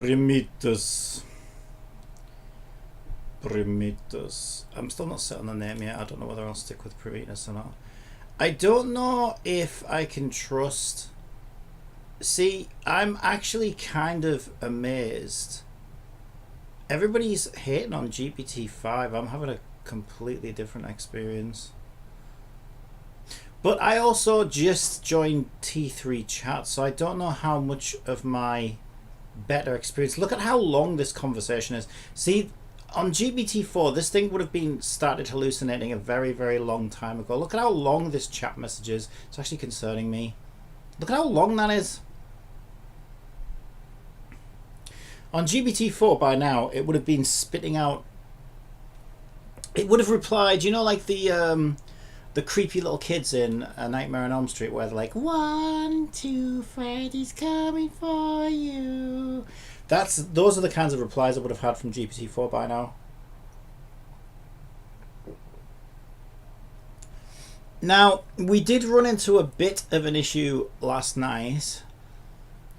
Primitus. Primitus. I'm still not set on the name yet. I don't know whether I'll stick with Primitus or not. I don't know if I can trust. See, I'm actually kind of amazed. Everybody's hating on GPT-5. I'm having a completely different experience. But I also just joined T3 chat, so I don't know how much of my better experience. Look at how long this conversation is. See, on GPT-4, this thing would have been started hallucinating a very, very long time ago. Look at how long this chat message is. It's actually concerning me. Look at how long that is. On GPT-4 by now, it would have been spitting out. It would have replied, you know, like the creepy little kids in A Nightmare on Elm Street, where they're like, 1, 2, Freddy's coming for you. Those are the kinds of replies I would have had from GPT-4 by now. Now, we did run into a bit of an issue last night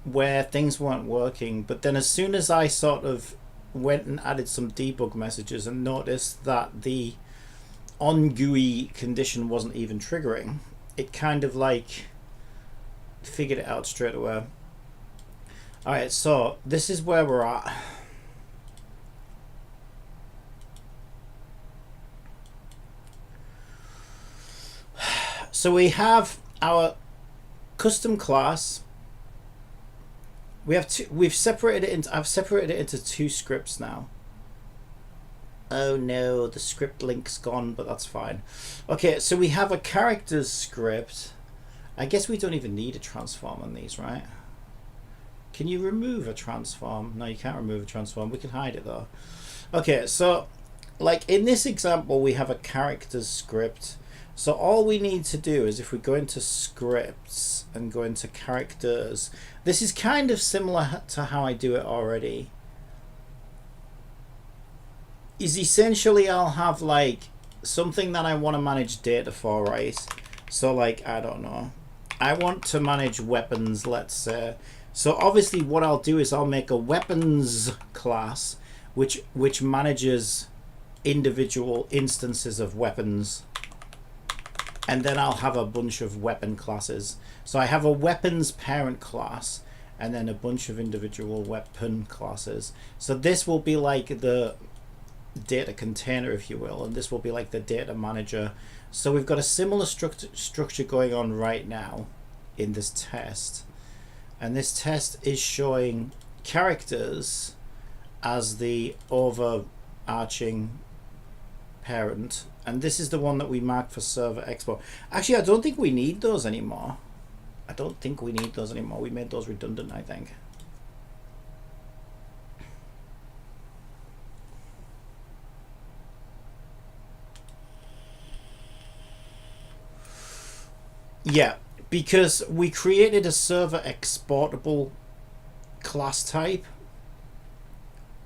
where things weren't working, but then as soon as I sort of went and added some debug messages and noticed that the on-GUI condition wasn't even triggering, it kind of like figured it out straight away. Alright, so this is where we're at. So we have our custom class. I've separated it into two scripts now. Oh no, the script link's gone, but that's fine. Okay, so we have a characters script. I guess we don't even need a transform on these, right? Can you remove a transform? No, you can't remove a transform. We can hide it though. Okay, so like in this example, we have a characters script. So all we need to do is, if we go into scripts and go into characters, this is kind of similar to how I do it already. Is essentially I'll have like something that I want to manage data for, right? So like, I don't know, I want to manage weapons, let's say. So obviously what I'll do is I'll make a weapons class which manages individual instances of weapons, and then I'll have a bunch of weapon classes. So I have a weapons parent class and then a bunch of individual weapon classes. So this will be like the data container, if you will, and this will be like the data manager. So we've got a similar structure going on right now in this test, and this test is showing characters as the overarching parent, and this is the one that we marked for server export. Actually, I don't think we need those anymore. We made those redundant, I think. Yeah, because we created a server exportable class type,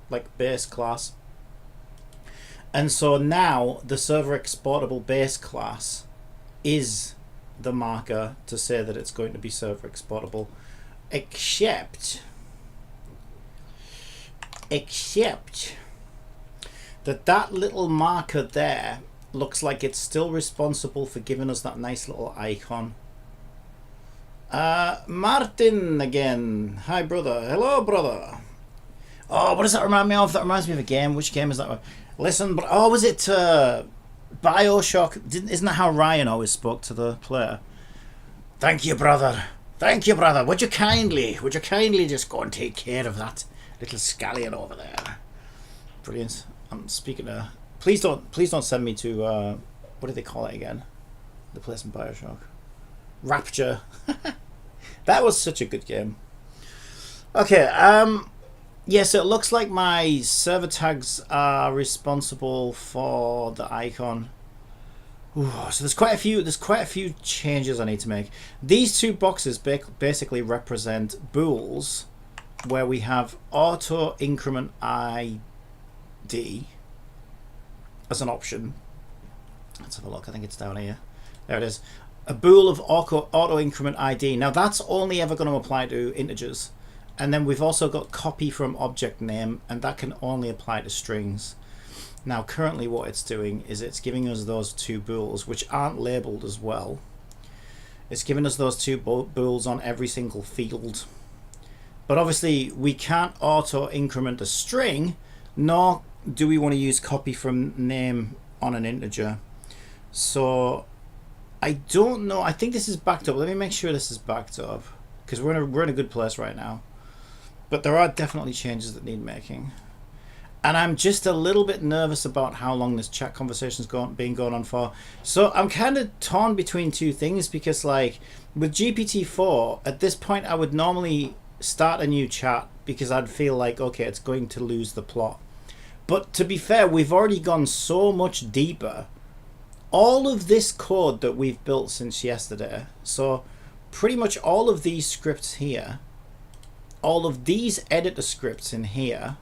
like base class. And so now the server exportable base class is the marker to say that it's going to be server exportable, except that little marker there looks like it's still responsible for giving us that nice little icon. Martin again. Hi, brother. Hello, brother. Oh, what does that remind me of? That reminds me of a game. Which game is that? Listen, but oh, was it Bioshock? Isn't that how Ryan always spoke to the player? Thank you, brother. Thank you, brother. Would you kindly just go and take care of that little scallion over there? Brilliant. I'm speaking to. Please don't send me to what do they call it again? The place in Bioshock. Rapture. That was such a good game. Okay. Yeah, so it looks like my server tags are responsible for the icon. Ooh, so there's quite a few changes I need to make. These two boxes basically represent bools where we have auto increment ID as an option. Let's have a look. I think it's down here. There it is. A bool of auto increment ID. Now that's only ever going to apply to integers. And then we've also got copy from object name, and that can only apply to strings. Now currently what it's doing is it's giving us those two bools, which aren't labeled as well. It's giving us those two bools on every single field. But obviously we can't auto increment a string, nor do we want to use copy from name on an integer. So I don't know. I think this is backed up. Let me make sure this is backed up, because we're in a good place right now. But there are definitely changes that need making. And I'm just a little bit nervous about how long this chat conversation's been going on for. So I'm kind of torn between two things, because like with GPT-4, at this point I would normally start a new chat because I'd feel like, okay, it's going to lose the plot. But to be fair, we've already gone so much deeper. All of this code that we've built since yesterday, so pretty much all of these scripts here, all of these editor scripts in here,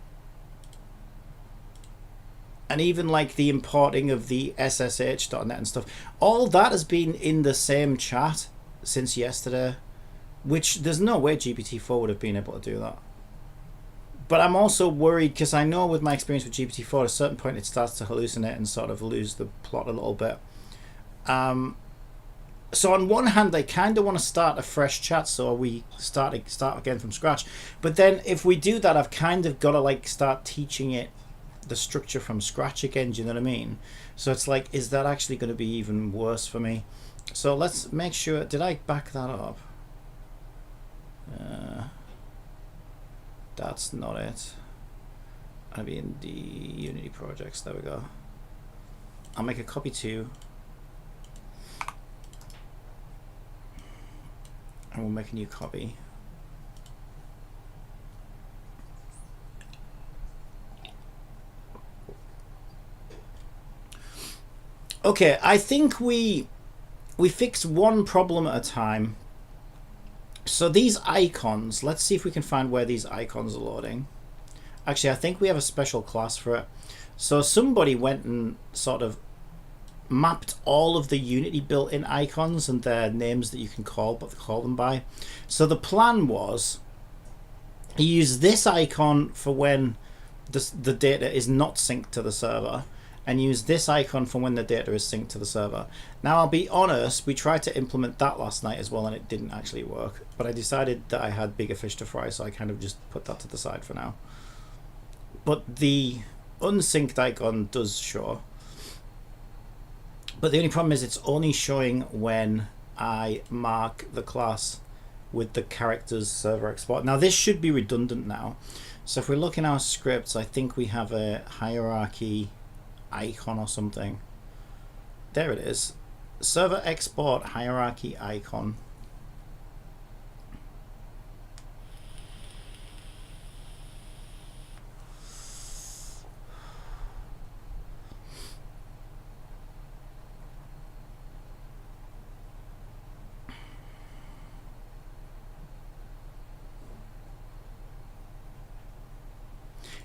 and even like the importing of the SSH.net and stuff, all that has been in the same chat since yesterday, which there's no way GPT-4 would have been able to do that. But I'm also worried, because I know with my experience with GPT-4, at a certain point it starts to hallucinate and sort of lose the plot a little bit. So on one hand, I kind of want to start a fresh chat, so we start again from scratch. But then if we do that, I've kind of got to like start teaching it the structure from scratch again. Do you know what I mean? So it's like, is that actually going to be even worse for me? So let's make sure. Did I back that up? That's not it. I'll be in the Unity projects. There we go. I'll make a copy too. And we'll make a new copy. Okay, I think we fix one problem at a time. So these icons, let's see if we can find where these icons are loading. Actually, I think we have a special class for it. So somebody went and sort of mapped all of the Unity built-in icons and their names that you can call them by. So the plan was you use this icon for when the data is not synced to the server, and use this icon for when the data is synced to the server. Now I'll be honest, we tried to implement that last night as well and it didn't actually work, but I decided that I had bigger fish to fry, so I kind of just put that to the side for now. But the unsynced icon does show. But the only problem is it's only showing when I mark the class with the characters server export. Now this should be redundant now. So if we look in our scripts, I think we have a hierarchy icon or something. There it is. Server export hierarchy icon.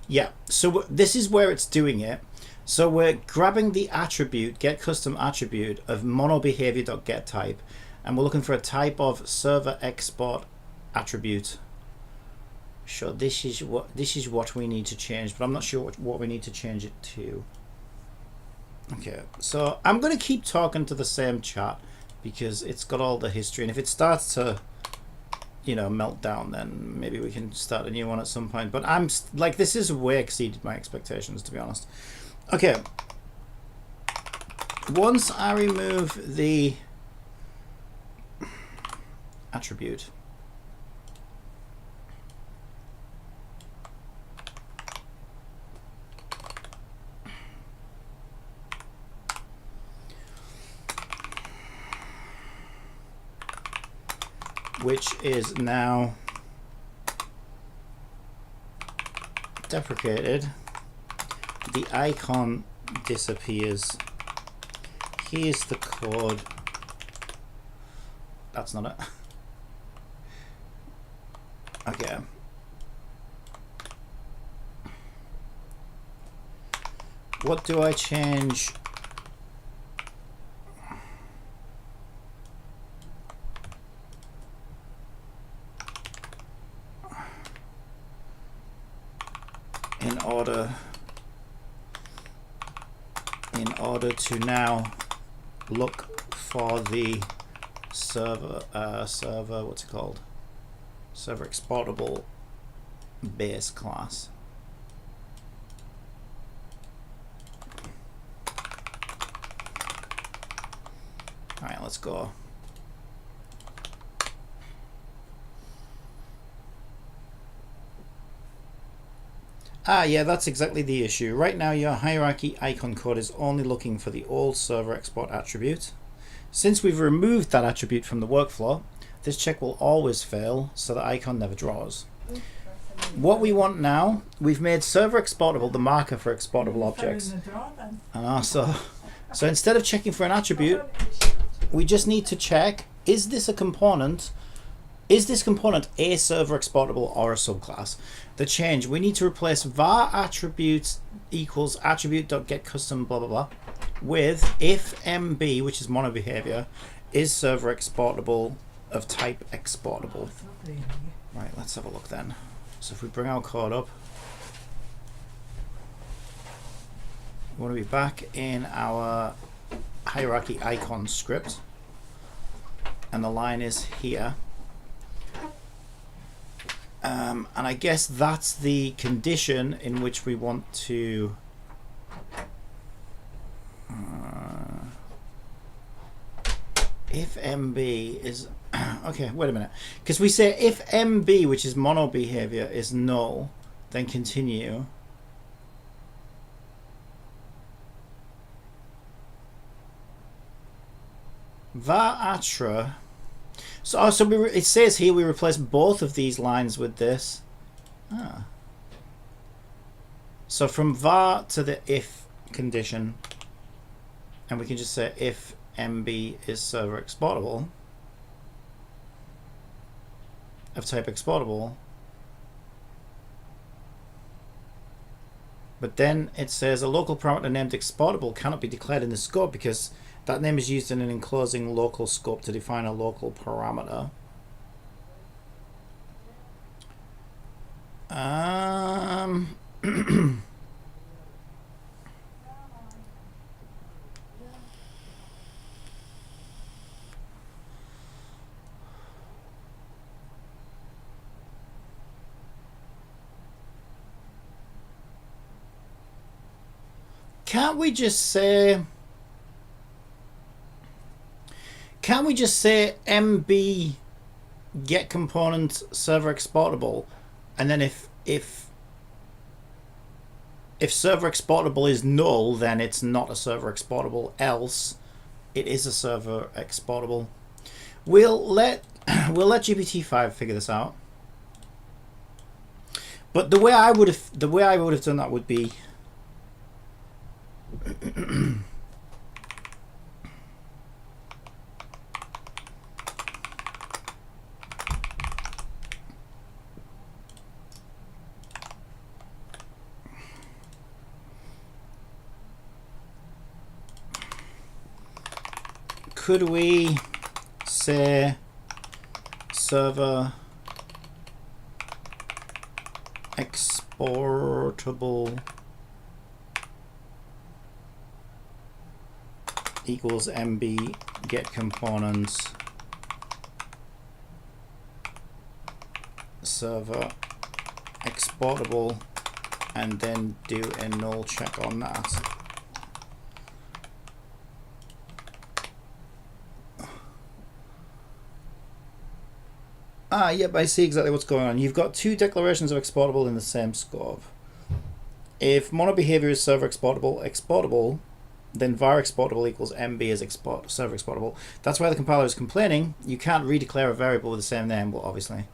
Yeah, so this is where it's doing it. So we're grabbing the attribute, get custom attribute of monobehavior.getType, and we're looking for a type of server export attribute. Sure, this is what we need to change, but I'm not sure what we need to change it to. Okay, so I'm going to keep talking to the same chat because it's got all the history, and if it starts to, you know, melt down, then maybe we can start a new one at some point. But I'm like, this has way exceeded my expectations, to be honest. Okay, once I remove the attribute, which is now deprecated, the icon disappears. Here's the code. That's not it. Okay. What do I change? order to now look for the server what's it called, server exportable base class. All right, let's go. Yeah, that's exactly the issue. Right now your hierarchy icon code is only looking for the old server export attribute. Since we've removed that attribute from the workflow, this check will always fail, so the icon never draws. What we want now, we've made server exportable the marker for exportable objects. And also, so instead of checking for an attribute, we just need to check, is this component a server exportable or a subclass? The change, we need to replace var attributes equals attribute.getCustom blah blah blah with if mb, which is mono behavior, is server exportable of type exportable. Right, let's have a look then. So if we bring our code up, we want to be back in our hierarchy icon script, and the line is here. And I guess that's the condition in which we want to if MB is okay, wait a minute, because we say if MB, which is mono behavior, is null, then continue. var attra. So it says here we replace both of these lines with this. So from var to the if condition, and we can just say if MB is server exportable of type exportable. But then it says a local parameter named exportable cannot be declared in the scope because that name is used in an enclosing local scope to define a local parameter. Can't we just say MB get component server exportable, and then if server exportable is null, then it's not a server exportable, else it is a server exportable. We'll let GPT-5 figure this out. But the way I would have done that would be could we say server exportable equals MB get components server exportable, and then do a null check on that. Yep, I see exactly what's going on. You've got two declarations of exportable in the same scope. If mono behavior is server exportable, then var exportable equals MB is server exportable. That's why the compiler is complaining. You can't redeclare a variable with the same name. Well, obviously.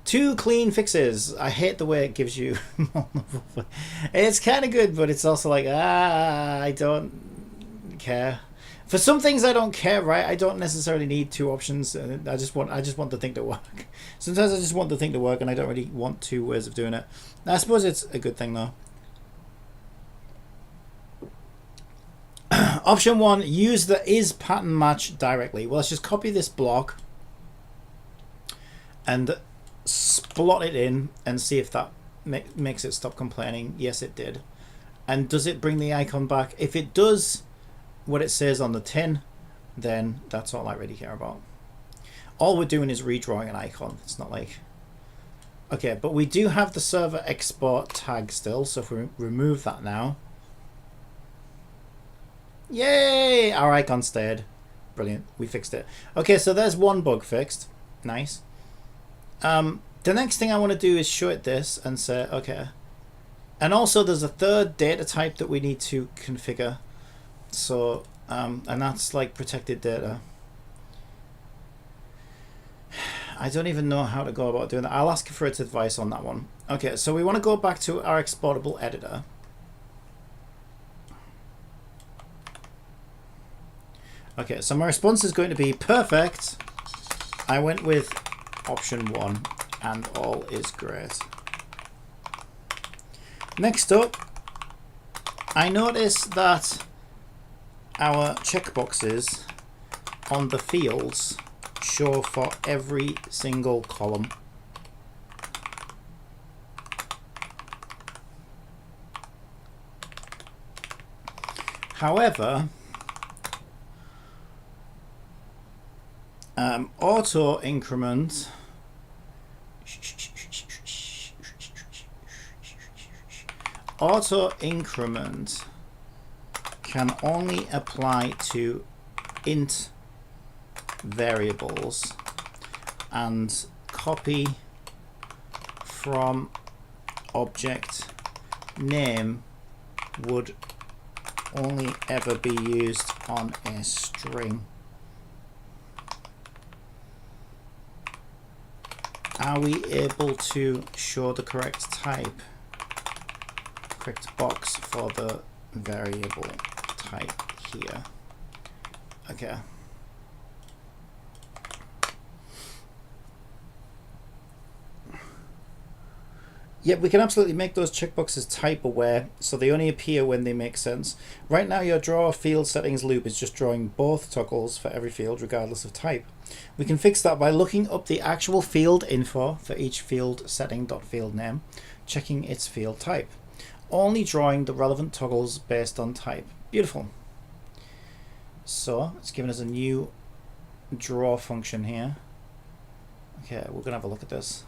Two clean fixes. I hate the way it gives you multiple. It's kind of good, but it's also like, I don't care. For some things I don't care, right? I don't necessarily need two options. I just want the thing to work. Sometimes I just want the thing to work and I don't really want two ways of doing it. I suppose it's a good thing though. Option 1, use the is pattern match directly. Well, let's just copy this block and splot it in and see if that makes it stop complaining? Yes, it did. And does it bring the icon back? If it does what it says on the tin, then that's all I really care about. All we're doing is redrawing an icon. It's not like... Okay, but we do have the server export tag still, so if we remove that now... Yay! Our icon stayed. Brilliant. We fixed it. Okay, so there's one bug fixed. Nice. The next thing I want to do is show it this and say, okay. And also there's a third data type that we need to configure. So, and that's like protected data. I don't even know how to go about doing that. I'll ask for its advice on that one. Okay, so we want to go back to our exportable editor. Okay, so my response is going to be perfect. I went with option 1 and all is great. Next up, I notice that our checkboxes on the fields show for every single column. However, auto increment can only apply to int variables, and copy from object name would only ever be used on a string. Are we able to show the correct type, correct box for the variable type here? Okay. Yep, we can absolutely make those checkboxes type aware, so they only appear when they make sense. Right now your draw field settings loop is just drawing both toggles for every field regardless of type. We can fix that by looking up the actual field info for each field setting.field name, checking its field type. Only drawing the relevant toggles based on type. Beautiful. So it's given us a new draw function here. Okay, we're gonna have a look at this.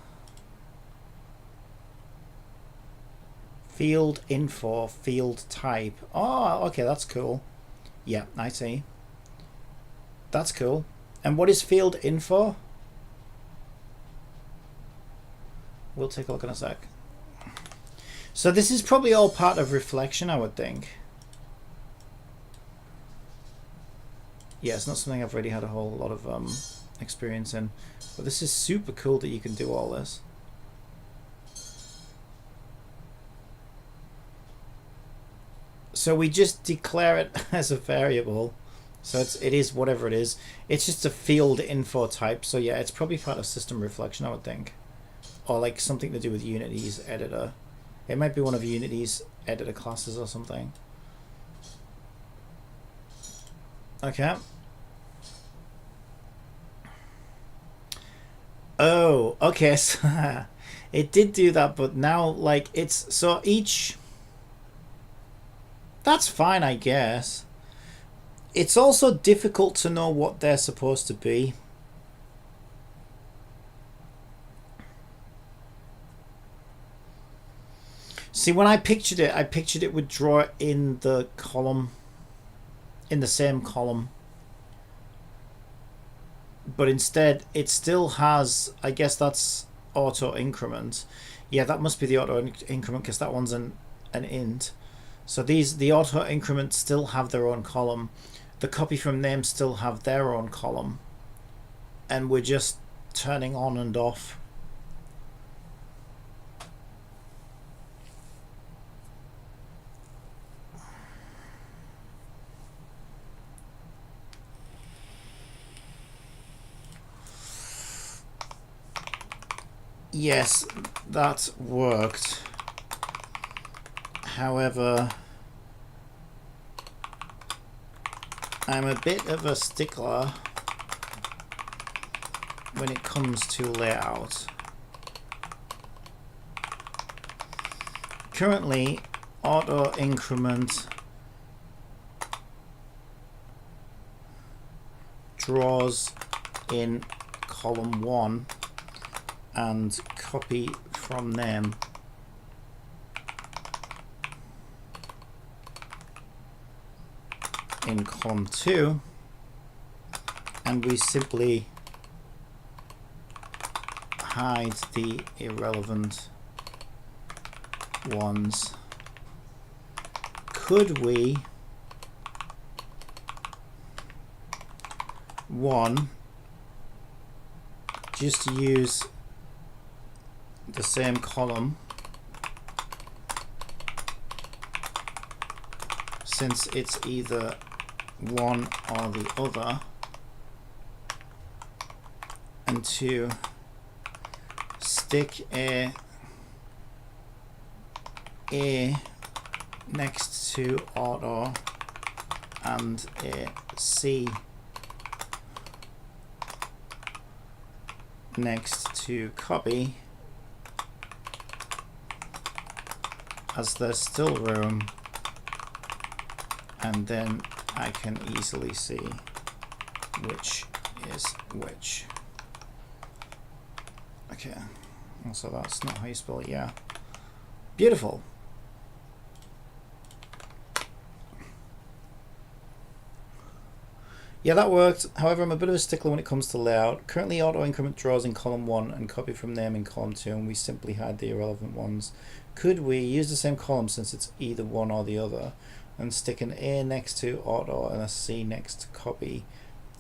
Field info, field type. Oh, okay, that's cool. Yeah, I see. That's cool. And what is field info? We'll take a look in a sec. So this is probably all part of reflection, I would think. Yeah, it's not something I've really had a whole lot of experience in. But this is super cool that you can do all this. So we just declare it as a variable. So it is whatever it is. It's just a field info type. So yeah, it's probably part of system reflection, I would think. Or like something to do with Unity's editor. It might be one of Unity's editor classes or something. Okay. Oh, okay. So it did do that, but now like it's so each... That's fine, I guess. It's also difficult to know what they're supposed to be. See, when I pictured it would draw in the column, in the same column. But instead, it still has, I guess that's auto increment. Yeah, that must be the auto increment because that one's an int. So the auto increments still have their own column. The copy from name still have their own column. And we're just turning on and off. Yes, that worked. However, I'm a bit of a stickler when it comes to layout. currently auto increment draws in column 1 and copy from them in column 2, and we simply hide the irrelevant ones. Could we, one, just use the same column, since it's either one or the other, and 2, stick a next to auto and a C next to copy, as there's still room, and then I can easily see which is which. Okay, so that's not how you spell it, yeah. Beautiful. Yeah, that worked. However, I'm a bit of a stickler when it comes to layout. Currently, auto increment draws in column 1 and copy from them in column 2, and we simply hide the irrelevant ones. Could we use the same column, since it's either one or the other, and stick an A next to auto and a C next to copy,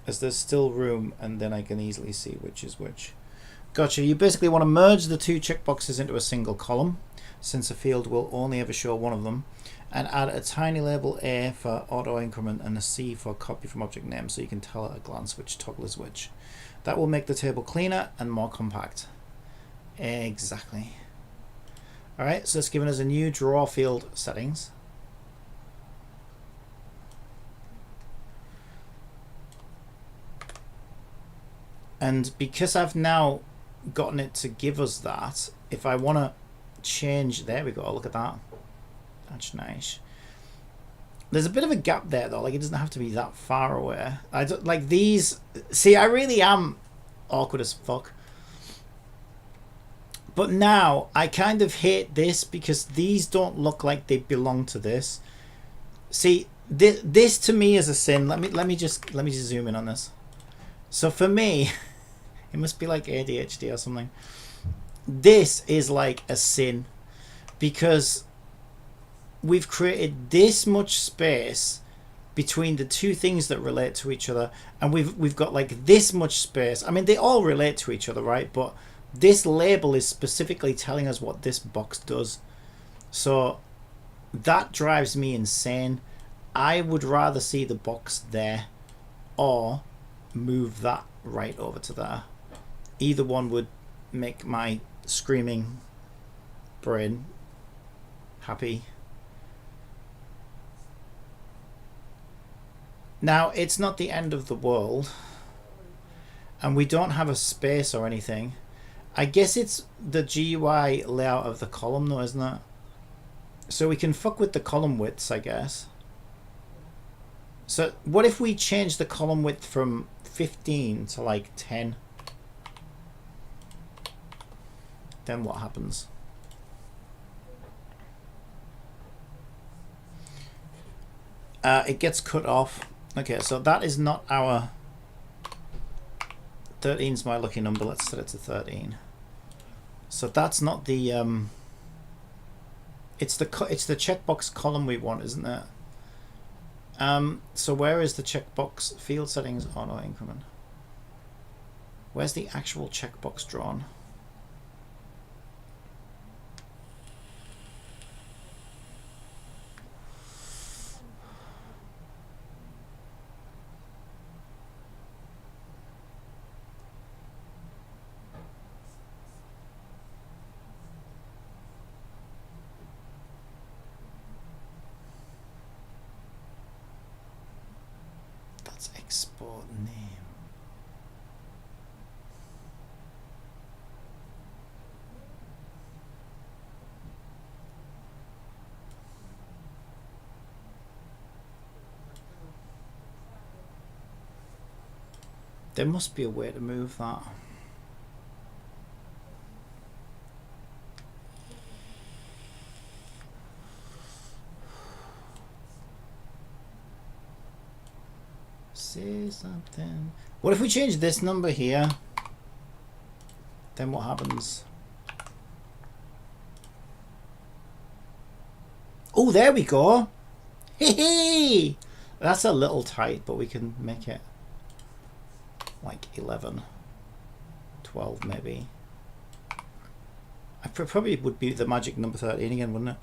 as there's still room, and then I can easily see which is which. Gotcha. You basically want to merge the two checkboxes into a single column, since a field will only ever show one of them, and add a tiny label A for auto increment and a C for copy from object name, so you can tell at a glance which toggle is which. That will make the table cleaner and more compact. Exactly. Alright, so it's given us a new draw field settings. And because I've now gotten it to give us that, if I want to change, there we go, look at that. That's nice. There's a bit of a gap there though, like it doesn't have to be that far away. I don't like these. See, I really am awkward as fuck. But now I kind of hate this because these don't look like they belong to this. See, this to me is a sin. Let me just zoom in on this. So for me, it must be like ADHD or something. This is like a sin because we've created this much space between the two things that relate to each other, and we've got like this much space. I mean, they all relate to each other, right? But this label is specifically telling us what this box does. So that drives me insane. I would rather see the box there or move that right over to there. Either one would make my screaming brain happy. Now, it's not the end of the world, and we don't have a space or anything. I guess it's the GUI layout of the column though, isn't it? So we can fuck with the column widths, I guess. So what if we change the column width from 15 to like 10? Then what happens? It gets cut off. Okay, so that is not our 13 is my lucky number. Let's set it to 13. So that's not the it's the checkbox column we want, isn't it? So where is the checkbox field settings auto increment? Where's the actual checkbox drawn? Export name. There must be a way to move that. Say something. What if we change this number here? Then what happens? Oh, there we go. Hey, that's a little tight, but we can make it like 11, 12 maybe. I probably would be the magic number 13 again, wouldn't it?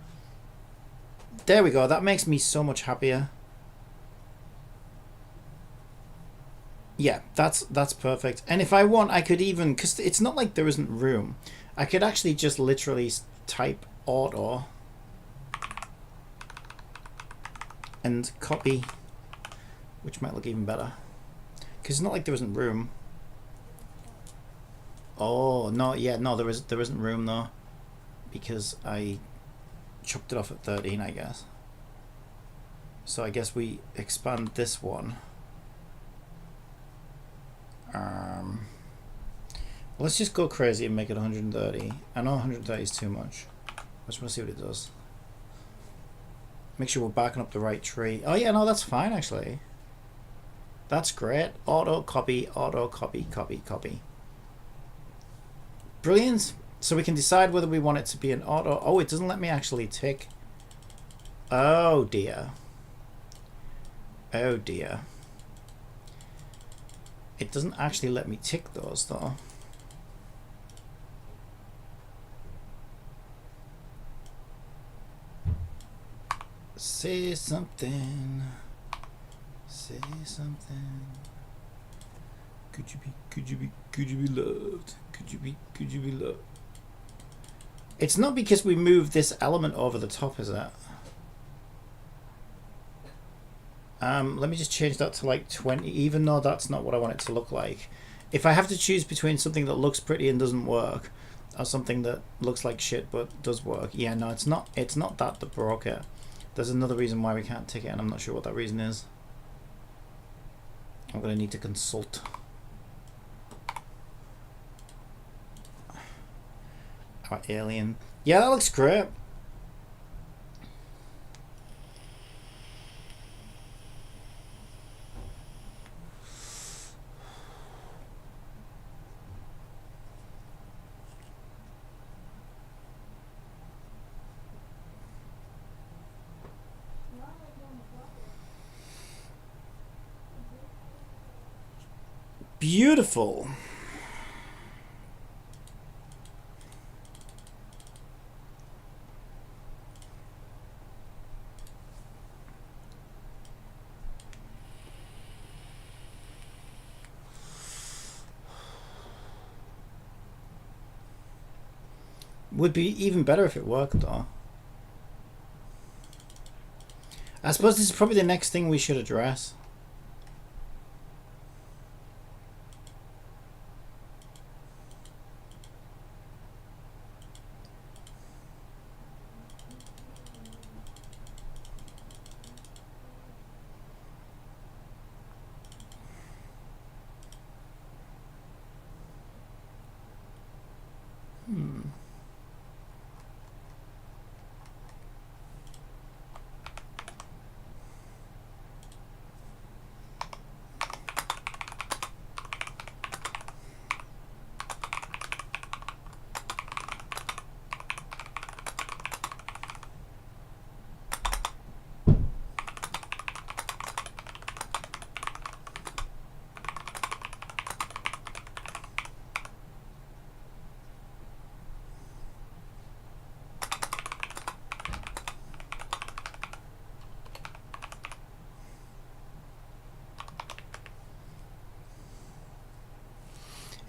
There we go. That makes me so much happier. Yeah, that's perfect. And if I want, I could even, because it's not like there isn't room, I could actually just literally type auto and copy, which might look even better, because it's not like there isn't room. Oh no, yeah, no, there isn't room though, because I chopped it off at 13, I guess. So I guess we expand this one. Let's just go crazy and make it 130. I know 130 is too much. I just want to see what it does. Make sure we're backing up the right tree. Oh yeah, no, that's fine actually. That's great. Auto copy, copy. Brilliant. So we can decide whether we want it to be an auto. Oh, it doesn't let me actually tick. Oh dear. Oh dear. It doesn't actually let me tick those though. Say something. Say something. Could you be loved? Could you be loved? It's not because we moved this element over the top, is it? Let me just change that to like 20, even though that's not what I want it to look like. If I have to choose between something that looks pretty and doesn't work, or something that looks like shit but does work, yeah, no, it's not that broke it. There's another reason why we can't tick it, and I'm not sure what that reason is. I'm gonna need to consult. Our alien. Yeah, that looks great. Beautiful. Would be even better if it worked though. I suppose this is probably the next thing we should address.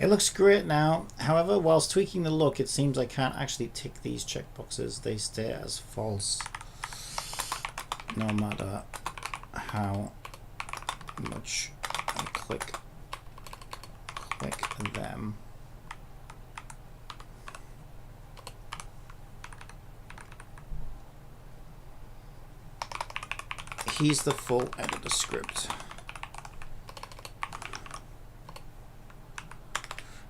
It looks great now. However, whilst tweaking the look, it seems I can't actually tick these checkboxes. They stay as false no matter how much I click them. Here's the full editor script.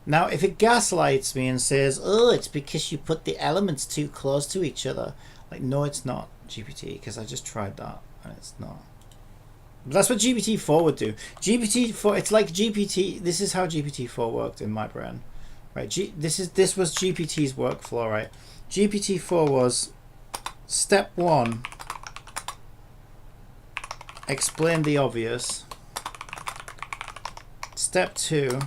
Now, if it gaslights me and says, oh, it's because you put the elements too close to each other. Like, no, it's not, GPT, because I just tried that, and it's not. But that's what GPT-4 would do. GPT-4, it's like GPT, this is how GPT-4 worked in my brain. Right, this was GPT's workflow, right? GPT-4 was step 1, explain the obvious. Step 2,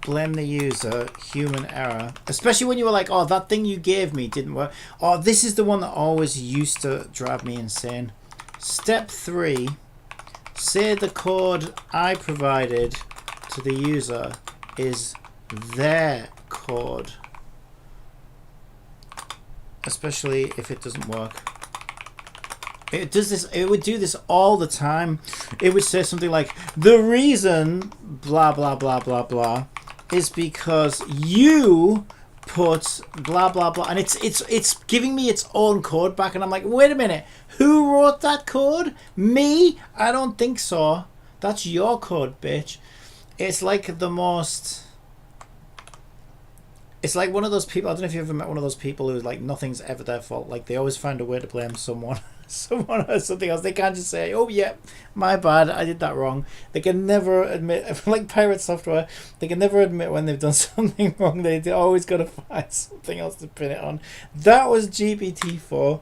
blame the user, human error. Especially when you were like, oh, that thing you gave me didn't work. Oh, this is the one that always used to drive me insane. Step 3, say the code I provided to the user is their code. Especially if it doesn't work. It does this, it would do this all the time. It would say something like, the reason blah blah blah blah blah is because you put blah blah blah, and it's giving me its own code back, and I'm like, wait a minute, who wrote that code? Me? I don't think so. That's your code, bitch. It's like the most, it's like one of those people, I don't know if you've ever met one of those people who's like, nothing's ever their fault. Like, they always find a way to blame someone. Someone or something else. They can't just say, oh yeah, my bad, I did that wrong. They can never admit, like Pirate Software, they can never admit when they've done something wrong. They always got to find something else to pin it on. That was GPT-4.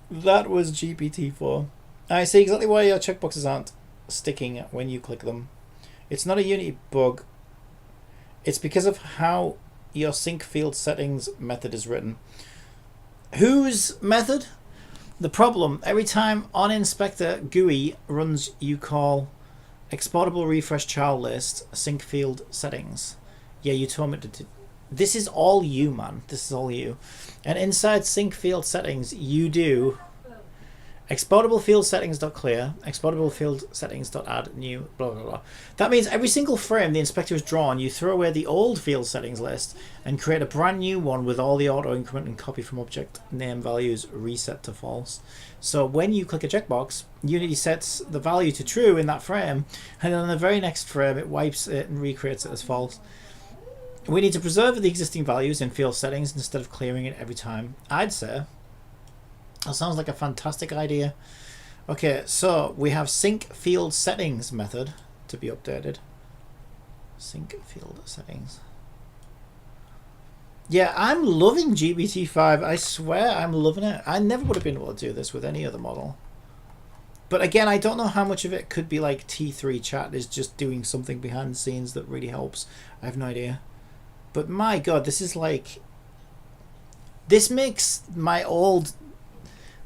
That was GPT-4. I see exactly why your checkboxes aren't sticking when you click them. It's not a Unity bug. It's because of how your sync field settings method is written. Whose method? The problem, every time on inspector GUI runs, you call exportable refresh child list sync field settings. Yeah, you told me to do. This is all you, man. This is all you. And inside sync field settings, you do exportable field settings.clear, exportable field settings.add new, blah, blah, blah. That means every single frame the inspector has drawn, you throw away the old field settings list and create a brand new one with all the auto increment and copy from object name values reset to false. So when you click a checkbox, Unity sets the value to true in that frame, and then on the very next frame it wipes it and recreates it as false. We need to preserve the existing values in field settings instead of clearing it every time. I'd say that sounds like a fantastic idea. Okay, so we have sync field settings method to be updated. Sync field settings. Yeah, I'm loving GPT-5. I swear I'm loving it. I never would have been able to do this with any other model. But again, I don't know how much of it could be like T3 chat is just doing something behind the scenes that really helps. I have no idea. But my God, this is like, this makes my old,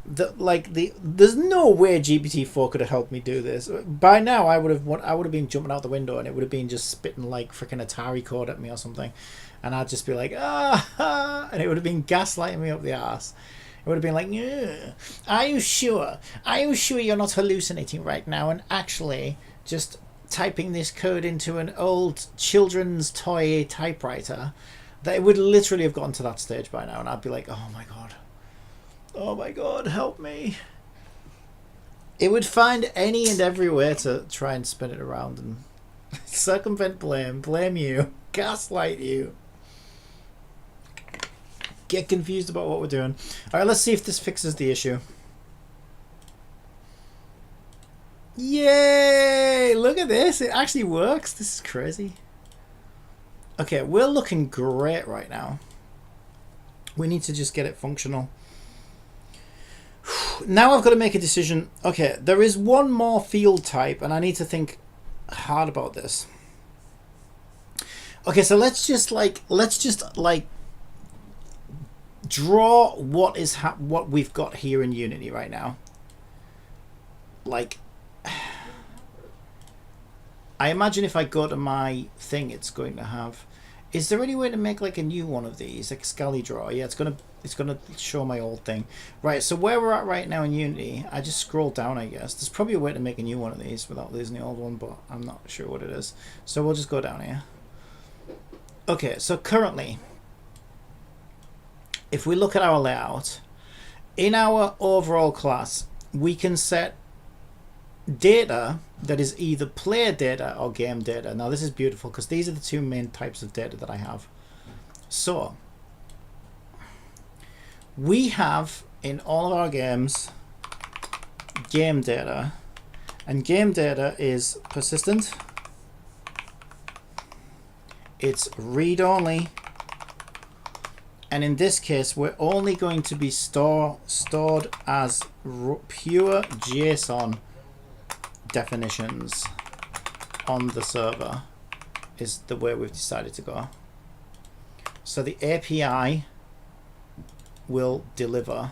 there's no way GPT-4 could have helped me do this. By now I would have been jumping out the window, and it would have been just spitting like freaking Atari code at me or something, and I'd just be like, and it would have been gaslighting me up the arse. It would have been like, are you sure you're not hallucinating right now and actually just typing this code into an old children's toy typewriter? That it would literally have gotten to that stage by now, and I'd be like, oh my god, help me. It would find any and every way to try and spin it around and circumvent blame you, gaslight you, get confused about what we're doing. Alright, let's see if this fixes the issue. Yay! Look at this, it actually works. This is crazy. Okay, we're looking great right now. We need to just get it functional. Now I've got to make a decision. Okay, there is one more field type, and I need to think hard about this. Okay, so let's just draw what we've got here in Unity right now. Like, I imagine if I go to my thing, it's going to have. Is there any way to make like a new one of these, like Scally Draw? Yeah, it's gonna show my old thing. Right, so where we're at right now in Unity, I just scroll down, I guess. There's probably a way to make a new one of these without losing the old one, but I'm not sure what it is. So we'll just go down here. Okay, so currently, if we look at our layout, in our overall class, we can set data that is either player data or game data. Now this is beautiful because these are the two main types of data that I have. So we have in all of our games game data, and game data is persistent, it's read only, and in this case we're only going to be stored as pure JSON definitions on the server is the way we've decided to go. So the API will deliver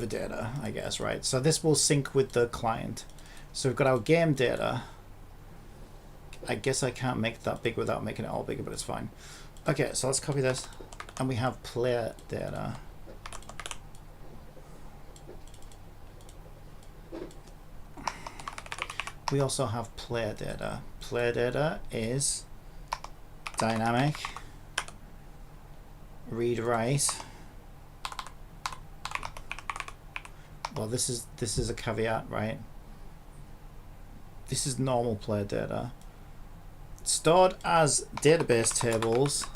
data, I guess, right? So this will sync with the client. So we've got our game data. I guess I can't make that big without making it all bigger, but it's fine. Okay, so let's copy this. And we have player data. We also have player data. Player data is dynamic, read write. Well, this is a caveat, right? This is normal player data. Stored as database tables.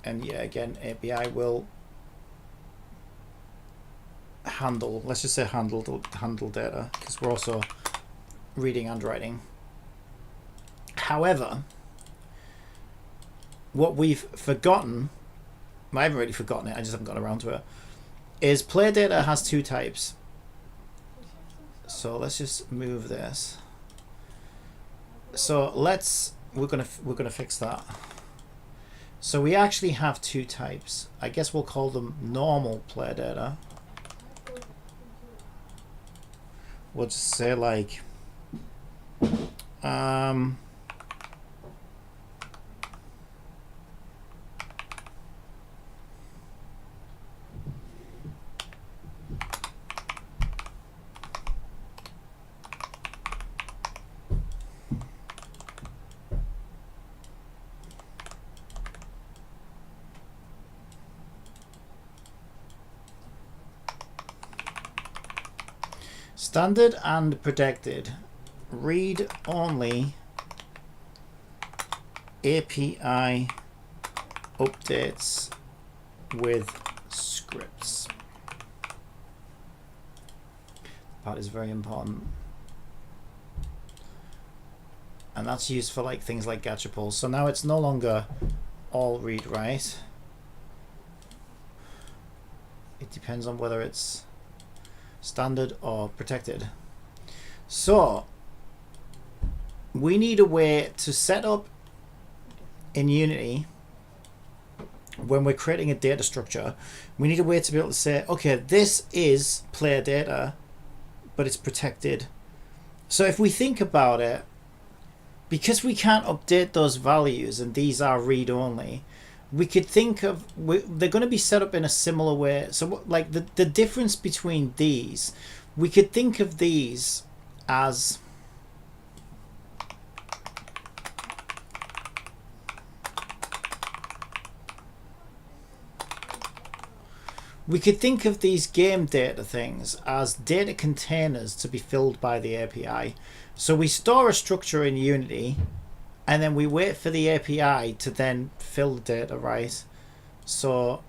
And yeah, again, API will handle, let's just say handle data, because we're also reading and writing. However, what we've forgotten, I haven't really forgotten it, I just haven't got around to it, is player data has two types. So let's just move this. So we're gonna fix that. So we actually have two types. I guess we'll call them normal player data. We'll just say like standard and protected, read only, API updates with scripts. That is very important. And that's used for like things like Gacha pulls. So now it's no longer all read write. It depends on whether it's standard or protected. So we need a way to set up in Unity, when we're creating a data structure, we need a way to be able to say, okay, this is player data, but it's protected. So if we think about it, because we can't update those values and these are read only, we could think of, they're going to be set up in a similar way. So like the difference between these, we could think of these as game data things as data containers to be filled by the API. So we store a structure in Unity and then we wait for the API to then fill the data, right? So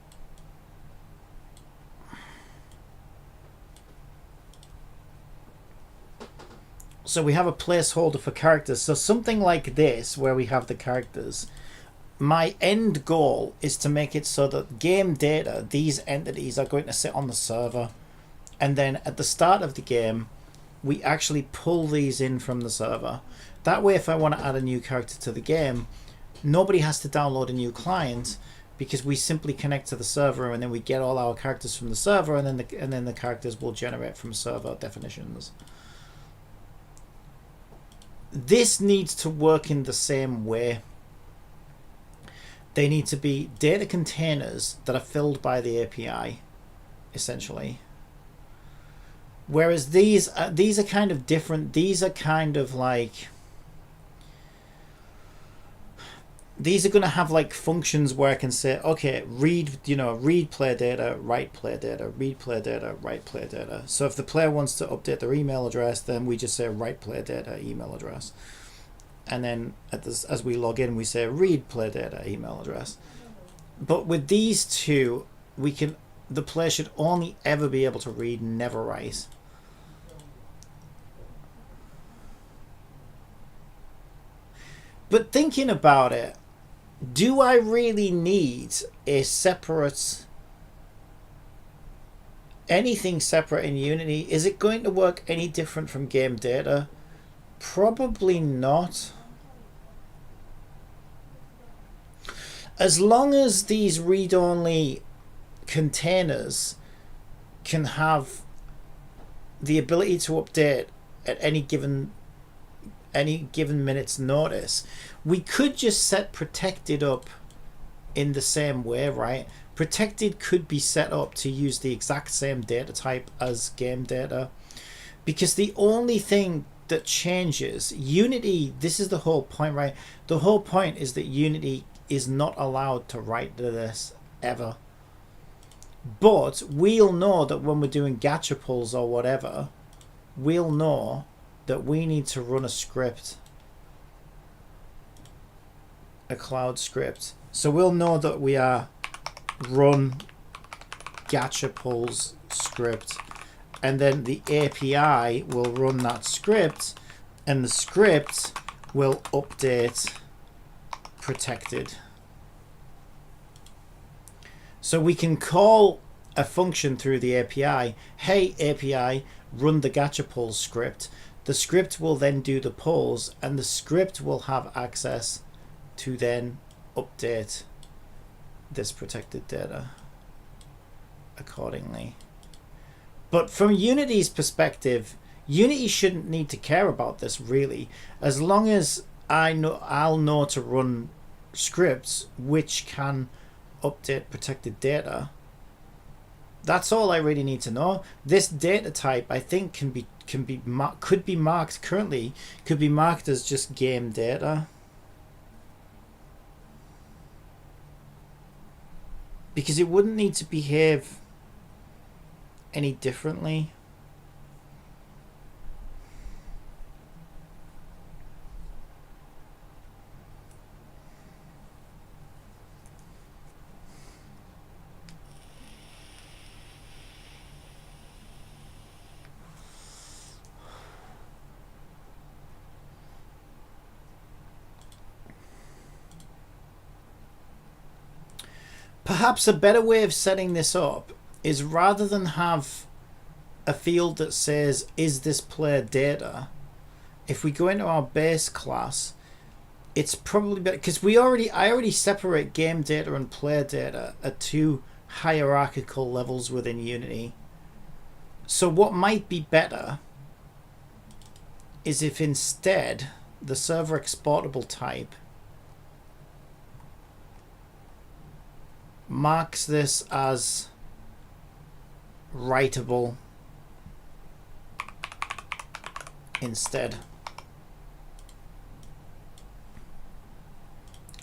we have a placeholder for characters. So something like this, where we have the characters, my end goal is to make it so that game data, these entities are going to sit on the server. And then at the start of the game, we actually pull these in from the server. That way, if I want to add a new character to the game, nobody has to download a new client, because we simply connect to the server and then we get all our characters from the server, and then the characters will generate from server definitions. This needs to work in the same way. They need to be data containers that are filled by the API, essentially. Whereas these are kind of different. These are kind of like, these are going to have like functions where I can say, okay, read player data, write player data, read player data, write player data. So if the player wants to update their email address, then we just say write player data email address. And then as we log in, we say read player data email address. But with these two, the player should only ever be able to read, never write. But thinking about it, do I really need a separate, anything separate in Unity? Is it going to work any different from game data? Probably not. As long as these read-only containers can have the ability to update at any given minute's notice, we could just set protected up in the same way, right? Protected could be set up to use the exact same data type as game data, because the only thing that changes Unity, this is the whole point, right? The whole point is that Unity is not allowed to write to this ever. But we'll know that when we're doing gacha pulls or whatever, we'll know that we need to run a script, a cloud script. So we'll know that we are run gacha pulls script, and then the API will run that script, and the script will update protected. So we can call a function through the API, hey API, run the gacha pulls script. The script will then do the pulls, and the script will have access to then update this protected data accordingly. But from Unity's perspective, Unity shouldn't need to care about this really, as long as I'll know to run scripts which can update protected data. That's all I really need to know. This data type, I think, could be marked currently, could be marked as just game data, because it wouldn't need to behave any differently. Perhaps a better way of setting this up is, rather than have a field that says is this player data, if we go into our base class, it's probably better, because I already separate game data and player data at two hierarchical levels within Unity. So what might be better is if instead the server exportable type marks this as writable instead.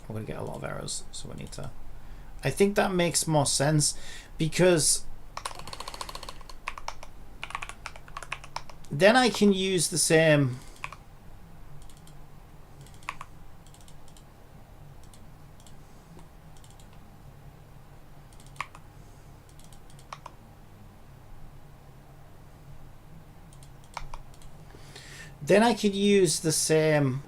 We're going to get a lot of errors, so we need to... I think that makes more sense, because then I can use the same... Then I could use the same...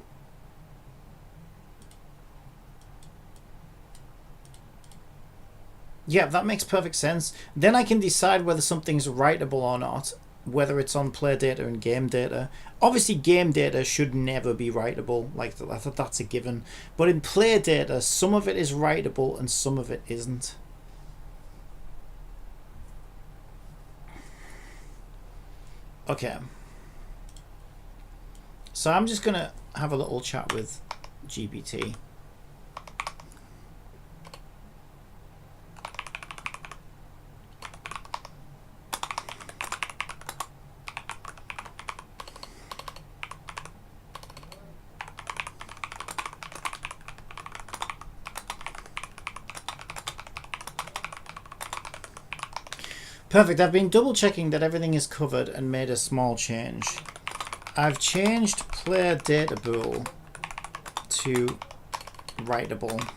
Yeah, that makes perfect sense. Then I can decide whether something's writable or not, whether it's on player data and game data. Obviously, game data should never be writable. Like, I thought that's a given. But in player data, some of it is writable and some of it isn't. Okay. So I'm just going to have a little chat with GPT. Perfect. I've been double checking that everything is covered and made a small change. I've changed player data pool to writable.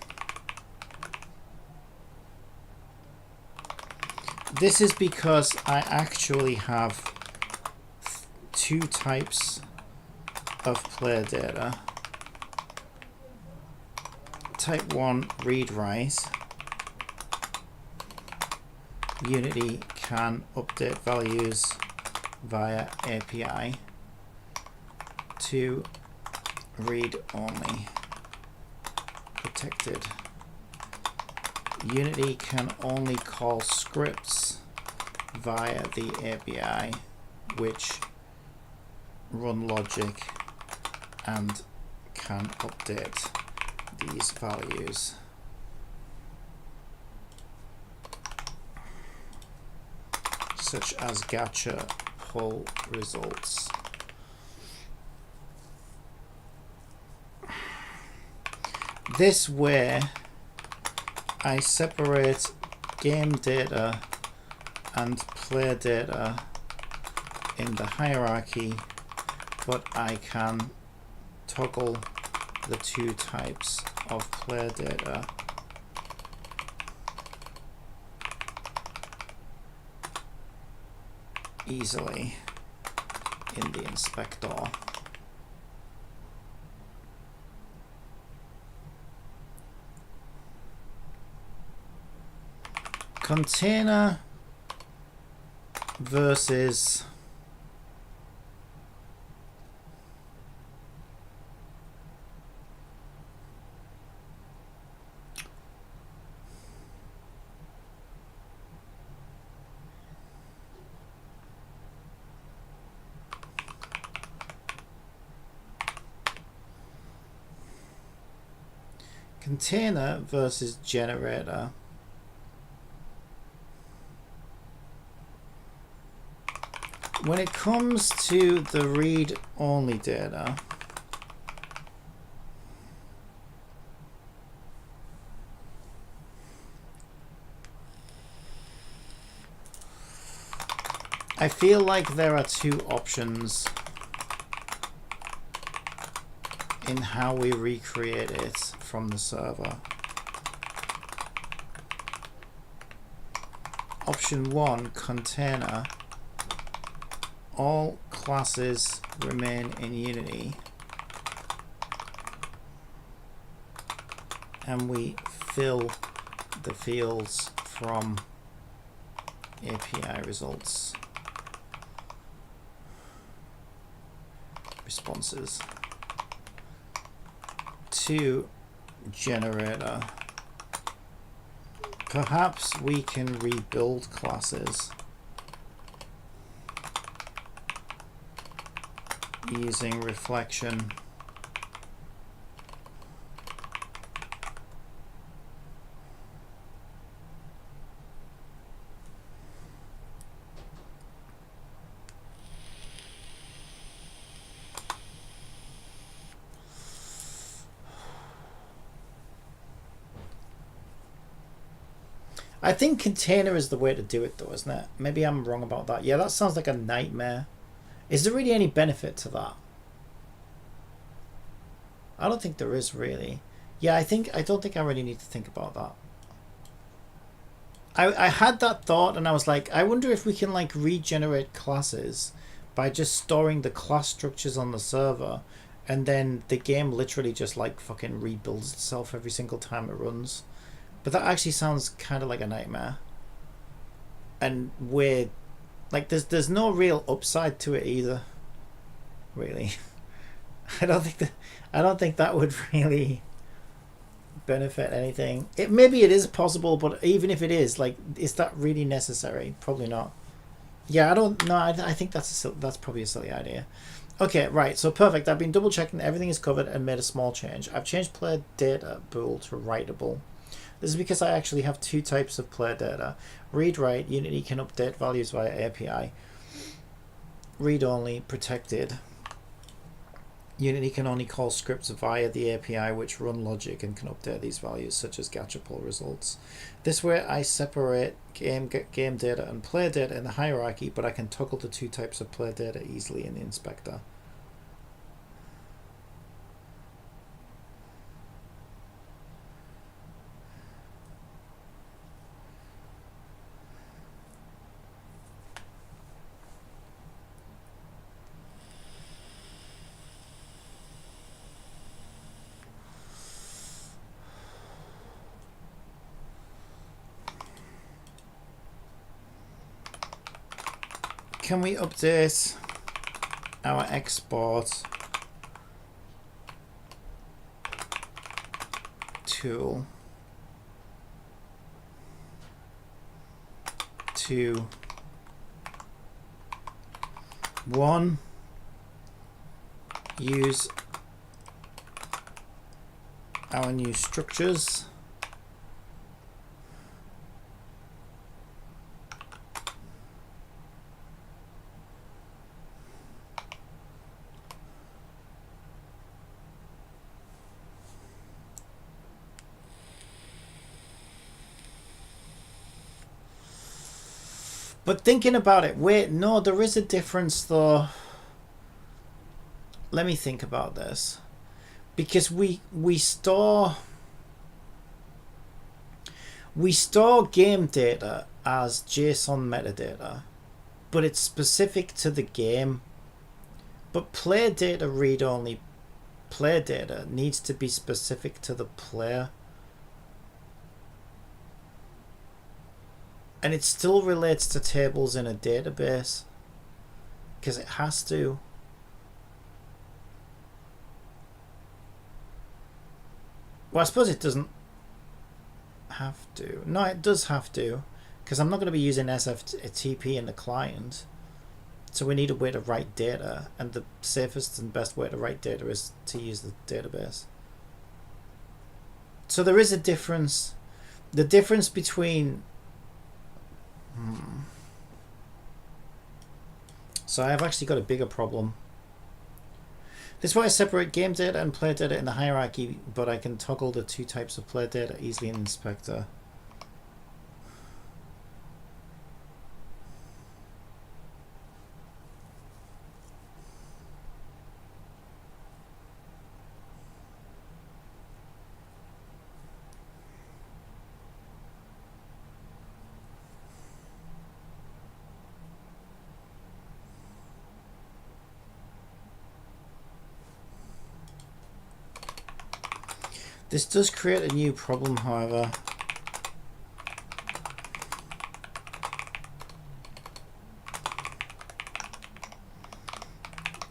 This is because I actually have two types of player data. Type 1 read write. Unity can update values via API. 2 read only. Protected. Unity can only call scripts via the API which run logic and can update these values. Such as Gacha poll results. This way I separate game data and player data in the hierarchy, but I can toggle the two types of player data easily in the inspector. Container versus generator. When it comes to the read-only data, I feel like there are two options in how we recreate it from the server. Option 1, container. All classes remain in Unity and we fill the fields from API results responses. 2, generator. Perhaps we can rebuild classes using reflection. I think container is the way to do it though, isn't it? Maybe I'm wrong about that. Yeah, that sounds like a nightmare. Is there really any benefit to that? I don't think there is really. Yeah, I don't think I really need to think about that. I had that thought and I was like, I wonder if we can like regenerate classes by just storing the class structures on the server and then the game literally just like fucking rebuilds itself every single time it runs. But that actually sounds kind of like a nightmare. And weird. Like there's no real upside to it either, really. I don't think that would really benefit anything. Maybe it is possible, but even if it is, like, is that really necessary? Probably not. Yeah, I don't know. I think that's probably a silly idea. Okay, right. So perfect. I've been double checking that everything is covered and made a small change. I've changed player data pool to writable. This is because I actually have two types of player data. Read-write, Unity can update values via API. Read-only, protected. Unity can only call scripts via the API which run logic and can update these values, such as Gacha pull results. This way I separate game data and play data in the hierarchy, but I can toggle the two types of play data easily in the inspector. Can we update our export tool to 1, use our new structures, but thinking about it, wait, no, there is a difference though. Let me think about this, because we store game data as JSON metadata, but it's specific to the game. But play data, read-only play data, needs to be specific to the player. And it still relates to tables in a database, because it has to. Well, I suppose it doesn't have to. No, it does have to, because I'm not going to be using SFTP in the client. So we need a way to write data, and the safest and best way to write data is to use the database. So there is a difference. The difference between... So I've actually got a bigger problem. This is why I separate game data and play data in the hierarchy, but I can toggle the two types of play data easily in the inspector. This does create a new problem, however.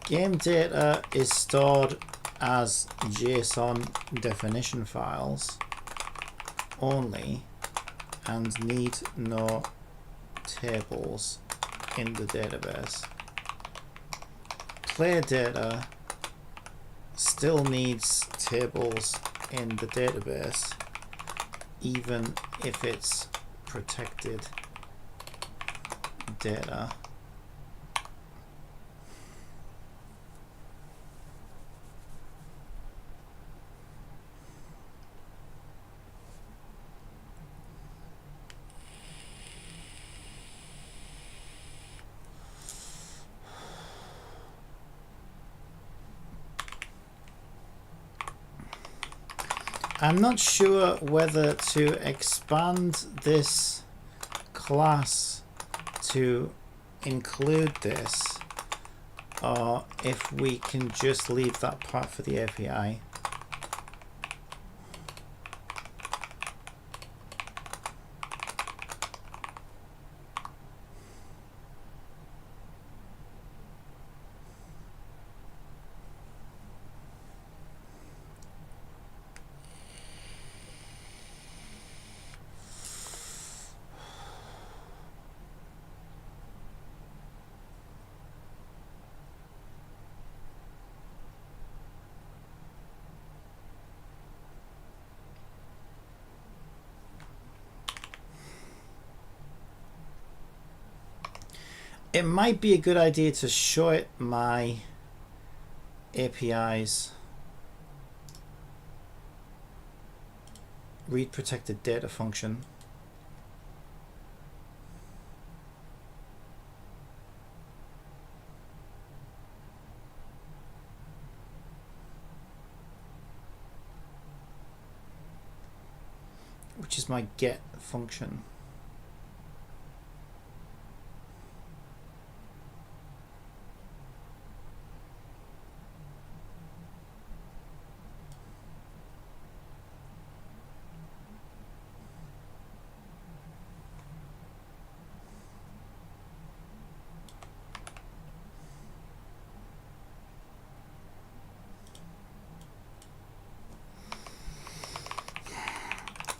Game data is stored as JSON definition files only and need no tables in the database. Play data still needs tables in the database, even if it's protected data. I'm not sure whether to expand this class to include this, or if we can just leave that part for the API. It might be a good idea to show it my APIs read protected data function. Which is my get function.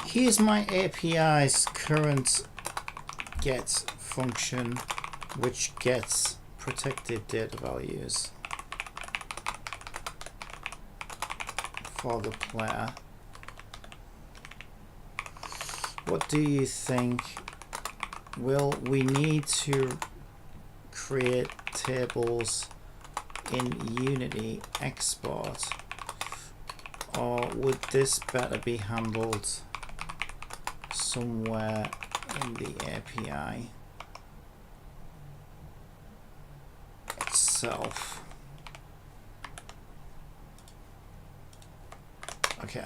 Here's my API's current get function, which gets protected data values for the player. What do you think? Will we need to create tables in Unity export, or would this better be handled somewhere in the API itself? Okay.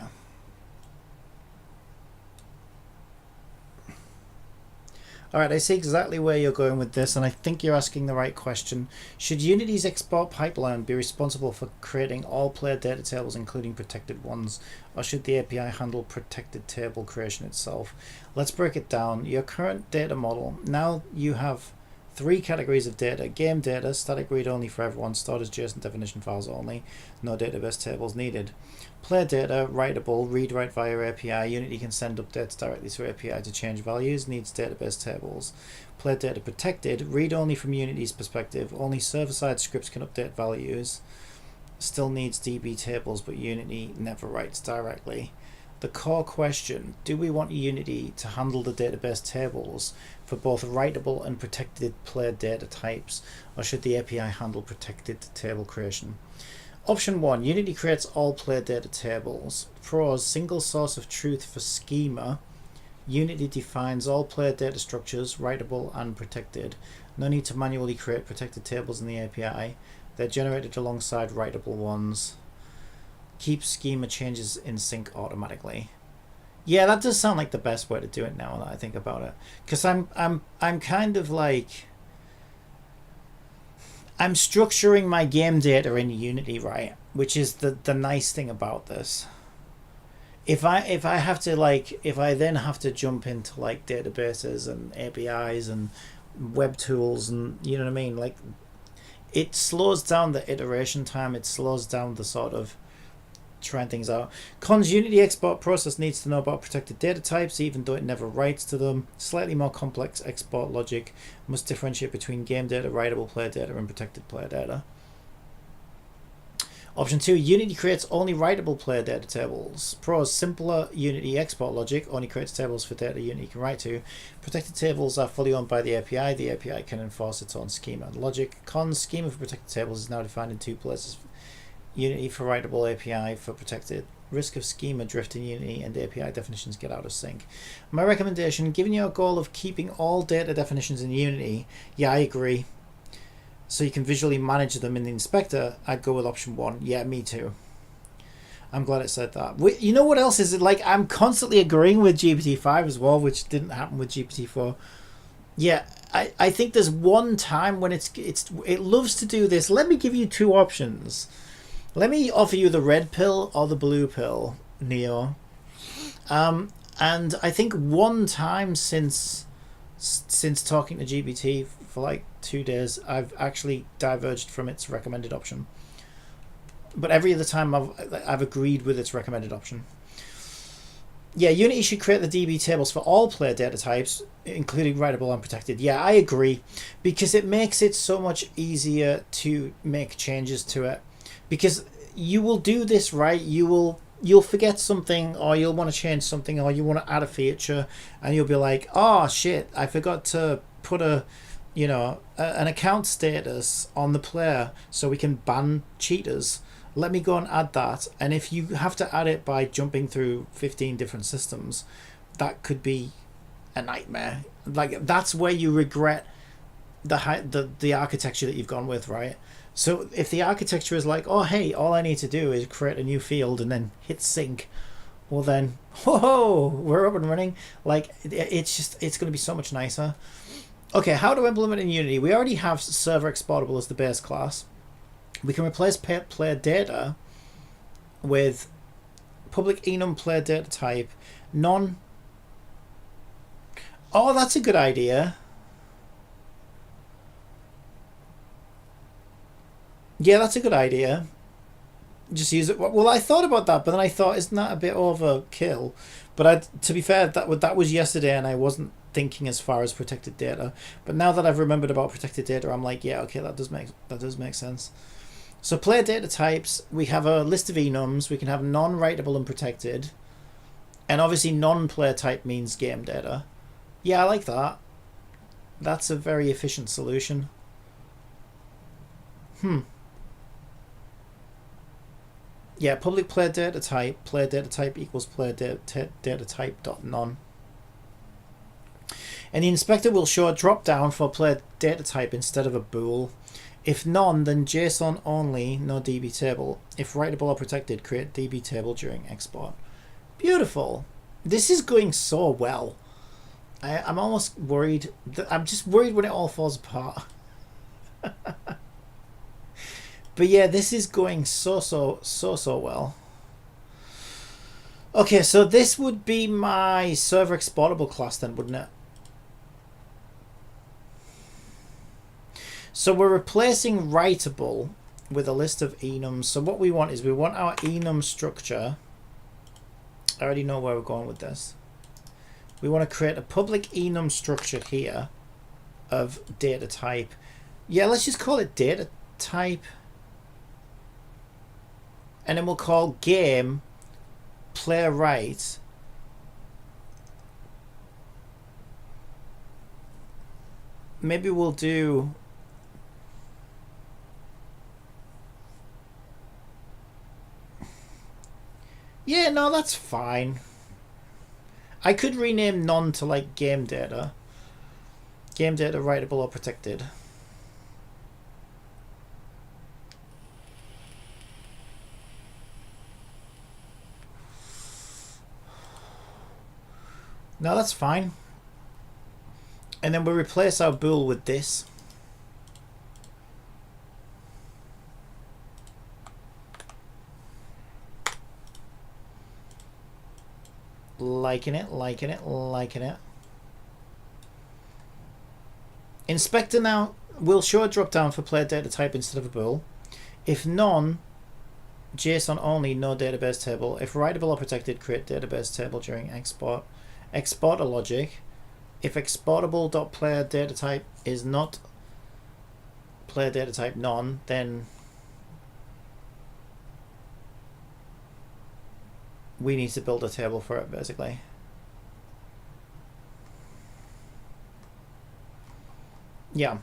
Alright, I see exactly where you're going with this, and I think you're asking the right question. Should Unity's export pipeline be responsible for creating all player data tables, including protected ones, or should the API handle protected table creation itself? Let's break it down. Your current data model, now you have 3 categories of data. Game data, static read-only for everyone, stored as JSON definition files only, no database tables needed. Player data, writable, read-write via API. Unity can send updates directly to API to change values, needs database tables. Player data protected, read-only from Unity's perspective, only server-side scripts can update values. Still needs DB tables, but Unity never writes directly. The core question, do we want Unity to handle the database tables for both writable and protected player data types, or should the API handle protected table creation? Option 1, Unity creates all player data tables. Pros, single source of truth for schema. Unity defines all player data structures, writable and protected. No need to manually create protected tables in the API. They're generated alongside writable ones. Keep schema changes in sync automatically. Yeah, that does sound like the best way to do it now that I think about it. Because I'm kind of like, I'm structuring my game data in Unity, right? Which is the nice thing about this. If I have to if I then have to jump into like databases and APIs and web tools and you know what I mean, like it slows down the iteration time. It slows down the sort of trying things out. Cons, Unity export process needs to know about protected data types even though it never writes to them. Slightly more complex export logic. Must differentiate between game data, writable player data and protected player data. Option 2, Unity creates only writable player data tables. Pros, simpler Unity export logic only creates tables for data Unity can write to. Protected tables are fully owned by the API. The API can enforce its own schema and logic. Cons, schema for protected tables is now defined in 2 places. Unity for writable, API for protected. Risk of schema drift in Unity and API definitions get out of sync. My recommendation, given your goal of keeping all data definitions in Unity, yeah, I agree, so you can visually manage them in the inspector, I'd go with option 1. Yeah, me too. I'm glad it said that. You know what else is it? Like, I'm constantly agreeing with GPT-5 as well, which didn't happen with GPT-4. Yeah, I think there's one time when it loves to do this. Let me give you 2 options. Let me offer you the red pill or the blue pill, Neo. And I think one time since talking to GPT for like 2 days, I've actually diverged from its recommended option. But every other time I've agreed with its recommended option. Yeah, Unity should create the DB tables for all player data types, including writable and protected. Yeah, I agree, because it makes it so much easier to make changes to it. Because you will do this, right? You'll forget something, or you'll want to change something, or you want to add a feature, and you'll be like, oh shit, I forgot to put an account status on the player so we can ban cheaters. let me go and add that. And if you have to add it by jumping through 15 different systems, that could be a nightmare. Like, that's where you regret the architecture that you've gone with, right? So if the architecture is like, oh hey, all I need to do is create a new field and then hit sync, well then, whoa, we're up and running. Like, it's going to be so much nicer. Okay, how to implement in Unity? We already have server exportable as the base class. We can replace player data with public enum player data type non. Oh, that's a good idea. Yeah, that's a good idea. Just use it. Well, I thought about that, but then I thought, isn't that a bit overkill? But to be fair, that was yesterday, and I wasn't thinking as far as protected data. But now that I've remembered about protected data, I'm like, yeah, okay, that does make sense. So player data types, we have a list of enums. We can have non-writable and protected, and obviously non-player type means game data. Yeah, I like that. That's a very efficient solution. Yeah, public player data type equals player data type dot none. And the inspector will show a drop down for player data type instead of a bool. If none, then JSON only, no DB table. If writable or protected, create DB table during export. Beautiful. This is going so well. I'm almost worried. I'm just worried when it all falls apart. But yeah, this is going so well. Okay, so this would be my server exportable class then, wouldn't it? So we're replacing writable with a list of enums. So what we want is we want our enum structure. I already know where we're going with this. We want to create a public enum structure here of data type. Yeah, let's just call it data type. And then we'll call game player write maybe we'll do yeah, no, that's fine. I could rename none to like game data writable or protected. No, that's fine. And then we'll replace our bool with this. Liking it. Inspector now will show a drop down for player data type instead of a bool. If none, JSON only, no database table. If writable or protected, create database table during export. Exporter logic. If exportable.player data type is not player data type none, then we need to build a table for it, basically. Yeah.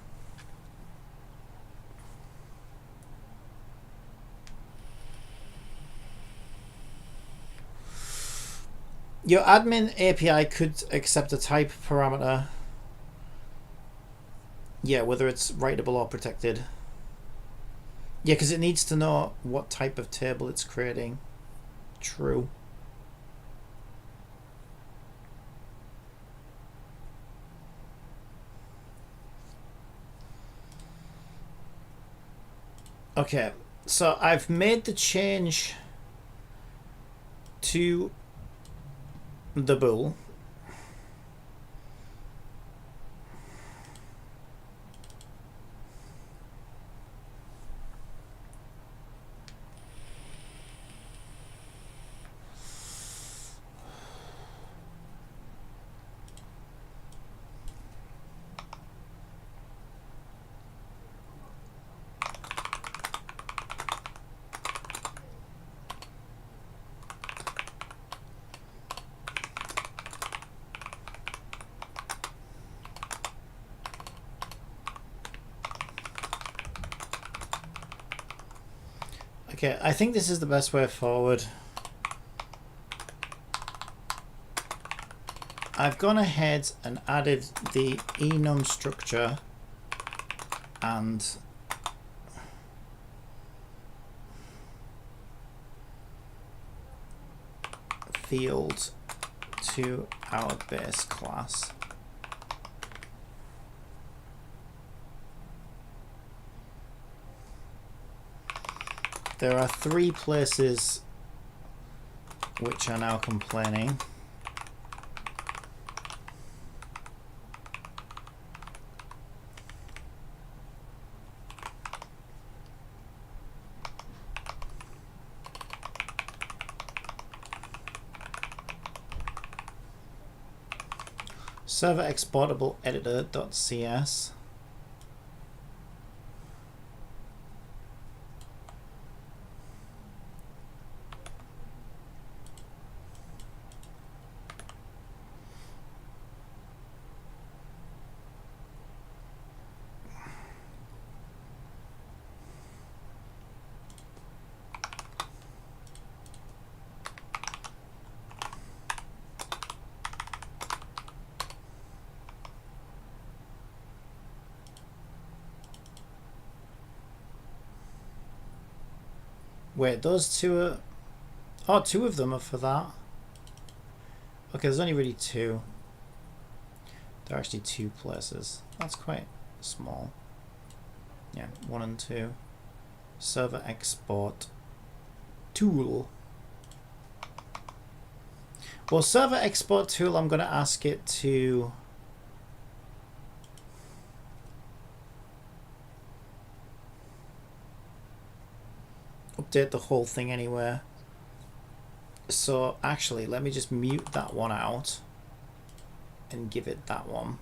Your admin API could accept a type parameter. Yeah, whether it's writable or protected. Yeah, because it needs to know what type of table it's creating. True. Okay, so I've made the change to the bool. Okay, I think this is the best way forward. I've gone ahead and added the enum structure and field to our base class. There are 3 places which are now complaining. Server exportable editor.cs. Wait, those 2 are... Oh, 2 of them are for that. Okay, there's only really 2. There are actually 2 places. That's quite small. Yeah, 1 and 2. Server export tool. Well, server export tool, I'm going to ask it to... update the whole thing anywhere. So actually, let me just mute that one out and give it that one.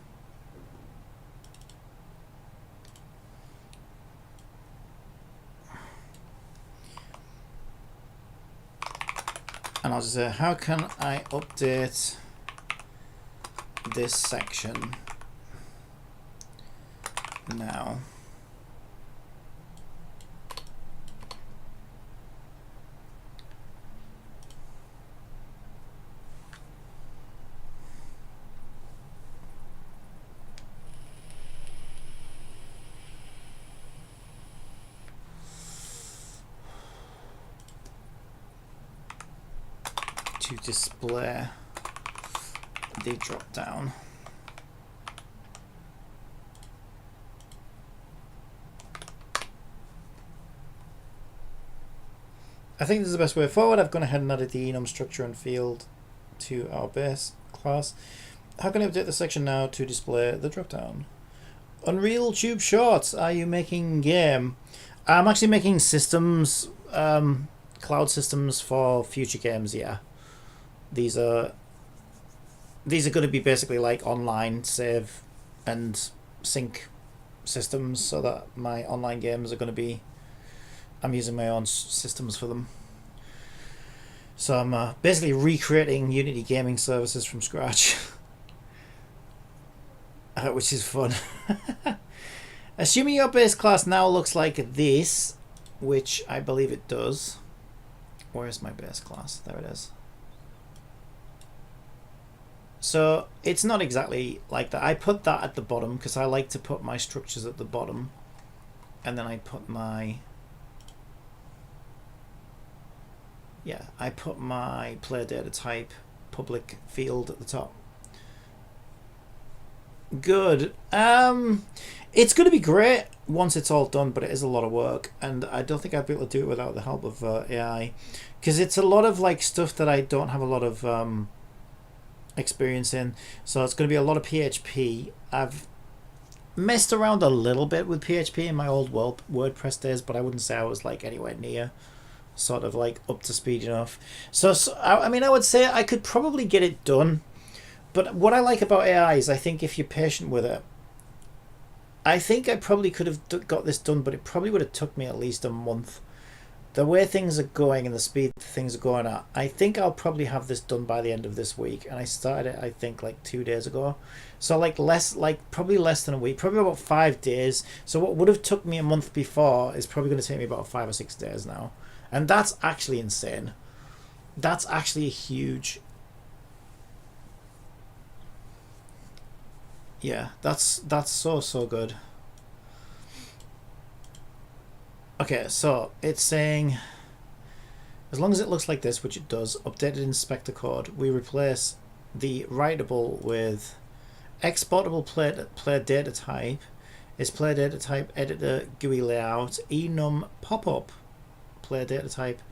And I'll just say, how can I update this section now? To display the drop down. I think this is the best way forward. I've gone ahead and added the enum structure and field to our base class. How can I update the section now to display the drop down? Unreal Tube Shorts, are you making game? I'm actually making systems, cloud systems for future games, yeah. These are going to be basically like online save and sync systems, so that my online games are going to be, I'm using my own systems for them. So I'm basically recreating Unity gaming services from scratch, which is fun. Assuming your base class now looks like this, which I believe it does. Where is my base class? There it is. So it's not exactly like that. I put that at the bottom because I like to put my structures at the bottom, and then I put my player data type public field at the top. Good. It's going to be great once it's all done, but it is a lot of work, and I don't think I'd be able to do it without the help of AI, because it's a lot of like stuff that I don't have a lot of experience in. So it's going to be a lot of PHP. I've messed around a little bit with PHP in my old WordPress days, but I wouldn't say I was like anywhere near sort of like up to speed enough. So I mean, I would say I could probably get it done, but what I like about AI is I think if you're patient with it, I think I probably could have got this done, but it probably would have took me at least a month. The way things are going and the speed things are going at, I think I'll probably have this done by the end of this week. And I started it, I think, like 2 days ago. So probably less than a week, probably about 5 days. So what would have took me a month before is probably going to take me about 5 or 6 days now. And that's actually insane. That's actually a huge... Yeah, that's so good. Okay, so it's saying, as long as it looks like this, which it does, updated inspector code, we replace the writable with exportable player data type, is player data type editor GUI layout, enum pop-up player data type,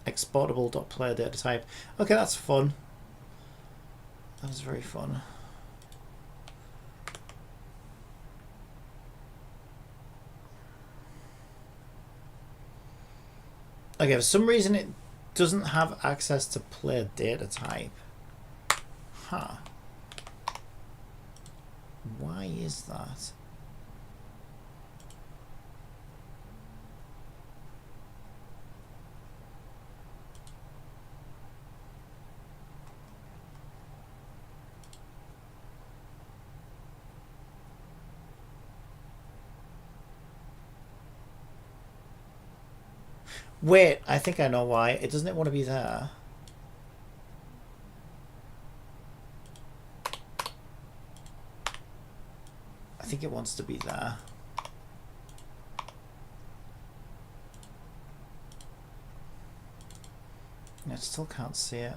exportable.player data type. Okay, that's fun. That is very fun. Okay, for some reason it doesn't have access to player data type. Huh. Why is that? Wait, I think I know why. It doesn't want to be there. I think it wants to be there. I still can't see it.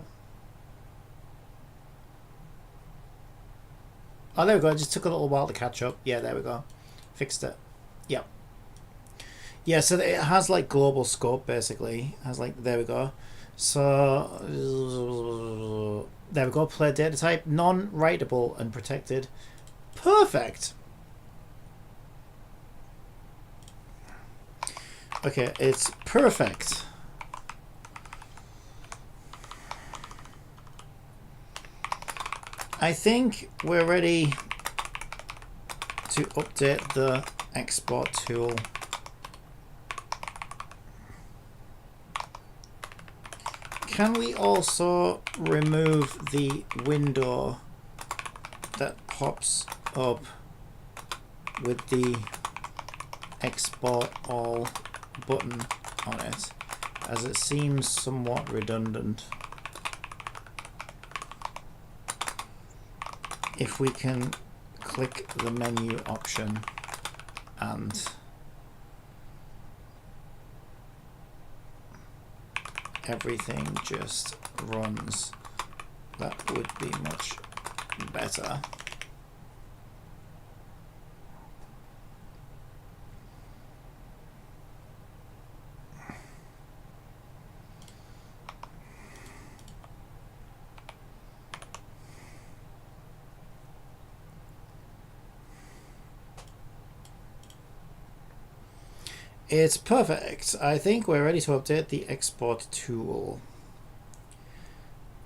Oh, there we go. It just took a little while to catch up. Yeah, there we go. Fixed it. Yep. Yeah, so it has like global scope basically. It has like, there we go. So there we go. Player data type, non-writable and protected. Perfect. Okay, it's perfect. I think we're ready to update the export tool. Can we also remove the window that pops up with the export all button on it, as it seems somewhat redundant? If we can click the menu option and everything just runs, that would be much better. It's perfect. I think we're ready to update the export tool.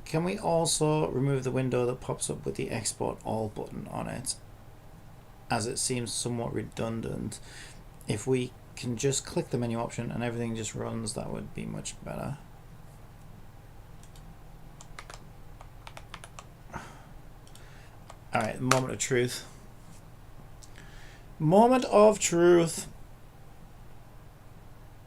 Can we also remove the window that pops up with the export all button on it, as it seems somewhat redundant? If we can just click the menu option and everything just runs, that would be much better. Alright, moment of truth. Moment of truth.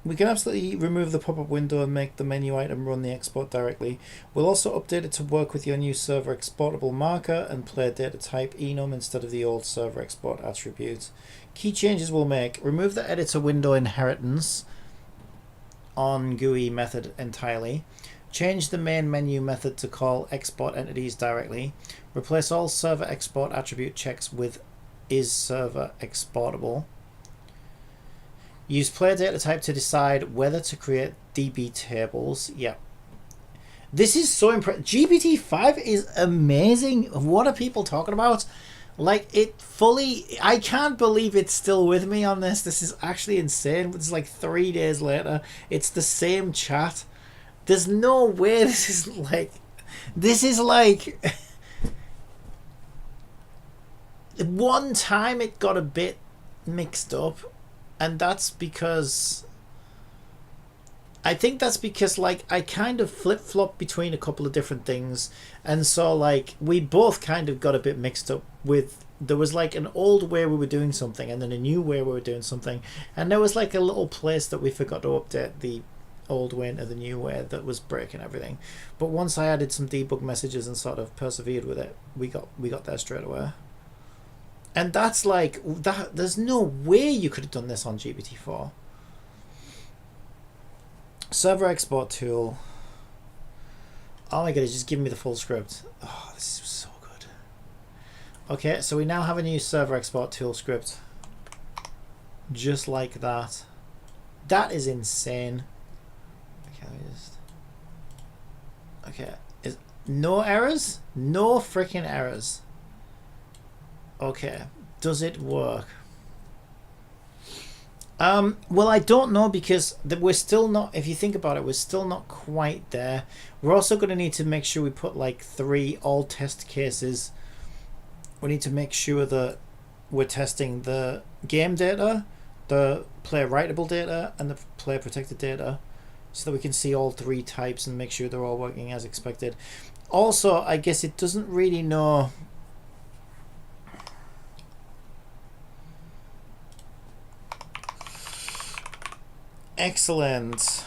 We can absolutely remove the pop-up window and make the menu item run the export directly. We'll also update it to work with your new server exportable marker and player data type enum instead of the old server export attribute. Key changes we'll make: remove the editor window inheritance on GUI method entirely. Change the main menu method to call export entities directly. Replace all server export attribute checks with is server exportable. Use player data type to decide whether to create DB tables. Yep. This is so impressive. GPT-5 is amazing. What are people talking about? Like, it fully... I can't believe it's still with me on this. This is actually insane. It's like 3 days later. It's the same chat. There's no way this is like... This is like... One time it got a bit mixed up. And that's because... I think that's because, like, I kind of flip-flop between a couple of different things. And so, like, we both kind of got a bit mixed up with... There was, like, an old way we were doing something and then a new way we were doing something. And there was, like, a little place that we forgot to update the old way into the new way that was breaking everything. But once I added some debug messages and sort of persevered with it, we got there straight away. And that's like that. There's no way you could have done this on GPT-4. Server export tool. Oh my god, it's just giving me the full script. Oh, this is so good. Okay, so we now have a new server export tool script. Just like that. That is insane. Okay, is no errors? No freaking errors. Okay, does it work? Well, I don't know, because we're still not, if you think about it, we're still not quite there. We're also going to need to make sure we put like 3 all test cases. We need to make sure that we're testing the game data, the player writable data, and the player protected data, so that we can see all 3 types and make sure they're all working as expected. Also, I guess it doesn't really know. Excellent.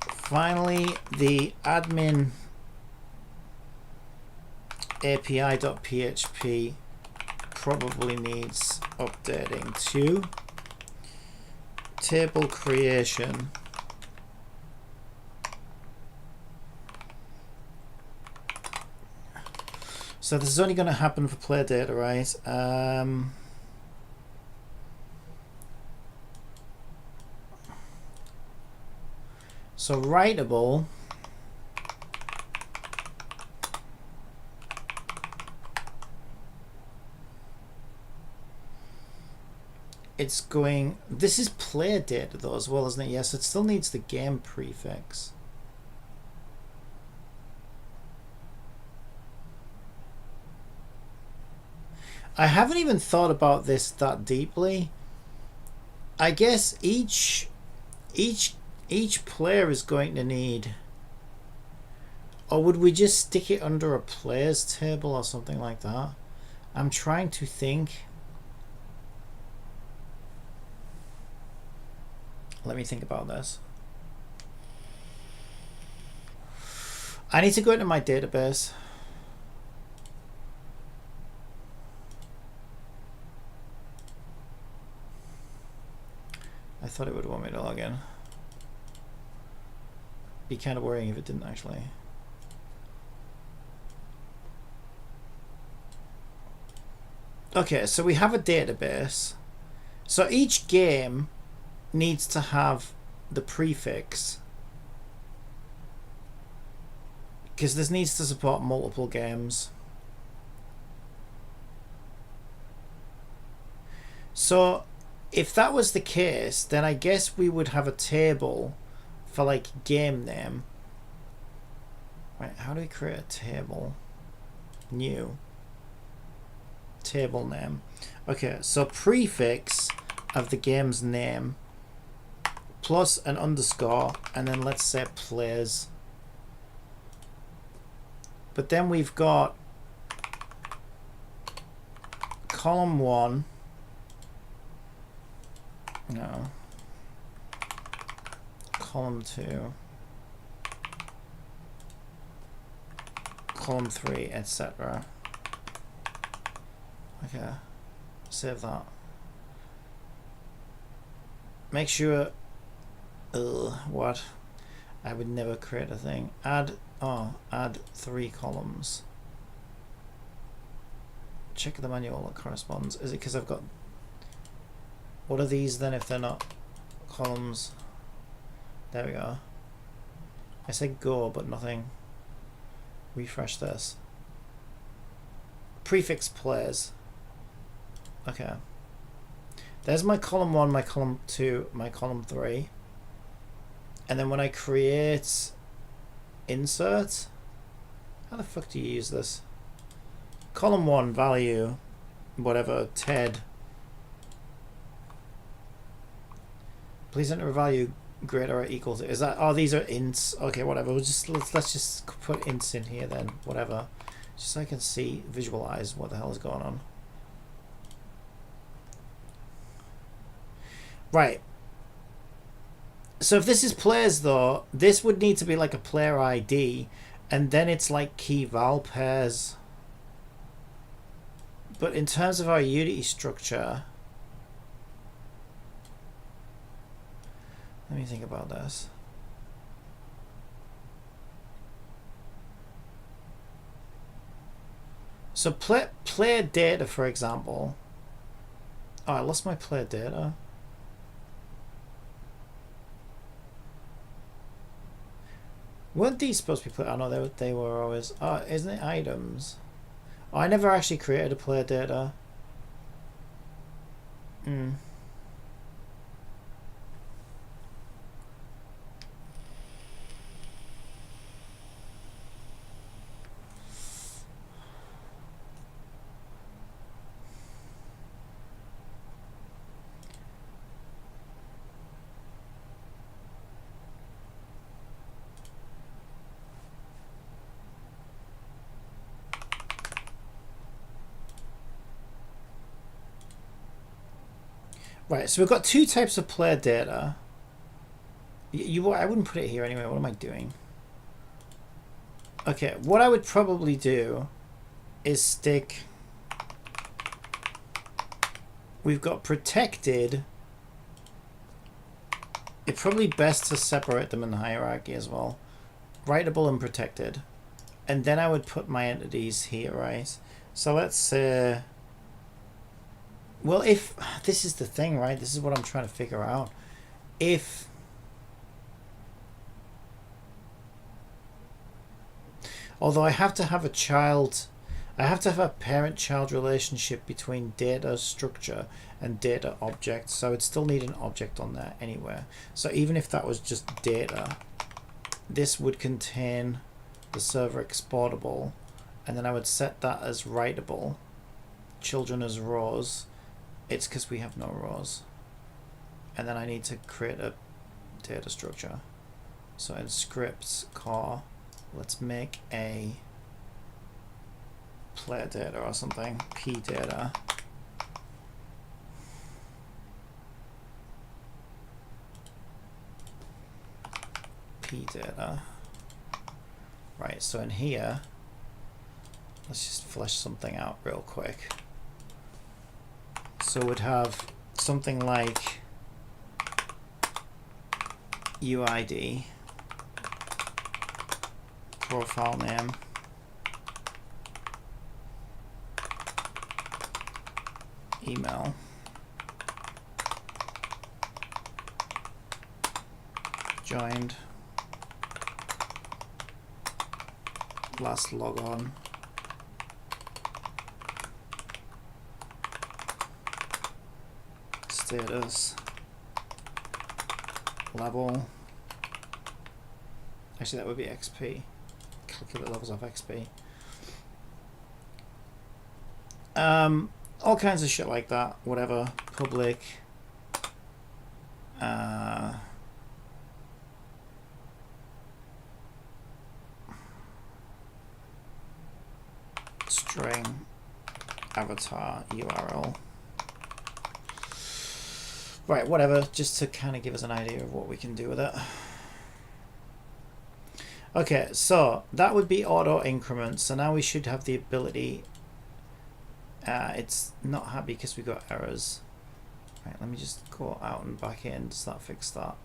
Finally, the admin API.php probably needs updating to table creation. So this is only going to happen for player data, right? So writable, it's going, this is player data though as well, isn't it? Yes, it still needs the game prefix. I haven't even thought about this that deeply. I guess each player is going to need, or would we just stick it under a players table or something like that? I'm trying to think. Let me think about this. I need to go into my database. I thought it would want me to log in. Be kind of worrying if it didn't actually. Okay, so we have a database. So each game needs to have the prefix, because this needs to support multiple games. So if that was the case, then I guess we would have a table for like game name. Right, how do we create a table? New table name. Okay, so prefix of the game's name plus an underscore, and then let's say players. But then we've got column 1. No. Column 2. Column 3, etc. Okay. Save that. Make sure. What? I would never create a thing. Add 3 columns. Check the manual that corresponds. Is it because I've got. What are these then if they're not columns? There we go. I said go, but nothing. Refresh this. Prefix players. Okay. There's my column 1, my column 2, my column 3. And then when I create insert, how the fuck do you use this? Column 1 value, whatever, TED. Please enter a value greater or equal to. Is that? Oh, these are ints. Okay, whatever. We'll just let's just put ints in here then. Whatever, just so I can see, visualize what the hell is going on. Right. So if this is players though, this would need to be like a player ID, and then it's like key val pairs. But in terms of our Unity structure, let me think about this. So player data, for example. Oh, I lost my player data. Weren't these supposed to be player? Oh no, they were always. Oh, isn't it items? Oh, I never actually created a player data. Right, so we've got two types of player data. I wouldn't put it here anyway. What am I doing? Okay, what I would probably do is stick. We've got protected. It's probably best to separate them in the hierarchy as well. Writable and protected. And then I would put my entities here, right? So let's say. Well, if this is the thing, right? This is what I'm trying to figure out. If although I have to have a child, I have to have a parent-child relationship between data structure and data object, so I'd still need an object on there anywhere. So even if that was just data, this would contain the server exportable, and then I would set that as writable, children as rows. It's because we have no rows. And then I need to create a data structure. So in scripts core, let's make a player data or something, p data. P data. Right, so in here, let's just flesh something out real quick. So we'd have something like UID, profile name, email, joined, last log on, status, level. Actually, that would be XP. Calculate levels of XP. All kinds of shit like that. Whatever. Public. String. Avatar URL. Right, whatever, just to kind of give us an idea of what we can do with it. Okay, so that would be auto increment. So now we should have the ability. It's not happy because we got errors. Right, let me just go out and back in. Does that fix that?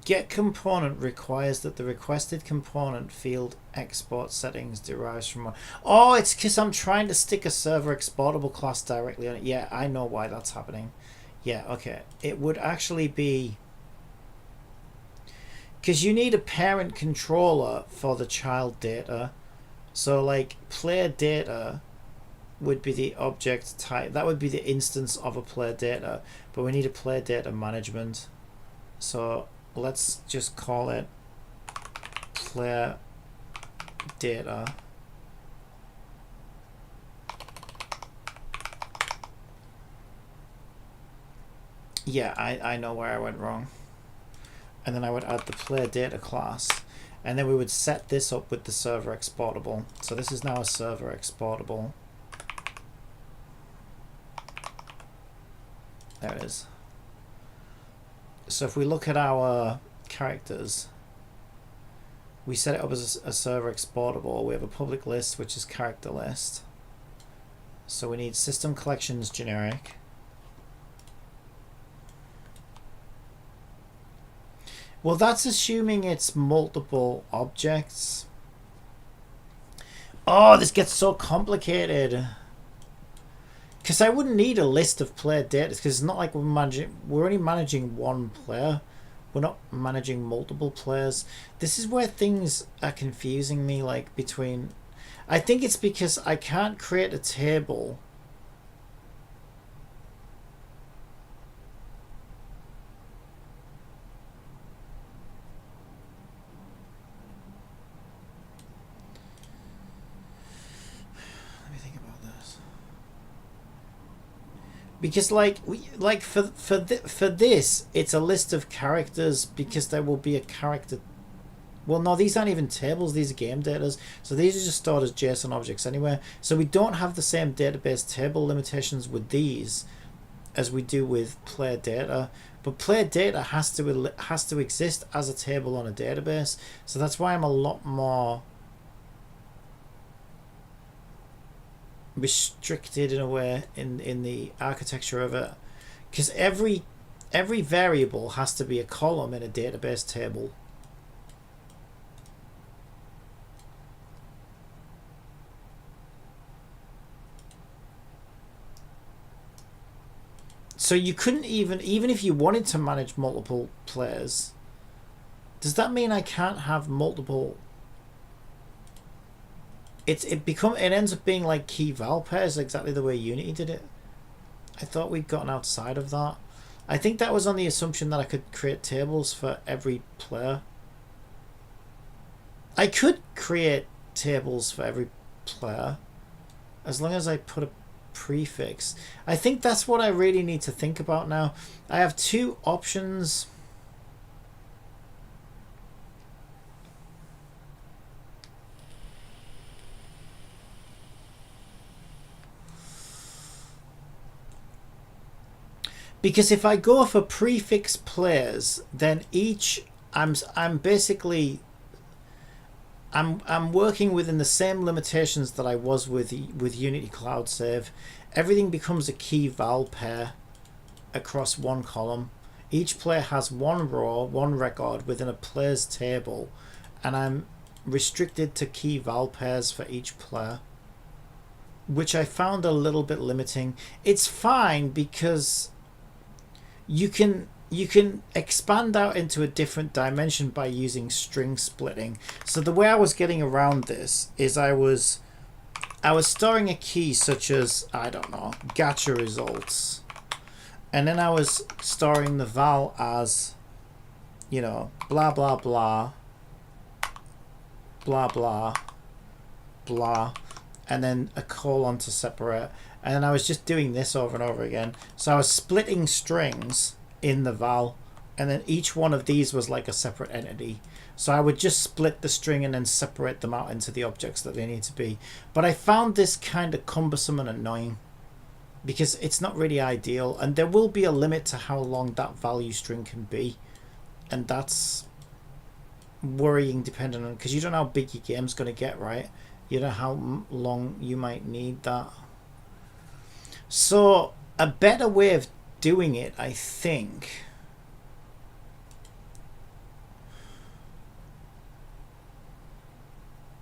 Get component requires that the requested component field export settings derives from one. Oh, it's because I'm trying to stick a server exportable class directly on it. Yeah, I know why that's happening. Yeah, okay. It would actually be because you need a parent controller for the child data. So like player data would be the object type. That would be the instance of a player data, but we need a player data management. So let's just call it player data Yeah, I know where I went wrong. And then I would add the player data class. And then we would set this up with the server exportable. So this is now a server exportable. There it is. So if we look at our characters, we set it up as a server exportable. We have a public list, which is character list. So we need system collections generic. Well, that's assuming it's multiple objects. Oh, this gets so complicated. Because I wouldn't need a list of player data, because it's not like we're only managing one player. We're not managing multiple players. This is where things are confusing me, like between... I think it's because I can't create a table. Because for this, it's a list of characters because there will be a character. Well, no, these aren't even tables. These are game data. So these are just stored as JSON objects anyway. So we don't have the same database table limitations with these as we do with player data. But player data has to exist as a table on a database. So that's why I'm a lot more restricted in a way in the architecture of it, because every variable has to be a column in a database table. So you couldn't even if you wanted to manage multiple players, does that mean I can't have multiple? It ends up being like key val pairs, exactly the way Unity did it. I thought we'd gotten outside of that. I think that was on the assumption that I could create tables for every player. I could create tables for every player as long as I put a prefix. I think that's what I really need to think about now. I have two options. Because if I go for prefix players, then each I'm working within the same limitations that I was with Unity Cloud Save. Everything becomes a key val pair across one column. Each player has one row, one record within a player's table, and I'm restricted to key val pairs for each player, which I found a little bit limiting. It's fine because you can expand out into a different dimension by using string splitting. So the way I was getting around this is I was storing a key such as, I don't know, Gacha results, and then I was storing the val as, you know, blah blah blah blah blah blah, and then a colon to separate. And then I was just doing this over and over again. So I was splitting strings in the val, and then each one of these was like a separate entity. So I would just split the string and then separate them out into the objects that they need to be. But I found this kind of cumbersome and annoying because it's not really ideal, and there will be a limit to how long that value string can be, and that's worrying depending on, because you don't know how big your game's going to get, right? You know how long you might need that. So a better way of doing it, I think,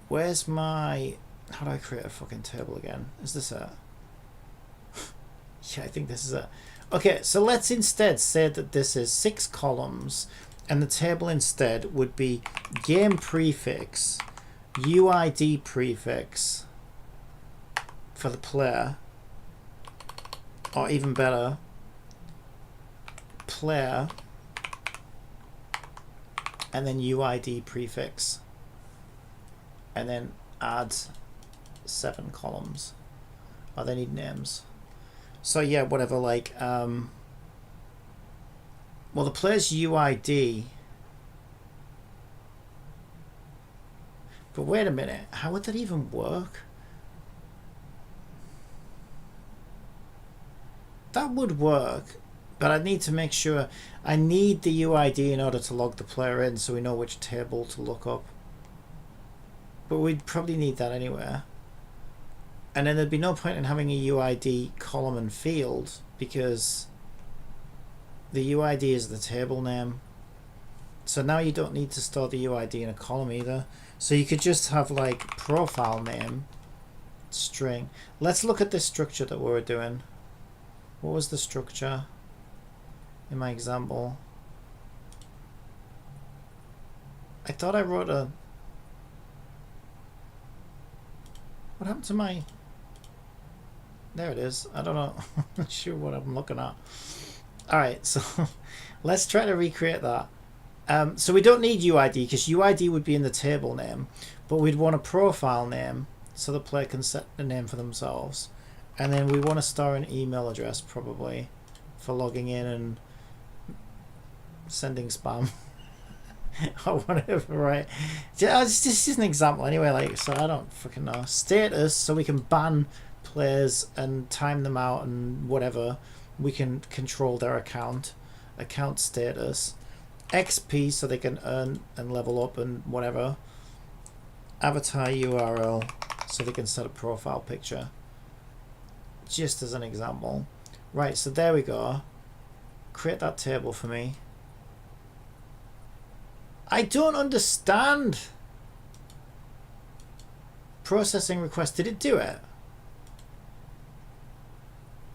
where's my, how do I create a fucking table again? Is this it? Yeah, I think this is it. Okay, so let's instead say that this is 6 columns, and the table instead would be game prefix, UID prefix for the player, or even better, player, and then UID prefix, and then add 7 columns. Oh, they need names. So yeah, whatever, like Well, the player's UID. But wait a minute, how would that even work? That would work, but I need to make sure I need the UID in order to log the player in so we know which table to look up. But we'd probably need that anywhere. And then there'd be no point in having a UID column and field because the UID is the table name. So now you don't need to store the UID in a column either. So you could just have like profile name string. Let's look at this structure that we were doing. What was the structure in my example? I thought I wrote a... What happened to my... There it is. I don't know. I'm not sure what I'm looking at. Alright, so let's try to recreate that. So we don't need UID because UID would be in the table name, but we'd want a profile name so the player can set the name for themselves. And then we want to store an email address probably for logging in and sending spam or whatever, right? This is an example anyway, like, so I don't fucking know. Status, so we can ban players and time them out and whatever. We can control their account status. XP, so they can earn and level up and whatever. Avatar URL, so they can set a profile picture. Just as an example. Right, so there we go. Create that table for me. I don't understand. Processing request. Did it do it?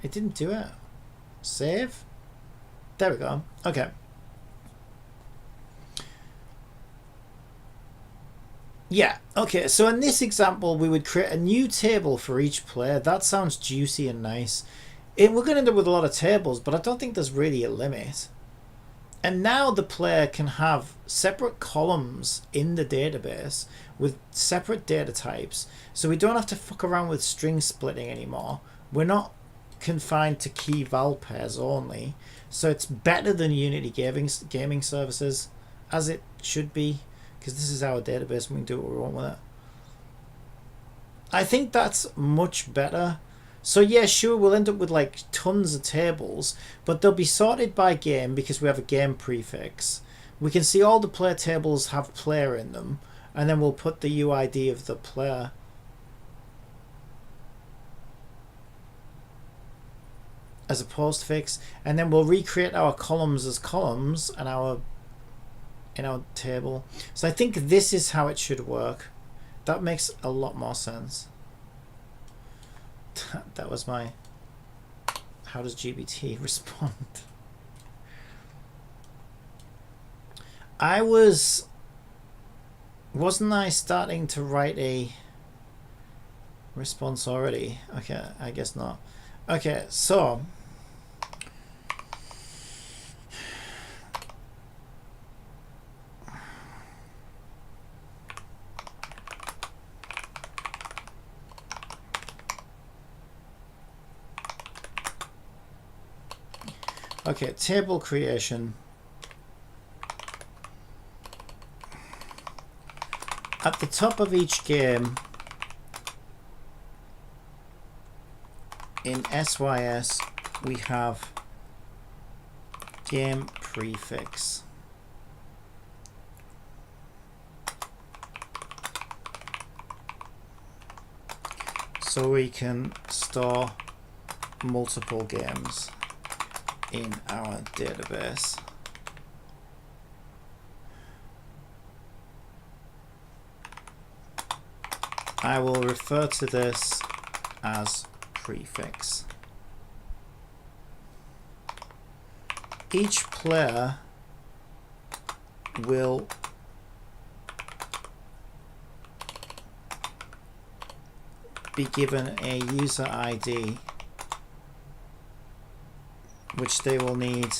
It didn't do it. Save. There we go. Okay. Yeah, okay, so in this example we would create a new table for each player. That sounds juicy and nice. We're going to end up with a lot of tables, but I don't think there's really a limit. And now the player can have separate columns in the database with separate data types. So we don't have to fuck around with string splitting anymore. We're not confined to key val pairs only. So it's better than Unity gaming services, as it should be. Because this is our database and we can do what we want with it. I think that's much better. So yeah, sure, we'll end up with like tons of tables, but they'll be sorted by game because we have a game prefix. We can see all the player tables have player in them, and then we'll put the UID of the player. As a postfix, and then we'll recreate our columns as columns and in our table. So I think this is how it should work. That makes a lot more sense. That was my... How does GBT respond? Wasn't I starting to write a response already? Okay, I guess not. Okay, so okay, table creation. At the top of each game in SYS we have game prefix. So we can store multiple games in our database. I will refer to this as prefix. Each player will be given a user ID which they will need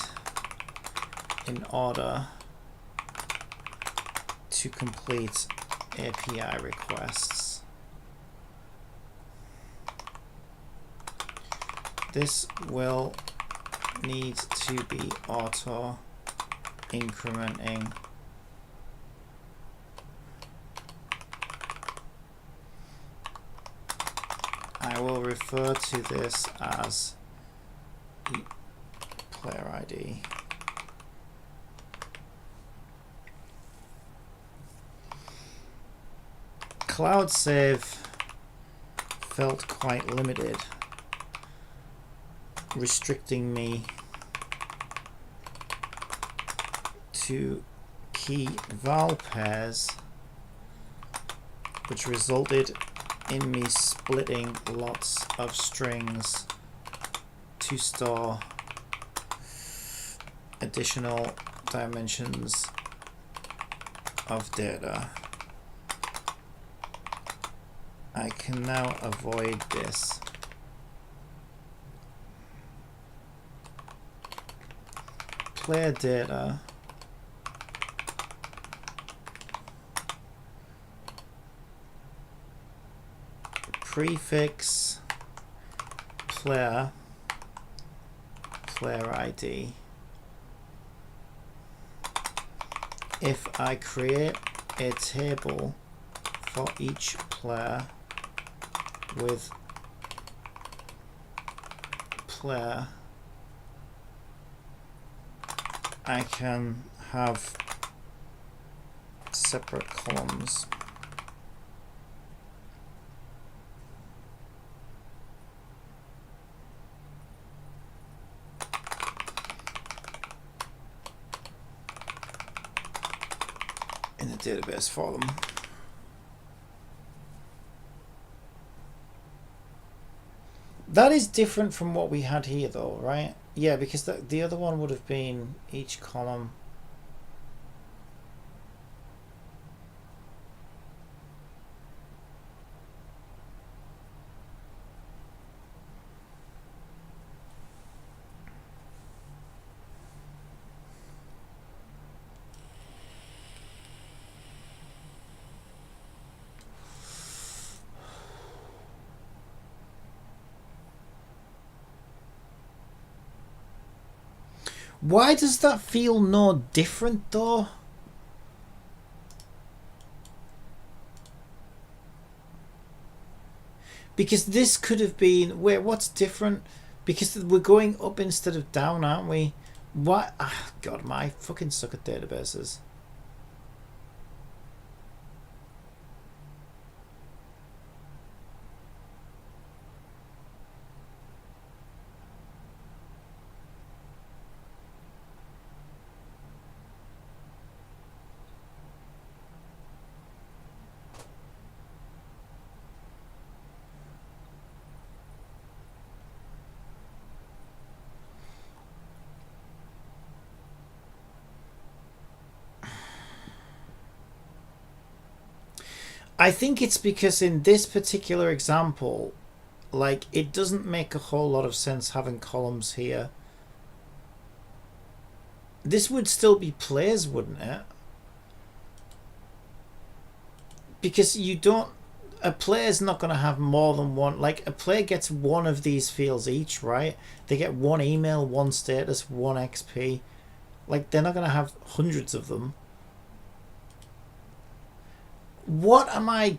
in order to complete API requests. This will need to be auto incrementing I will refer to this as player ID. Cloud save felt quite limited, restricting me to key val pairs, which resulted in me splitting lots of strings to store additional dimensions of data. I can now avoid this. Player data prefix player ID. If I create a table for each player with player, I can have separate columns. In the database for them. That is different from what we had here though, right? Yeah, because the other one would have been each column. Why does that feel no different though? Because this could have been, wait, what's different? Because we're going up instead of down, aren't we? What? Ah, God, I fucking suck at databases. I think it's because in this particular example, like, it doesn't make a whole lot of sense having columns here. This would still be plays, wouldn't it? Because you don't, a player's not going to have more than one. Like, a player gets one of these fields each, right? They get one email, one status, one XP. Like, they're not going to have hundreds of them. What am I...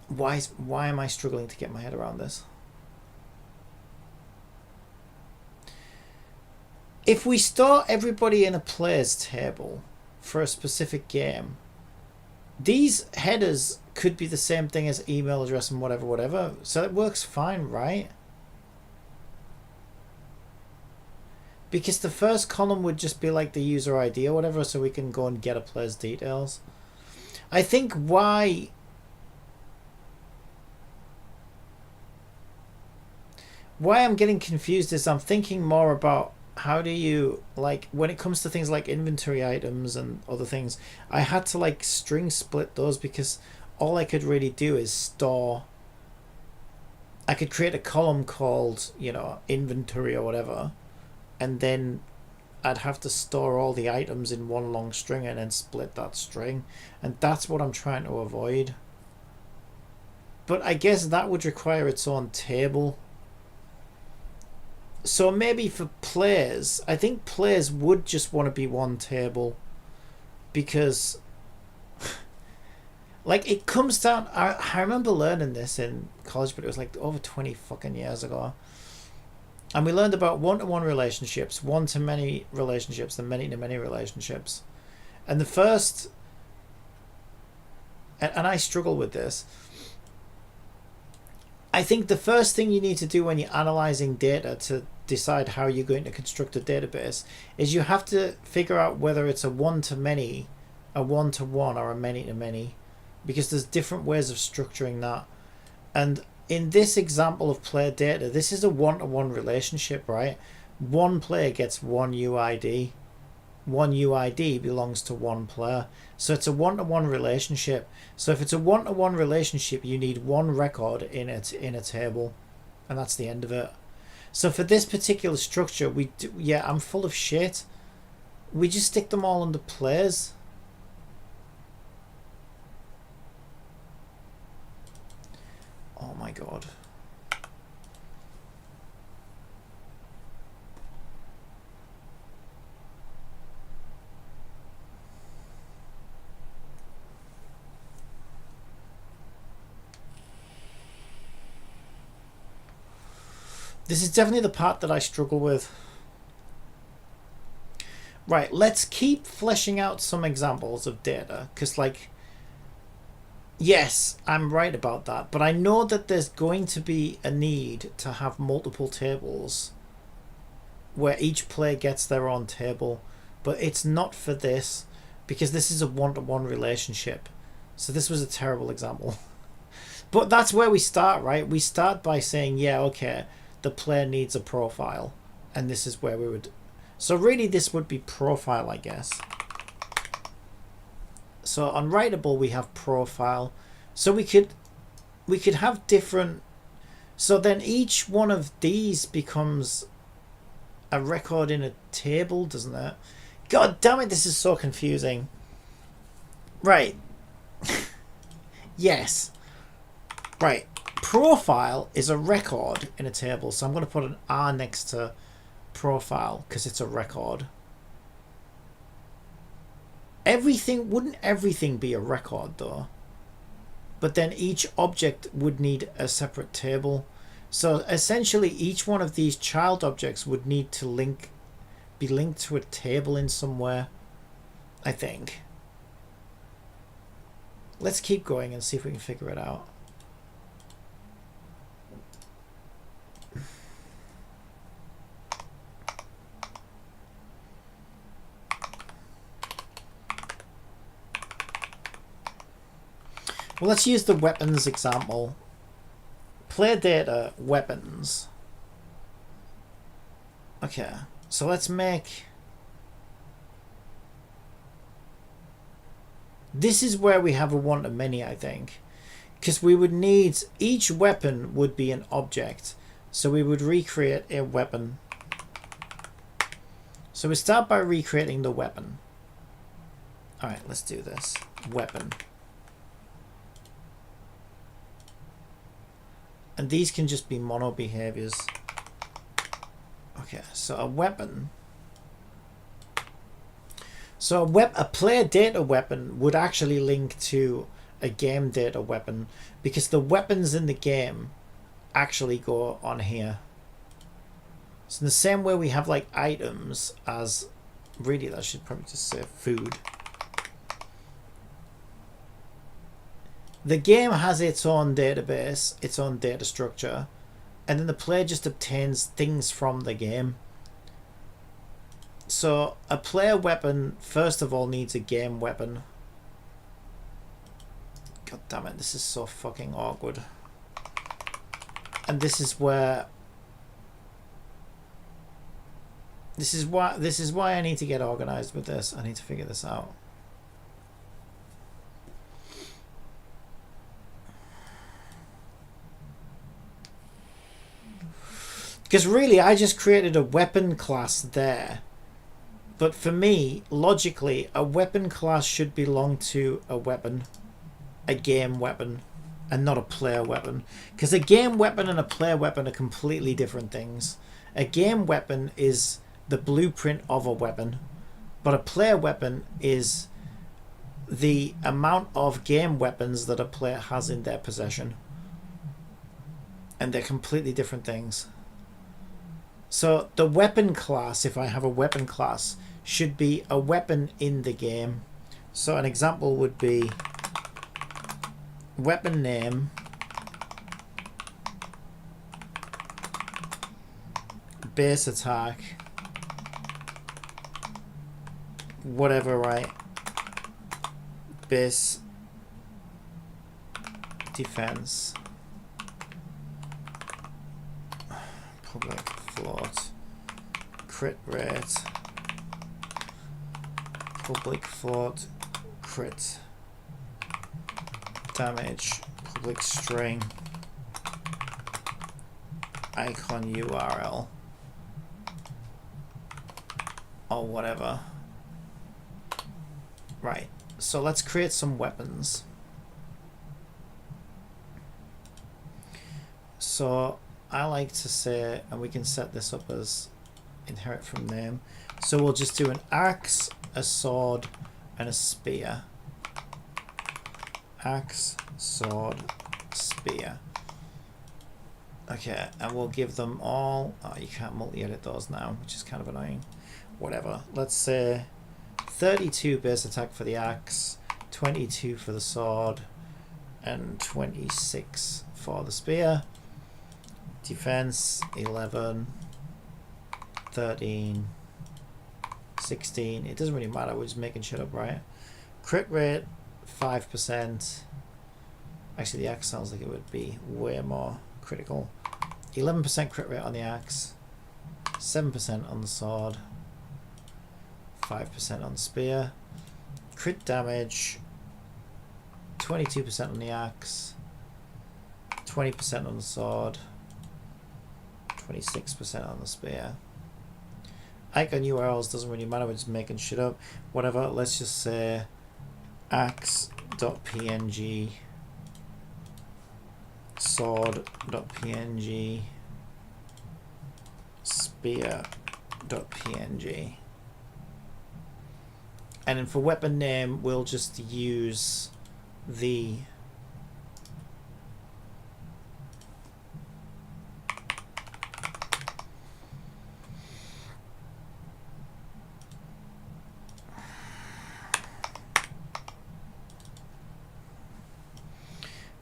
Why am I struggling to get my head around this? If we store everybody in a players table for a specific game, these headers could be the same thing as email address and whatever. So it works fine, right? Because the first column would just be like the user ID or whatever, so we can go and get a player's details. I think why I'm getting confused is I'm thinking more about how do you, like, when it comes to things like inventory items and other things, I had to like string split those because all I could really do is store. I could create a column called, you know, inventory or whatever, and then I'd have to store all the items in one long string and then split that string, and that's what I'm trying to avoid. But I guess that would require its own table. So maybe for players, I think players would just want to be one table. because like it comes down. I remember learning this in college, but it was like over 20 fucking years ago. And we learned about one-to-one relationships, one-to-many relationships, and many-to-many relationships. And the first, and I struggle with this, I think the first thing you need to do when you're analyzing data to decide how you're going to construct a database is you have to figure out whether it's a one-to-many, a one-to-one, or a many-to-many, because there's different ways of structuring that. And in this example of player data, this is a one-to-one relationship, right? One player gets one UID. One UID belongs to one player. So it's a one-to-one relationship. So if it's a one-to-one relationship, you need one record in a table, and that's the end of it. So for this particular structure, I'm full of shit. We just stick them all under players. Oh my god. This is definitely the part that I struggle with. Right, let's keep fleshing out some examples of data, because like, yes, I'm right about that, but I know that there's going to be a need to have multiple tables where each player gets their own table, but it's not for this, because this is a one-to-one relationship. So this was a terrible example. But that's where we start, right? We start by saying, yeah, okay, the player needs a profile, and this is where we would, so really this would be profile, I guess. So on writable we have profile, so we could have different, so then each one of these becomes a record in a table, doesn't it? God damn it, this is so confusing. Right. Yes. Right. Profile is a record in a table, so I'm going to put an R next to profile because it's a record. Wouldn't everything be a record though? But then each object would need a separate table. So essentially each one of these child objects would need to be linked to a table in somewhere, I think. Let's keep going and see if we can figure it out. Well, let's use the weapons example. Player data, weapons. Okay, so let's make... This is where we have a one-to-many, I think. Because we would need... Each weapon would be an object. So we would recreate a weapon. So we start by recreating the weapon. Alright, let's do this. Weapon. And these can just be mono behaviors. Okay, so a weapon. So a player data weapon would actually link to a game data weapon, because the weapons in the game actually go on here. So in the same way we have like items as, really that should probably just say food. The game has its own database, its own data structure, and then the player just obtains things from the game. So a player weapon, first of all, needs a game weapon. God damn it, this is so fucking awkward. And this is where... This is why I need to get organized with this. I need to figure this out. Because really, I just created a weapon class there. But for me, logically, a weapon class should belong to a weapon. A game weapon. And not a player weapon. Because a game weapon and a player weapon are completely different things. A game weapon is the blueprint of a weapon. But a player weapon is the amount of game weapons that a player has in their possession. And they're completely different things. So the weapon class, if I have a weapon class, should be a weapon in the game. So an example would be weapon name base attack whatever, right? Base defense public float crit rate public float crit damage public string icon URL or whatever. Right, so let's create some weapons. So I like to say, and we can set this up as inherit from name. So we'll just do an axe, a sword, and a spear. Axe, sword, spear. Okay, and we'll give them all. Oh, you can't multi-edit those now, which is kind of annoying. Whatever. Let's say 32 base attack for the axe, 22 for the sword, and 26 for the spear. Defense 11, 13, 16. It doesn't really matter. We're just making shit up, right? Crit rate 5%. Actually, the axe sounds like it would be way more critical. 11% crit rate on the axe, 7% on the sword, 5% on the spear. Crit damage 22% on the axe, 20% on the sword, 26% on the spear. Icon URLs doesn't really matter, we're just making shit up. Whatever, let's just say axe.png, sword.png, spear.png. And then for weapon name, we'll just use the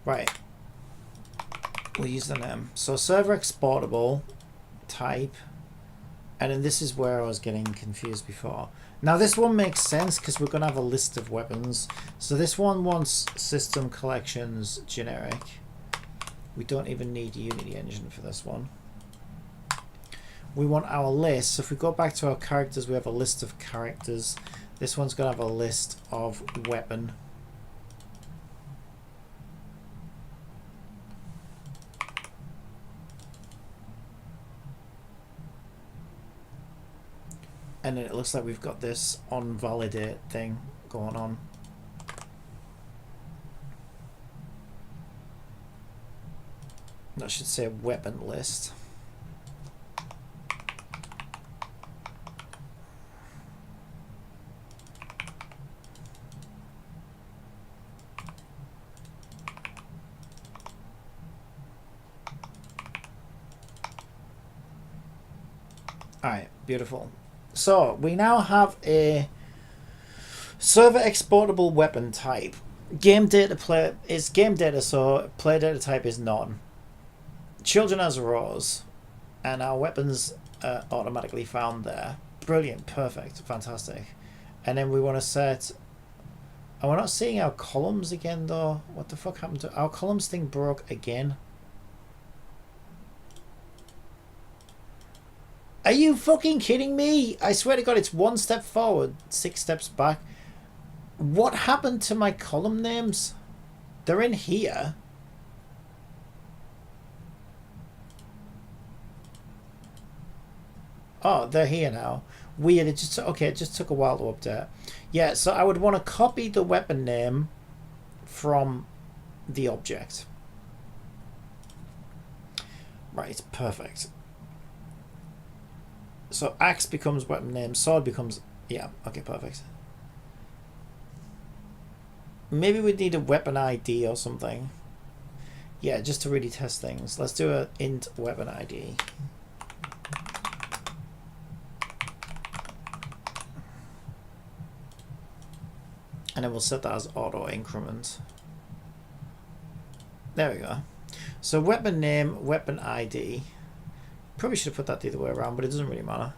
right. We'll use the name. So server exportable type, and then this is where I was getting confused before. Now this one makes sense because we're going to have a list of weapons. So this one wants system collections generic. We don't even need Unity engine for this one. We want our list. So if we go back to our characters, we have a list of characters. This one's going to have a list of weapon. And then it looks like we've got this on validate thing going on. That should say weapon list. All right, beautiful. So we now have a server exportable weapon type. Game data play is game data, so player data type is none. Children as rows, and our weapons are automatically found there. Brilliant, perfect, fantastic. And then we want to set. And we're not seeing our columns again though. What the fuck happened to our columns thing? Broke again. Are you fucking kidding me? I swear to God, it's 1 step forward, 6 steps back. What happened to my column names? They're in here. Oh, they're here now. Weird. It just okay. It just took a while to update. Yeah. So I would want to copy the weapon name from the object. Right. Perfect. So axe becomes weapon name, sword becomes, yeah, okay, perfect. Maybe we'd need a weapon ID or something. Yeah, just to really test things. Let's do a int weapon ID. And then we'll set that as auto increment. There we go. So weapon name, weapon ID. Probably should have put that the other way around, but it doesn't really matter.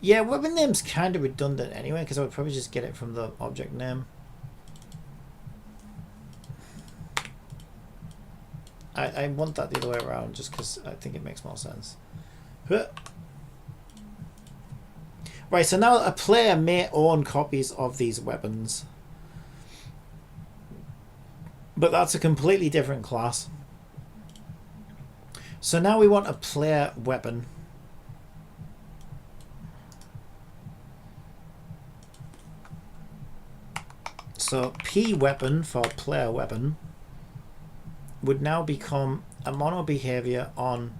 Yeah, weapon name's kind of redundant anyway, because I would probably just get it from the object name. I want that the other way around just because I think it makes more sense. Right, so now a player may own copies of these weapons. But that's a completely different class. So now we want a player weapon. So P weapon for player weapon would now become a mono behavior on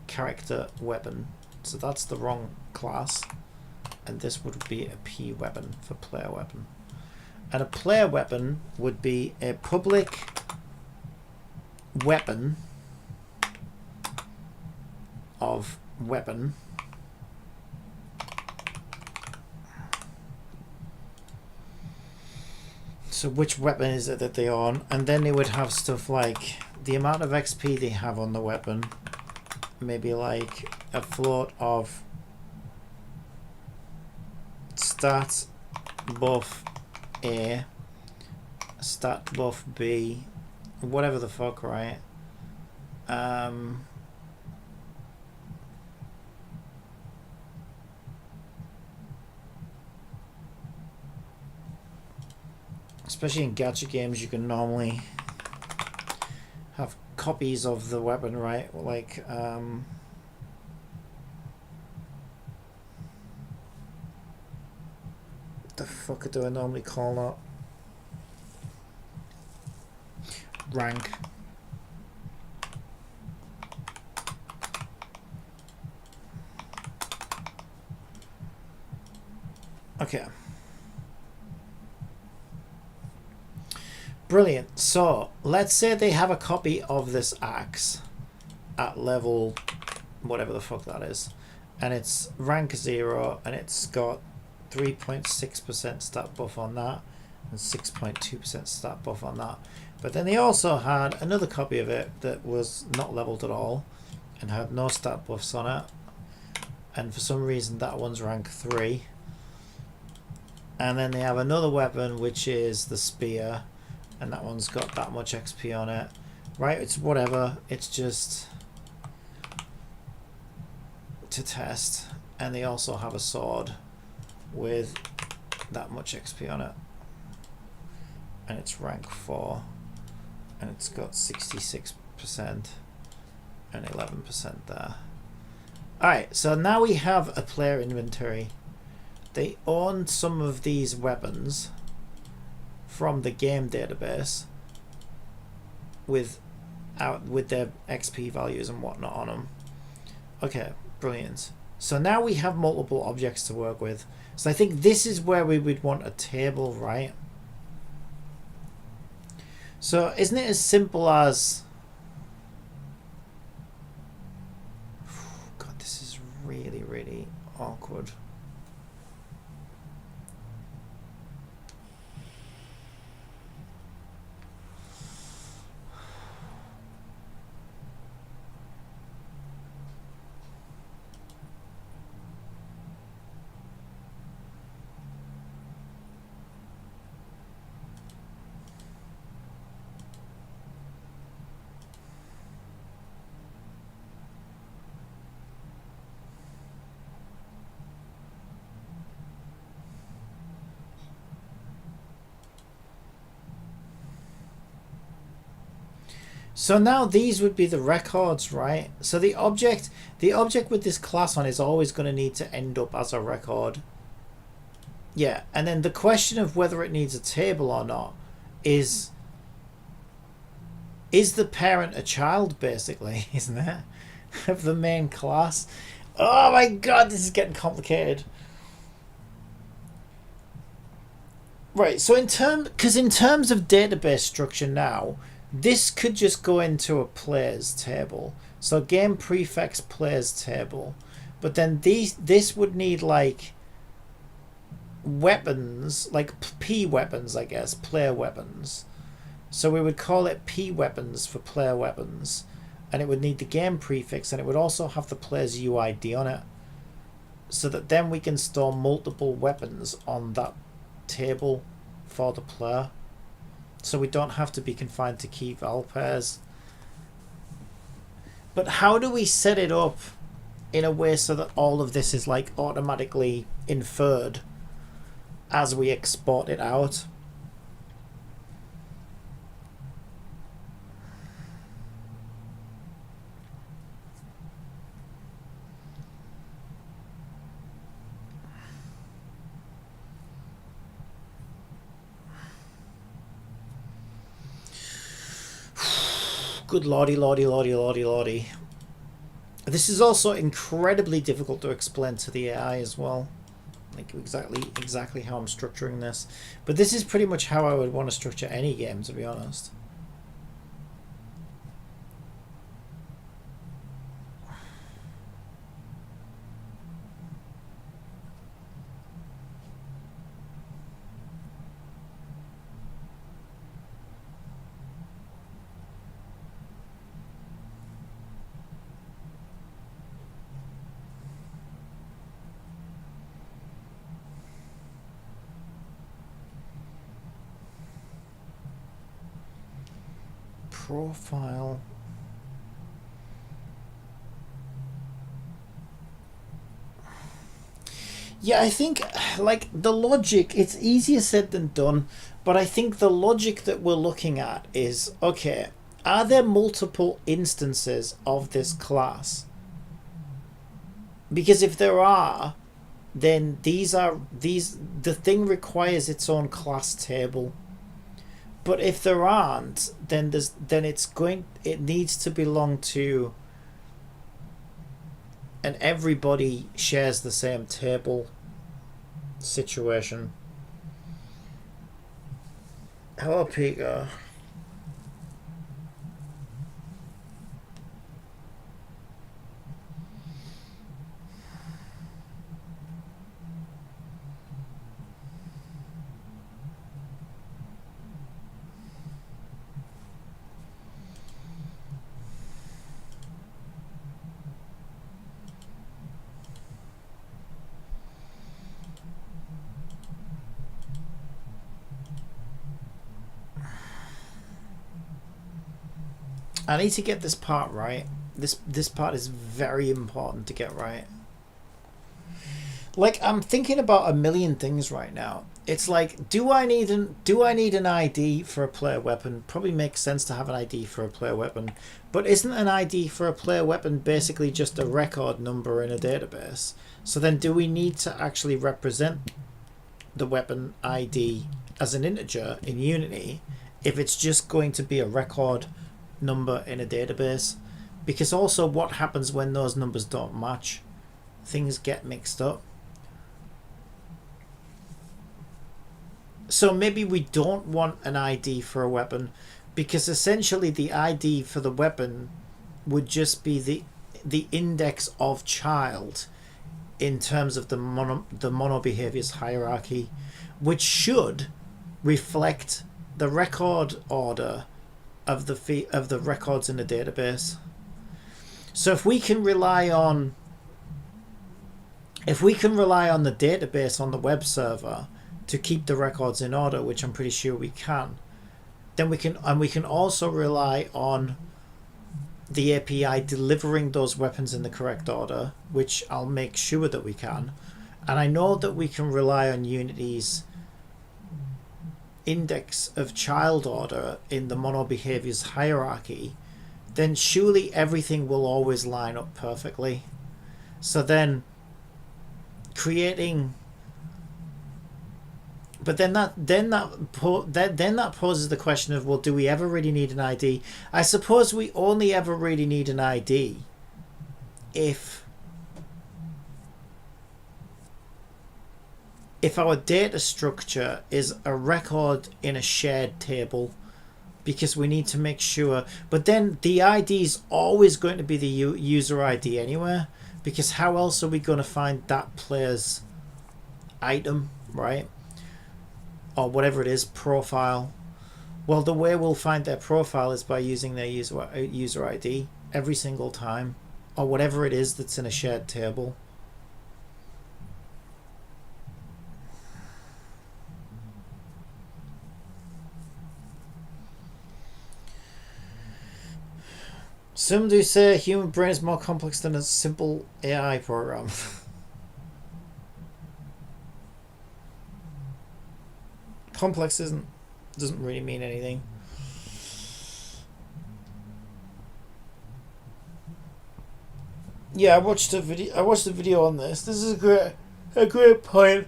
character weapon. So that's the wrong class. And this would be a P weapon for player weapon. And a player weapon would be a public weapon of weapon. So which weapon is it that they own? And then they would have stuff like the amount of XP they have on the weapon. Maybe like a float of stat buff A, stat buff B, whatever the fuck, right? Especially in gacha games, you can normally have copies of the weapon, right? Like, what the fuck do I normally call that? Rank. Okay. Brilliant. So let's say they have a copy of this axe at level whatever the fuck that is, and it's rank 0 and it's got 3.6% stat buff on that and 6.2% stat buff on that. But then they also had another copy of it that was not leveled at all and had no stat buffs on it, and for some reason that one's rank 3. And then they have another weapon which is the spear, and that one's got that much XP on it, right? It's whatever, it's just to test. And they also have a sword with that much XP on it, and it's rank 4, and it's got 66% and 11% there. Alright, so now we have a player inventory. They own some of these weapons from the game database with their XP values and whatnot on them. Okay, brilliant. So now we have multiple objects to work with. So I think this is where we would want a table, right? So isn't it as simple as... God, this is really, really awkward. So now these would be the records, right? So the object with this class on is always going to need to end up as a record. Yeah, and then the question of whether it needs a table or not is the parent a child, basically, isn't it? Of the main class. Oh my god, this is getting complicated. Right, so in terms of database structure now, this could just go into a players table. So game prefix players table. But then this would need like weapons, like P weapons, I guess, player weapons. So we would call it P weapons for player weapons. And it would need the game prefix, and it would also have the player's UID on it. So that then we can store multiple weapons on that table for the player. So we don't have to be confined to key val pairs. But how do we set it up in a way so that all of this is like automatically inferred as we export it out? Good lordy, lordy, lordy, lordy, lordy. This is also incredibly difficult to explain to the AI as well. Like exactly how I'm structuring this. But this is pretty much how I would want to structure any game, to be honest. Profile. Yeah, I think like the logic, it's easier said than done, but I think the logic that we're looking at is, okay, are there multiple instances of this class? Because if there are, then the thing requires its own class table. But if there aren't, then it needs to belong to, and everybody shares the same table situation. Hello, Peter. I need to get this part right. This part is very important to get right. Like, I'm thinking about a million things right now. It's like, do I need an ID for a player weapon? Probably makes sense to have an ID for a player weapon. But isn't an ID for a player weapon basically just a record number in a database? So then do we need to actually represent the weapon ID as an integer in Unity if it's just going to be a record number in a database? Because also, what happens when those numbers don't match? Things get mixed up. So maybe we don't want an ID for a weapon, because essentially the ID for the weapon would just be the index of child in terms of the mono behaviors hierarchy, which should reflect the record order of the records in the database. So if we can rely on the database on the web server to keep the records in order, which I'm pretty sure we can, then we can also rely on the API delivering those weapons in the correct order, which I'll make sure that we can. And I know that we can rely on Unity's index of child order in the mono behaviors hierarchy. Then surely everything will always line up perfectly. So then creating, but then that poses the question of, well, do we ever really need an ID? I suppose we only ever really need an ID if if our data structure is a record in a shared table, because we need to make sure, but then the ID is always going to be the user ID anyway, because how else are we going to find that player's item, right? Or whatever it is, profile. Well, the way we'll find their profile is by using their user ID every single time, or whatever it is that's in a shared table. Some do say a human brain is more complex than a simple AI program. Complex doesn't really mean anything. Yeah, I watched a video on this. This is a great point.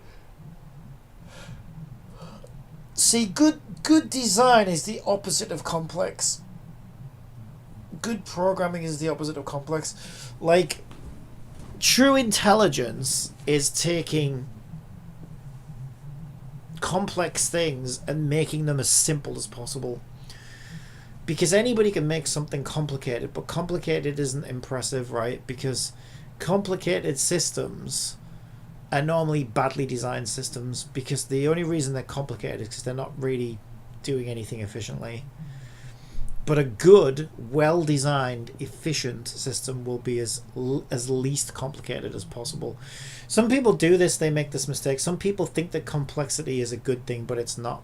See, good design is the opposite of complex. Good programming is the opposite of complex. Like, true intelligence is taking complex things and making them as simple as possible. Because anybody can make something complicated, but complicated isn't impressive, right? Because complicated systems are normally badly designed systems, because the only reason they're complicated is because they're not really doing anything efficiently. But a good, well-designed, efficient system will be as least complicated as possible. Some people do this, they make this mistake. Some people think that complexity is a good thing, but it's not.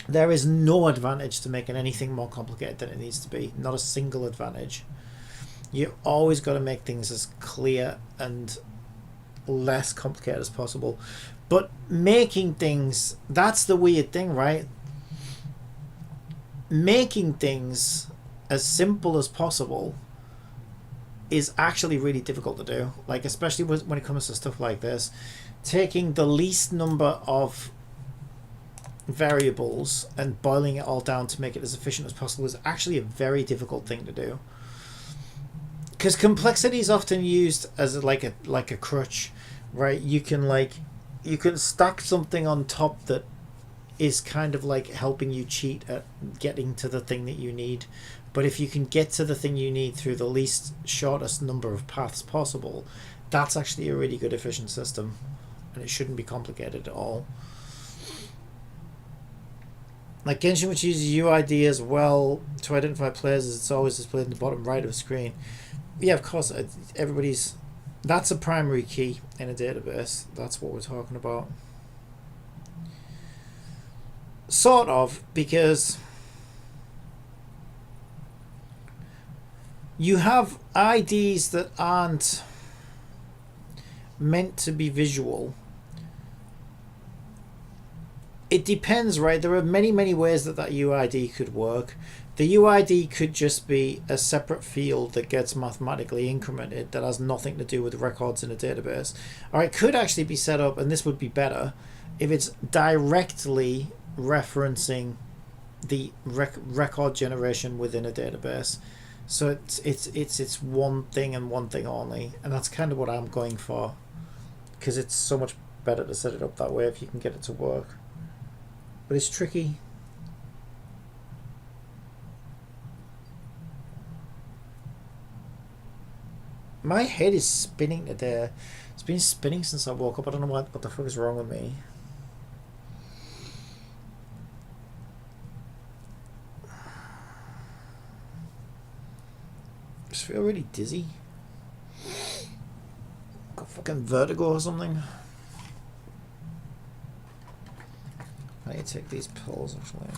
There is no advantage to making anything more complicated than it needs to be. Not a single advantage. You always got to make things as clear and less complicated as possible. But making things, that's the weird thing, right? Making things as simple as possible is actually really difficult to do. Like, especially when it comes to stuff like this, taking the least number of variables and boiling it all down to make it as efficient as possible is actually a very difficult thing to do. Because complexity is often used as like a crutch, right? You can stack something on top that is kind of like helping you cheat at getting to the thing that you need. But if you can get to the thing you need through the least shortest number of paths possible, that's actually a really good efficient system, and it shouldn't be complicated at all. Like Genshin, which uses UID as well to identify players, as it's always displayed in the bottom right of the screen. Yeah, of course, that's a primary key in a database. That's what we're talking about. Sort of, because you have IDs that aren't meant to be visual. It depends, right? There are many ways that UID could work. The UID could just be a separate field that gets mathematically incremented that has nothing to do with records in a database. Or it could actually be set up, and this would be better, if it's directly referencing the record generation within a database. So it's one thing and one thing only, and that's kind of what I'm going for, because it's so much better to set it up that way if you can get it to work. But it's tricky. My head is spinning today. It's been spinning since I woke up. I don't know what the fuck is wrong with me. I just feel really dizzy. Got fucking vertigo or something. I need to take these pills actually.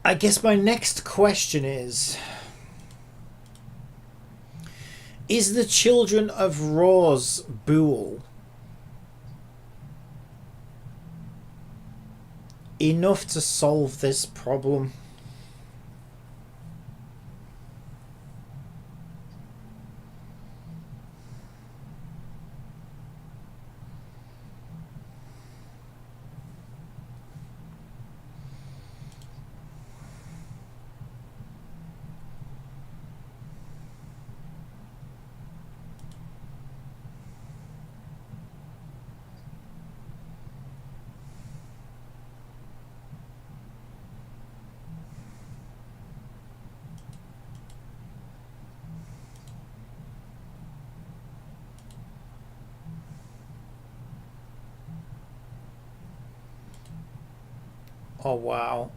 I guess my next question is the Children of Raw's Bool enough to solve this problem? Oh wow.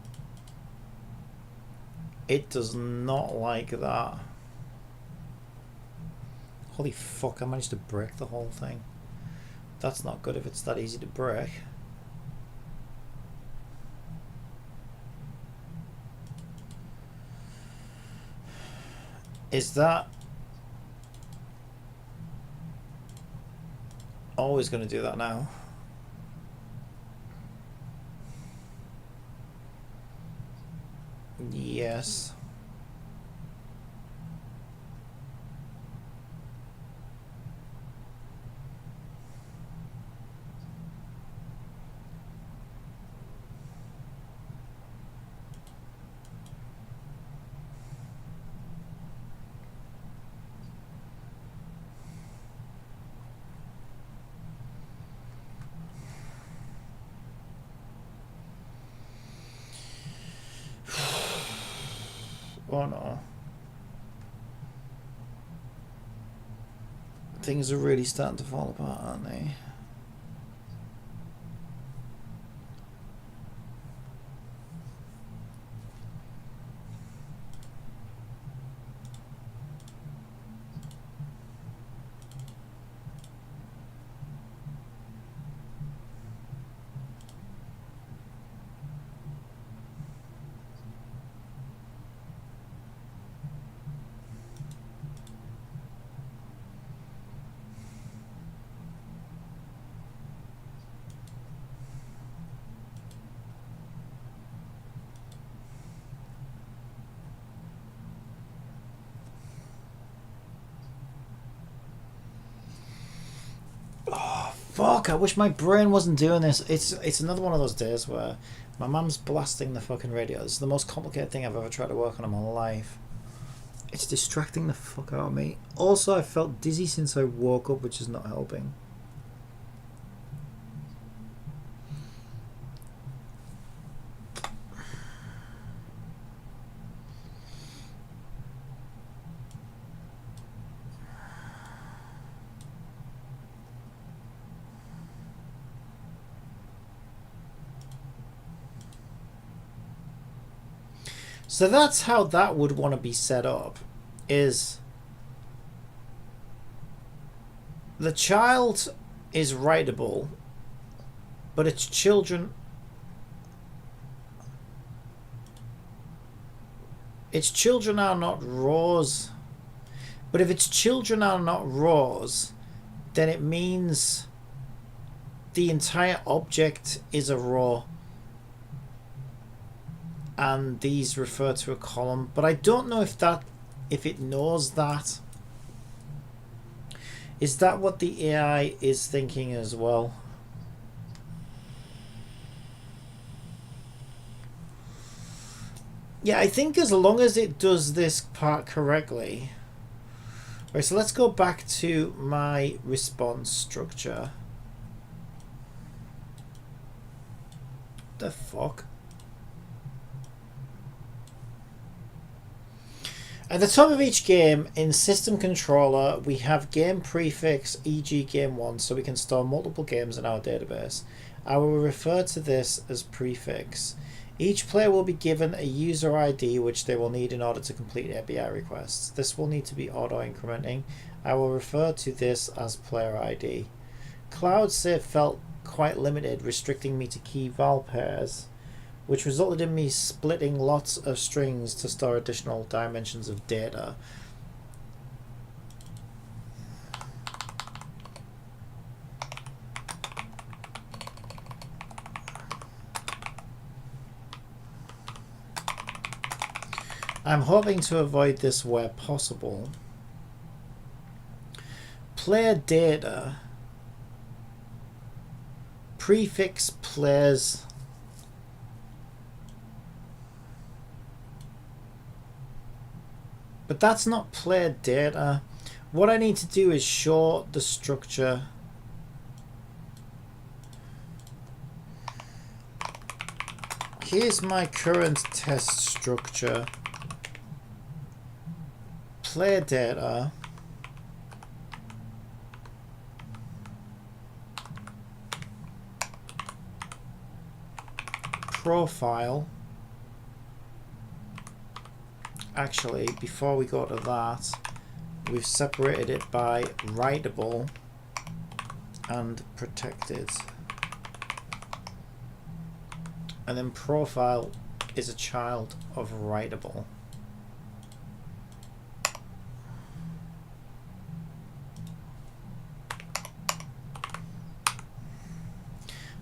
It does not like that. Holy fuck, I managed to break the whole thing. That's not good if it's that easy to break. Is that always going to do that now? Yes. Oh no. Things are really starting to fall apart, aren't they? Fuck, I wish my brain wasn't doing this. It's another one of those days where my mum's blasting the fucking radio. This is the most complicated thing I've ever tried to work on in my life. It's distracting the fuck out of me. Also, I felt dizzy since I woke up, which is not helping. So that's how that would want to be set up, is the child is writable, but its children are not raws. But if its children are not raws, then it means the entire object is a raw. And these refer to a column, but I don't know if it knows that. Is that what the AI is thinking as well? Yeah, I think as long as it does this part correctly. Right, so let's go back to my response structure. The fuck? At the top of each game in System Controller, we have game prefix, e.g. game 1, so we can store multiple games in our database. I will refer to this as prefix. Each player will be given a user ID which they will need in order to complete API requests. This will need to be auto-incrementing. I will refer to this as player ID. Cloud save felt quite limited, restricting me to key val pairs, which resulted in me splitting lots of strings to store additional dimensions of data. I'm hoping to avoid this where possible. Player data prefix players but that's not player data. What I need to do is show the structure. Here's my current test structure. Player data. Profile. Actually, before we go to that, we've separated it by writable and protected. And then profile is a child of writable.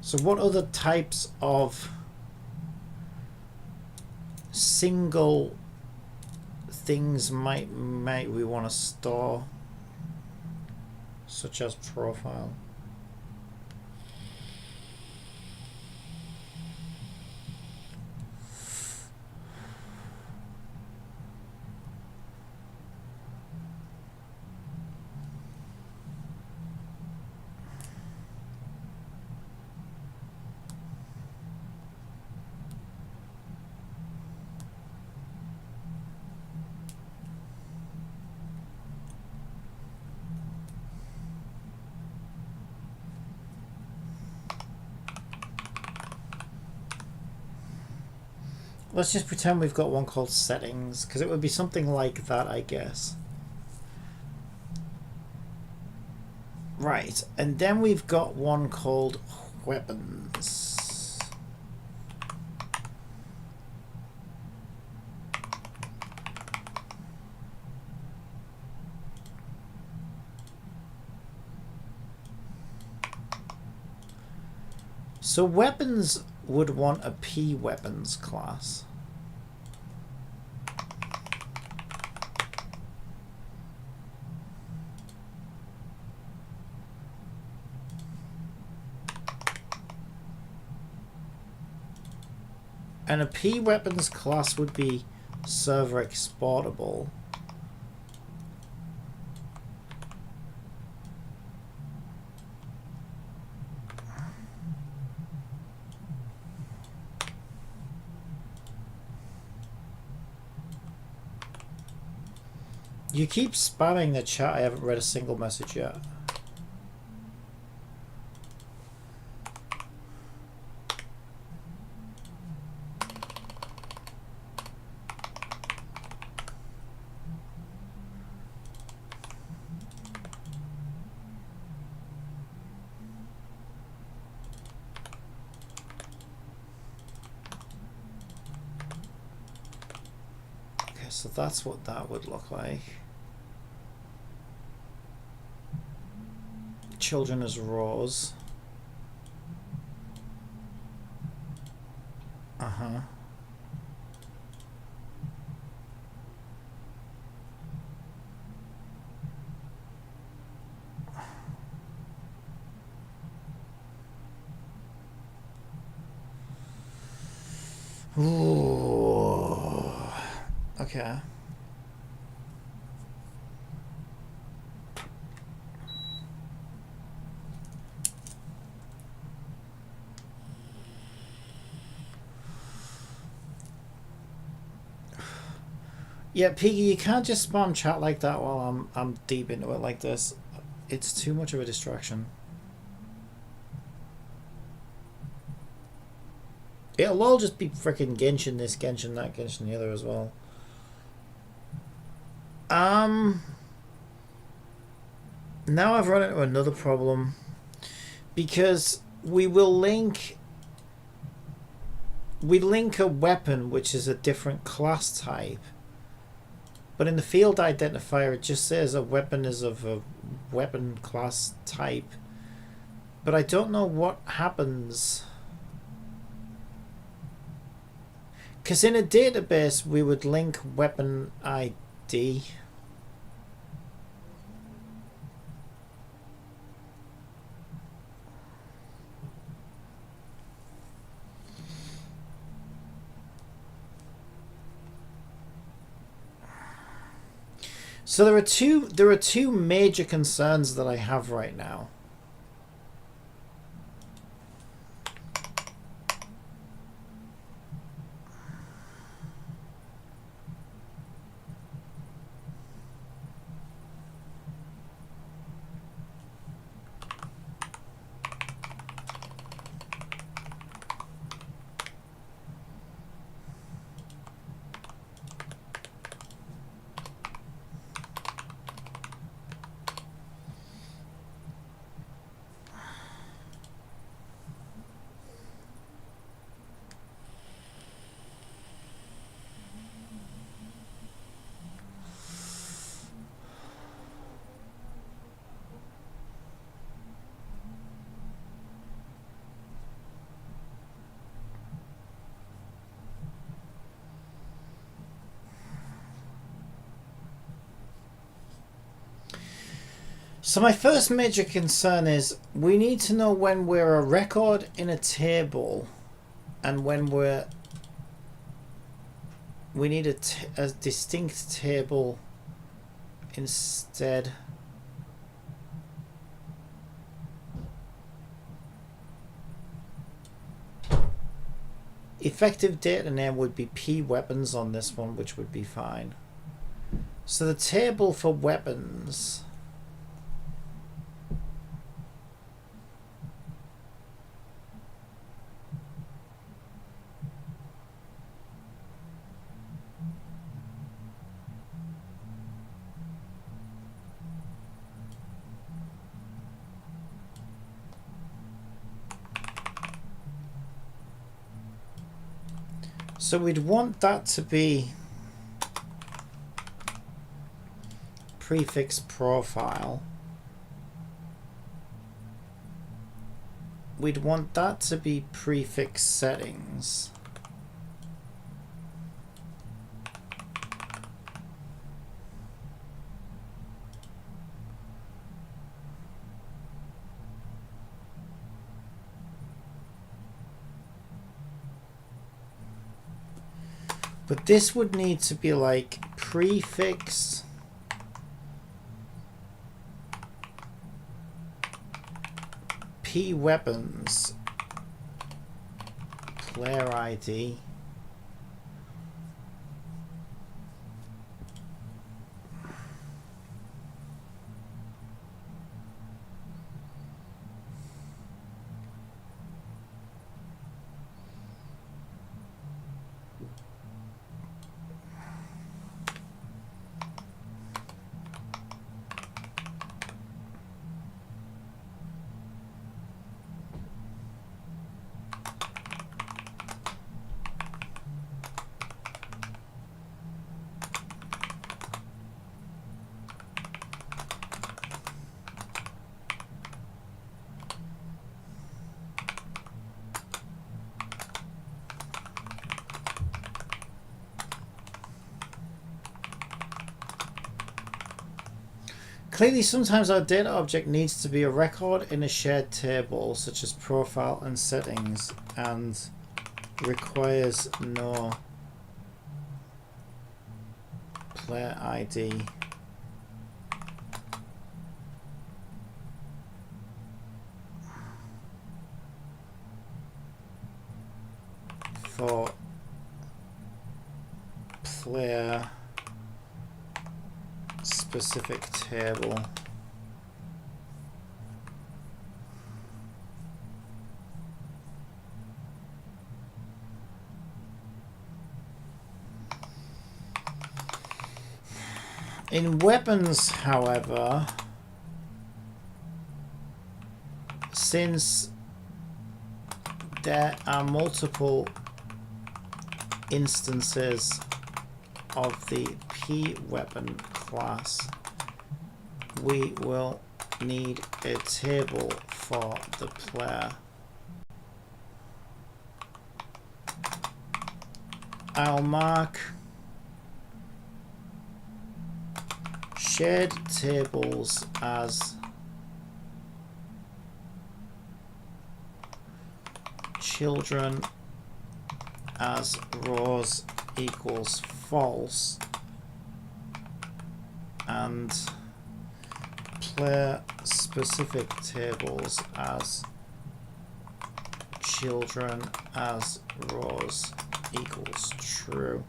So what other types of single things might we want to store, such as profile? Let's just pretend we've got one called settings, because it would be something like that, I guess. Right, and then we've got one called weapons. So weapons would want a P weapons class. And a P weapons class would be server exportable. You keep spamming the chat. I haven't read a single message yet. Okay, so that's what that would look like. Children as rows. Uh-huh. Ooh. Okay. Yeah, Piggy, you can't just spam chat like that while I'm deep into it like this. It's too much of a distraction. It'll all just be freaking Genshin this, Genshin that, Genshin the other as well. Now I've run into another problem, because we will link we link a weapon which is a different class type, but in the field identifier it just says a weapon is of a weapon class type, but I don't know what happens, because in a database we would link weapon ID. So there are two major concerns that I have right now. So my first major concern is we need to know when we're a record in a table and when we need a distinct table instead. Effective data name would be P weapons on this one, which would be fine. So the table for weapons, so we'd want that to be prefix profile. We'd want that to be prefix settings. But this would need to be like prefix P weapons player ID Clearly, sometimes our data object needs to be a record in a shared table, such as profile and settings, and requires no player ID. For player specific table. In weapons, however, since there are multiple instances of the P-weapon class, we will need a table for the player. I'll mark shared tables as children as rows equals false and player specific tables as children as rows equals true.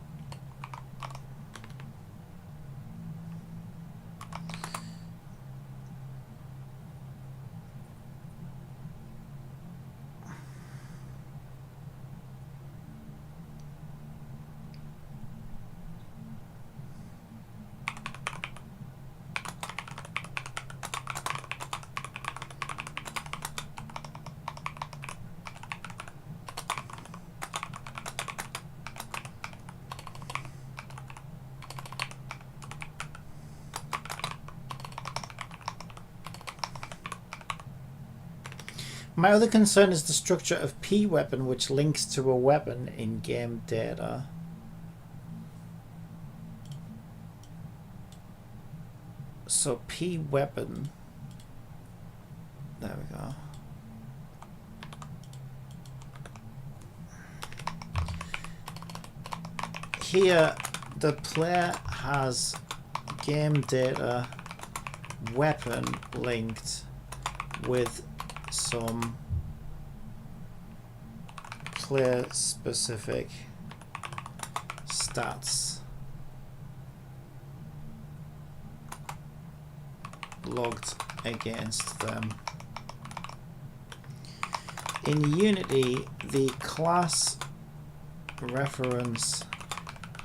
My other concern is the structure of P-weapon, which links to a weapon in game data. So P-weapon, there we go. Here, the player has game data weapon linked with some player specific stats logged against them. In Unity, the class reference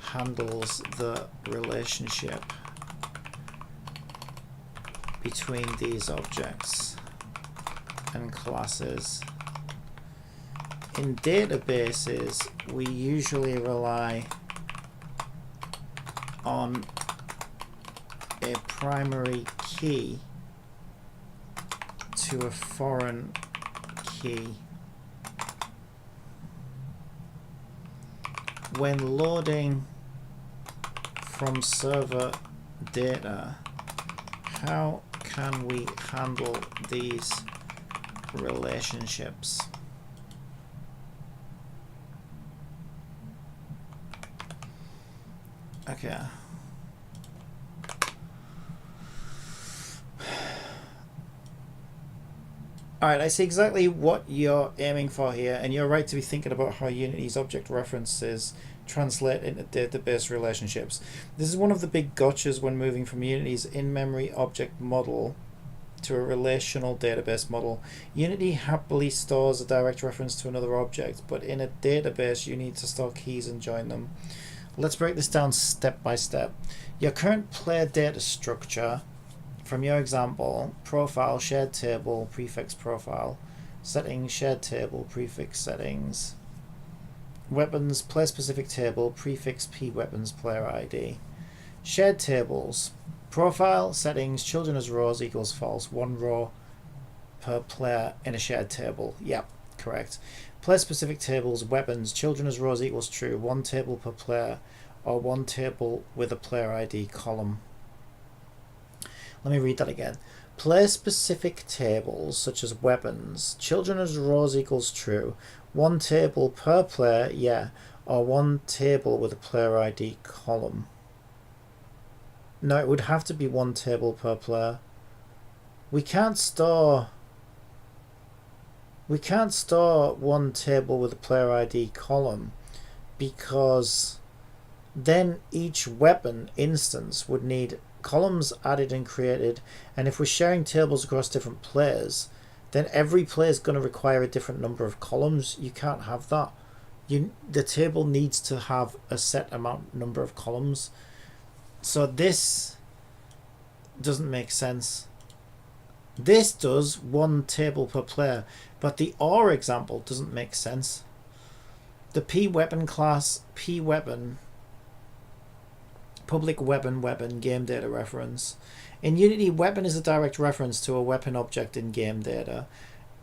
handles the relationship between these objects and classes. In databases, we usually rely on a primary key to a foreign key. When loading from server data, how can we handle these relationships? Okay. Alright, I see exactly what you're aiming for here, and you're right to be thinking about how Unity's object references translate into database relationships. This is one of the big gotchas when moving from Unity's in-memory object model to a relational database model. Unity happily stores a direct reference to another object, but in a database you need to store keys and join them. Let's break this down step by step. Your current player data structure, from your example, profile, shared table, prefix profile, settings, shared table, prefix settings, weapons, player specific table, prefix P weapons, player ID. Shared tables, profile, settings, children as rows equals false, one row per player in a shared table. Yep, correct. Player specific tables, weapons, children as rows equals true, one table per player, or one table with a player ID column. Let me read that again. Player specific tables such as weapons, children as rows equals true, one table per player, yeah, or one table with a player ID column. No, it would have to be one table per player. We can't store one table with a player ID column, because then each weapon instance would need columns added and created, and if we're sharing tables across different players, then every player is going to require a different number of columns. You can't have that. The table needs to have a set number of columns. So this doesn't make sense. This does, one table per player, but the OR example doesn't make sense. the P weapon class, P weapon, public weapon game data reference. In Unity, weapon is a direct reference to a weapon object in game data.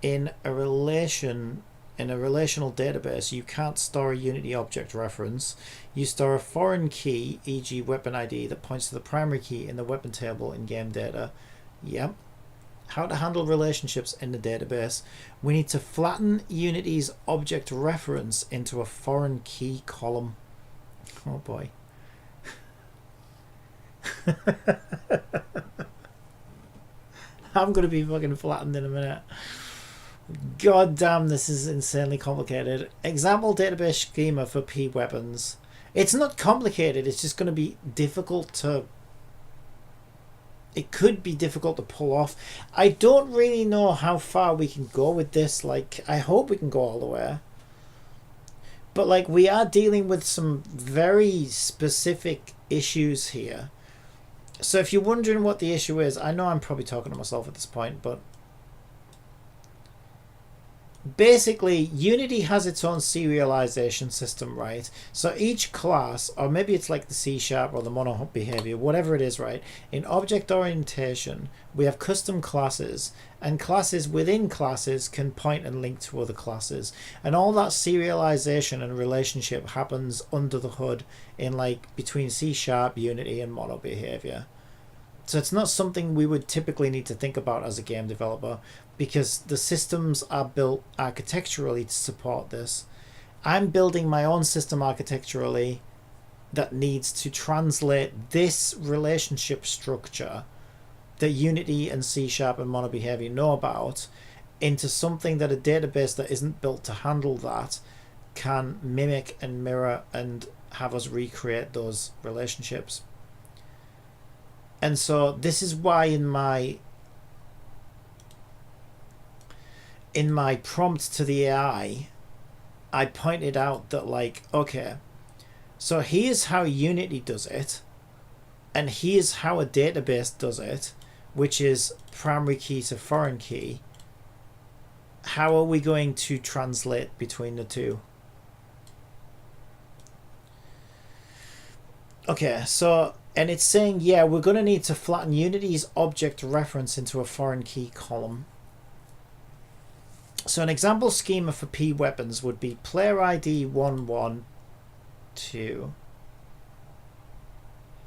In a relational database, you can't store a Unity object reference. You store a foreign key, e.g. weapon ID, that points to the primary key in the weapon table in game data. Yep. How to handle relationships in the database. We need to flatten Unity's object reference into a foreign key column. Oh boy. I'm going to be fucking flattened in a minute. God damn, this is insanely complicated. Example database schema for P weapons. It's not complicated, it's just going to be difficult to... It could be difficult to pull off. I don't really know how far we can go with this. Like, I hope we can go all the way. But, like, we are dealing with some very specific issues here. So if you're wondering what the issue is, I know I'm probably talking to myself at this point, but basically Unity has its own serialization system, right? So each class, or maybe it's like the C# or the mono behavior, whatever it is, right? In object orientation, we have custom classes, and classes within classes can point and link to other classes, and all that serialization and relationship happens under the hood in like between C#, Unity, and mono behavior. So it's not something we would typically need to think about as a game developer, because the systems are built architecturally to support this. I'm building my own system architecturally that needs to translate this relationship structure that Unity and C# and mono behavior know about into something that a database that isn't built to handle that can mimic and mirror and have us recreate those relationships. And so this is why in my prompt to the AI, I pointed out that, like, okay, so here's how Unity does it, and here's how a database does it, which is primary key to foreign key. How are we going to translate between the two? Okay, so, and it's saying, yeah, we're going to need to flatten Unity's object reference into a foreign key column. So an example schema for P weapons would be player ID 112.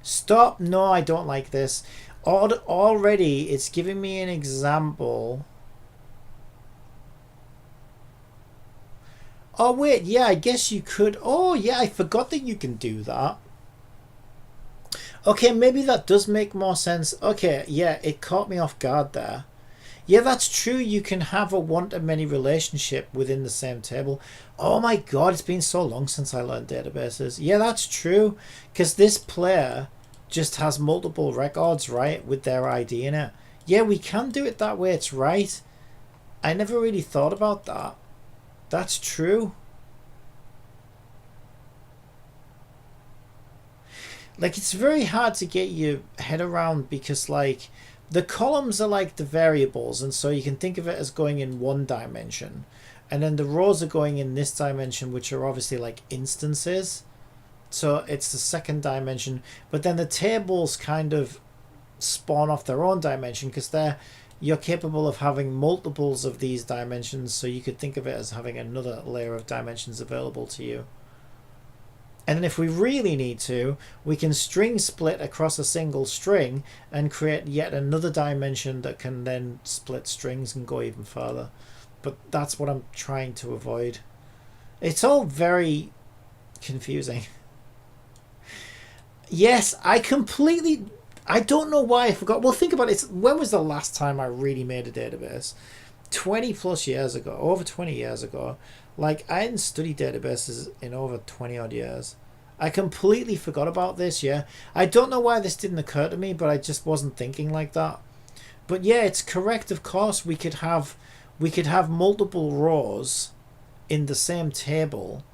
Stop. No, I don't like this. Already it's giving me an example. Oh wait, yeah, I guess you could. Oh yeah, I forgot that you can do that. Okay, maybe that does make more sense. Okay, yeah, it caught me off guard there. Yeah, that's true. You can have a one-to-many relationship within the same table. Oh my god, it's been so long since I learned databases. Yeah, that's true. Because this player just has multiple records, right, with their ID in it. Yeah, we can do it that way. It's right. I never really thought about that. That's true. Like, it's very hard to get your head around because, like, the columns are like the variables, and so you can think of it as going in one dimension, and then the rows are going in this dimension, which are obviously like instances, so it's the second dimension. But then the tables kind of spawn off their own dimension because you're capable of having multiples of these dimensions, so you could think of it as having another layer of dimensions available to you. And then if we really need to, we can string split across a single string and create yet another dimension that can then split strings and go even further. But that's what I'm trying to avoid. It's all very confusing. Yes, I don't know why I forgot. Well, think about it. When was the last time I really made a database? 20 plus years ago, over 20 years ago. Like, I hadn't studied databases in over 20 odd years. I completely forgot about this, yeah. I don't know why this didn't occur to me, but I just wasn't thinking like that. But yeah, it's correct, of course. We could have multiple rows in the same table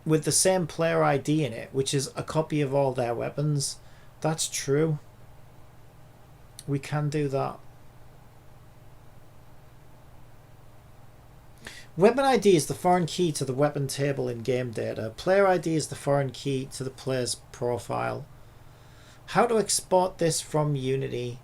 with the same player ID in it, which is a copy of all their weapons. That's true. We can do that. Weapon ID is the foreign key to the weapon table in game data. Player ID is the foreign key to the player's profile. How to export this from Unity?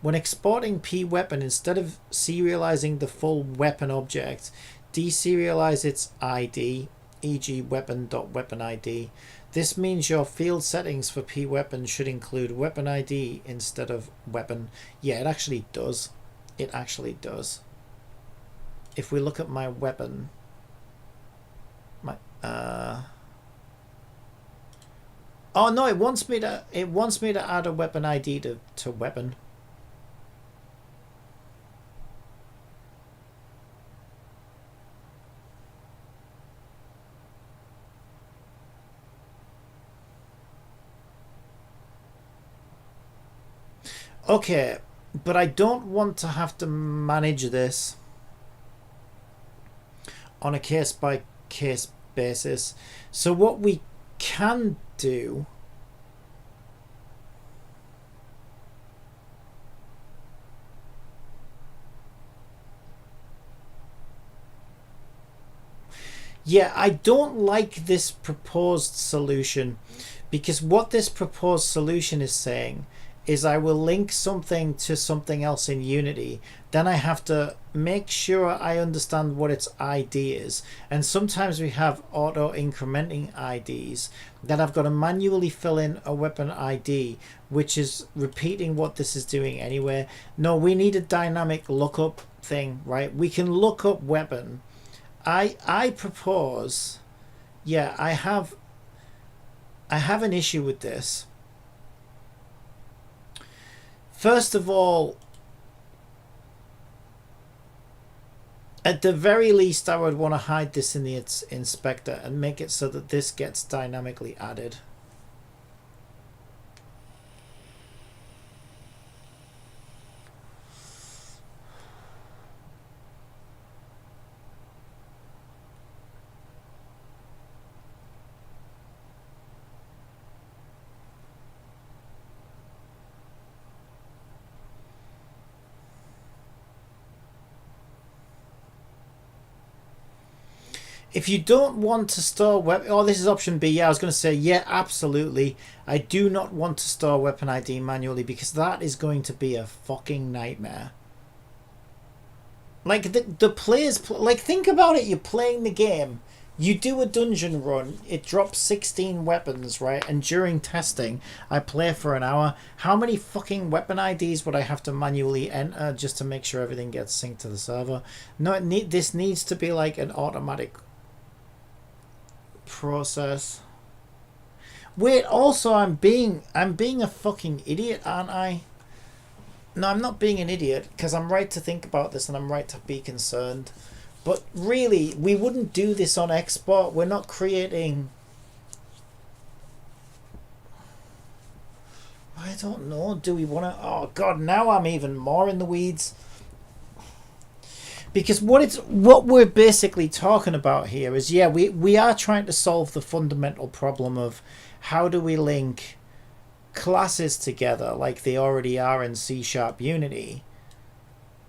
When exporting p-weapon, instead of serializing the full weapon object, deserialize its ID, e.g. weapon.weaponID. This means your field settings for p-weapon should include weapon ID instead of weapon. Yeah, it actually does. It actually does. If we look at my weapon, oh no, it wants me to add a weapon ID to weapon. Okay, but I don't want to have to manage this on a case-by-case basis. So what we can do I don't like this proposed solution, because what this proposed solution is saying is I will link something to something else in Unity, then I have to make sure I understand what its ID is, and sometimes we have auto incrementing IDs that I've got to manually fill in a weapon ID, which is repeating what this is doing anyway. No, we need a dynamic lookup thing, right? We can look up weapon. I propose, yeah, I have an issue with this. First of all, at the very least, I would want to hide this in the inspector and make it so that this gets dynamically added. If you don't want to store weapon, oh, this is option B. Yeah, I was going to say, yeah, absolutely. I do not want to store weapon ID manually, because that is going to be a fucking nightmare. Like, the players, like, think about it. You're playing the game. You do a dungeon run. It drops 16 weapons, right? And during testing, I play for an hour. How many fucking weapon IDs would I have to manually enter just to make sure everything gets synced to the server? No, this needs to be like an automatic process. Wait, also I'm being a fucking idiot, aren't I? No, I'm not being an idiot, because I'm right to think about this and I'm right to be concerned. But really, we wouldn't do this on export. We're not creating... I don't know. Do we want to... Oh god, now I'm even more in the weeds. Because what we're basically talking about here is, yeah, we are trying to solve the fundamental problem of how do we link classes together like they already are in C# Unity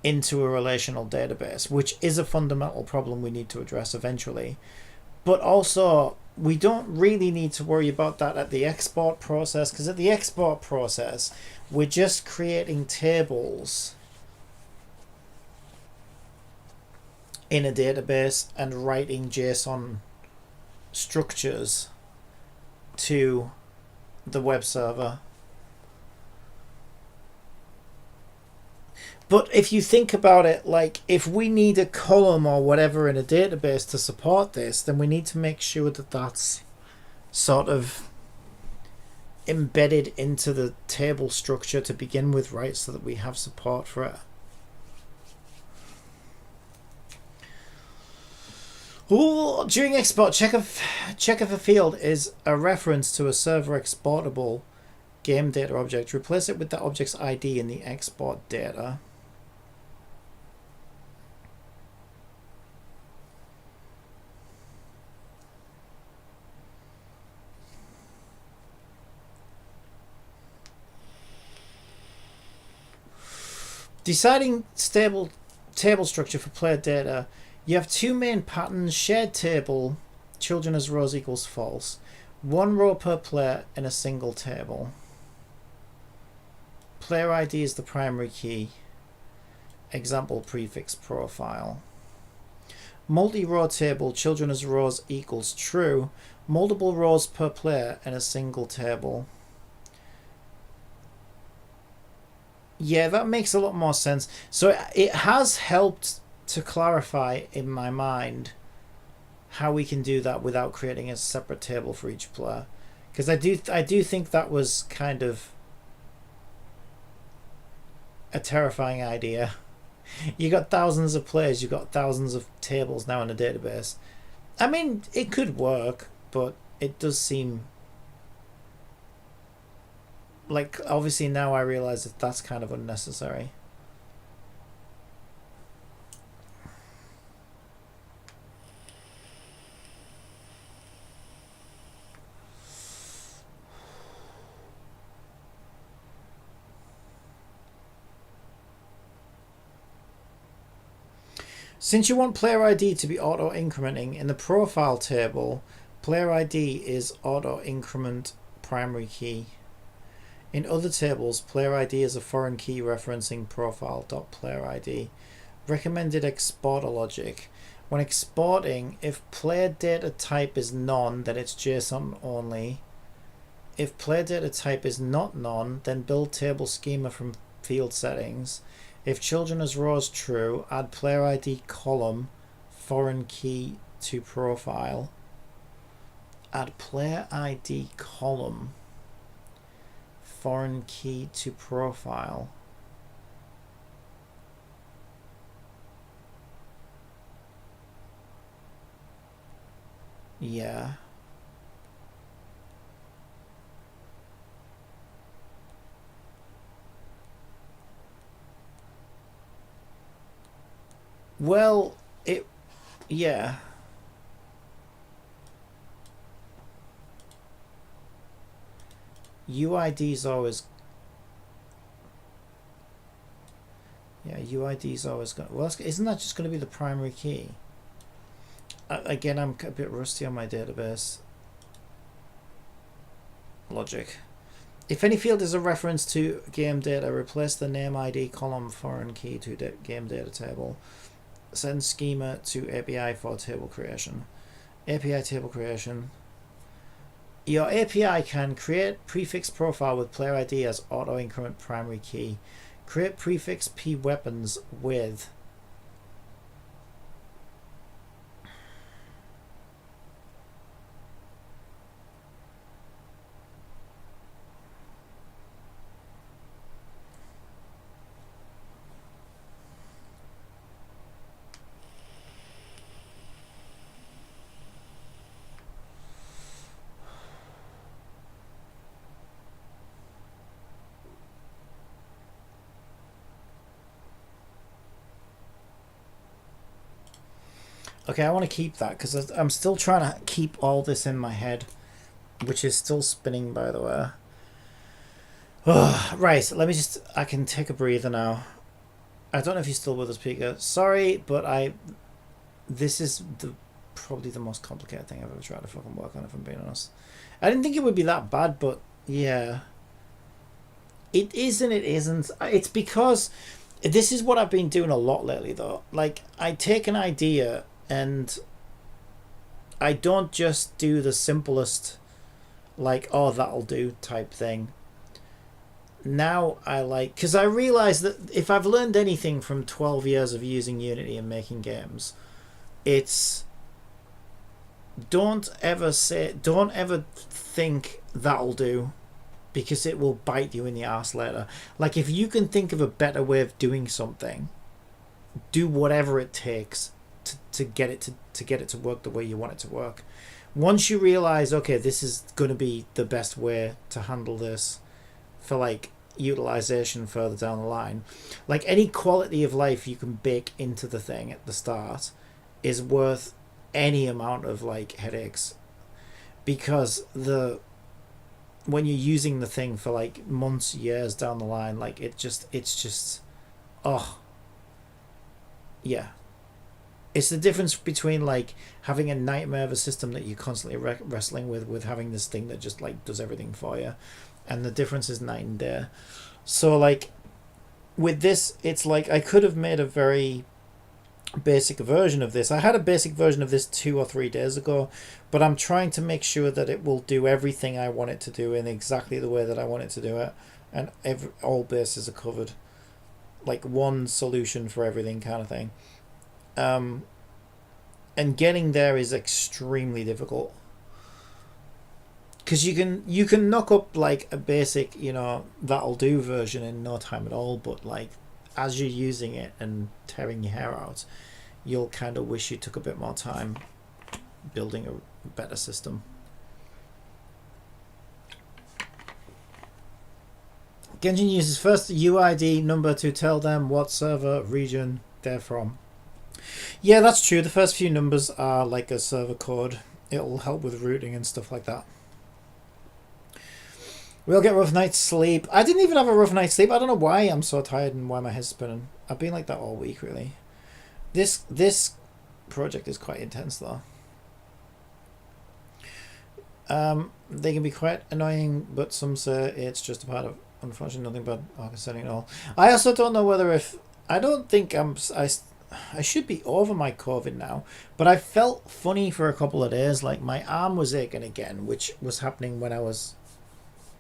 into a relational database, which is a fundamental problem we need to address eventually. But also, we don't really need to worry about that at the export process, because at the export process, we're just creating tables in a database and writing JSON structures to the web server. But if you think about it, like, if we need a column or whatever in a database to support this, then we need to make sure that that's sort of embedded into the table structure to begin with, right? So that we have support for it. Ooh, during export, check if a field is a reference to a server exportable game data object. Replace it with the object's ID in the export data. Deciding table structure for player data You have two main patterns: shared table, children as rows equals false. One row per player in a single table. Player ID is the primary key. Example prefix profile. Multi-row table, children as rows equals true. Multiple rows per player in a single table. Yeah, that makes a lot more sense. So it has helped to clarify in my mind how we can do that without creating a separate table for each player. Because I do think that was kind of a terrifying idea. You got thousands of players, you got thousands of tables now in a database. I mean, it could work, but it does seem like, obviously now I realize that that's kind of unnecessary. Since you want player ID to be auto-incrementing, in the profile table, player ID is auto-increment primary key. In other tables, player ID is a foreign key referencing profile.playerID. Recommended exporter logic. When exporting, if player data type is none, then it's JSON only. If player data type is not none, then build table schema from field settings. If children as rows true, add player ID column foreign key to profile. Add player ID column foreign key to profile. Yeah. Well, yeah. UID is always, yeah, UID is always going, well, isn't that just going to be the primary key? Again, I'm a bit rusty on my database logic. If any field is a reference to game data, replace the name ID column foreign key to game data table. Send schema to API for table creation. API table creation. Your API can create prefix profile with player ID as auto increment primary key. Create prefix p weapons with okay, I want to keep that because I'm still trying to keep all this in my head, which is still spinning, by the way. Oh, right, let me just, I can take a breather now. I don't know if you're still with us, Pika. Sorry, but this is probably the most complicated thing I've ever tried to fucking work on, if I'm being honest. I didn't think it would be that bad, but yeah. It is and it isn't. It's because this is what I've been doing a lot lately, though. Like, I take an idea and I don't just do the simplest, like, oh, that'll do type thing. Now I like, because I realize that if I've learned anything from 12 years of using Unity and making games, it's don't ever think that'll do, because it will bite you in the ass later. Like, if you can think of a better way of doing something, do whatever it takes to get it to work the way you want it to work. Once you realize, okay, this is going to be the best way to handle this for like utilization further down the line, like any quality of life you can bake into the thing at the start is worth any amount of like headaches, because when you're using the thing for like months, years down the line, like it's just oh yeah. it's the difference between like having a nightmare of a system that you're constantly wrestling with having this thing that just like does everything for you, and the difference is night and day. So like with this, it's like I could have made a very basic version of this. I had a basic version of this 2 or 3 days ago, but I'm trying to make sure that it will do everything I want it to do in exactly the way that I want it to do it, and all bases are covered, like one solution for everything kind of thing. And getting there is extremely difficult, because you can knock up like a basic, that'll do version in no time at all, but like as you're using it and tearing your hair out, you'll kind of wish you took a bit more time building a better system. Genshin uses first UID number to tell them what server region they're from. Yeah, that's true. The first few numbers are like a server code. It'll help with routing and stuff like that. We'll get rough night's sleep. I didn't even have a rough night's sleep. I don't know why I'm so tired and why my head's spinning. I've been like that all week, really. This project is quite intense, though. They can be quite annoying, but some say it's just a part of, unfortunately, nothing bad or concerning at all. I also don't know whether if... I don't think I should be over my COVID now, but I felt funny for a couple of days. Like my arm was aching again, which was happening when I was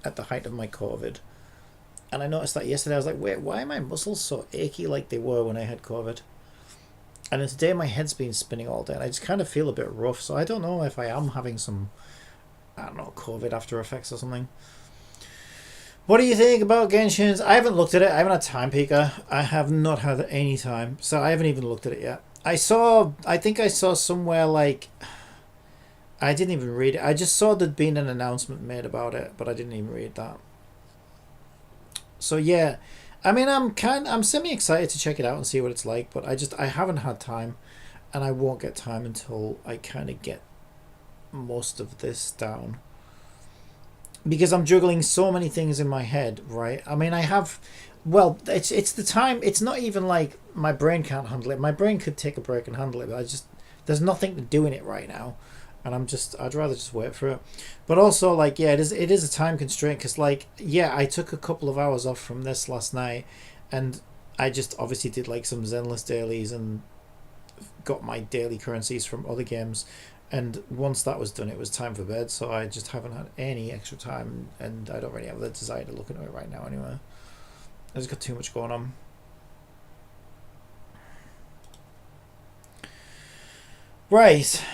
at the height of my COVID. And I noticed that yesterday. I was like, wait, why are my muscles so achy like they were when I had COVID? And then today my head's been spinning all day, and I just kind of feel a bit rough. So I don't know if I am having some, I don't know, COVID after effects or something. What do you think about Genshin? I haven't looked at it. I haven't had time, Pika. I have not had any time, so I haven't even looked at it yet. I think I saw somewhere like, I didn't even read it. I just saw there'd been an announcement made about it, but I didn't even read that. So yeah, I mean, I'm semi excited to check it out and see what it's like, but I haven't had time, and I won't get time until I kind of get most of this down. Because I'm juggling so many things in my head, right? I mean, well, it's the time. It's not even like my brain can't handle it. My brain could take a break and handle it, but there's nothing to do in it right now, and I'd rather just wait for it. But also, like, yeah, it is a time constraint, because, like, yeah, I took a couple of hours off from this last night, and I just obviously did like some Zenless dailies and got my daily currencies from other games. And once that was done, it was time for bed, so I just haven't had any extra time, and I don't really have the desire to look into it right now anyway. I just got too much going on. Right.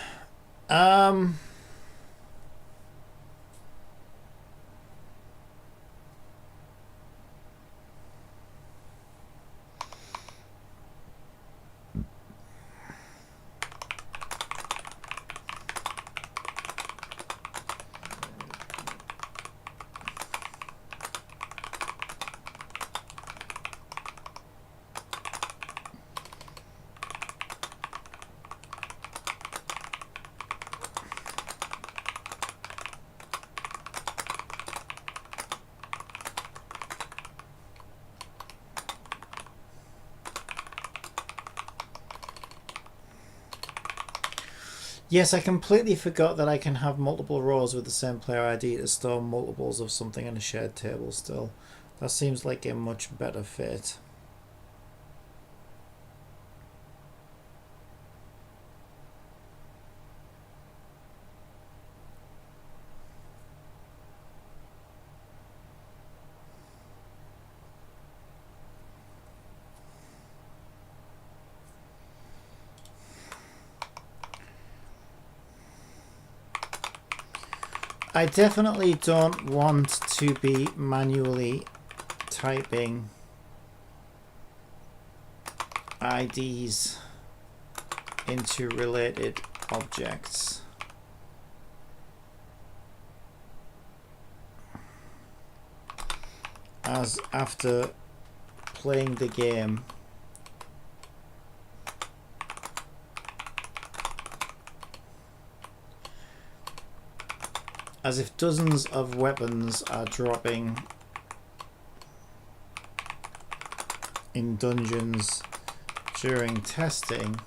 Yes, I completely forgot that I can have multiple rows with the same player ID to store multiples of something in a shared table still. That seems like a much better fit. I definitely don't want to be manually typing IDs into related objects. As after playing the game, as if dozens of weapons are dropping in dungeons during testing,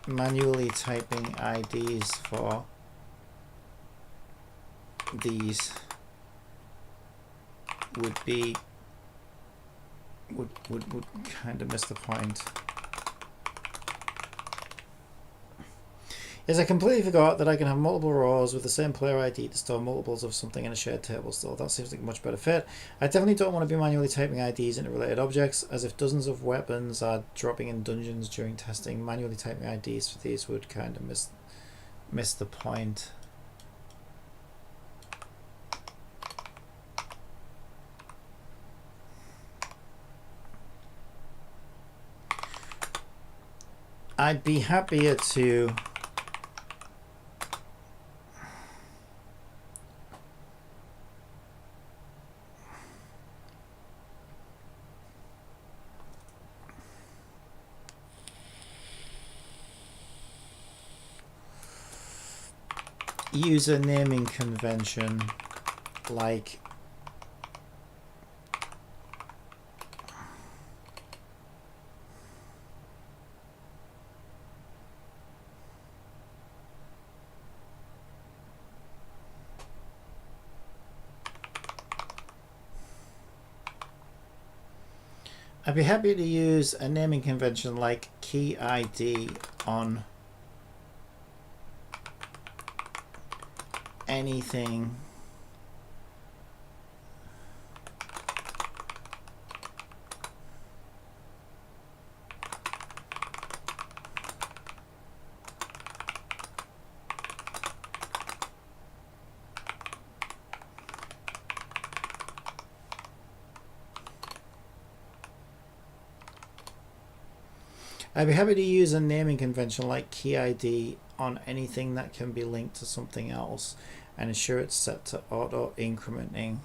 manually typing IDs for these would kind of miss the point. Yes, I completely forgot that I can have multiple rows with the same player ID to store multiples of something in a shared table still. That seems like a much better fit. I definitely don't want to be manually typing IDs into related objects, as if dozens of weapons are dropping in dungeons during testing. Manually typing IDs for these would kind of miss the point. I'd be happier to use a naming convention like I'd be happy to use a naming convention like key ID on anything I'd be happy to use a naming convention like key ID on anything that can be linked to something else and ensure it's set to auto incrementing.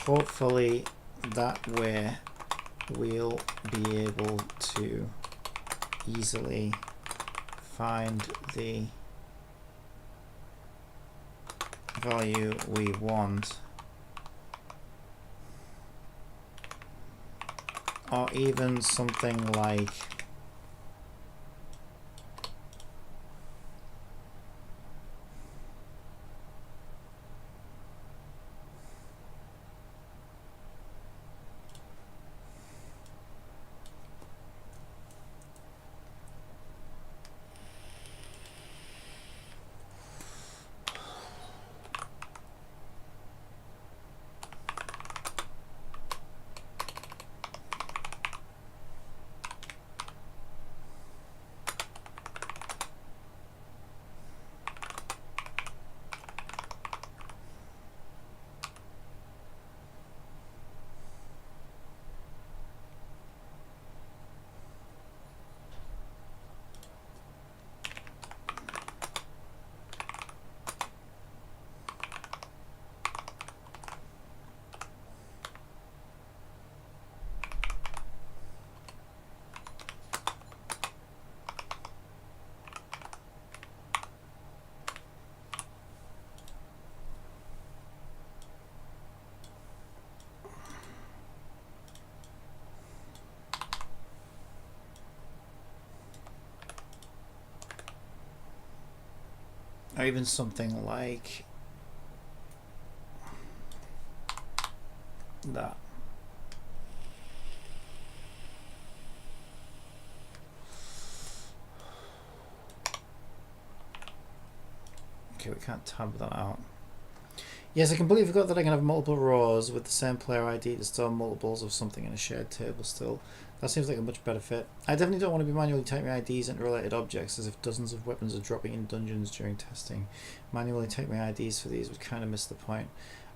Hopefully that way we'll be able to easily find the value we want, or even something like or even something like that. Okay, we can't tab that out. Yes, I completely forgot that I can have multiple rows with the same player ID to store multiples of something in a shared table still. That seems like a much better fit. I definitely don't want to be manually typing IDs into related objects, as if dozens of weapons are dropping in dungeons during testing. Manually typing IDs for these would kind of miss the point.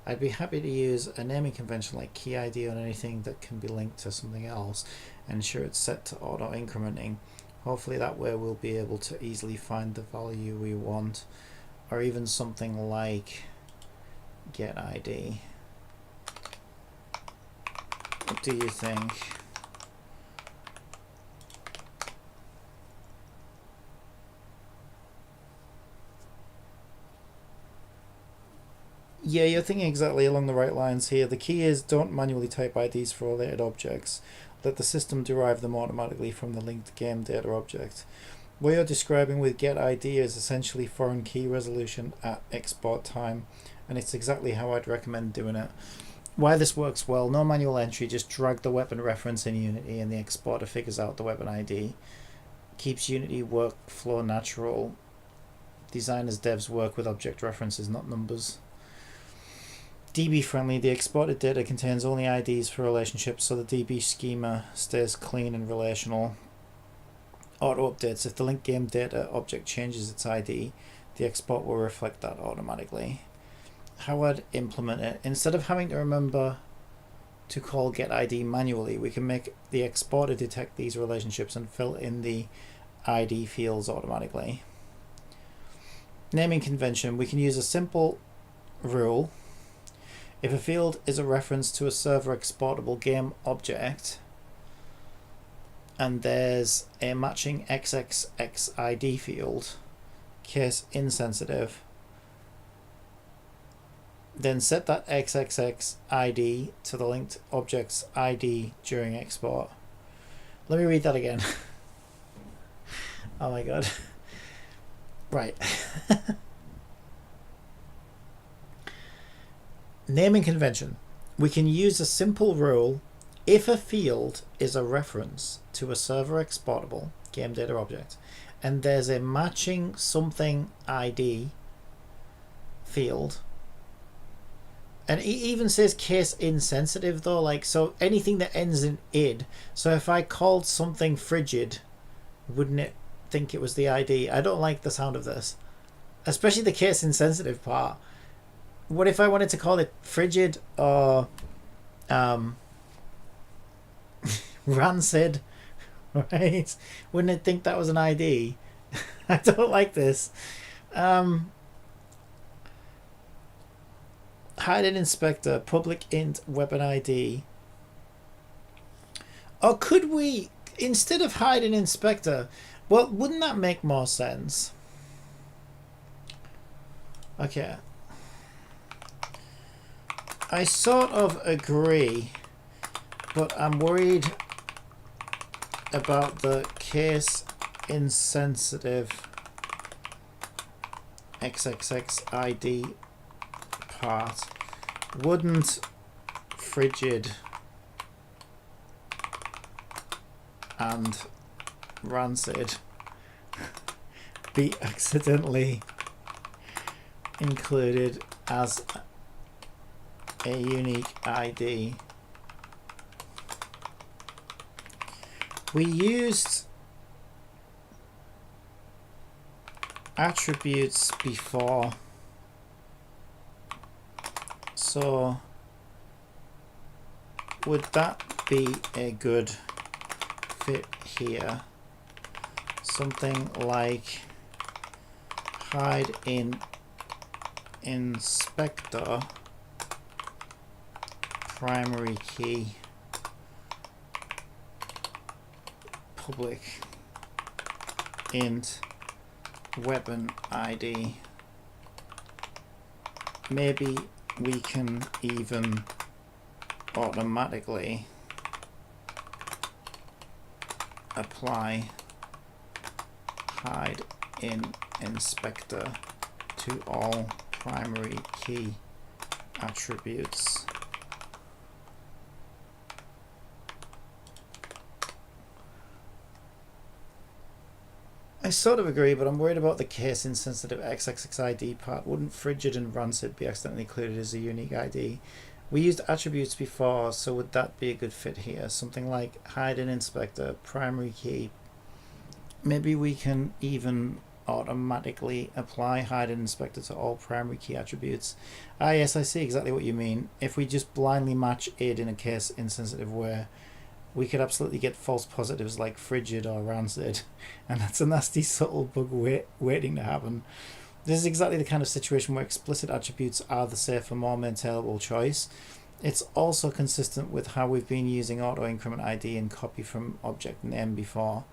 I'd be happy to use a naming convention like key ID on anything that can be linked to something else and ensure it's set to auto incrementing. Hopefully that way we'll be able to easily find the value we want, or even something like get ID. What do you think? Yeah, you're thinking exactly along the right lines here. The key is don't manually type IDs for related objects. let the system derive them automatically from the linked game data object. What you're describing with getID is essentially foreign key resolution at export time, and it's exactly how I'd recommend doing it. Why this works well: no manual entry, just drag the weapon reference in Unity and the exporter figures out the weapon ID. Keeps Unity workflow natural. Designers, devs work with object references, not numbers. DB friendly, the exported data contains only IDs for relationships, so the DB schema stays clean and relational. Auto updates: if the linked game data object changes its ID, the export will reflect that automatically. How I'd implement it: instead of having to remember to call getID manually, we can make the exporter detect these relationships and fill in the ID fields automatically. Naming convention: we can use a simple rule. If a field is a reference to a server exportable game object and there's a matching XXX ID field, case insensitive, then set that XXX ID to the linked object's ID during export. Let me read that again. Oh my god. Right. Naming convention: we can use a simple rule. If a field is a reference to a server exportable game data object and there's a matching something ID field, and it even says case insensitive though, like, so anything that ends in id. So if I called something frigid, wouldn't it think it was the ID? I don't like the sound of this, especially the case insensitive part. What if I wanted to call it frigid or rancid, right? Wouldn't it think that was an ID? I don't like this. Hide in inspector, public int weapon ID. Or could we, instead of hide in inspector, well, wouldn't that make more sense? Okay. I sort of agree, but I'm worried about the case insensitive XXX ID part. Wouldn't frigid and rancid be accidentally included as a unique ID? We used attributes before, so would that be a good fit here? Something like hide in inspector primary key public int weapon ID. Maybe we can even automatically apply hide in inspector to all primary key attributes. I sort of agree, but I'm worried about the case insensitive XXX ID part. Wouldn't frigid and rancid be accidentally included as a unique ID? We used attributes before, so would that be a good fit here? Something like hide in inspector, primary key. Maybe we can even automatically apply hide in inspector to all primary key attributes. Ah yes, I see exactly what you mean. If we just blindly match id in a case insensitive way, we could absolutely get false positives like frigid or rancid, and that's a nasty subtle bug waiting to happen. This is exactly the kind of situation where explicit attributes are the safer, more maintainable choice. It's also consistent with how we've been using auto increment ID and copy from object name before.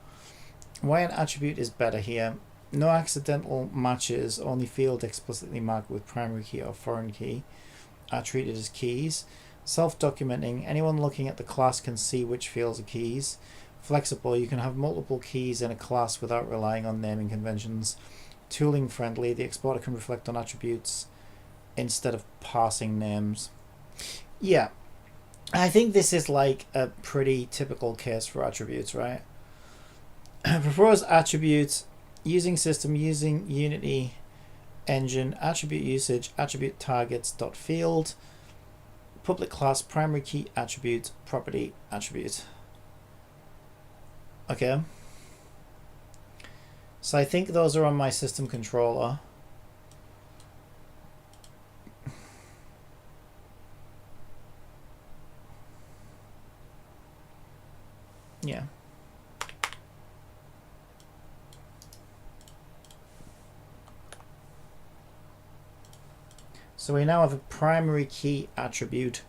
Why an attribute is better here: no accidental matches, only field explicitly marked with primary key or foreign key are treated as keys. Self-documenting. Anyone looking at the class can see which fields are keys. Flexible. You can have multiple keys in a class without relying on naming conventions. Tooling friendly. The exporter can reflect on attributes instead of parsing names. Yeah, I think this is like a pretty typical case for attributes, right? Propose attributes using system, using Unity engine, attribute usage, attribute targets dot field, public class, primary key attribute, property attribute. Okay. So I think those are on my system controller. Yeah. So we now have a primary key attribute.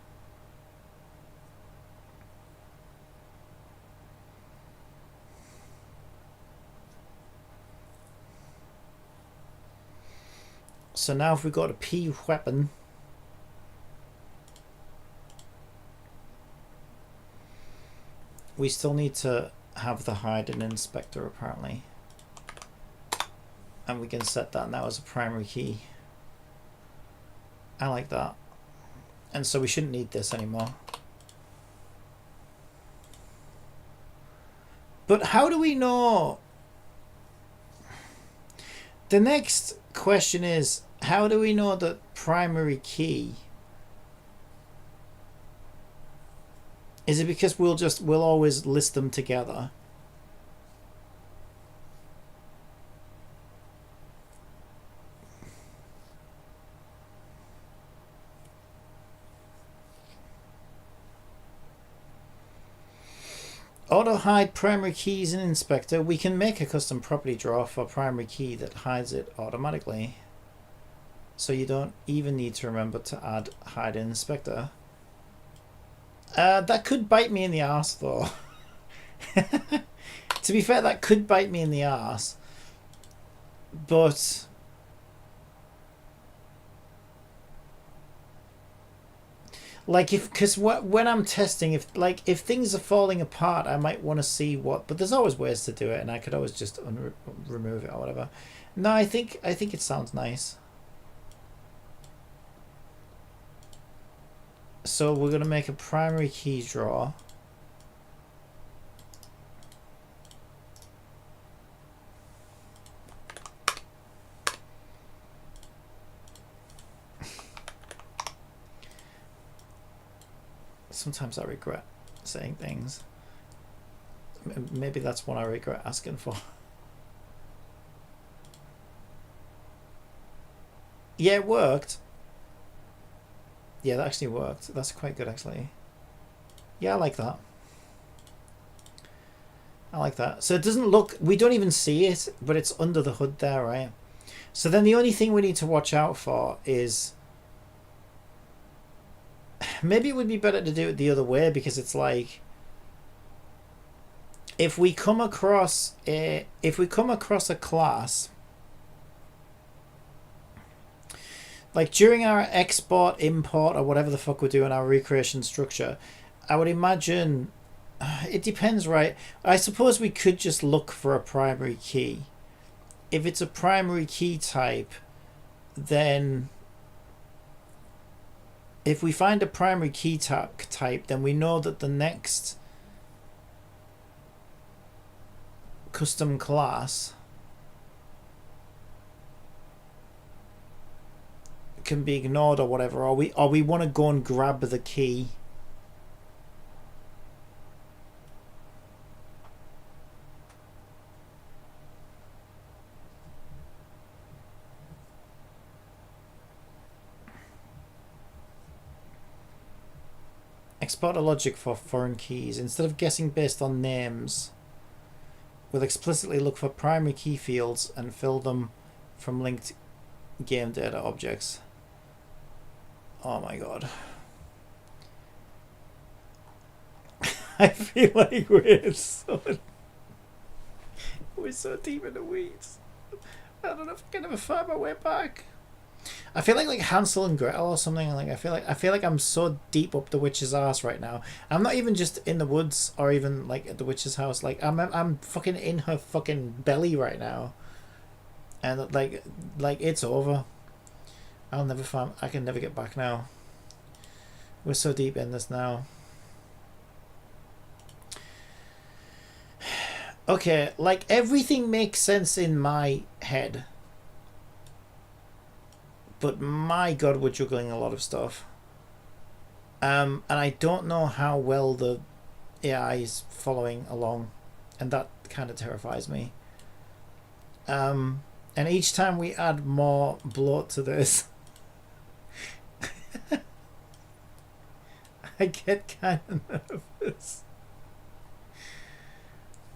So now if we go to P weapon, we still need to have the hide and inspector apparently. And we can set that now as a primary key. I like that. And so we shouldn't need this anymore. But how do we know? The next question is, how do we know that primary key? Is it because we'll always list them together? Auto hide primary keys in inspector. We can make a custom property draw for primary key that hides it automatically. So you don't even need to remember to add hide in inspector. That could bite me in the arse though. To be fair, that could bite me in the arse. But like because when I'm testing, if things are falling apart, I might want to see what. But there's always ways to do it, and I could always just remove it or whatever. No, I think it sounds nice. So we're gonna make a primary key draw. Sometimes I regret saying things. Maybe that's one I regret asking for. Yeah, it worked. Yeah, that actually worked. That's quite good, actually. Yeah, I like that. I like that. So it doesn't look... We don't even see it, but it's under the hood there, right? So then the only thing we need to watch out for is... Maybe it would be better to do it the other way, because it's like... If we come across a class... Like during our export, import, or whatever the fuck we're doing, our recreation structure, I would imagine, it depends, right? I suppose we could just look for a primary key. If it's a primary key type, then if we find a primary key type, then we know that the next custom class can be ignored or whatever, or we want to go and grab the key. Export a logic for foreign keys. Instead of guessing based on names, we'll explicitly look for primary key fields and fill them from linked game data objects. Oh my god. I feel like we're so deep in the weeds. I don't know if I can ever find my way back. I feel like Hansel and Gretel or something. Like I feel like I'm so deep up the witch's ass right now. I'm not even just in the woods or even like at the witch's house. Like I'm fucking in her fucking belly right now. And like it's over. I'll never find. I can never get back now. We're so deep in this now. Okay, like everything makes sense in my head. But my god, we're juggling a lot of stuff. And I don't know how well the AI is following along. And that kind of terrifies me. And each time we add more bloat to this, I get kind of nervous.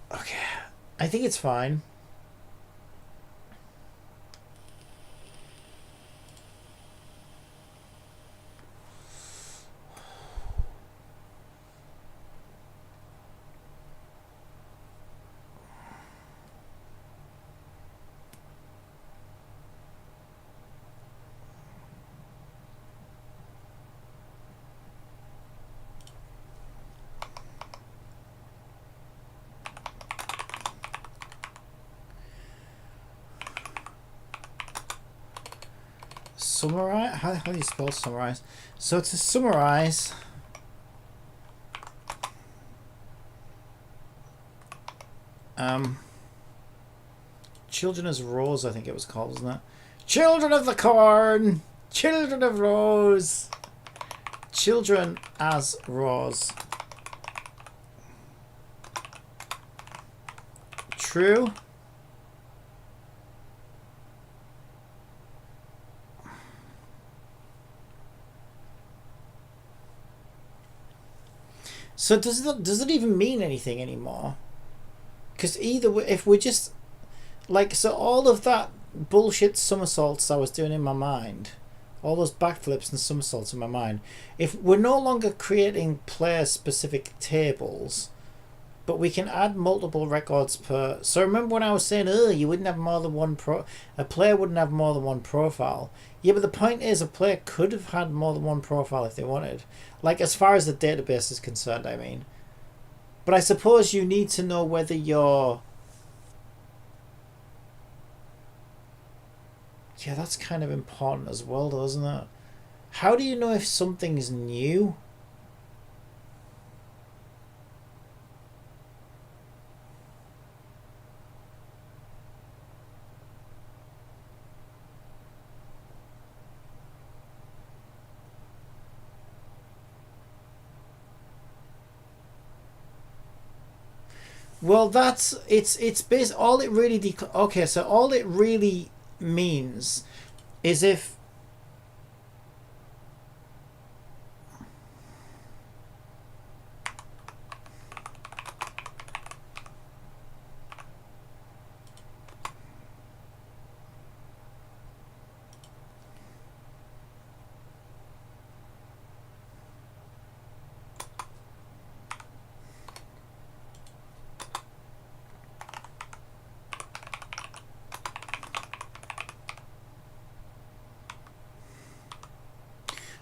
Okay, I think it's fine. Summarize? How do you spell summarize? So to summarize, Children as Rose, I think it was called, wasn't it? Children of the Corn! Children of Rose! Children as Rose. True. So does it even mean anything anymore? Because either way, if we're just like, so all of that bullshit somersaults I was doing in my mind, all those backflips and somersaults in my mind, if we're no longer creating player specific tables, but we can add multiple records per. So remember when I was saying, oh, you wouldn't have more than one a player wouldn't have more than one profile. Yeah, but the point is, a player could have had more than one profile if they wanted. Like, as far as the database is concerned, I mean. But I suppose you need to know whether you're... Yeah, that's kind of important as well, though, isn't it? How do you know if something's new? Well, it's based all it really okay. So all it really means is if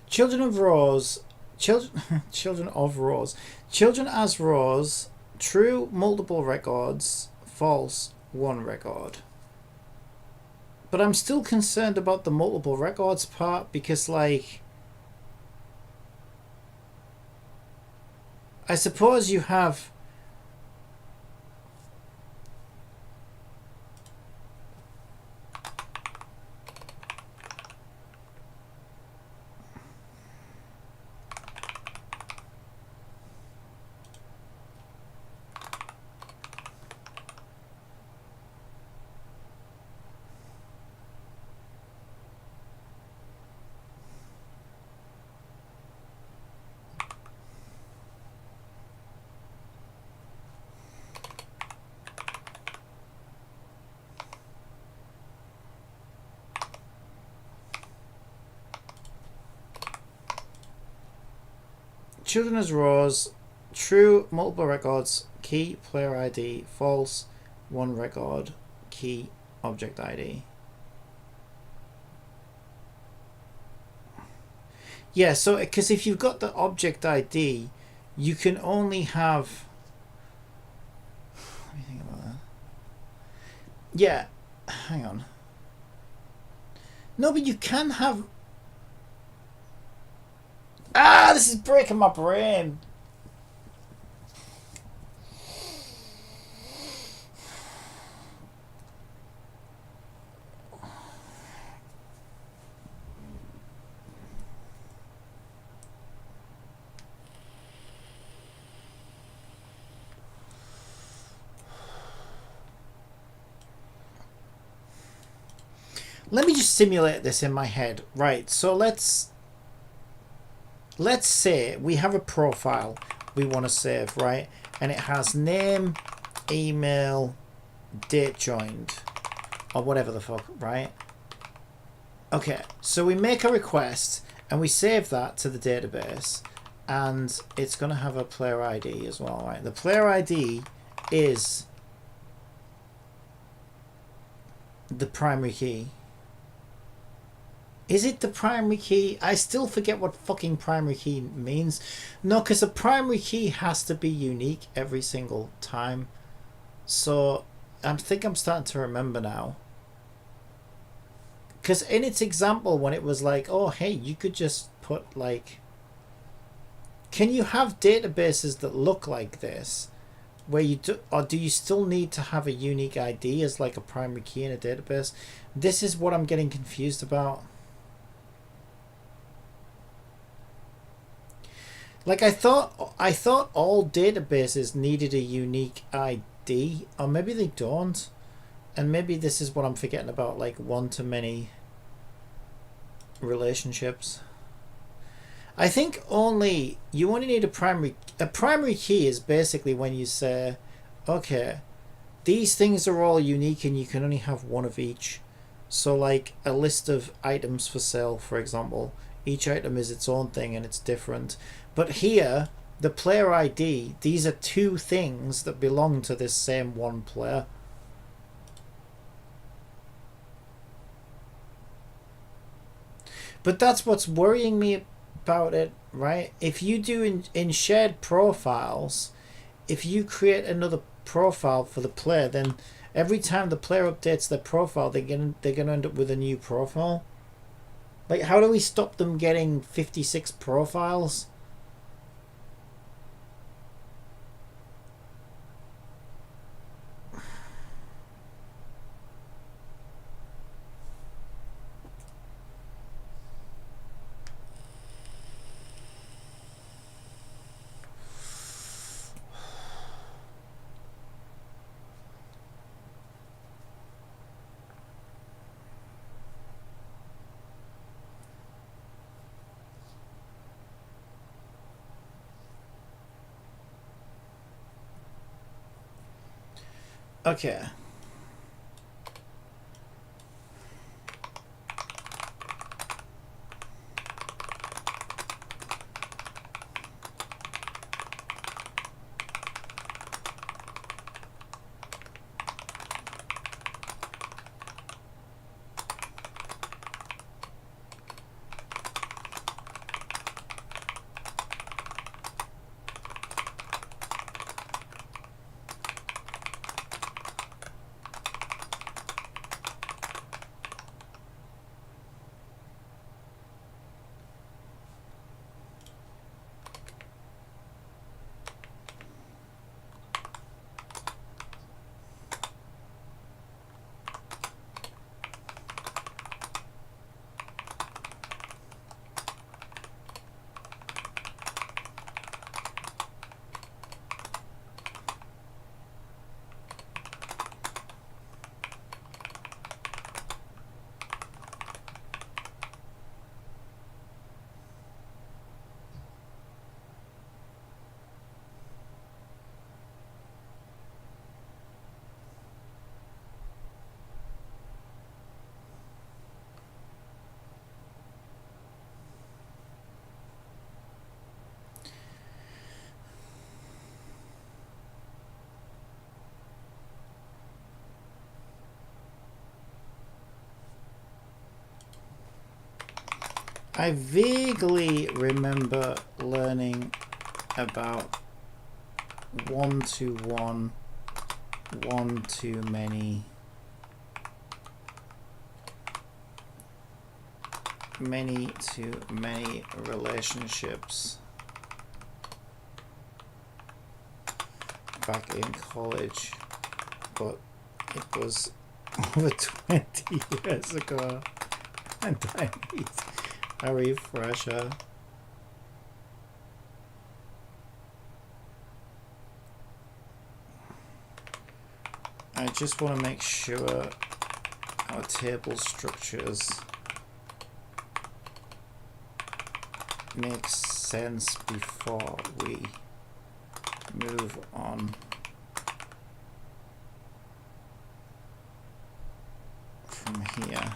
children of Rose, children of Rose, children as Rose, true multiple records, false one record. But I'm still concerned about the multiple records part because, like, I suppose you have. Children as Rose, true multiple records, key player ID, false one record, key object ID. Yeah, so because if you've got the object ID, you can only have. What do you think about that? Yeah, hang on. No, but you can have. Ah, this is breaking my brain. Let me just simulate this in my head. Right, so let's say we have a profile we want to save, right? And it has name, email, date joined, or whatever the fuck, right? Okay, so we make a request and we save that to the database, and it's going to have a player ID as well, right? The player ID is the primary key. Is it the primary key? I still forget what fucking primary key means. No, because a primary key has to be unique every single time. So I think I'm starting to remember now. Because in its example, when it was like, oh, hey, you could just put like... Can you have databases that look like this? Where you do, or do you still need to have a unique ID as like a primary key in a database? This is what I'm getting confused about. Like I thought all databases needed a unique ID, or maybe they don't, and maybe this is what I'm forgetting about, like one-to-many relationships. I think you only need a primary key is basically when you say, okay, these things are all unique and you can only have one of each. So like a list of items for sale, for example, each item is its own thing and it's different. But here, the player ID, these are two things that belong to this same one player. But that's what's worrying me about it, right? If you do in shared profiles, if you create another profile for the player, then every time the player updates their profile, they're gonna end up with a new profile. Like, how do we stop them getting 56 profiles? Okay. I vaguely remember learning about one-to-one, one-to-many, many-to-many relationships back in college, but it was over 20 years ago, and I need a refresher. I just want to make sure our table structures make sense before we move on from here.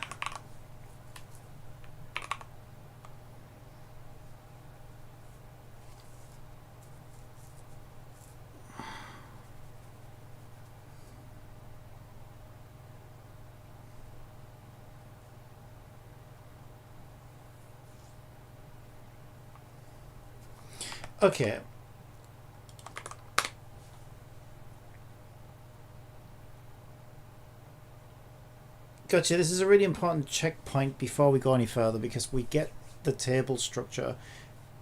Okay. Gotcha. This is a really important checkpoint before we go any further, because we get the table structure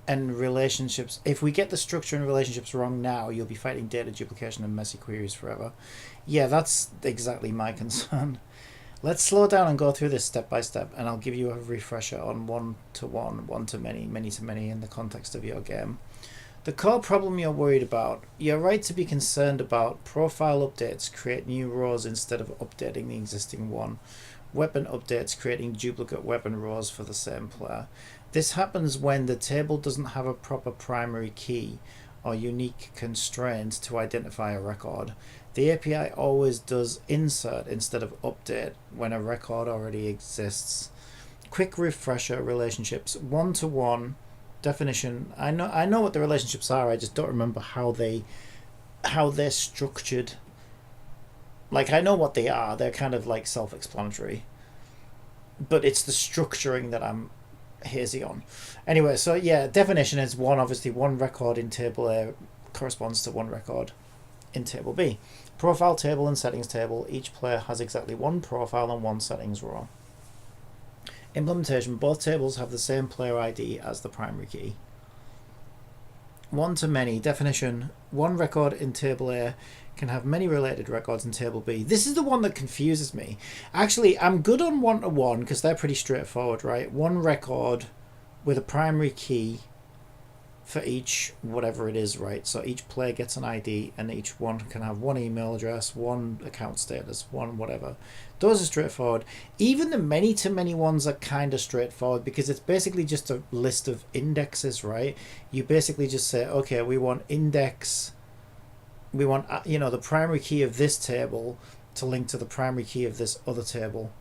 and relationships. If we get the structure and relationships wrong now, you'll be fighting data duplication and messy queries forever. Yeah, that's exactly my concern. Let's slow down and go through this step by step, and I'll give you a refresher on one-to-one, one-to-many, many-to-many in the context of your game. The core problem you're worried about, you're right to be concerned about profile updates create new rows instead of updating the existing one. Weapon updates creating duplicate weapon rows for the same player. This happens when the table doesn't have a proper primary key or unique constraint to identify a record. The API always does insert instead of update when a record already exists. Quick refresher: relationships. One-to-one. Definition. I know what the relationships are, I just don't remember how they're structured. Like, I know what they are, they're kind of like self-explanatory, but it's the structuring that I'm hazy on. Anyway, so yeah, definition is one, obviously one record in table A corresponds to one record in table B. Profile table and settings table, each player has exactly one profile and one settings row. Implementation: both tables have the same player ID as the primary key. One-to-many. Definition: one record in table A can have many related records in table B. This is the one that confuses me. Actually, I'm good on one-to-one because they're pretty straightforward, right? One record with a primary key for each whatever it is, right? So each player gets an ID, and each one can have one email address, one account status, one whatever. Those are straightforward. Even the many-to-many ones are kind of straightforward, because it's basically just a list of indexes, right? You basically just say, okay, we want index, we want, you know, the primary key of this table to link to the primary key of this other table.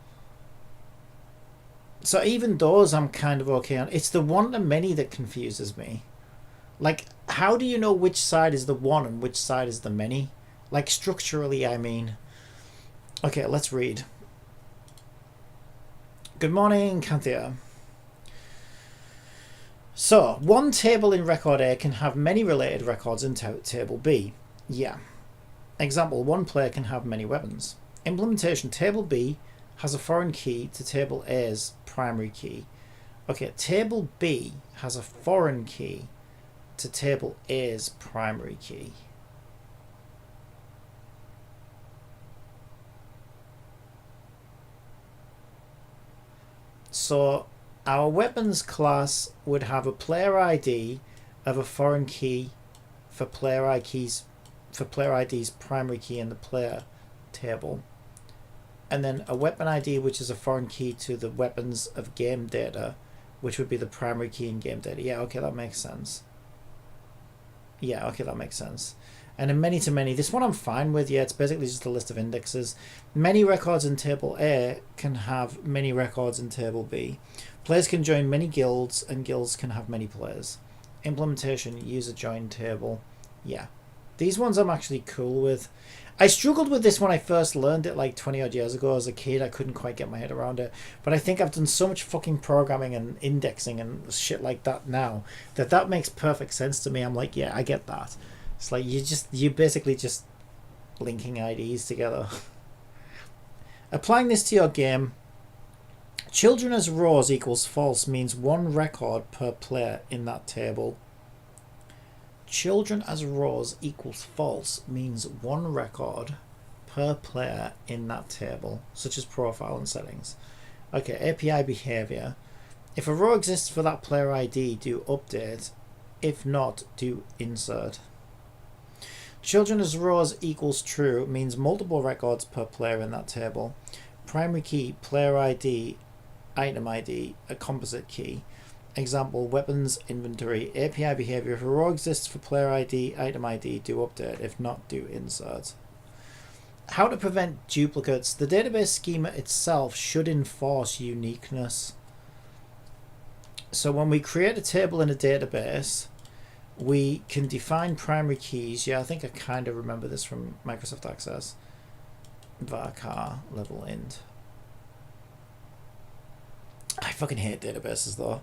So even those I'm kind of okay on. It's the one-to-many that confuses me. Like, how do you know which side is the one and which side is the many? Like, structurally, I mean. Okay, let's read. Good morning, Canthia. So, one table in record A can have many related records in table B. Yeah. Example: one player can have many weapons. Implementation: table B has a foreign key to table A's primary key. Okay, table B has a foreign key to table A's primary key. So our weapons class would have a player ID of a foreign key for player ID's primary key in the player table, and then a weapon ID which is a foreign key to the weapons of game data, which would be the primary key in game data. Yeah, okay, that makes sense. Yeah, okay, that makes sense. And in many-to-many, this one I'm fine with. Yeah, it's basically just a list of indexes. Many records in table A can have many records in table B. Players can join many guilds, and guilds can have many players. Implementation: user join table. Yeah. These ones I'm actually cool with. I struggled with this when I first learned it like 20 odd years ago as a kid. I couldn't quite get my head around it. But I think I've done so much fucking programming and indexing and shit like that now that makes perfect sense to me. I'm like, yeah, I get that. It's like you basically just linking IDs together. Applying this to your game, children as rows equals false means one record per player in that table. Children as rows equals false means one record per player in that table, such as profile and settings. Okay, API behavior. If a row exists for that player ID, do update. If not, do insert. Children as rows equals true means multiple records per player in that table. Primary key, player ID, item ID, a composite key. Example, weapons inventory. API behavior. If a row exists for player ID, item ID, do update. If not, do insert. How to prevent duplicates. The database schema itself should enforce uniqueness. So when we create a table in a database, we can define primary keys. Yeah, I think I kind of remember this from Microsoft Access. Varchar level int. I fucking hate databases though.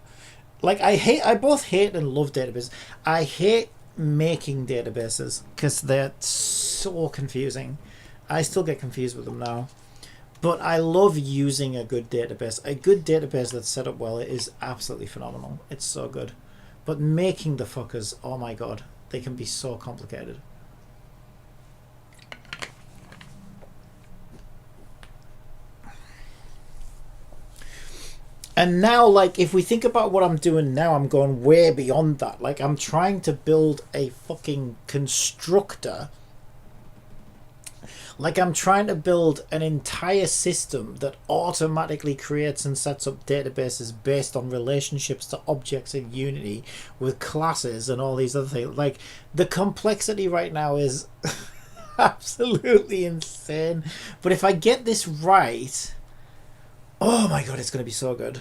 Like I both hate and love databases. I hate making databases because they're so confusing. I still get confused with them now. But I love using a good database. A good database that's set up well is absolutely phenomenal. It's so good. But making the fuckers, oh my god, they can be so complicated. And now, like, if we think about what I'm doing now, I'm going way beyond that. Like, I'm trying to build a fucking constructor. Like, I'm trying to build an entire system that automatically creates and sets up databases based on relationships to objects in Unity with classes and all these other things. Like, the complexity right now is absolutely insane. But if I get this right... oh my god, it's going to be so good.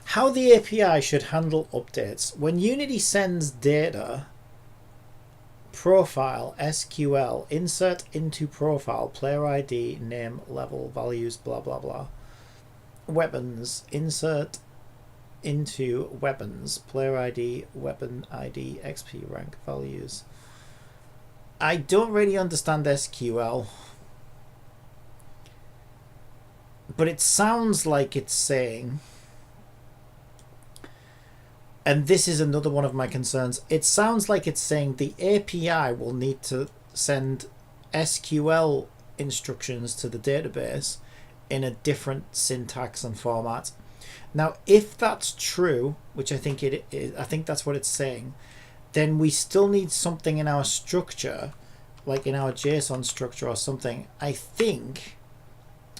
How the API should handle updates. When Unity sends data, profile, SQL, insert into profile, player ID, name, level, values, blah, blah, blah. Weapons, insert into weapons, player ID, weapon ID, XP rank, values. I don't really understand SQL. But it sounds like it's saying, and this is another one of my concerns, it sounds like it's saying the API will need to send SQL instructions to the database in a different syntax and format. Now, if that's true, which I think it is, I think that's what it's saying, then we still need something in our structure, like in our JSON structure or something.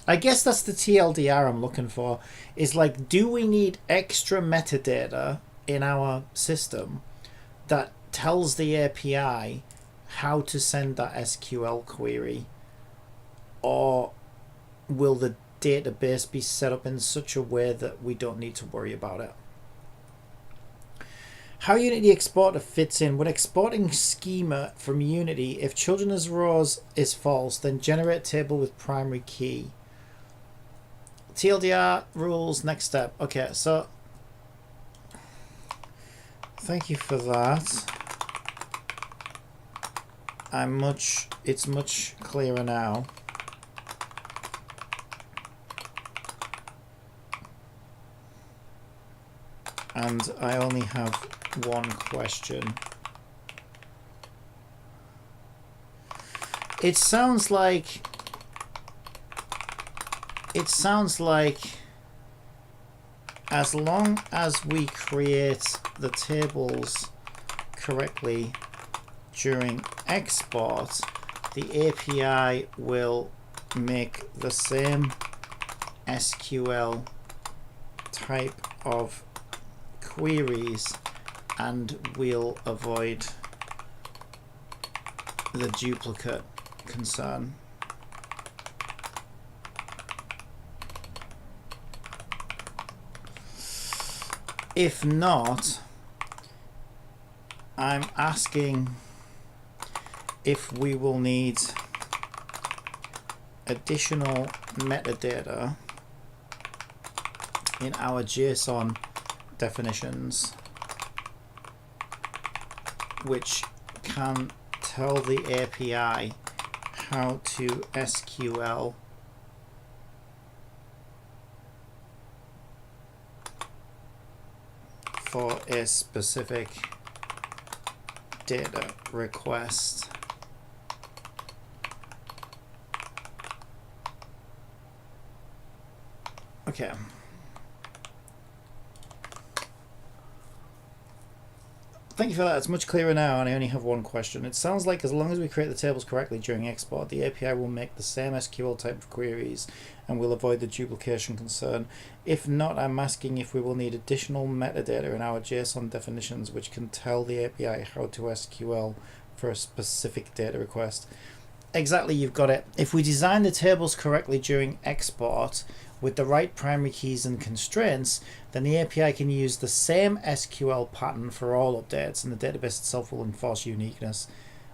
I guess that's the TLDR I'm looking for, is like, do we need extra metadata in our system that tells the API how to send that SQL query? Or will the database be set up in such a way that we don't need to worry about it? How Unity Exporter fits in. When exporting schema from Unity, if children as rows is false, then generate table with primary key. TLDR rules, next step. Okay, so thank you for that. It's much clearer now. And I only have one question. It sounds like as long as we create the tables correctly during export, the API will make the same SQL type of queries and we'll avoid the duplicate concern. If not, I'm asking if we will need additional metadata in our JSON definitions, which can tell the API how to SQL for a specific data request. Okay. Thank you for that. It's much clearer now, and I only have one question. It sounds like as long as we create the tables correctly during export, the API will make the same SQL type of queries and will avoid the duplication concern. If not, I'm asking if we will need additional metadata in our JSON definitions which can tell the API how to SQL for a specific data request. Exactly, you've got it. If we design the tables correctly during export with the right primary keys and constraints, then the API can use the same SQL pattern for all updates, and the database itself will enforce uniqueness.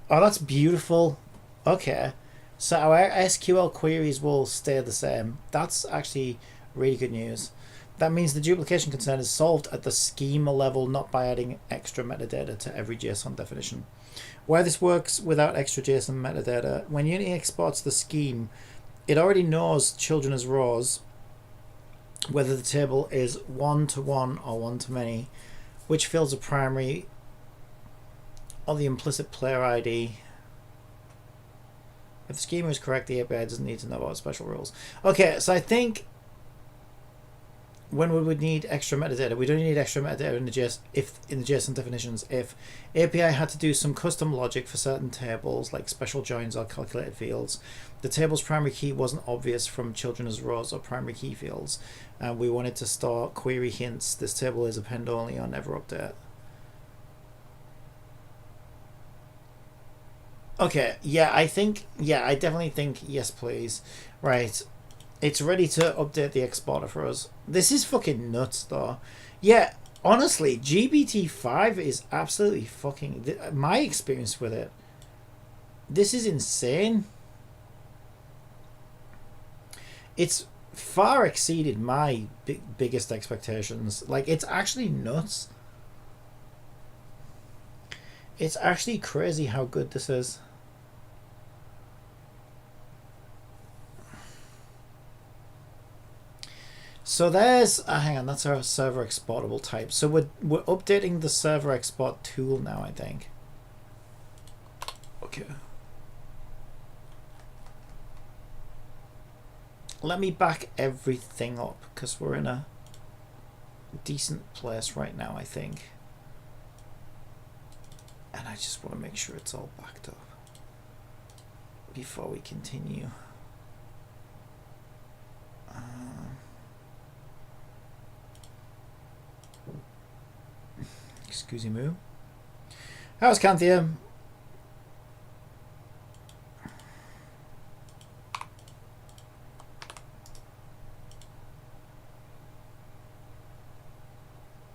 Oh, that's beautiful. Okay, so our SQL queries will stay the same. That's actually really good news. That means the duplication concern is solved at the schema level, not by adding extra metadata to every JSON definition. Where this works without extra JSON metadata, when Unity exports the scheme, it already knows children as rows, whether the table is one-to-one or one-to-many, which fields are primary, or the implicit player ID. If the schema is correct, the API doesn't need to know about special rules. Okay, so I think when we would need extra metadata, we don't need extra metadata in the JSON definitions. If API had to do some custom logic for certain tables, like special joins or calculated fields, the table's primary key wasn't obvious from children as rows or primary key fields, and we wanted to store query hints. This table is append only or never update. Okay, yeah, I definitely think yes, please. Right. It's ready to update the exporter for us. This is fucking nuts, though. Yeah, honestly, GPT-5 is absolutely fucking... My experience with it, this is insane. It's far exceeded my biggest expectations. Like, it's actually nuts. It's actually crazy how good this is. So there's, hang on, that's our server exportable type. So we're updating the server export tool now, I think. Okay. Let me back everything up because we're in a decent place right now, I think. And I just want to make sure it's all backed up before we continue. Excuse me. How's Canthia?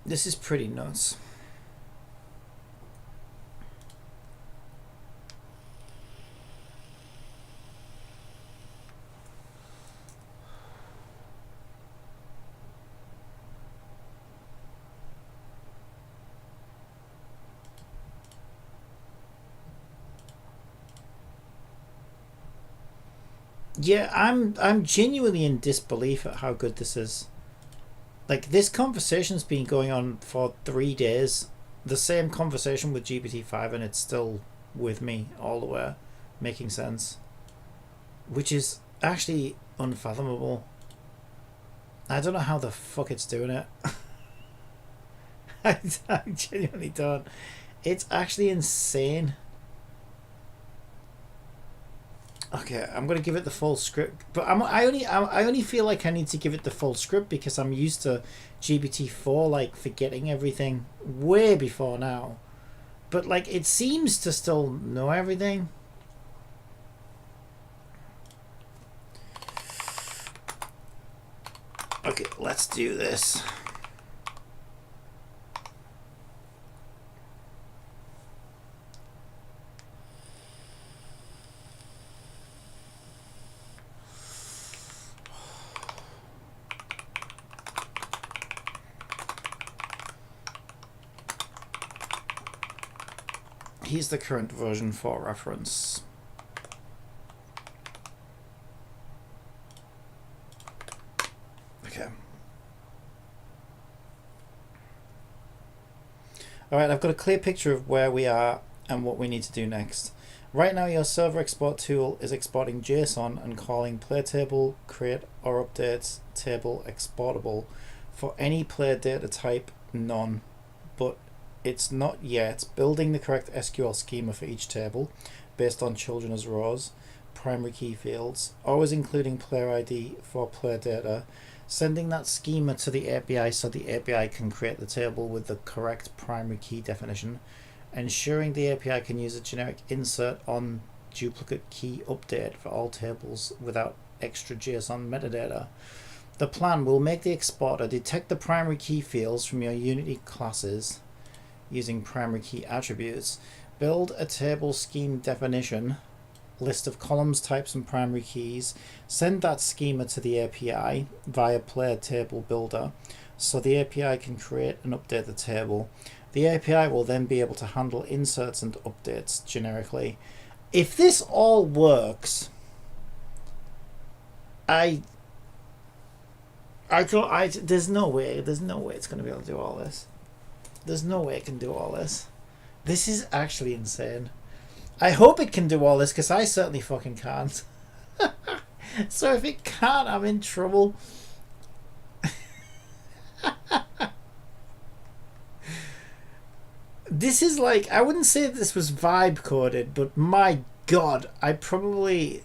This is pretty nuts. Yeah, I'm genuinely in disbelief at how good this is. Like, this conversation's been going on for 3 days. The same conversation with GPT-5, and it's still with me all the way, making sense. Which is actually unfathomable. I don't know how the fuck it's doing it. I genuinely don't. It's actually insane. Okay, I'm gonna give it the full script, but I only feel like I need to give it the full script because I'm used to GPT-4 like forgetting everything way before now, but like it seems to still know everything. Okay, let's do this. Here's the current version for reference. Okay. Alright, I've got a clear picture of where we are and what we need to do next. Right now your server export tool is exporting JSON and calling playTable create or update table exportable for any play data type none, but it's not yet building the correct SQL schema for each table based on children as rows, primary key fields, always including player ID for player data, sending that schema to the API so the API can create the table with the correct primary key definition, ensuring the API can use a generic insert on duplicate key update for all tables without extra JSON metadata. The plan will make the exporter detect the primary key fields from your Unity classes using primary key attributes, build a table scheme definition, list of columns, types, and primary keys, send that schema to the API via player table builder so the API can create and update the table. The API will then be able to handle inserts and updates generically. If this all works, there's no way it's going to be able to do all this. There's no way it can do all this. This is actually insane. I hope it can do all this because I certainly fucking can't. So if it can't, I'm in trouble. This is like, I wouldn't say this was vibe coded, but my god, I probably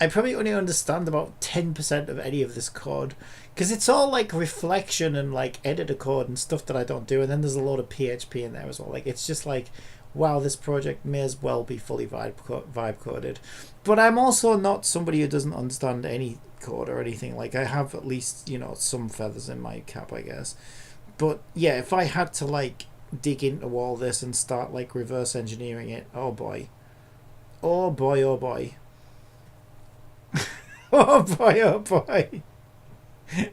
only understand about 10% of any of this code because it's all like reflection and like editor code and stuff that I don't do, and then there's a load of PHP in there as well. Like, it's just like, wow, this project may as well be fully vibe coded. But I'm also not somebody who doesn't understand any code or anything. Like, I have at least, you know, some feathers in my cap, I guess. But yeah, if I had to like dig into all this and start like reverse engineering it, oh boy, oh boy, oh boy. Oh boy, oh boy.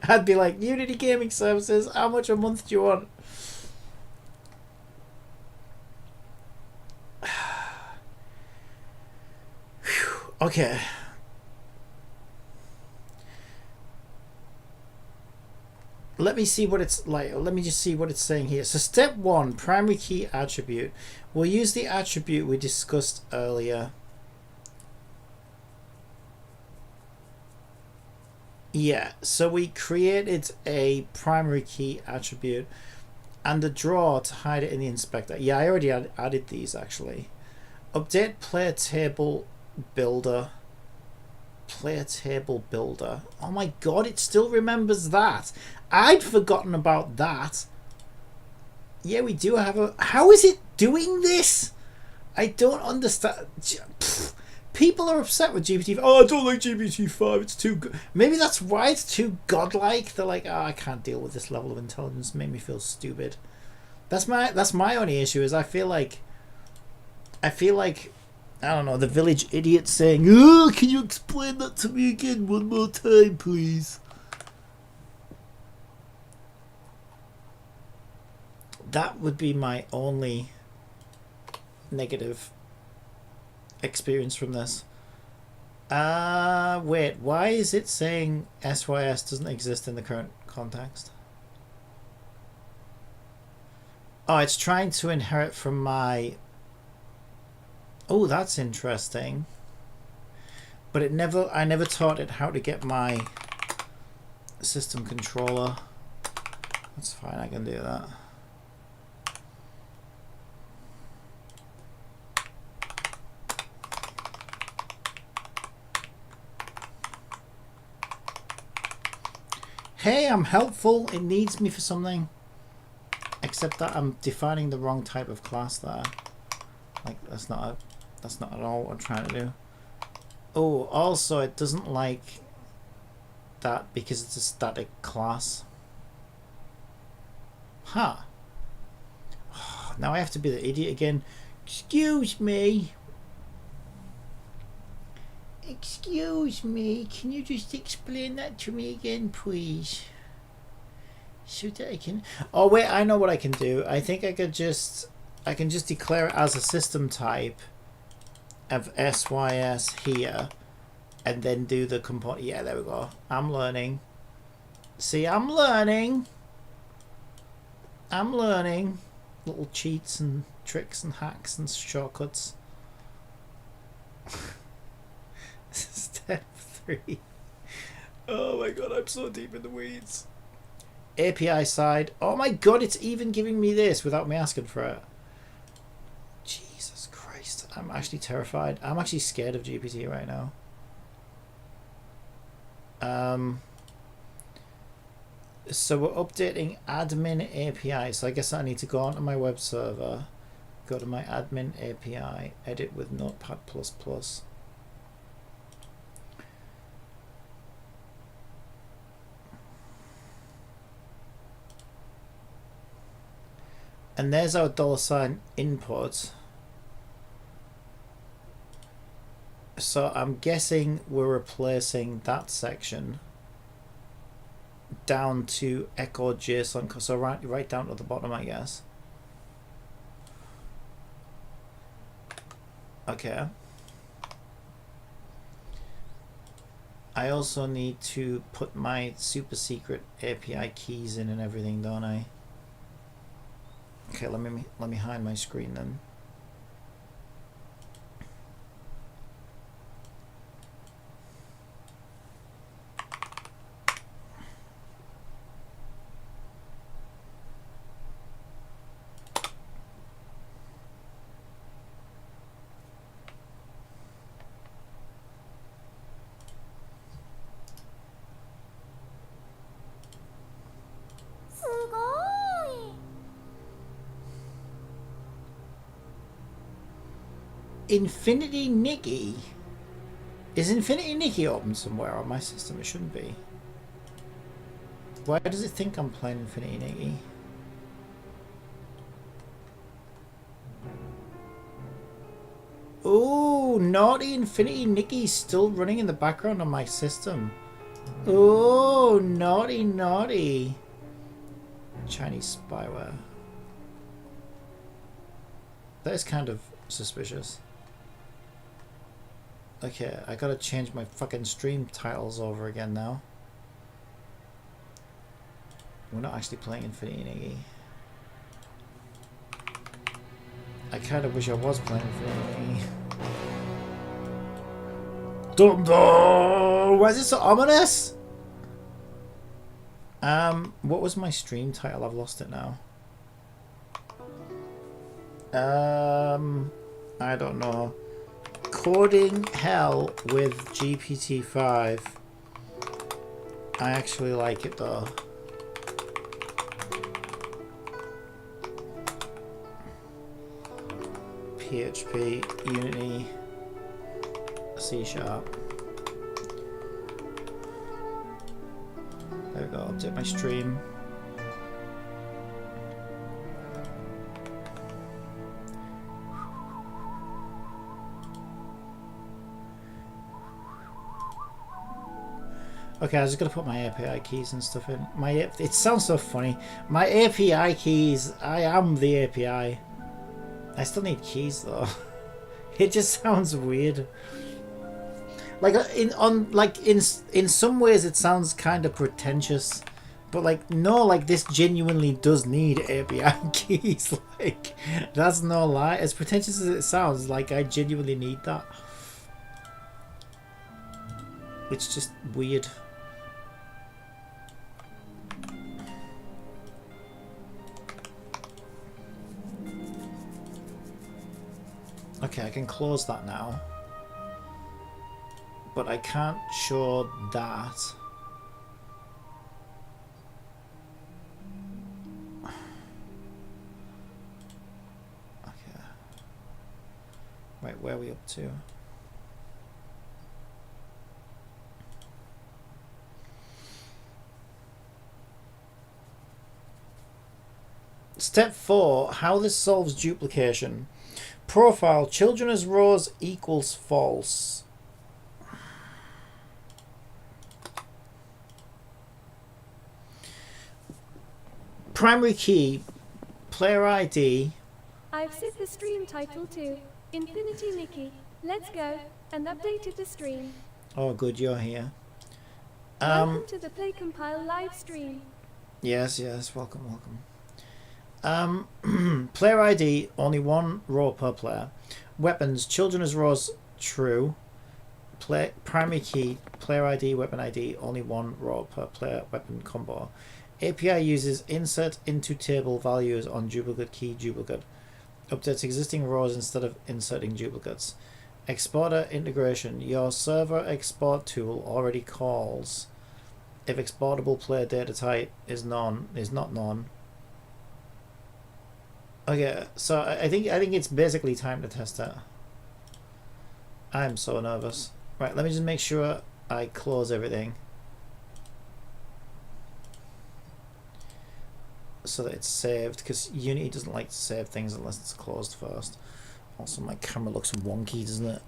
I'd be like, Unity Gaming Services, how much a month do you want? Okay. Let me see what it's like. Let me just see what it's saying here. So step 1, primary key attribute. We'll use the attribute we discussed earlier. Yeah, so we created a primary key attribute and a draw to hide it in the inspector. Yeah, I already added these actually. Update player table builder. Player table builder. Oh my god, it still remembers that. I'd forgotten about that. Yeah, we do have a... How is it doing this? I don't understand. People are upset with GPT-5. Oh, I don't like GPT-5. It's too good. Maybe that's why it's too godlike. They're like, oh, I can't deal with this level of intelligence. Make me feel stupid. That's my only issue. Is I feel like I don't know, the village idiot saying, oh, can you explain that to me again one more time, please? That would be my only negative experience from this. Wait, why is it saying SYS doesn't exist in the current context? Oh, it's trying to inherit from my... Oh, that's interesting. But I never taught it how to get my system controller. That's fine, I can do that. Hey, I'm helpful. It needs me for something. Except that I'm defining the wrong type of class there. Like, that's not at all what I'm trying to do. Oh, also it doesn't like that because it's a static class. Huh. Oh, now I have to be the idiot again. Excuse me. Excuse me, can you just explain that to me again, please? So that I can... Oh, wait, I know what I can do. I think I could just I can just declare it as a system type of SYS here, and then do the component. Yeah, there we go. I'm learning. See, I'm learning. I'm learning. Little cheats and tricks and hacks and shortcuts. Step 3. Oh my god, I'm so deep in the weeds. API side. Oh my god, it's even giving me this without me asking for it. Jesus Christ. I'm actually terrified. I'm actually scared of GPT right now. So we're updating admin API. So I guess I need to go onto my web server, go to my admin API, edit with Notepad++. And there's our $ input. So I'm guessing we're replacing that section down to echo JSON. So right down to the bottom, I guess. Okay. I also need to put my super secret API keys in and everything, don't I? Okay, let me hide my screen then. Infinity Nikki? Is Infinity Nikki open somewhere on my system? It shouldn't be. Why does it think I'm playing Infinity Nikki? Oh, naughty Infinity Nikki's still running in the background on my system. Oh, naughty, naughty. Chinese spyware. That is kind of suspicious. Okay, I gotta change my fucking stream titles over again now. We're not actually playing Infinity Nikki. I kind of wish I was playing Infinity Nikki. Dum dum! Why is it so ominous? What was my stream title? I've lost it now. I don't know. Coding hell with GPT-5. I actually like it though. PHP, Unity, C#. There we go, update my stream. Okay, I was just gonna put my API keys and stuff in. It sounds so funny. My API keys. I am the API. I still need keys though. It just sounds weird. Like in some ways it sounds kind of pretentious, but like no, like this genuinely does need API keys. Like that's no lie. As pretentious as it sounds, like I genuinely need that. It's just weird. Okay, I can close that now. But I can't show that. Okay. Right, where are we up to? Step 4, how this solves duplication. Profile, children as rows equals false. Primary key, player ID, I've set the stream title to Infinity Nikki. Let's go, and updated the stream. Oh, good, you're here. Welcome to the PlayCompile live stream. Yes, welcome. Player ID, only one row per player. Weapons, children as rows, true. Primary key, player ID, weapon ID, only one row per player weapon combo. API uses insert into table values on duplicate key duplicate. Updates existing rows instead of inserting duplicates. Exporter integration, your server export tool already calls if exportable player data type is not known. Okay, so I think it's basically time to test that. I'm so nervous. Right, let me just make sure I close everything so that it's saved, because Unity doesn't like to save things unless it's closed first. Also, my camera looks wonky, doesn't it?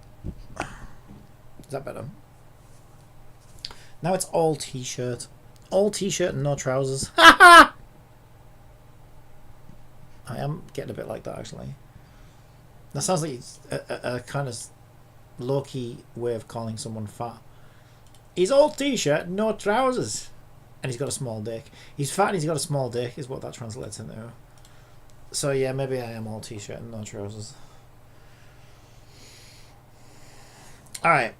Is that better? Now it's all t-shirt. All t-shirt and no trousers. I am getting a bit like that, actually. That sounds like it's a kind of low-key way of calling someone fat. He's all t-shirt, no trousers. And he's got a small dick. He's fat and he's got a small dick, is what that translates into. So yeah, maybe I am all t-shirt and no trousers. Alright.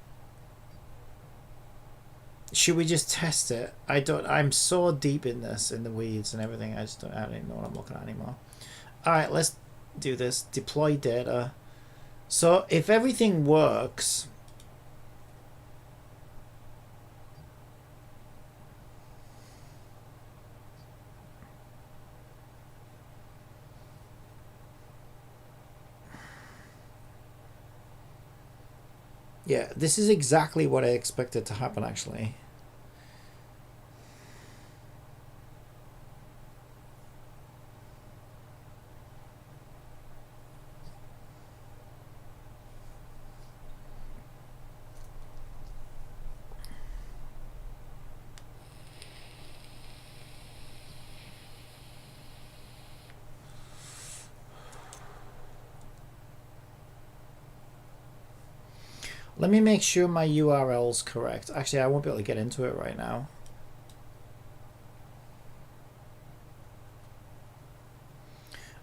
Should we just test it? I'm so deep in this, in the weeds and everything, I don't even know what I'm looking at anymore. Alright, let's do this. Deploy data. So if everything works, yeah, this is exactly what I expected to happen, actually. Let me make sure my URL's correct. Actually, I won't be able to get into it right now.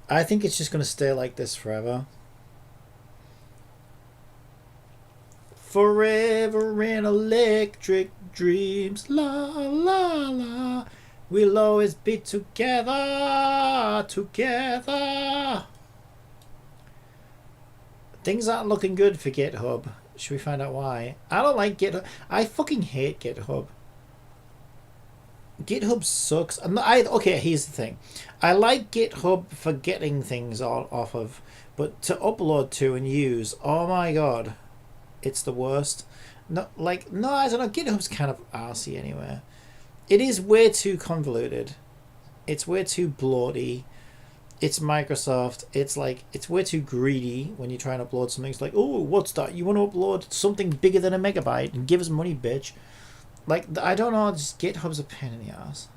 I think it's just going to stay like this forever. Forever in electric dreams, la la la. We'll always be together, together. Things aren't looking good for GitHub. Should we find out why? I don't like GitHub. I fucking hate GitHub. GitHub sucks. Okay, here's the thing. I like GitHub for getting things off of, but to upload to and use, oh my god, it's the worst. No, I don't know. GitHub's kind of arsey anyway. It is way too convoluted. It's way too bloaty. It's Microsoft. It's way too greedy when you try and upload something. It's like, oh, what's that? You want to upload something bigger than a megabyte and give us money, bitch. Like, I don't know. Just GitHub's a pain in the ass.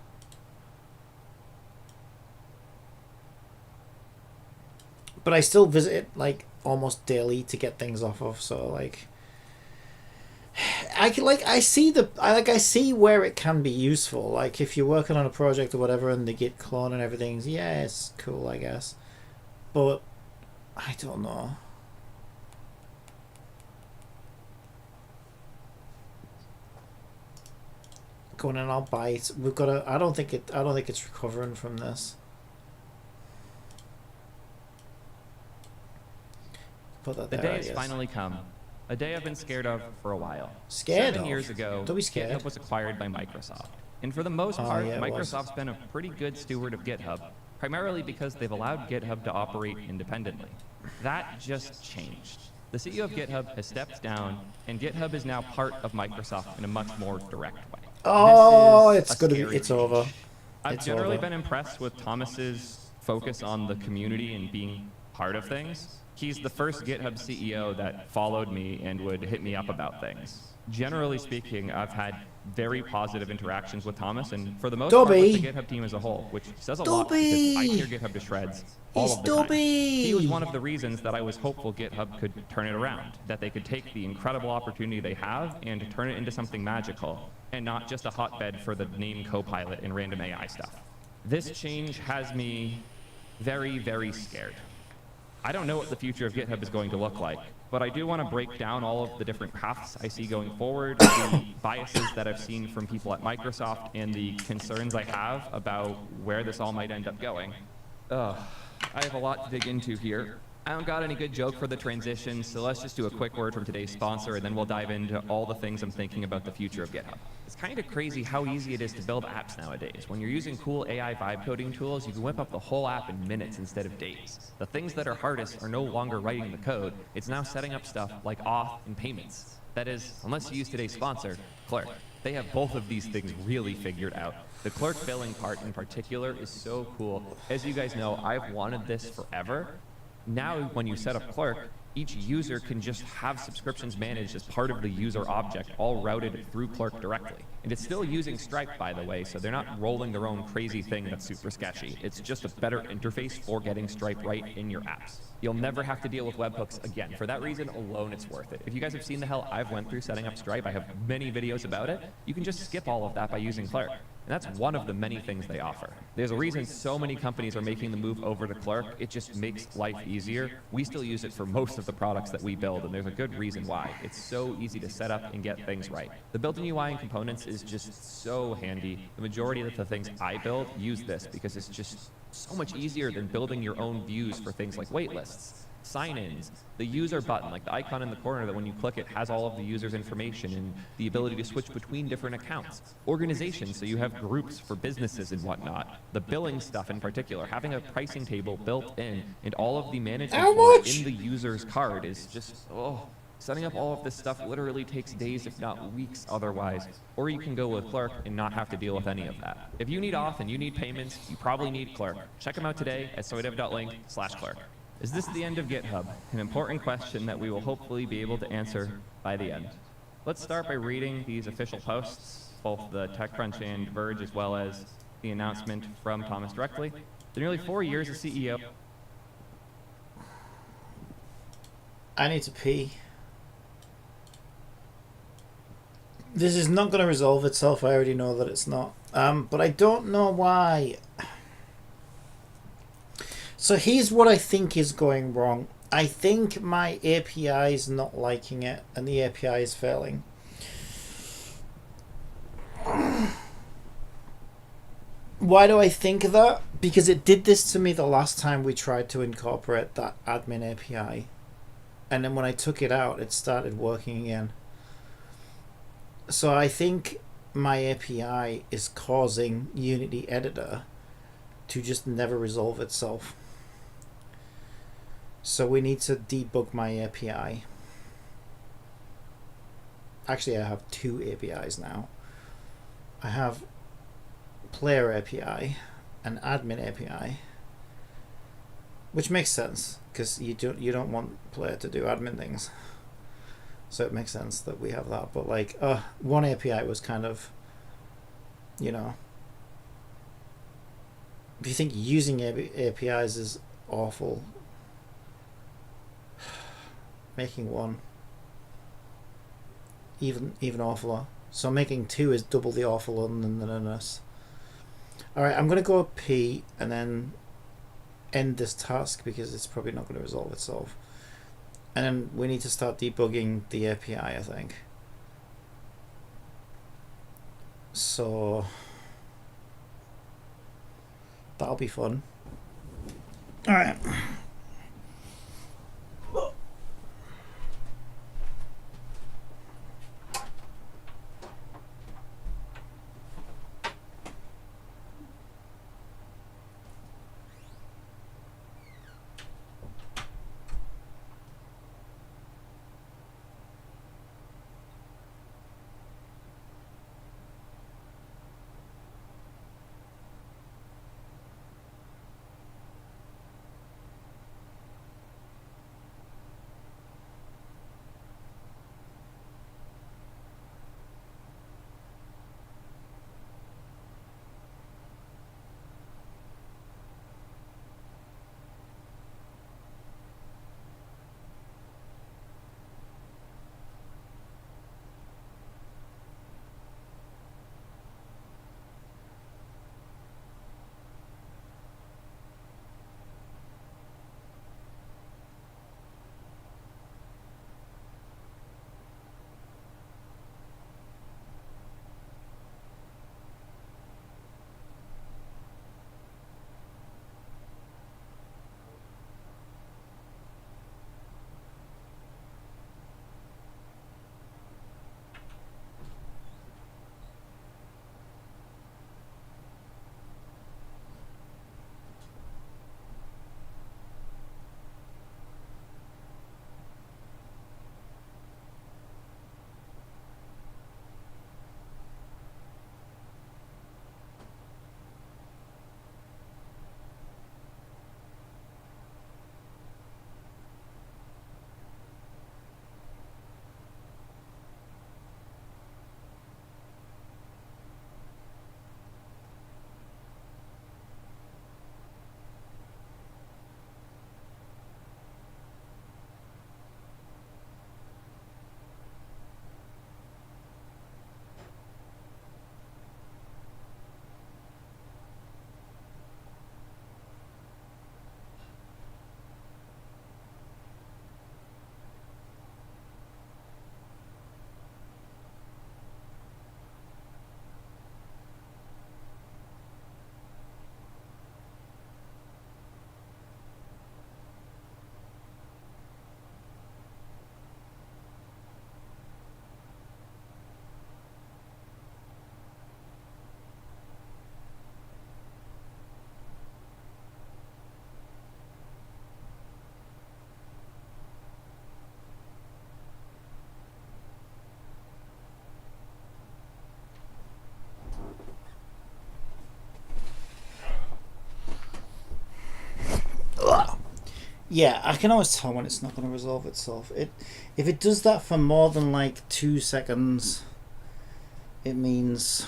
But I still visit it like almost daily to get things off of. So like, I see where it can be useful. Like if you're working on a project or whatever and the Git clone and everything, yeah, it's cool, I guess. But I don't know. Going in, I'll bite. We've got to. I don't think it's recovering from this. Put that there. The day has finally come. A day I've been scared of for a while. Scared 7 of? years ago, Don't be scared. GitHub was acquired by Microsoft. And for the most part, Microsoft's been a pretty good steward of GitHub, primarily because they've allowed GitHub to operate independently. That just changed. The CEO of GitHub has stepped down, and GitHub is now part of Microsoft in a much more direct way. Oh, it's over. I've generally been impressed with Thomas's focus on the community and being part of things. He's the first GitHub CEO that followed me and would hit me up about things. Generally speaking, I've had very positive interactions with Thomas, and for the most part with the GitHub team as a whole, which says a lot because I tear GitHub to shreds all of the time. He was one of the reasons that I was hopeful GitHub could turn it around, that they could take the incredible opportunity they have and turn it into something magical, and not just a hotbed for the name Copilot and random AI stuff. This change has me very, very scared. I don't know what the future of GitHub is going to look like, but I do want to break down all of the different paths I see going forward, the biases that I've seen from people at Microsoft, and the concerns I have about where this all might end up going. I have a lot to dig into here. I don't got any good joke for the transition, so let's just do a quick word from today's sponsor, and then we'll dive into all the things I'm thinking about the future of GitHub. It's kind of crazy how easy it is to build apps nowadays. When you're using cool AI vibe coding tools, you can whip up the whole app in minutes instead of days. The things that are hardest are no longer writing the code, it's now setting up stuff like auth and payments. That is, unless you use today's sponsor, Clerk. They have both of these things really figured out. The Clerk billing part in particular is so cool. As you guys know, I've wanted this forever. Now, when you set up Clerk, each user can just have subscriptions managed as part of the user object, all routed through Clerk directly. And it's still using Stripe, by the way, so they're not rolling their own crazy thing that's super sketchy. It's just a better interface for getting Stripe right in your apps. You'll never have to deal with webhooks again. For that reason alone, it's worth it. If you guys have seen the hell I've went through setting up Stripe, I have many videos about it. You can just skip all of that by using Clerk. And that's one of the many things they offer. There's a reason so many companies are making the move over to Clerk. It just makes life easier. We still use it for most of the products that we build, and there's a good reason why. It's so easy to set up and get things right. The built-in UI and components is just so handy. The majority of the things I build use this because it's just so much easier than building your own views for things like waitlists, sign-ins, the user button, like the icon in the corner that when you click it has all of the user's information and the ability to switch between different accounts. Organization, so you have groups for businesses and whatnot. The billing stuff in particular, having a pricing table built in and all of the management in the user's card is just, setting up all of this stuff literally takes days, if not weeks otherwise. Or you can go with Clerk and not have to deal with any of that. If you need auth and you need payments, you probably need Clerk. Check them out today at soydev.link/Clerk. Is this the end of GitHub? An important question that we will hopefully be able to answer by the end. Let's start by reading these official posts, both the TechCrunch and Verge, as well as the announcement from Thomas directly. For nearly 4 years as CEO. I need to pee. This is not going to resolve itself. I already know that it's not. But I don't know why. So here's what I think is going wrong. I think my API is not liking it and the API is failing. Why do I think that? Because it did this to me the last time we tried to incorporate that admin API. And then when I took it out, it started working again. So I think my API is causing Unity Editor to just never resolve itself. So we need to debug my API. Actually, I have two APIs now. I have Player API and Admin API, which makes sense because you don't want Player to do admin things. So it makes sense that we have that. But like, one API was kind of, you know, if you think using APIs is awful, making one even awfuler. So making two is double the awfulness. Alright, I'm going to go pee and then end this task because it's probably not going to resolve itself. And then we need to start debugging the API, I think. So that'll be fun. Alright. Yeah, I can always tell when it's not going to resolve itself. If it does that for more than like 2 seconds, it means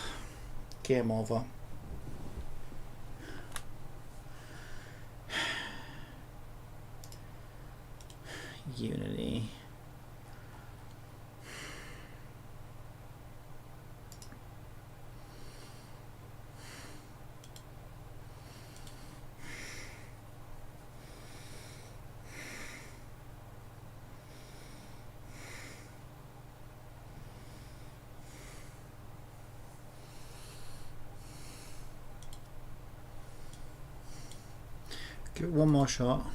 game over. Unity. Give it one more shot.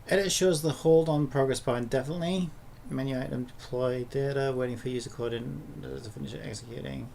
Edit shows the hold on progress bar indefinitely. Menu item deploy data, waiting for user code to finish executing.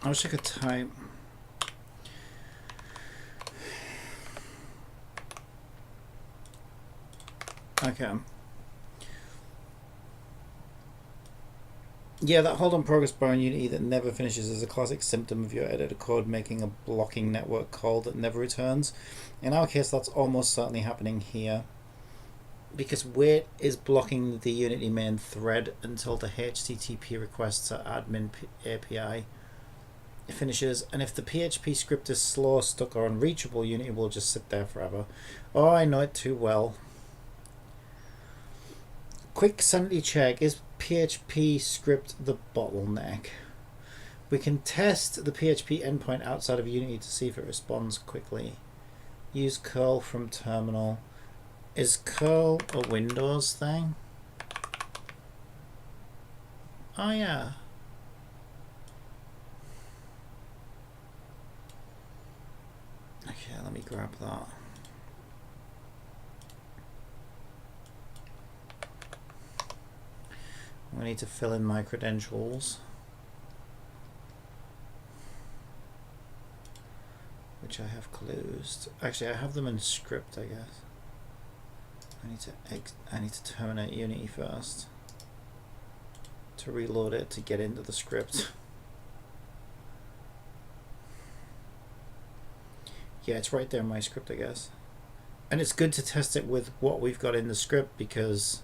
I wish I could type. Okay. Yeah, that hold on progress bar in Unity that never finishes is a classic symptom of your editor code making a blocking network call that never returns. In our case, that's almost certainly happening here, because wait is blocking the Unity main thread until the HTTP request to admin API finishes, and if the PHP script is slow, stuck, or unreachable, Unity will just sit there forever. Oh, I know it too well. Quick sanity check. Is PHP script the bottleneck? We can test the PHP endpoint outside of Unity to see if it responds quickly. Use curl from terminal. Is curl a Windows thing? Oh yeah. Okay, let me grab that. I need to fill in my credentials, which I have closed. Actually, I have them in script, I guess. I need to terminate Unity first to reload it to get into the script. Yeah, it's right there in my script, I guess. And it's good to test it with what we've got in the script because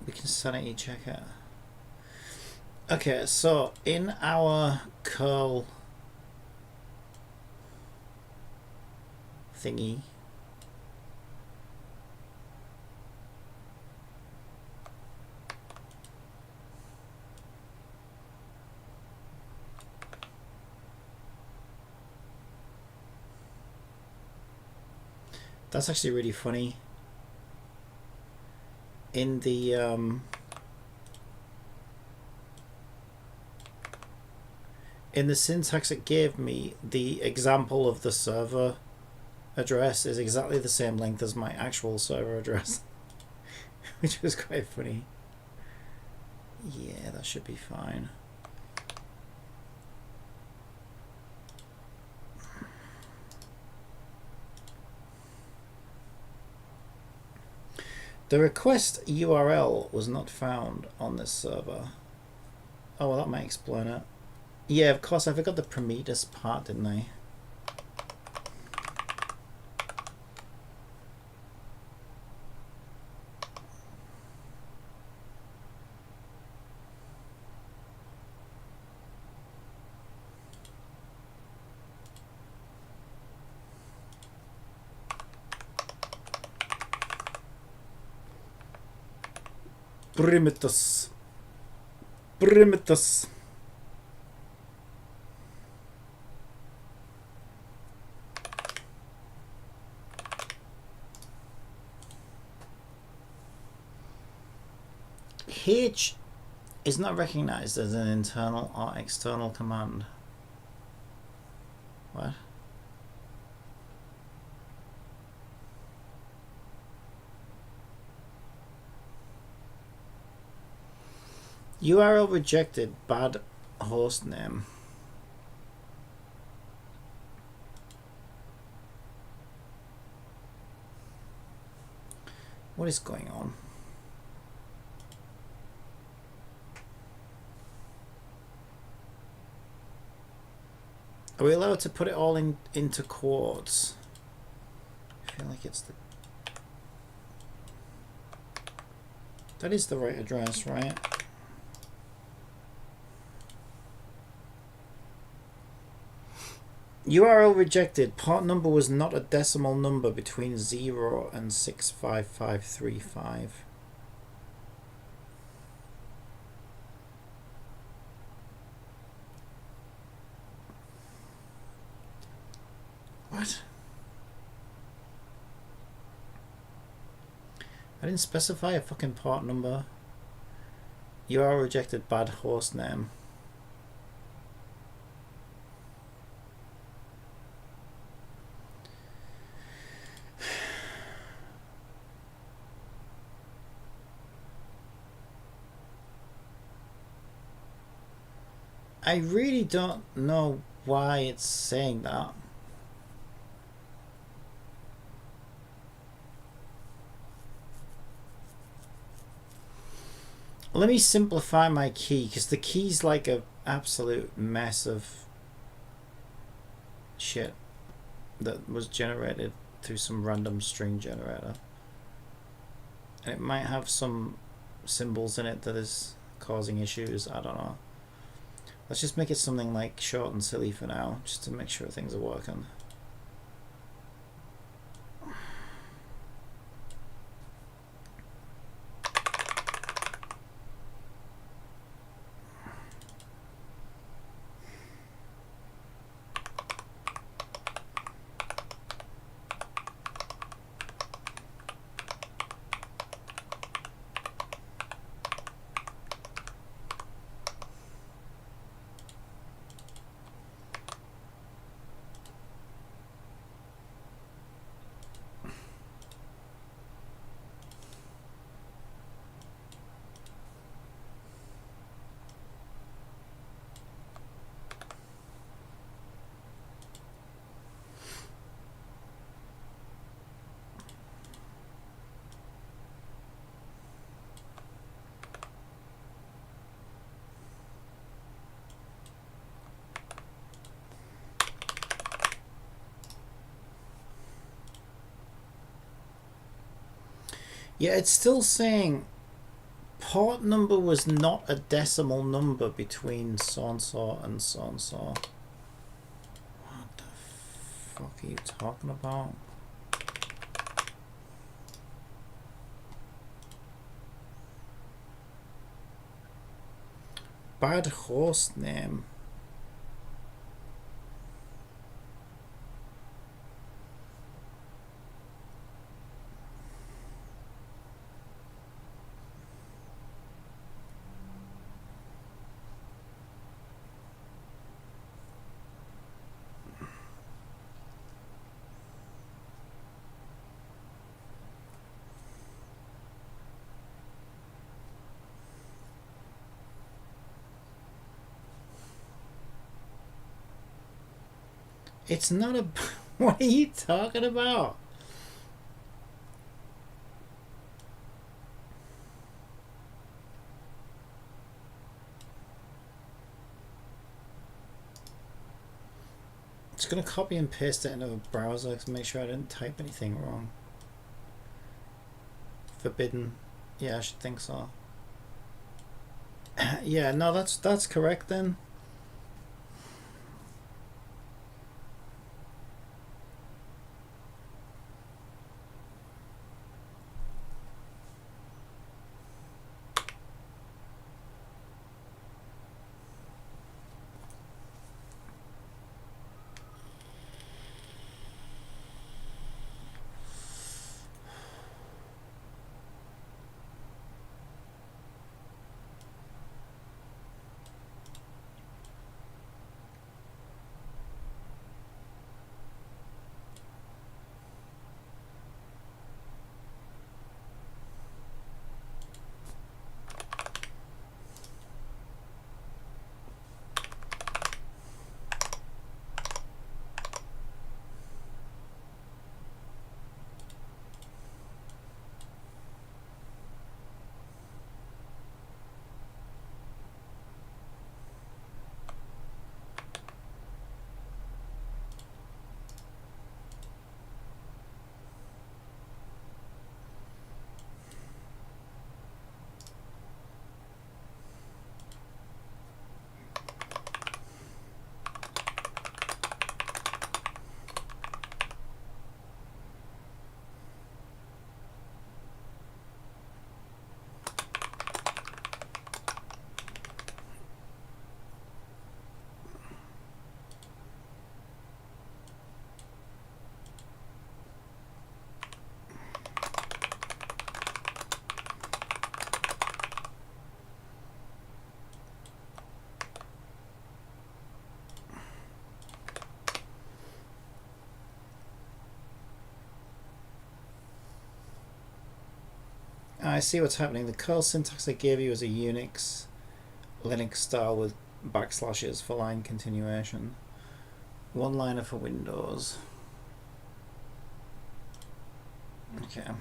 we can sanity check it. Okay, so in our curl thingy, that's actually really funny. In the syntax it gave me, the example of the server address is exactly the same length as my actual server address, which was quite funny. Yeah, that should be fine. The request URL was not found on this server. Oh, well, that might explain it. Yeah, of course, I forgot the Prometheus part, didn't I? Prometheus. Prometheus. H is not recognized as an internal or external command. What? URL rejected, bad host name. What is going on? Are we allowed to put it all into quotes? I feel like it's the... That is the right address, right? URL rejected. Port number was not a decimal number between 0 and 65535. What? I didn't specify a fucking port number. URL rejected, bad host name. I really don't know why it's saying that. Let me simplify my key, because the key's like an absolute mess of shit that was generated through some random string generator. And it might have some symbols in it that is causing issues, I don't know. Let's just make it something like short and silly for now, just to make sure things are working. Yeah, it's still saying port number was not a decimal number between so-and-so and so-and-so. What the fuck are you talking about? Bad host name. It's not a... What are you talking about? Just gonna copy and paste it into a browser to make sure I didn't type anything wrong. Forbidden. Yeah, I should think so. Yeah, no, that's correct then. I see what's happening. The curl syntax I gave you is a Unix Linux style with backslashes for line continuation. One liner for Windows. Okay.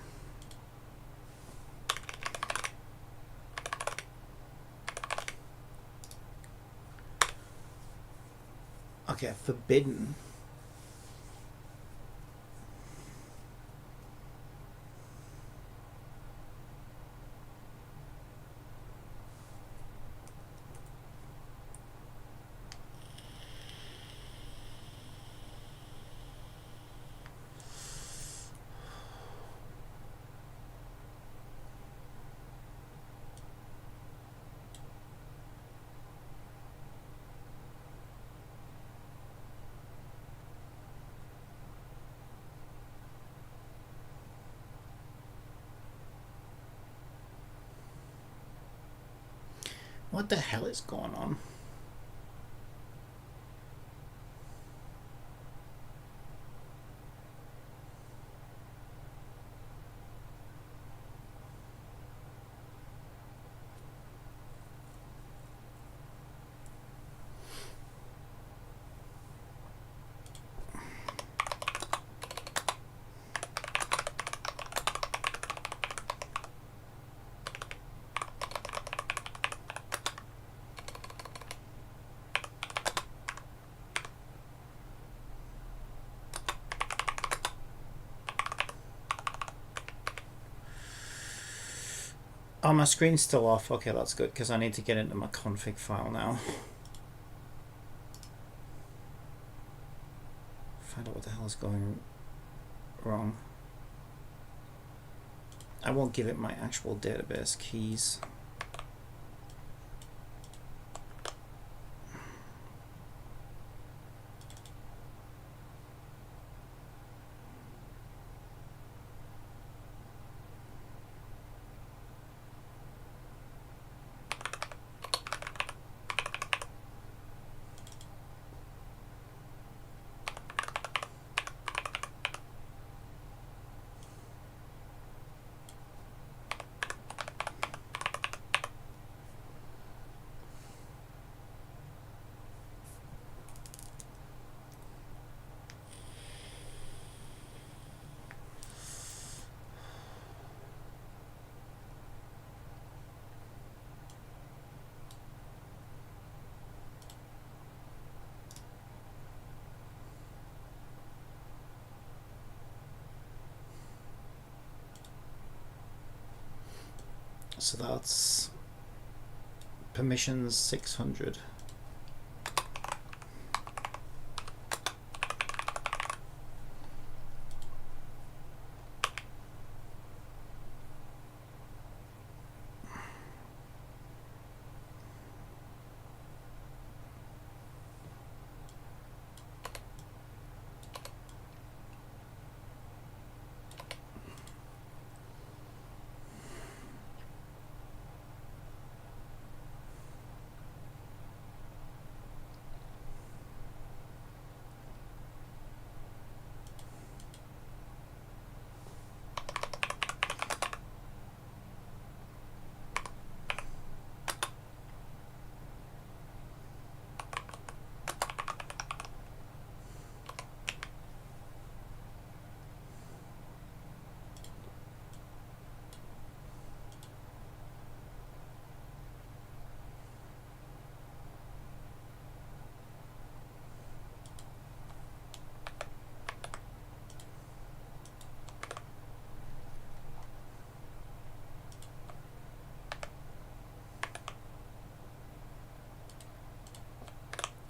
Okay, forbidden. What the hell is going on? Oh, my screen's still off. Okay, that's good, because I need to get into my config file now. Find out what the hell is going wrong. I won't give it my actual database keys. So that's permissions 600.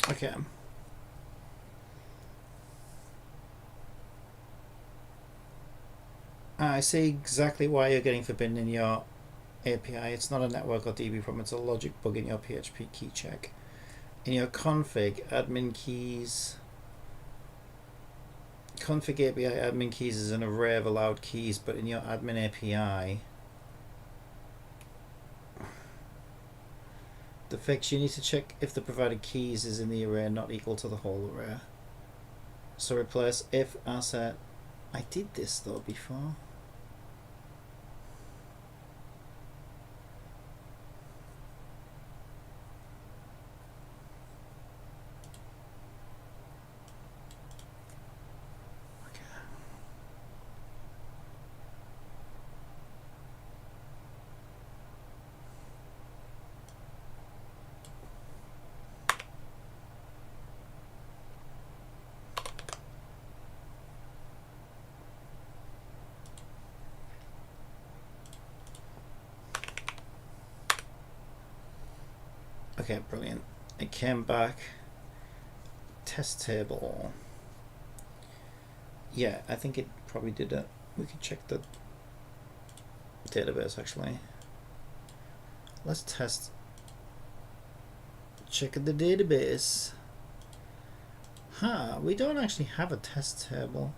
Okay. I see exactly why you're getting forbidden in your API. It's not a network or DB problem, it's a logic bug in your PHP key check. In your config, admin keys, config API admin keys is an array of allowed keys, but in your admin API, the fix, you need to check if the provided keys is in the array not equal to the whole array. So replace if asset. I did this though before. Okay, brilliant. It came back. Test table. Yeah, I think it probably did it. We could check the database actually. Let's test. Check the database. Huh, we don't actually have a test table.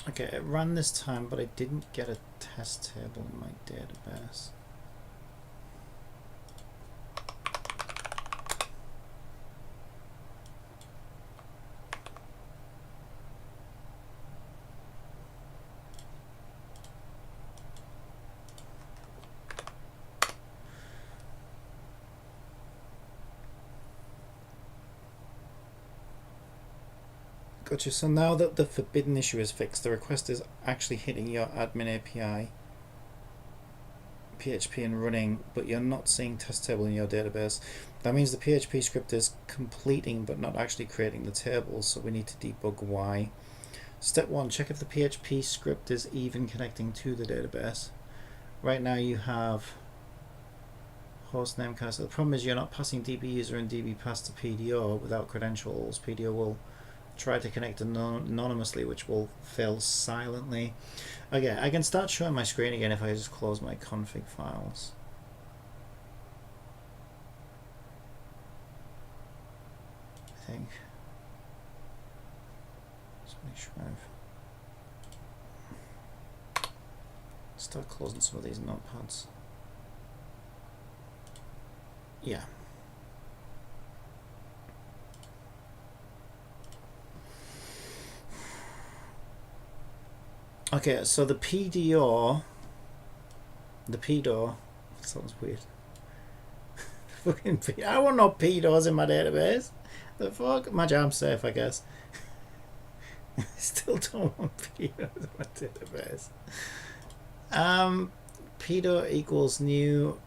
Okay, it ran this time, but I didn't get a test table in my database. Gotcha. So now that the forbidden issue is fixed, the request is actually hitting your admin API PHP and running, but you're not seeing test table in your database. That means the PHP script is completing but not actually creating the table, so we need to debug why. Step 1, check if the PHP script is even connecting to the database. Right now you have hostname cast. The problem is you're not passing DB user and DB pass to PDO without credentials. PDO will try to connect anonymously, which will fail silently. Okay, I can start showing my screen again if I just close my config files. I think. Let's make sure I've start closing some of these notepads. Yeah. Okay, so the PDO sounds weird. Fucking I want no PDOs in my database. The fuck? My jam safe, I guess. I still don't want PDOs in my database. PDO equals new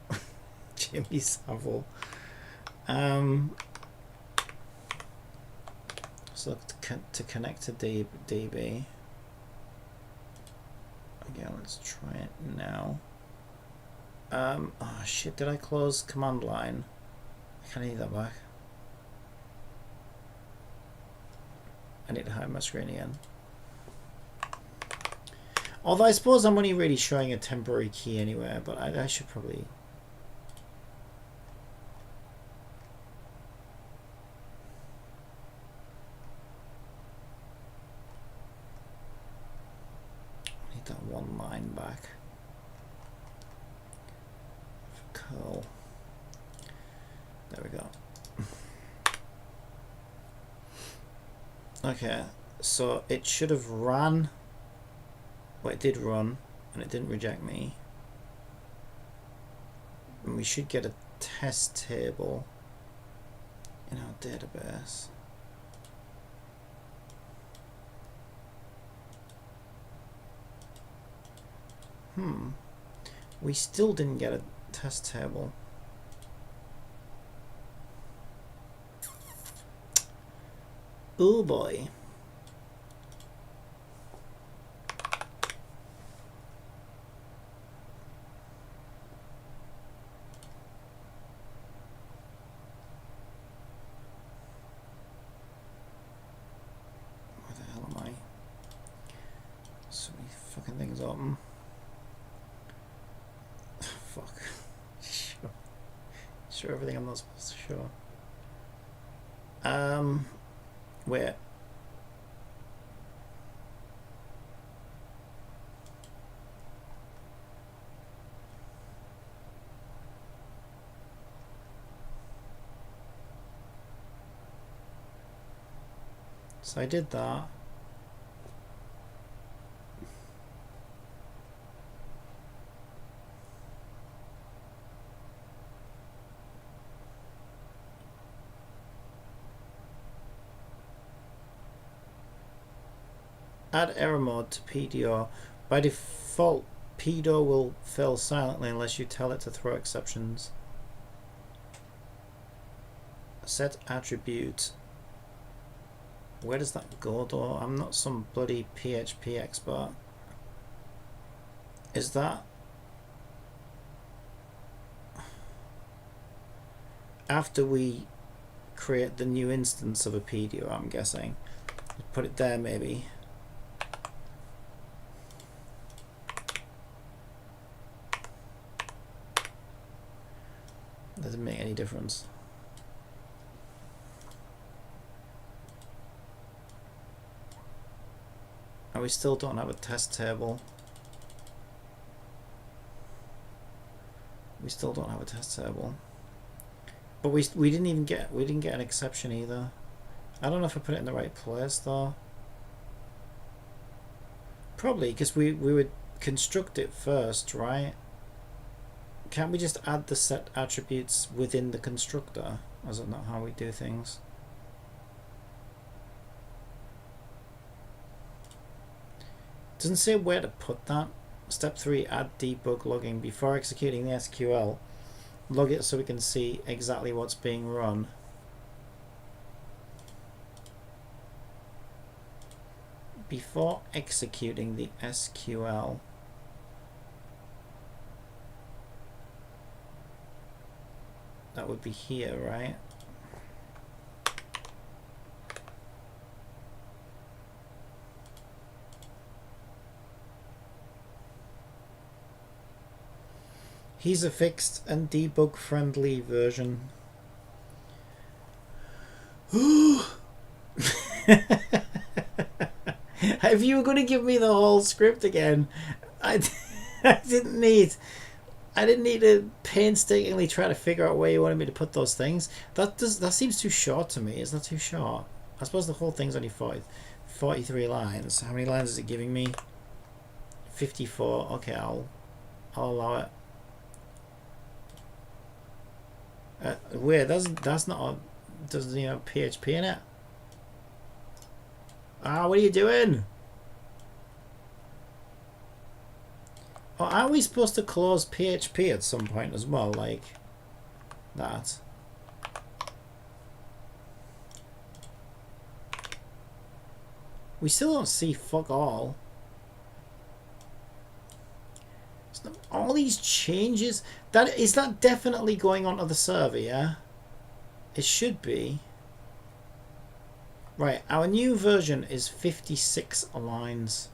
Jimmy Savile. So to connect to DB. Again, let's try it now. Oh shit, did I close command line? I need that back. I need to hide my screen again. Although I suppose I'm only really showing a temporary key anyway, but I should probably... that one line back. Curl. There we go. Okay, so it should have run. Well, it did run, and it didn't reject me. And we should get a test table in our database. We still didn't get a test table. Oh boy. Where the hell am I? So many fucking things open. Fuck. Show everything I'm not supposed to show. Where? So I did that. Add error mode to PDO. By default, PDO will fail silently unless you tell it to throw exceptions. Set attribute. Where does that go though? I'm not some bloody PHP expert. Is that after we create the new instance of a PDO? I'm guessing. Put it there maybe. Doesn't make any difference. And we still don't have a test table. We still don't have a test table. But we didn't get an exception either. I don't know if I put it in the right place though. Probably because we would construct it first, right? Can't we just add the set attributes within the constructor? Is that not how we do things? Doesn't say where to put that. Step 3, add debug logging. Before executing the SQL, log it so we can see exactly what's being run. Before executing the SQL. That would be here, right? He's a fixed and debug friendly version. If you were going to give me the whole script again, I didn't need to painstakingly try to figure out where you wanted me to put those things. That seems too short to me. Is that too short? I suppose the whole thing's only 43 lines. How many lines is it giving me? 54. Okay, I'll allow it. Weird. That's not a, doesn't have PHP in it. Ah, what are you doing? Oh, aren't we supposed to close PHP at some point as well, like that? We still don't see fuck all. All these changes. Is that definitely going onto the server, yeah? It should be. Right, our new version is 56 lines.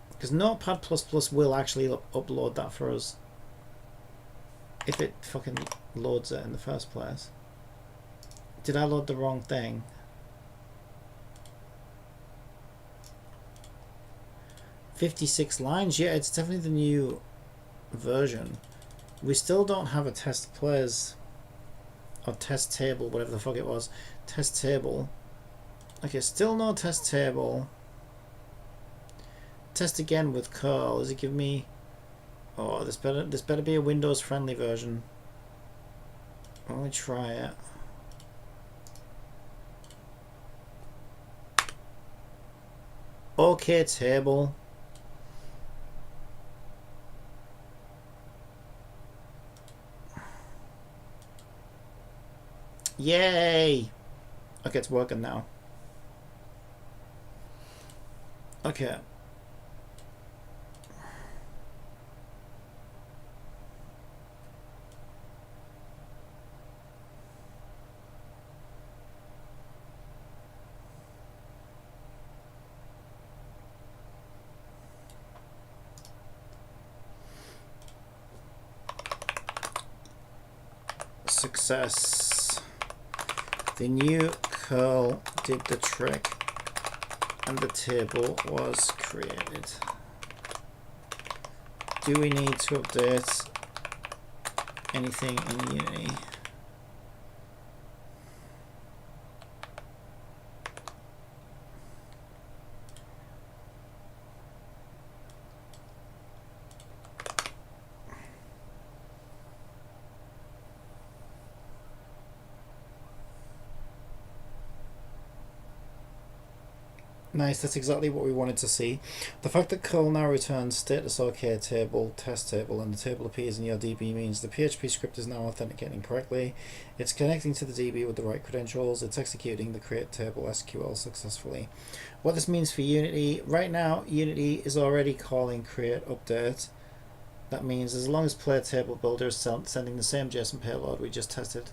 Because Notepad++ will actually upload that for us. If it fucking loads it in the first place. Did I load the wrong thing? .56 lines, yeah, it's definitely the new version. We still don't have a test players or test table, whatever the fuck it was. Test table. Okay, still no test table. Test again with curl. Does it give me? Oh, this better be a Windows friendly version. Let me try it. Okay, table. Yay! Okay, it's working now. Okay. Success. The new curl did the trick and the table was created. Do we need to update anything in Unity? Nice, that's exactly what we wanted to see. The fact that curl now returns status OK table, test table, and the table appears in your DB means the PHP script is now authenticating correctly. It's connecting to the DB with the right credentials. It's executing the create table SQL successfully. What this means for Unity, right now Unity is already calling create update. That means as long as player table builder is sending the same JSON payload we just tested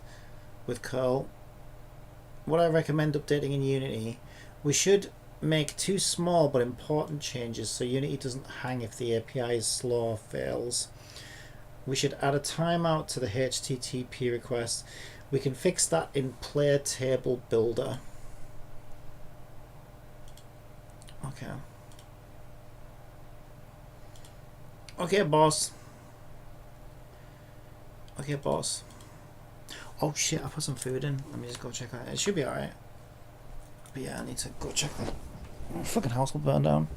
with curl, what I recommend updating in Unity, we should make two small but important changes so Unity doesn't hang if the API is slow or fails. We should add a timeout to the HTTP request. We can fix that in player table builder. Okay. Okay, boss. Okay, boss. Oh shit, I put some food in. Let me just go check out. It should be alright. But yeah, I need to go check that. Oh, fucking house will burn down.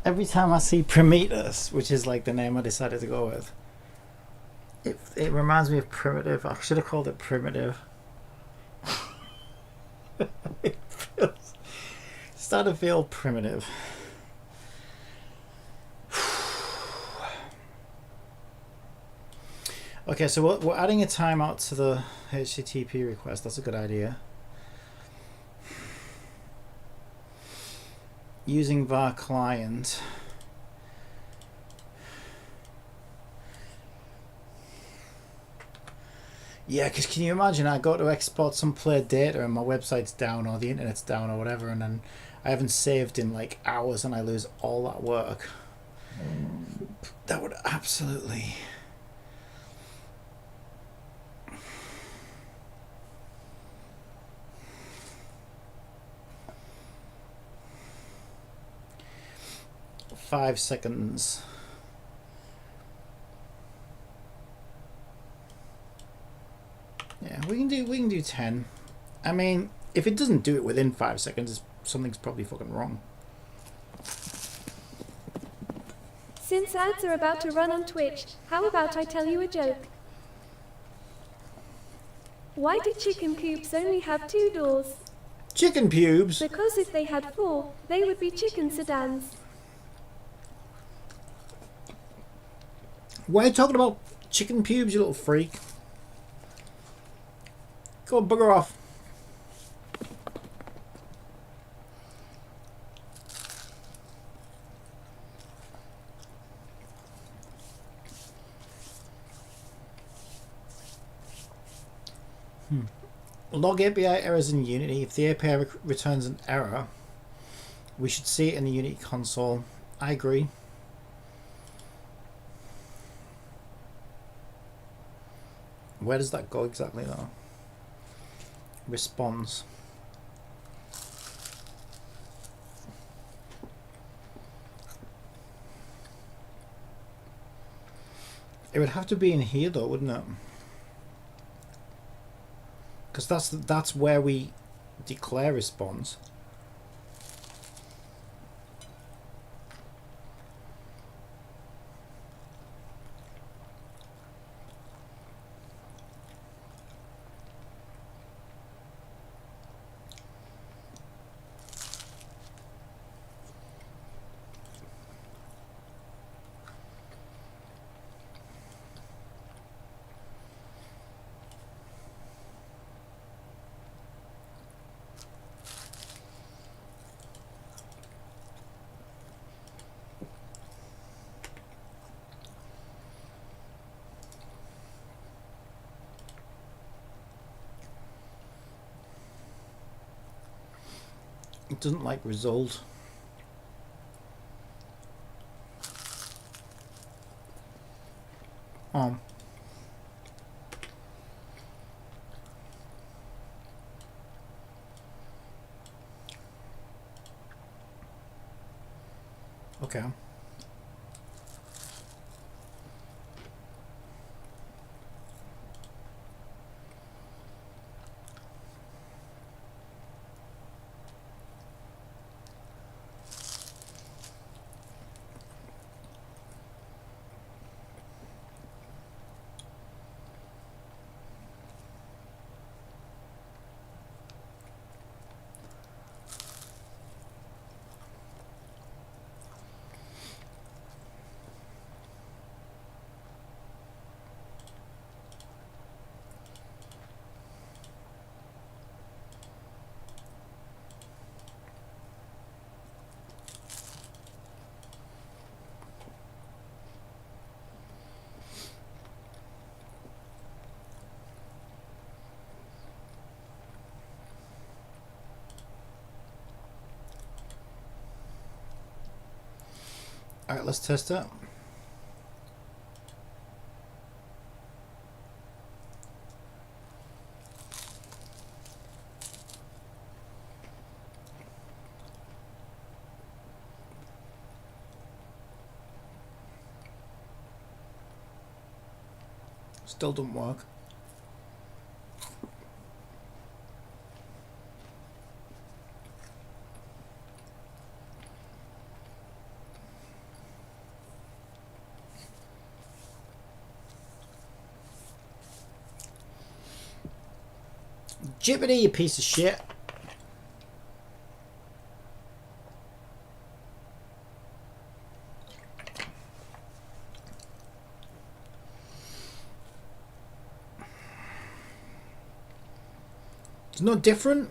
Every time I see Prometheus, which is like the name I decided to go with, it reminds me of Primitive. I should have called it Primitive. It's starting to feel primitive. Okay, so we're adding a timeout to the HTTP request. That's a good idea. Using var client. Yeah, because can you imagine I go to export some play data and my website's down or the internet's down or whatever, and then I haven't saved in like hours and I lose all that work. That would absolutely... ...5 seconds. Yeah, we can do 10. I mean, if it doesn't do it within 5 seconds, something's probably fucking wrong. Since ads are about to run on Twitch, how about I tell you a joke? Why do chicken coops only have 2 doors? Chicken pubes? Because if they had 4, they would be chicken sedans. Why are you talking about chicken pubes, you little freak? Go and bugger off. Log API errors in Unity. If the API returns an error, we should see it in the Unity console. I agree. Where does that go exactly though? Response. It would have to be in here though, wouldn't it? Because that's where we declare response. It doesn't like result. Oh. Okay. Alright, let's test it. Still don't work. Jibbity, you piece of shit. It's not different.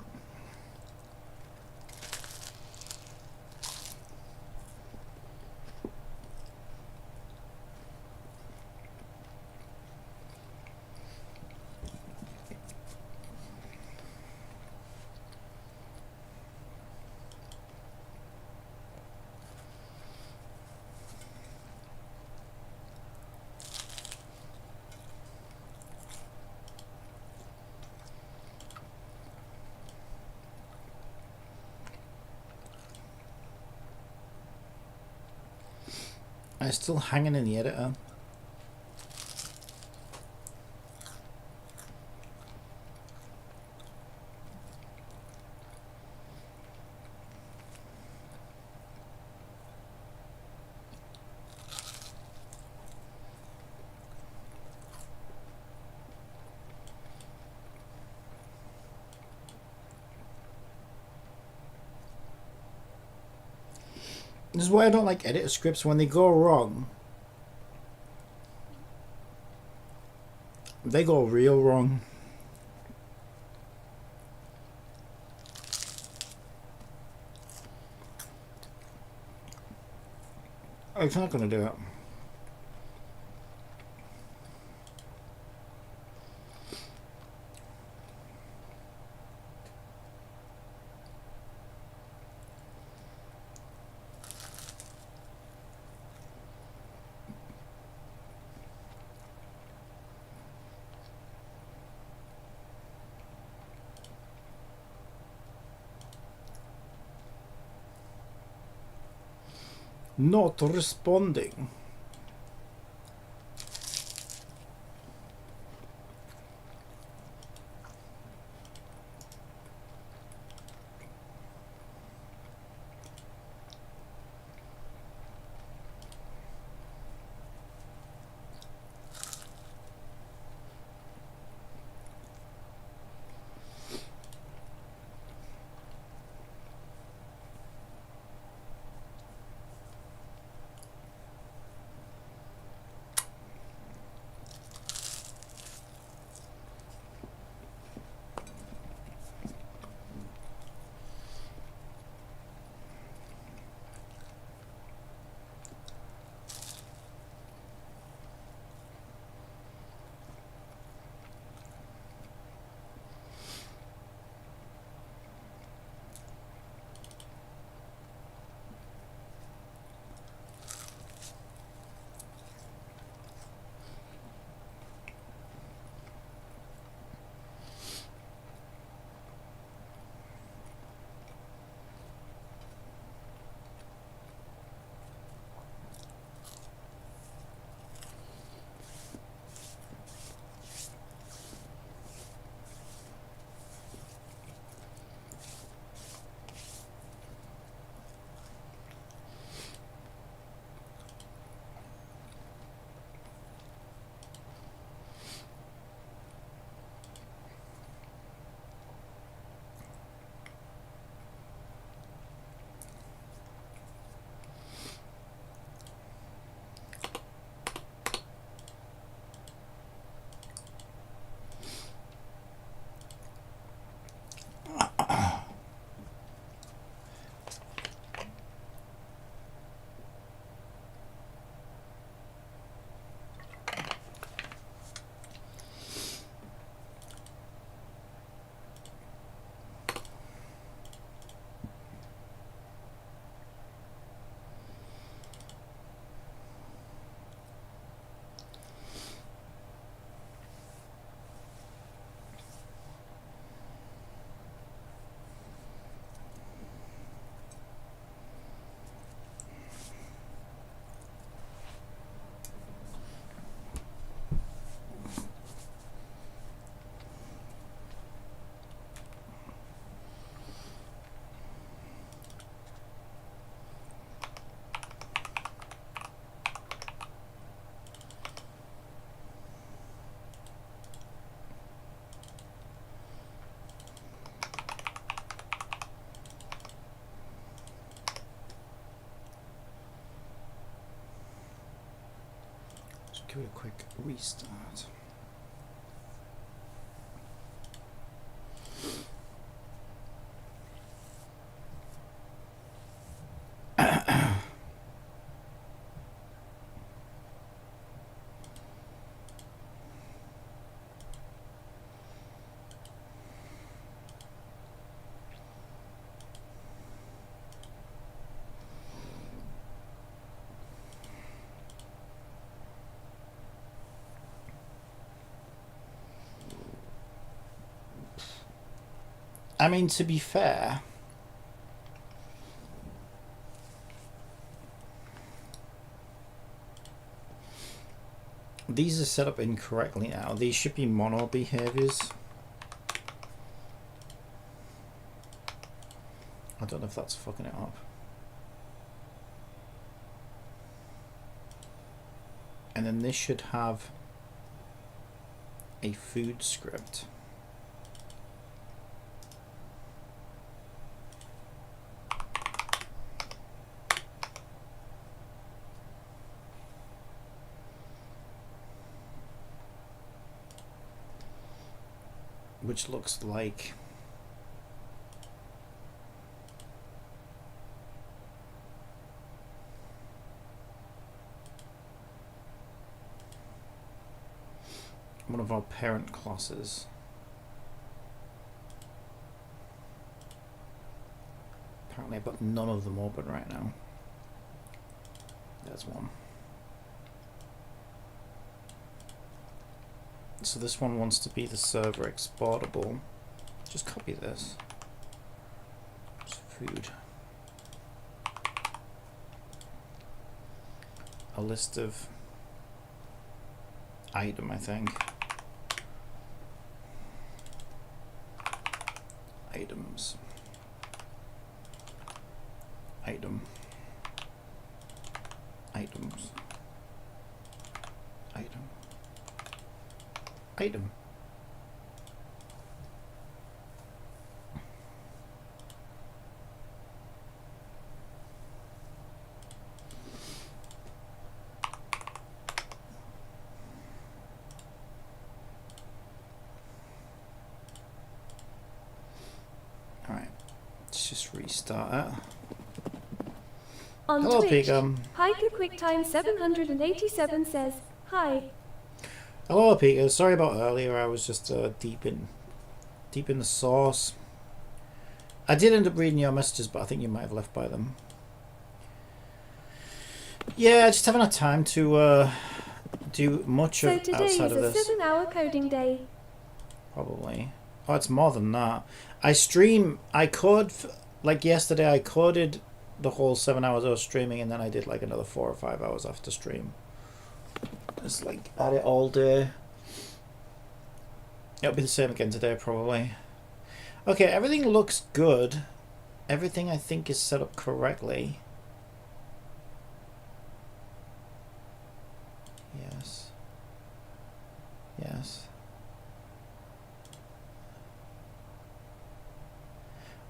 It's still hanging in the editor. This is why I don't like editor scripts. When they go wrong, they go real wrong. It's not going to do it. Not responding. give it a quick restart. I mean, to be fair, these are set up incorrectly now. These should be mono behaviors. I don't know if that's fucking it up. And then this should have a food script. Which looks like one of our parent classes. Apparently I've got none of them open right now. There's one. So this one wants to be the server exportable. Just copy this. Just food. A list of item, I think. Items. Item. Items. Item. Item. All right, let's just restart it. On Hello, Twitch, Pigum. Hiker QuickTime 787 says, "Hi." Hello, Peter. Sorry about earlier. I was just deep in the sauce. I did end up reading your messages, but I think you might have left by them. Yeah, I just haven't had time to do much So of today outside is of a this. 7-hour coding day. Probably. Oh, it's more than that. I stream. I code like yesterday. I coded the whole 7 hours I was streaming, and then I did like another 4 or 5 hours after stream. Just like at it all day. It'll be the same again today, probably. Okay, everything looks good. Everything I think is set up correctly. Yes. Yes.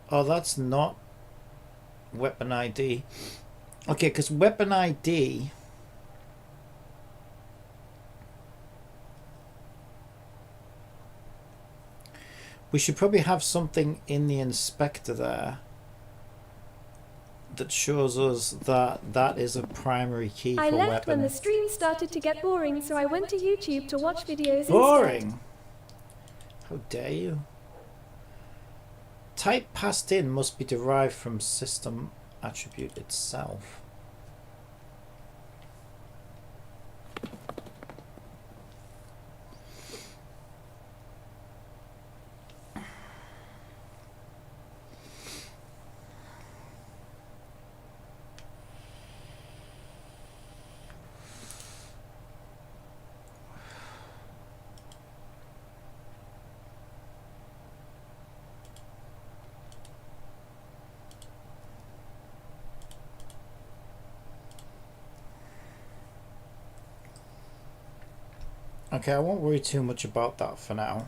Oh, that's not weapon ID. Okay, because weapon ID... We should probably have something in the inspector there that shows us that that is a primary key for I left weapon. when the stream started to get boring, so I went to YouTube to watch videos Boring? instead. How dare you? Type passed in must be derived from system attribute itself. Okay, I won't worry too much about that for now.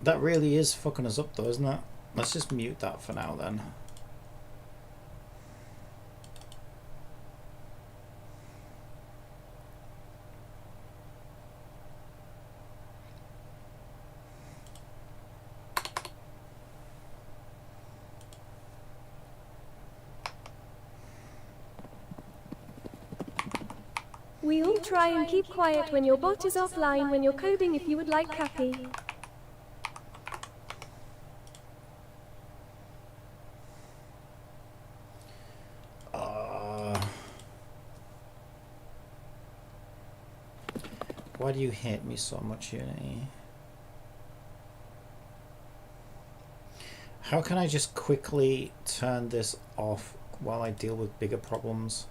That really is fucking us up though, isn't it? Let's just mute that for now then. We all try and keep quiet when your bot is offline when you're coding if you would like Cappy. Why do you hate me so much, Unity? How can I just quickly turn this off while I deal with bigger problems?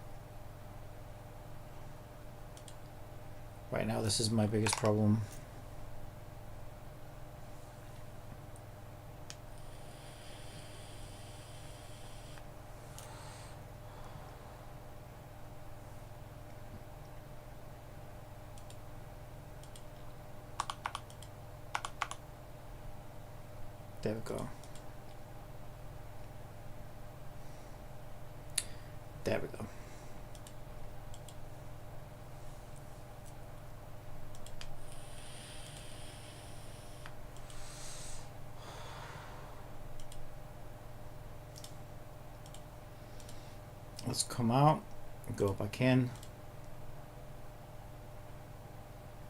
Right now, this is my biggest problem. There we go. There we go. Let's come out, go back in,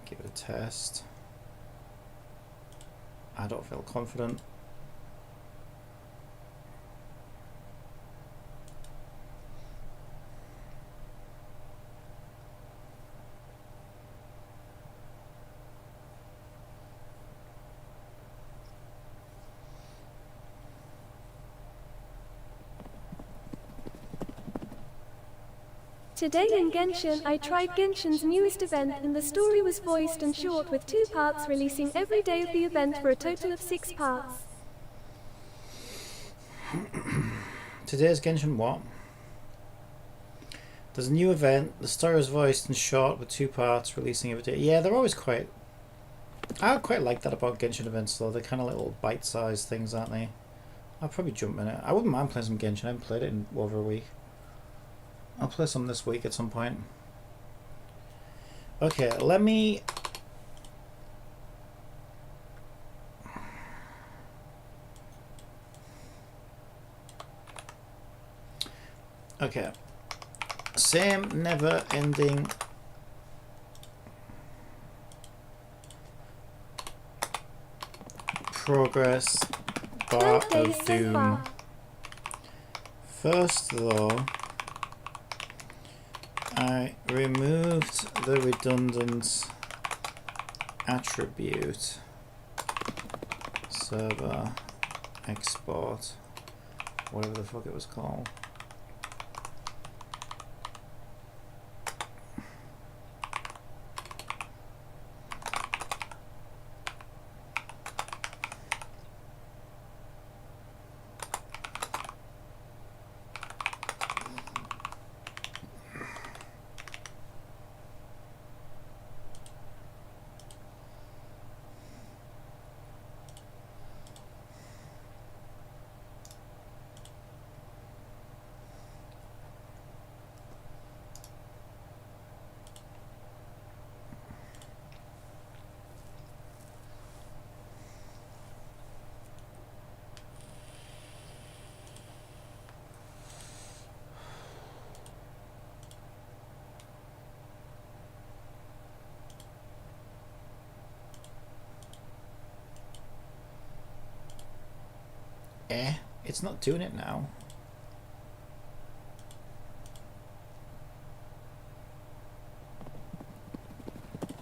give it a test. I don't feel confident. Today in Genshin, I tried Genshin's newest event and the story was voiced and short with 2 parts releasing every day of the event for a total of 6 parts. Today's Genshin what? There's a new event, the story was voiced and short with 2 parts releasing every day. Yeah, they're always quite... I quite like that about Genshin events though, they're kind of little bite-sized things, aren't they? I'll probably jump in it. I wouldn't mind playing some Genshin, I haven't played it in over a week. I'll play some this week at some point. Okay, let me... Okay. Same never-ending... progress bar of doom. First though... I removed the redundant attribute server export, whatever the fuck it was called. It's not doing it now.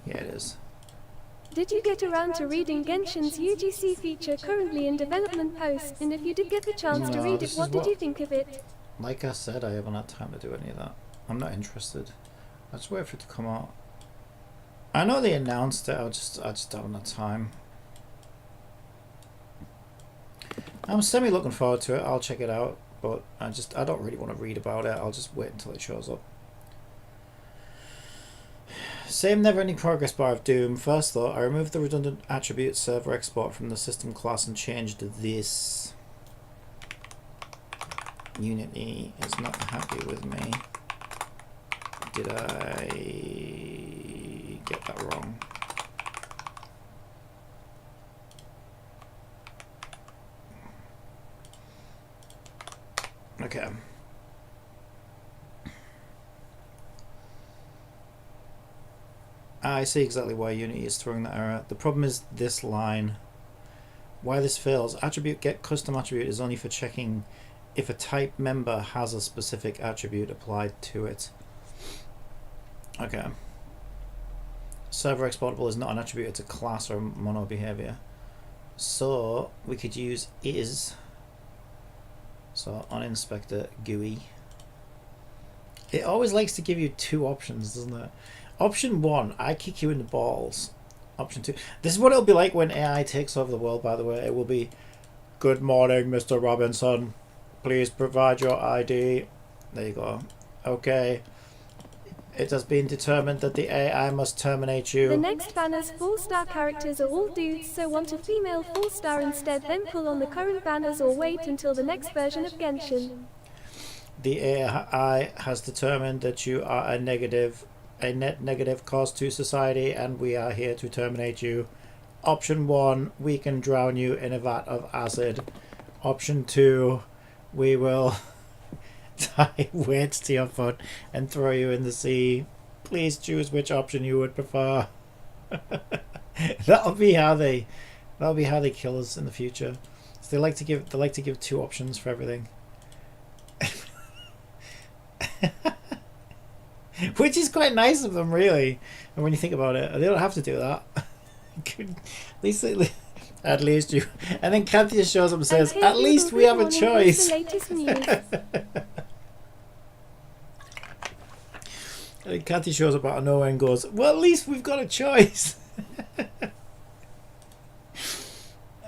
Yeah, it is. Did you get around to reading Genshin's UGC feature currently in development post? And if you did get the chance to read it, what did you think of it? Like I said, I haven't had time to do any of that. I'm not interested. I just wait for it to come out. I know they announced it, I just haven't had time. I'm semi looking forward to it. I'll check it out, but I don't really want to read about it. I'll just wait until it shows up. Same never-ending progress bar of Doom. First thought, I removed the redundant attribute server export from the system class and changed this. Unity is not happy with me. Did I get that wrong? Okay. I see exactly why Unity is throwing that error. The problem is this line. Why this fails. Attribute get custom attribute is only for checking if a type member has a specific attribute applied to it. Okay. Server exportable is not an attribute, it's a class or mono behavior. So we could use is. So on inspector GUI. It always likes to give you two options, doesn't it? Option 1, I kick you in the balls. Option 2, this is what it'll be like when AI takes over the world, by the way. It will be, good morning, Mr. Robinson. Please provide your ID. There you go. Okay. It has been determined that the AI must terminate you. The next banner's 4-star characters are all dudes, so want a female 4-star instead, then pull on the current banners or wait until the next version of Genshin. The AI has determined that you are a net negative cost to society, and we are here to terminate you. Option 1, we can drown you in a vat of acid. Option 2, we will tie weights to your foot and throw you in the sea. Please choose which option you would prefer. That'll be how they kill us in the future. So they like to give two options for everything. Which is quite nice of them, really. And when you think about it, they don't have to do that. At least you. And then Kathy just shows up and says, "At least we have a choice." And Kathy shows up out of nowhere and goes, "Well, at least we've got a choice."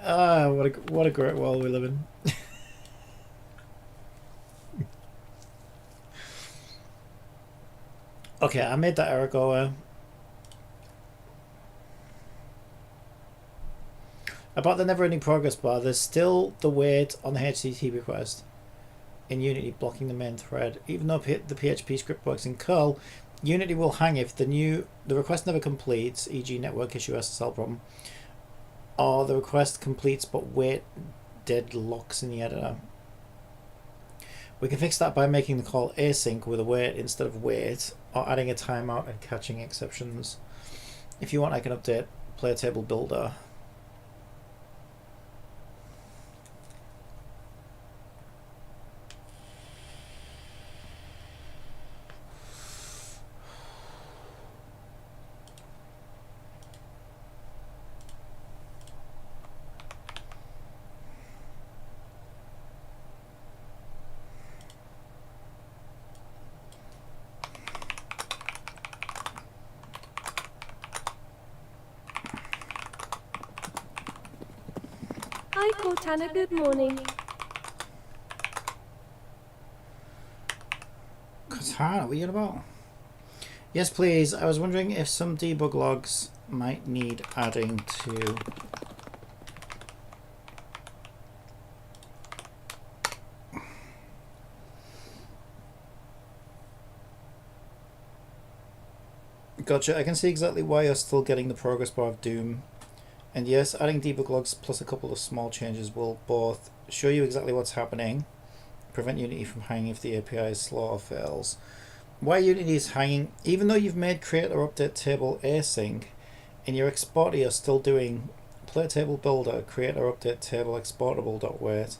Ah, what a great world we live in. Okay, I made that error go away. About the never-ending progress bar, there's still the wait on the HTTP request in Unity blocking the main thread. Even though the PHP script works in curl, Unity will hang if the request never completes, e.g. network issue SSL problem, or the request completes but wait deadlocks in the editor. We can fix that by making the call async with a wait instead of wait, or adding a timeout and catching exceptions. If you want, I can update player table builder. Hi Cortana, good morning. Cortana, what are you on about? Yes, please. I was wondering if some debug logs might need adding to. Gotcha. I can see exactly why you're still getting the progress bar of Doom. And yes, adding debug logs plus a couple of small changes will both show you exactly what's happening, prevent Unity from hanging if the API is slow or fails. Why Unity is hanging, even though you've made create or update table async, in your exporter you're still doing play table builder, create or update table exportable.wait.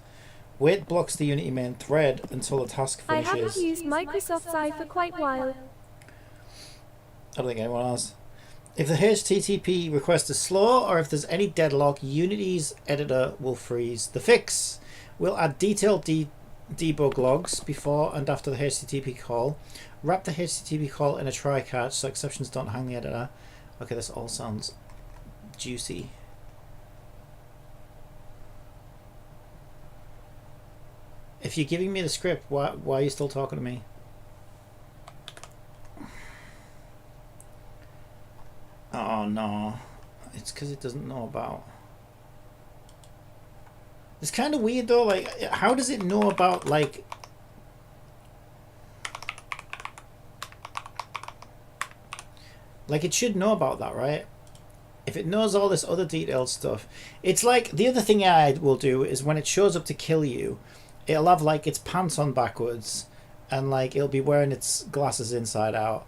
Wait blocks the Unity main thread until the task finishes. I haven't used Microsoft's Eye for quite a while. I don't think anyone has. If the HTTP request is slow or if there's any deadlock, Unity's editor will freeze. The fix will add detailed debug logs before and after the HTTP call. Wrap the HTTP call in a try catch so exceptions don't hang the editor. Okay, this all sounds juicy. If you're giving me the script, why are you still talking to me? Oh no, it's because it doesn't know about. It's kind of weird though. Like, how does it know about like? Like, it should know about that, right? If it knows all this other detailed stuff, it's like the other thing AI will do is when it shows up to kill you, it'll have like its pants on backwards, and like it'll be wearing its glasses inside out,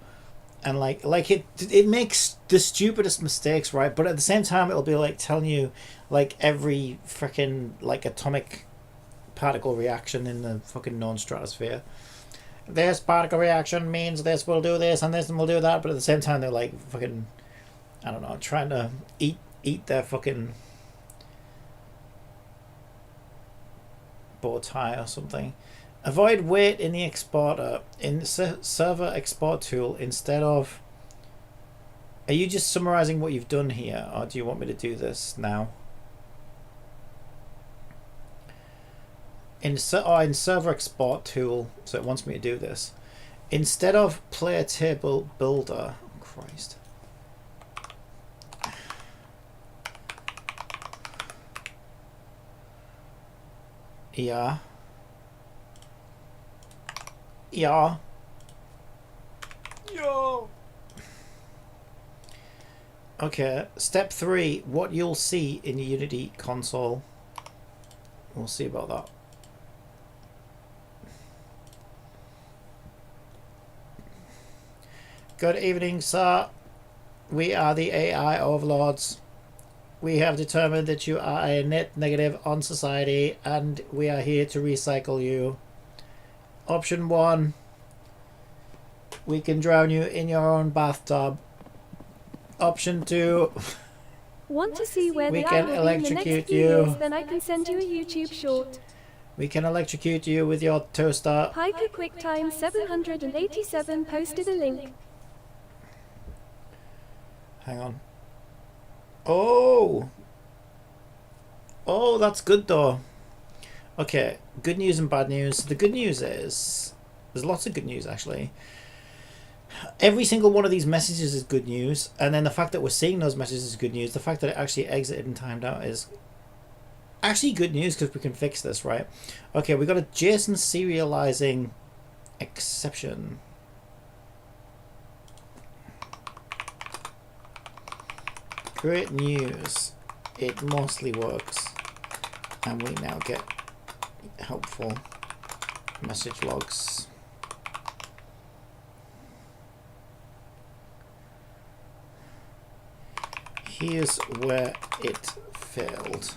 and like it makes the stupidest mistakes, right? But at the same time, it'll be like telling you like every freaking like atomic particle reaction in the fucking known stratosphere. This particle reaction means this will do this and this will do that, but at the same time they're like fucking, I don't know, trying to eat their fucking bow tie or something. Avoid wait in the exporter in server export tool instead of. Are you just summarizing what you've done here, or do you want me to do this now? In server export tool, so it wants me to do this instead of player table builder. Oh, Christ. Yeah. Yo. Okay, step 3, what you'll see in Unity console. We'll see about that. Good evening, sir. We are the AI overlords. We have determined that you are a net negative on society, and we are here to recycle you. Option 1. We can drown you in your own bathtub. Option 2. Want to see where We they can are in the next electrocute few you. years? Then I can send you a YouTube short. We can electrocute you with your toaster. Piker QuickTime 787 posted a link. Hang on. Oh, that's good though. Okay, good news and bad news. The good news is there's lots of good news actually. Every single one of these messages is good news, and then the fact that we're seeing those messages is good news. The fact that it actually exited and timed out is actually good news because we can fix this, right? Okay, we got a JSON serializing exception. Great news. It mostly works, and we now get helpful message logs. Here's where it failed.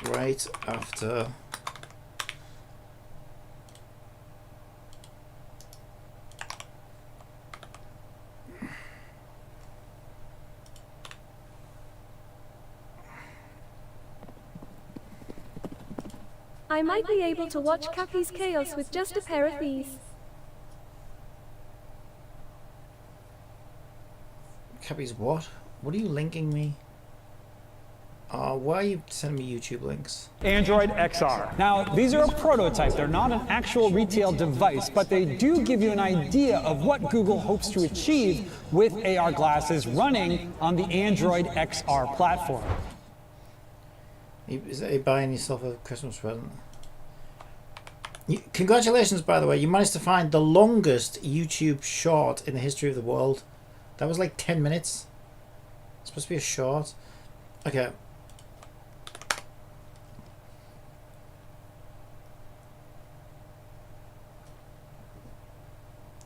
Right after I might be able to watch Cappy's chaos with just a pair of these. Cappy's what? What are you linking me? Why are you sending me YouTube links? Android XR. Now, these are a prototype. They're not an actual retail device, but they do give you an idea of what Google hopes to achieve with AR glasses running on the Android XR platform. Is that you buying yourself a Christmas present? Congratulations, by the way. You managed to find the longest YouTube short in the history of the world. That was like 10 minutes. It's supposed to be a short. Okay.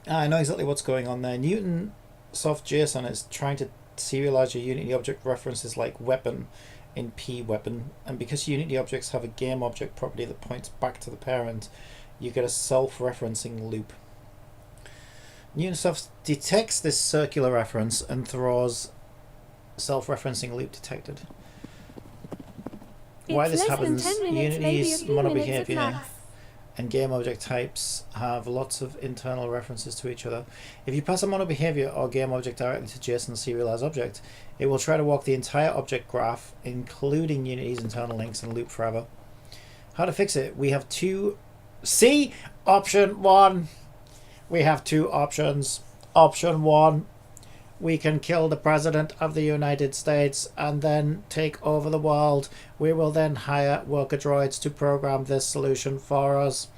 I know exactly what's going on there. Newton Soft JSON is trying to serialize your Unity object references like weapon in P weapon, and because Unity objects have a game object property that points back to the parent, you get a self-referencing loop. Newtonsoft detects this circular reference and throws self-referencing loop detected. Why this happens, Unity's mono behavior and game object types have lots of internal references to each other. If you pass a mono behavior or game object directly to JSON serialized object, it will try to walk the entire object graph, including Unity's internal links, and loop forever. How to fix it? We have two. See? Option 1. We have two options. Option 1. We can kill the President of the United States and then take over the world. We will then hire worker droids to program this solution for us.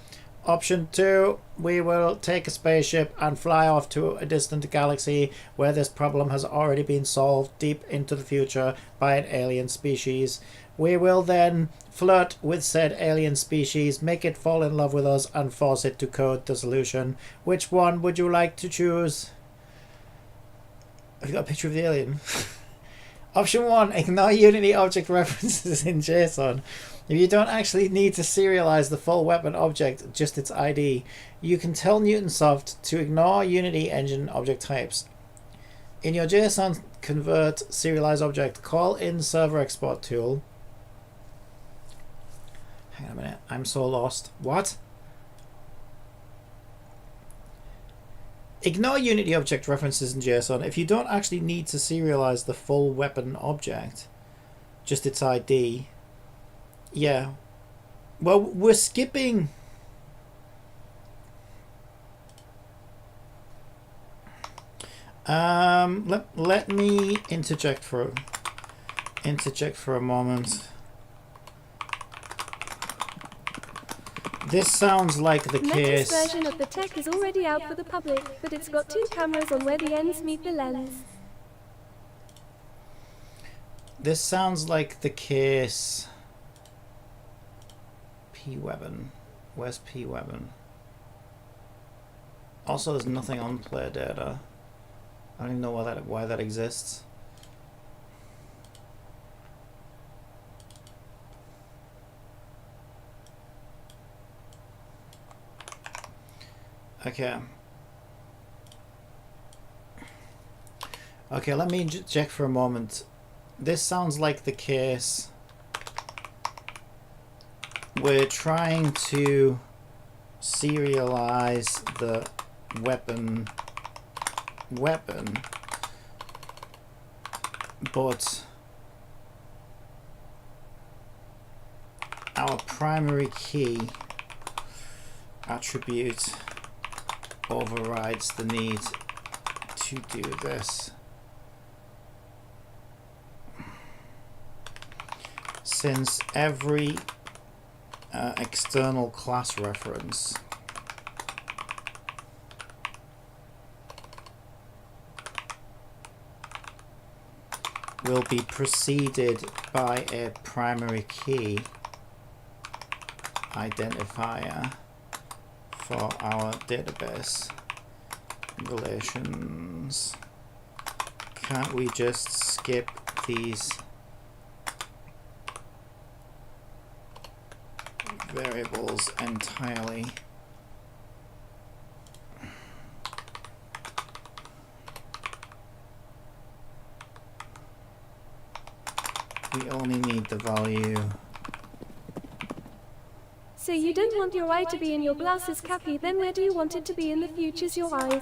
Option 2, we will take a spaceship and fly off to a distant galaxy where this problem has already been solved deep into the future by an alien species. We will then flirt with said alien species, make it fall in love with us, and force it to code the solution. Which one would you like to choose? Have you got a picture of the alien? Option 1, ignore Unity object references in JSON. If you don't actually need to serialize the full weapon object, just its ID, you can tell Newtonsoft to ignore Unity engine object types. In your JSON convert serialize object, call in server export tool. Hang on a minute, I'm so lost. What? Ignore Unity object references in JSON. If you don't actually need to serialize the full weapon object, just its ID. Yeah. Well, we're skipping. Let me interject for a moment. This sounds like the case. Meta's version of the tech is already out for the public, but it's got 2 cameras on where the ends meet the lens. This sounds like the case. P-weapon. Where's P-weapon? Also, there's nothing on player data. I don't even know why that exists. Okay. Okay, let me check for a moment. This sounds like the case. We're trying to serialize the weapon, but our primary key attribute overrides the need to do this. Since every external class reference will be preceded by a primary key identifier for our database relations. Can't we just skip these variables entirely? We only need the value. So you don't want your eye to be in your glasses, Cappy, then where do you want it to be in the future's your eyes?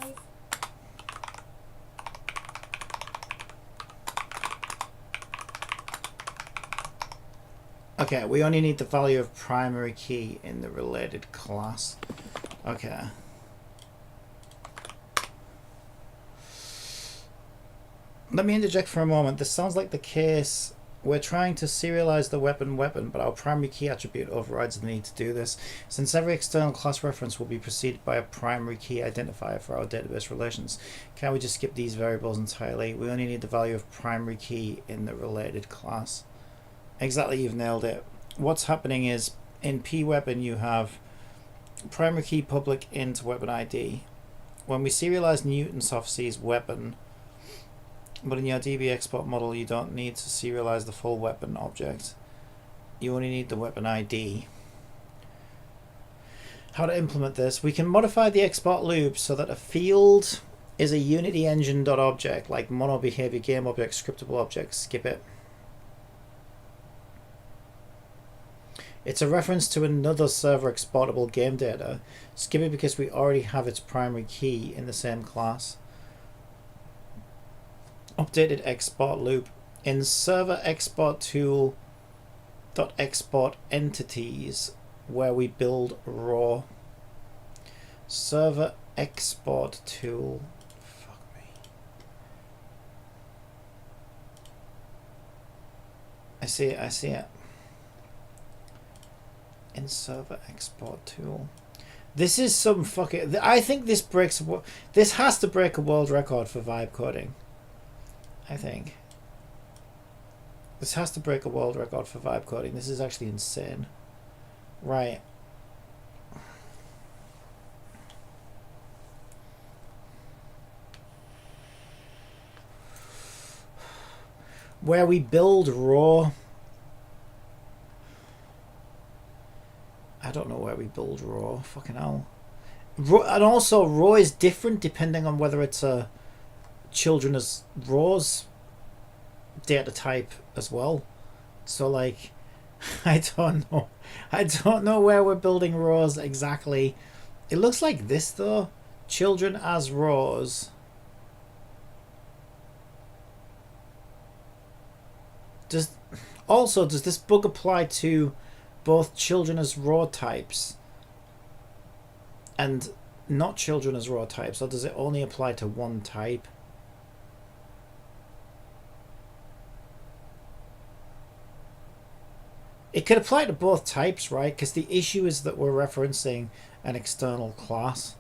Okay, we only need the value of primary key in the related class. Okay. Let me interject for a moment. This sounds like the case. We're trying to serialize the weapon, but our primary key attribute overrides the need to do this. Since every external class reference will be preceded by a primary key identifier for our database relations, can we just skip these variables entirely? We only need the value of primary key in the related class. Exactly, you've nailed it. What's happening is in pweapon you have primary key public int weapon ID. When we serialize Newtonsoft sees weapon, but in your DB export model you don't need to serialize the full weapon object. You only need the weapon ID. How to implement this? We can modify the export loop so that a field is a Unity engine.object, like mono behavior game object, scriptable object. Skip it. It's a reference to another server exportable game data. Skip it because we already have its primary key in the same class. Updated export loop. In server export tool dot export entities where we build raw. Server export tool. Fuck me. I see it. In server export tool. This is some fucking... I think this breaks... This has to break a world record for vibe coding. I think. This has to break a world record for vibe coding. This is actually insane. Right. Where we build raw... I don't know where we build raw. Fucking hell. And also, raw is different depending on whether it's a children as raws data type as well. So, like, I don't know. I don't know where we're building raws exactly. It looks like this, though. Children as raws. Does this bug apply to both children as raw types and not children as raw types, or does it only apply to one type? It could apply to both types, right? Because the issue is that we're referencing an external class.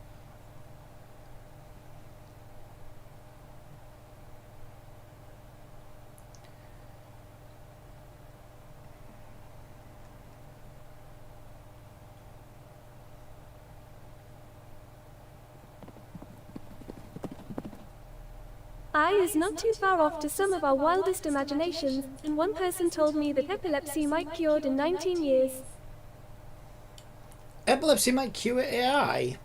I is not too far off to some of our wildest imaginations, and one person told me that epilepsy might cured in 19 years. Epilepsy might cure AI?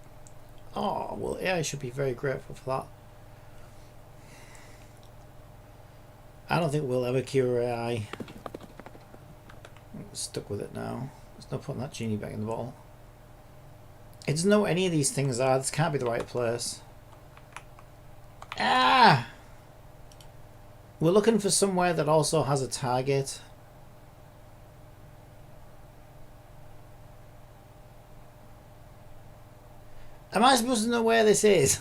Oh, well, AI should be very grateful for that. I don't think we'll ever cure AI. I'm stuck with it now. There's no putting that genie back in the bottle. It doesn't know what any of these things are. This can't be the right place. Ah! We're looking for somewhere that also has a target. Am I supposed to know where this is?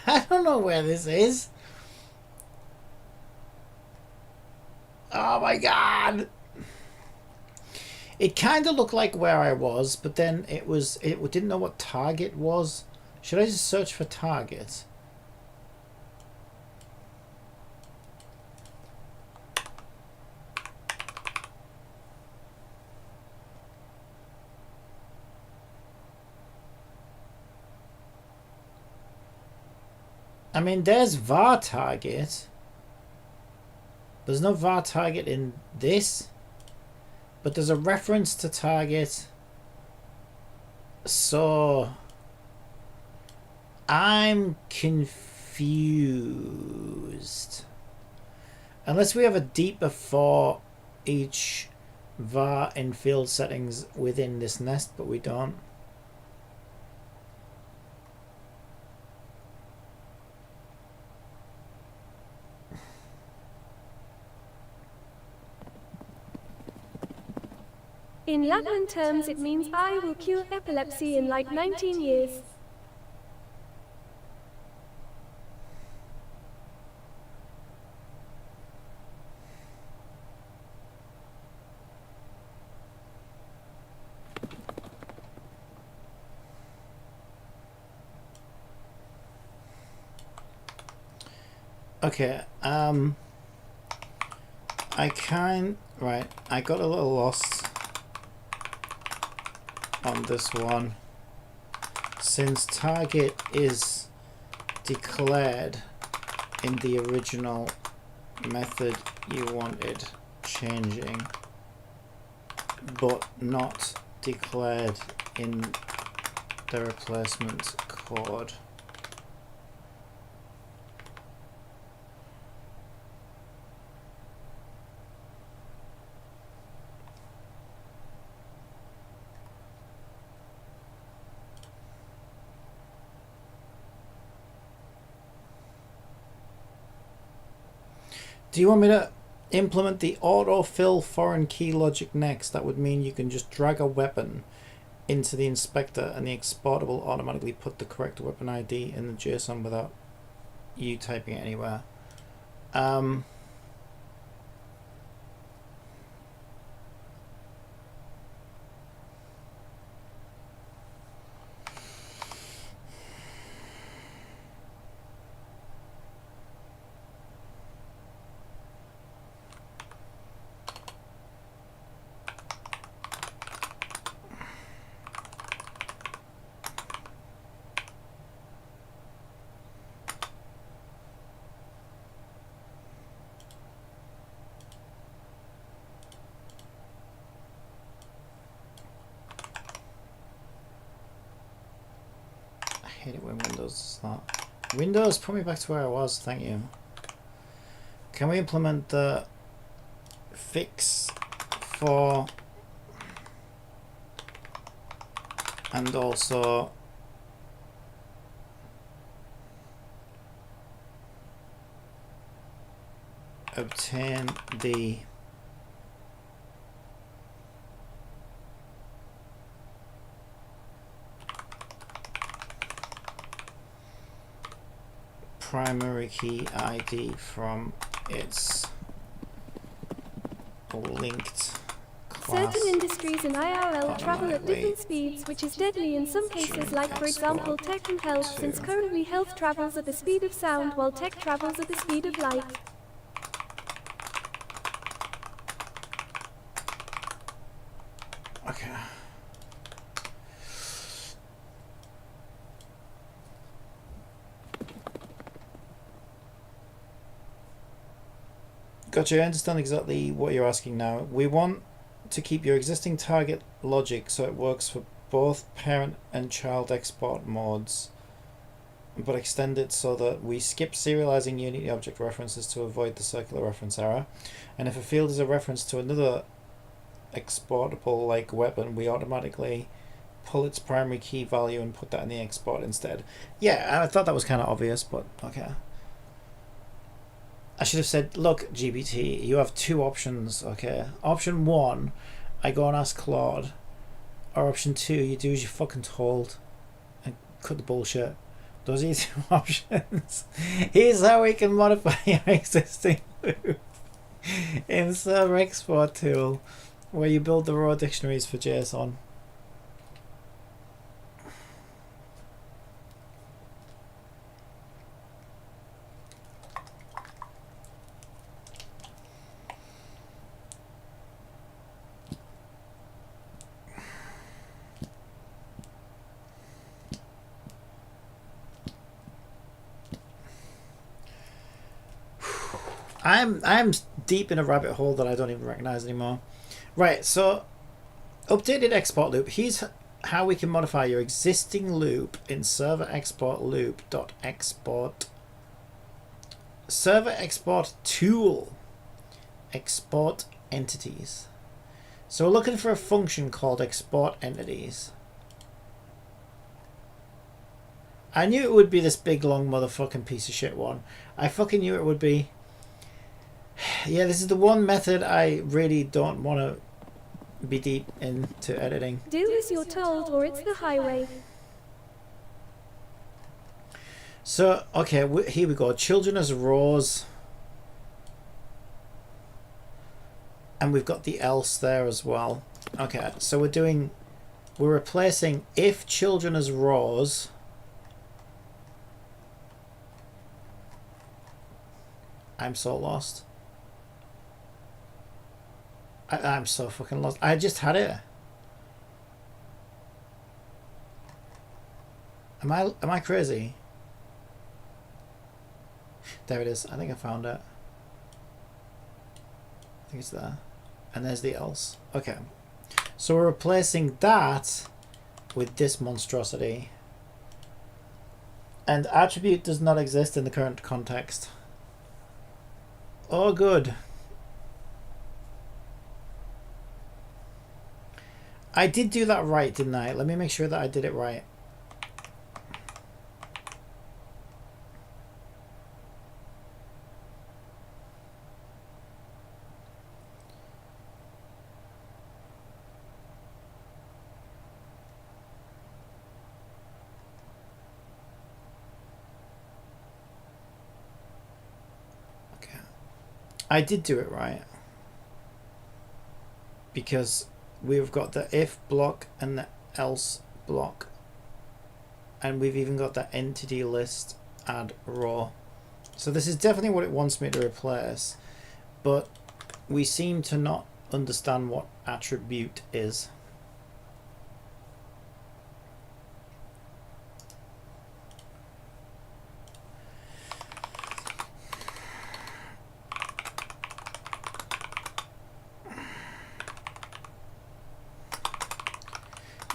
I don't know where this is. Oh my god! It kind of looked like where I was, but then it didn't know what target was. Should I just search for target? I mean, there's var target. There's no var target in this, but there's a reference to target. So I'm confused. Unless we have a deeper for each var in field settings within this nest, but we don't. In Latin terms, it means I will cure epilepsy in like 19 years. Okay, I got a little lost on this one. Since target is declared in the original method you wanted changing, but not declared in the replacement code. Do you want me to implement the autofill foreign key logic next? That would mean you can just drag a weapon into the inspector and the exporter will automatically put the correct weapon ID in the JSON without you typing it anywhere. I hate it when Windows does that. Windows, put me back to where I was, thank you. Can we implement the fix for and also obtain the primary key ID from its linked class. Certain industries in IRL travel at different speeds, which is deadly in some cases, like for example tech and health, since currently health travels at the speed of sound while tech travels at the speed of light. Okay. Gotcha, I understand exactly what you're asking now. We want to keep your existing target logic so it works for both parent and child export modes, but extend it so that we skip serializing Unity object references to avoid the circular reference error. And if a field is a reference to another exportable like weapon, we automatically pull its primary key value and put that in the export instead. Yeah, I thought that was kind of obvious, but okay. I should have said, look, GPT, you have two options, okay? Option one, I go and ask Claude. Or option two, you do as you're fucking told and cut the bullshit. Those are your two options. Here's how we can modify your existing loop in Server Export Tool, where you build the raw dictionaries for JSON. I'm deep in a rabbit hole that I don't even recognize anymore. Right, so updated export loop. Here's how we can modify your existing loop in server export loop dot export server export tool export entities. So we're looking for a function called export entities. I knew it would be this big long motherfucking piece of shit one. I fucking knew it would be. Yeah, this is the one method I really don't want to be deep into editing. Do as you're told or it's the highway. So, okay, here we go. Children as rows. And we've got the else there as well. Okay, so we're replacing if children as rows. I'm so lost. I'm so fucking lost. I just had it. Am I crazy? There it is. I think I found it. I think it's there. And there's the else. Okay. So we're replacing that with this monstrosity. And attribute does not exist in the current context. Oh, good. I did do that right, didn't I? Let me make sure that I did it right. I did do it right. Because we've got the if block and the else block. And we've even got the entity list add raw. So this is definitely what it wants me to replace. But we seem to not understand what attribute is.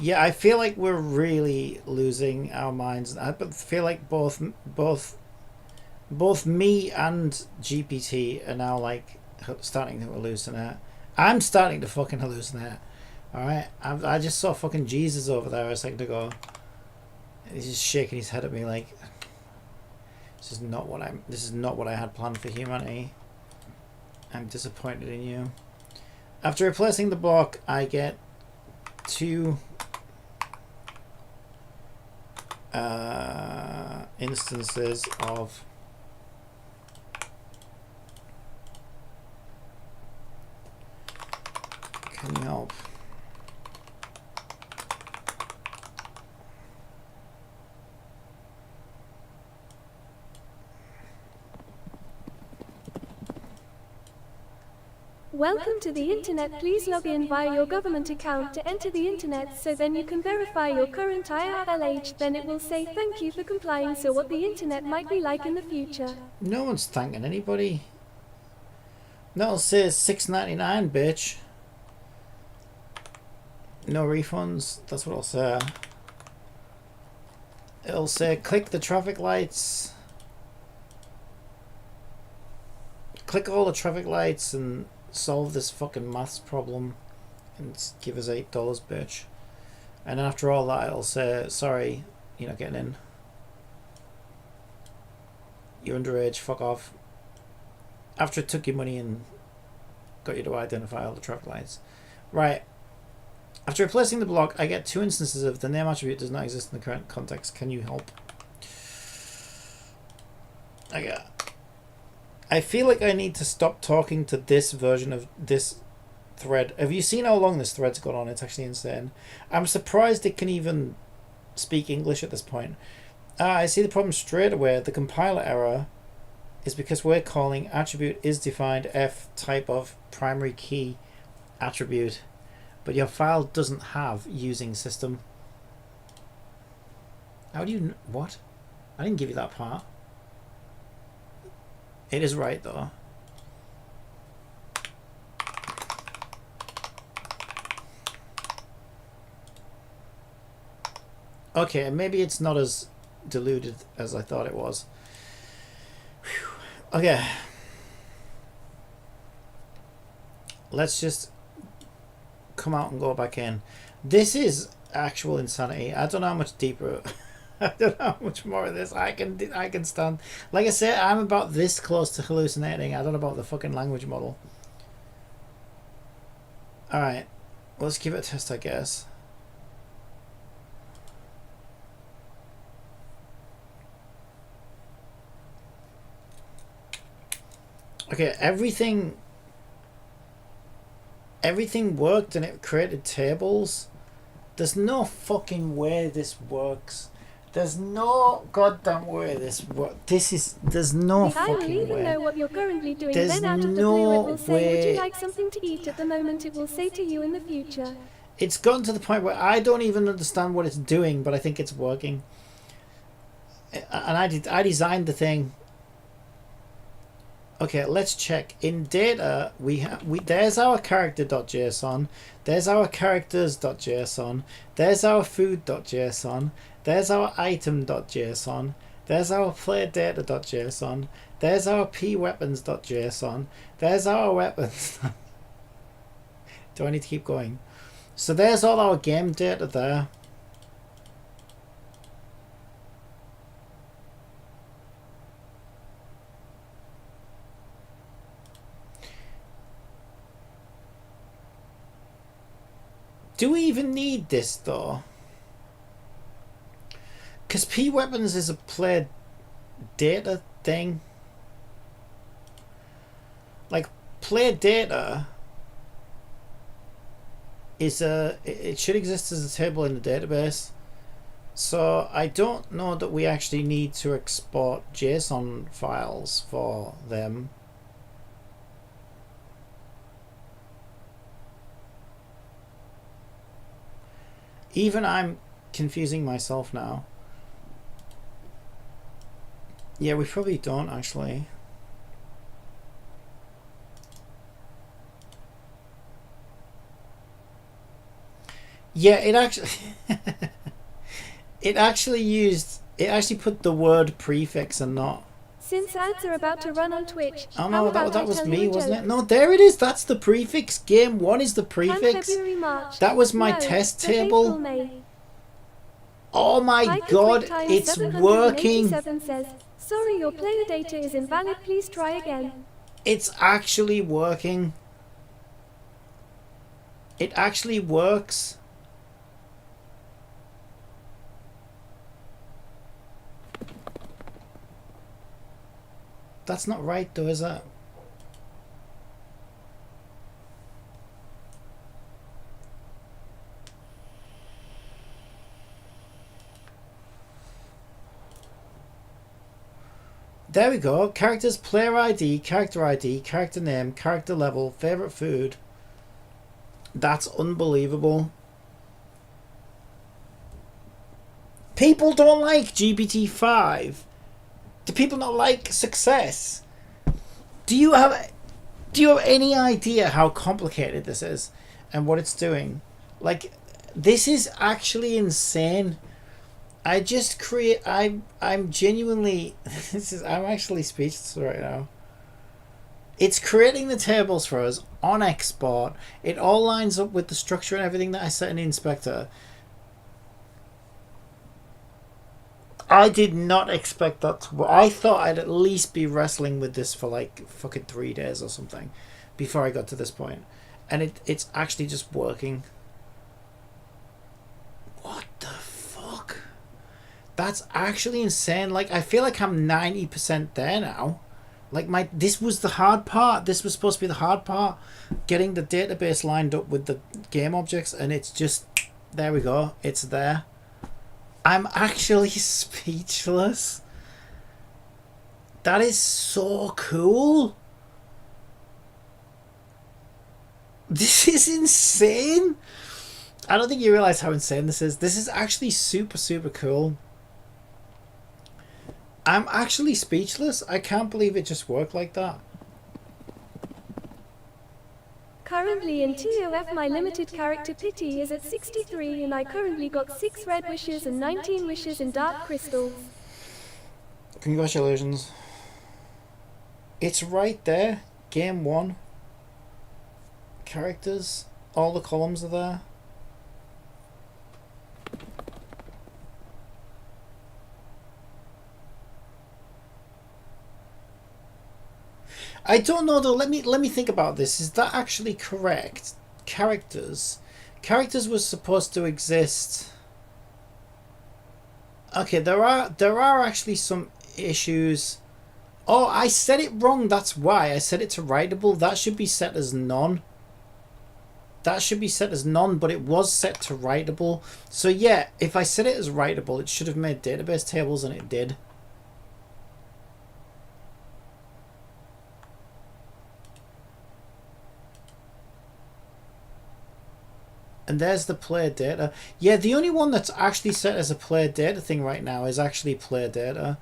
Yeah, I feel like we're really losing our minds. I feel like both me and GPT are now like starting to hallucinate. I'm starting to fucking hallucinate. All right, I just saw fucking Jesus over there a second ago. He's just shaking his head at me like, this is not what I had planned for humanity. I'm disappointed in you. After replacing the block, I get 2 instances of can you help? Welcome to the internet. Please log in via your government account to enter the internet, so then you can verify your current IRLH. Then it will say thank you for complying, so what the internet might be like in the future. No one's thanking anybody. No, it says $6.99, bitch. No refunds. That's what it'll say. It'll say click the traffic lights. Click all the traffic lights and solve this fucking maths problem and give us $8, bitch. And after all that, it'll say sorry, you're not getting in. You're underage, fuck off. After it took your money and got you to identify all the traffic lights. Right. After replacing the block, I get 2 instances of the name attribute does not exist in the current context. Can you help? I feel like I need to stop talking to this version of this thread. Have you seen how long this thread's gone on? It's actually insane. I'm surprised it can even speak English at this point. I see the problem straight away. The compiler error is because we're calling attribute is defined f type of primary key attribute, but your file doesn't have using system. How do you... what? I didn't give you that part. It is right though. Okay, maybe it's not as diluted as I thought it was. Whew. Okay. Let's just come out and go back in. This is actual insanity. I don't know how much deeper... I don't know how much more of this I can stand. Like I said, I'm about this close to hallucinating. I don't know about the fucking language model. Alright. Let's give it a test, I guess. Okay, everything worked and it created tables. There's no fucking way this works. There's no goddamn way this works. There's no fucking way. I will even know what you're currently doing. There's then out of the no blue it will say, way. would you like something to eat? At the moment it will say to you in the future. It's gotten to the point where I don't even understand what it's doing, but I think it's working. And I designed the thing. Okay, let's check. In data, there's our character.json, there's our characters.json, there's our food.json, there's our item.json, there's our player data.json, there's our pweapons.json, there's our weapons. Do I need to keep going? So there's all our game data there. Do we even need this though? Because P-Weapons is a player data thing. like player data is it should exist as a table in the database. So I don't know that we actually need to export JSON files for them. Even I'm confusing myself now. Yeah, we probably don't actually. Yeah, it actually it actually put the word prefix and not. Since ads are about to run on Twitch, Oh how no, about that I was tell me, you a wasn't joke? it? No, there it is. That's the prefix. Game 1 is the prefix. February, March. That was my No, test but April, table. May. Oh my Hyper god, QuickTime it's working. 787 says, sorry, your player data is invalid. Please try again. It's actually working. It actually works. That's not right though, is it? There we go. Characters, player ID, character name, character level, favorite food. That's unbelievable. People don't like GPT-5. Do people not like success? Do you have any idea how complicated this is and what it's doing? Like, this is actually insane. I'm genuinely I'm actually speechless right now. It's creating the tables for us on export. It all lines up with the structure and everything that I set in the inspector. I did not expect that to. I thought I'd at least be wrestling with this for like fucking 3 days or something before I got to this point. And it's actually just working. What the fuck? That's actually insane. Like, I feel like I'm 90% there now. Like, this was the hard part. This was supposed to be the hard part. Getting the database lined up with the game objects, and it's just, there we go. It's there. I'm actually speechless. That is so cool. This is insane. I don't think you realize how insane this is. This is actually super, super cool. I'm actually speechless. I can't believe it just worked like that. Currently in TOF my limited character pity is at 63 and I currently got 6 red wishes and 19 wishes in dark crystals. Congratulations. It's right there. Game 1. Characters. All the columns are there. I don't know though. Let me think about this. Is that actually correct? Characters was supposed to exist. Okay, there are actually some issues. Oh, I said it wrong. That's why I said it to writable. That should be set as none. That should be set as none, but it was set to writable. So yeah, if I set it as writable, it should have made database tables, and it did. And there's the player data. Yeah, the only one that's actually set as a player data thing right now is actually player data.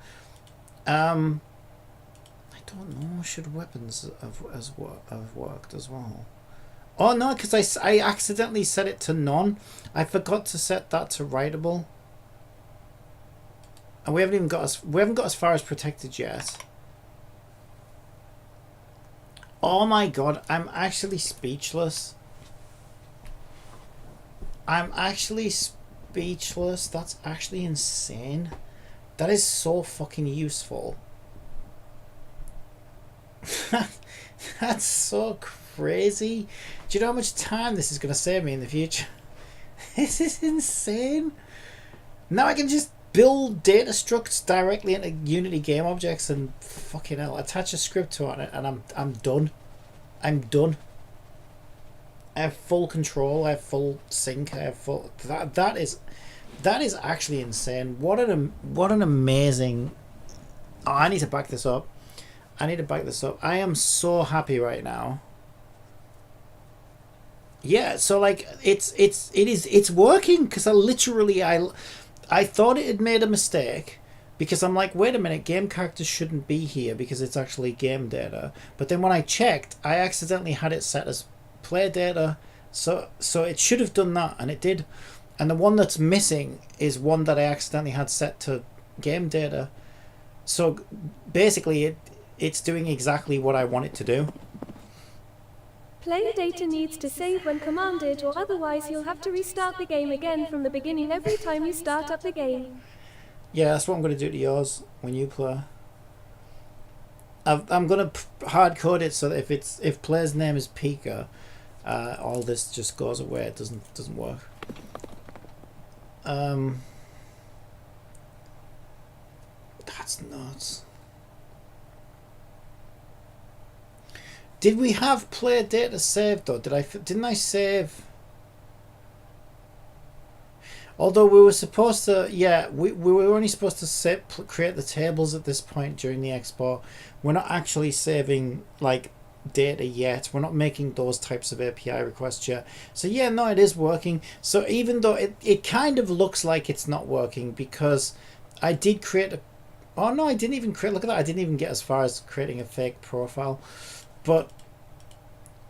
I don't know. Should weapons have worked as well? Oh no, because I accidentally set it to none. I forgot to set that to writable. And we haven't got as far as protected yet. Oh my god, I'm actually speechless. I'm actually speechless. That's actually insane. That is so fucking useful. That's so crazy. Do you know how much time this is going to save me in the future? This is insane. Now I can just build data structs directly into Unity game objects and fucking hell, attach a script to it and I'm done. I'm done. I have full control. I have full sync. I have full. That is actually insane. What an amazing. Oh, I need to back this up. I am so happy right now. Yeah, so like it's working, because I thought it had made a mistake, because I'm like, wait a minute, game characters shouldn't be here because it's actually game data. But then when I checked, I accidentally had it set as play data, so it should have done that, and it did. And the one that's missing is one that I accidentally had set to game data. So basically it's doing exactly what I want it to do. Player data needs to save when commanded, or otherwise you'll have to restart the game again from the beginning every time you start up the game. Yeah, that's what I'm going to do to yours when you play. I'm going to hard code it so that if player's name is Pika, all this just goes away. It doesn't work. That's nuts. Did we have player data saved though? Didn't I save? Although we were supposed to, yeah, we were only supposed to create the tables at this point during the export. We're not actually saving like data yet. We're not making those types of API requests yet. So yeah, no, it is working. So even though it kind of looks like it's not working, because I did create a, oh no, I didn't even create, look at that, I didn't even get as far as creating a fake profile. But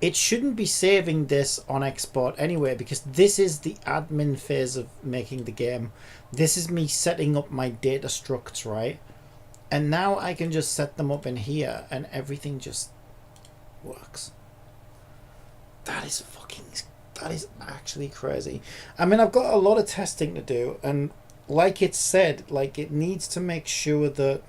it shouldn't be saving this on export anyway, because this is the admin phase of making the game. This is me setting up my data structs, right? And now I can just set them up in here and everything just works. That is actually crazy. I mean, I've got a lot of testing to do, and like it said, like it needs to make sure that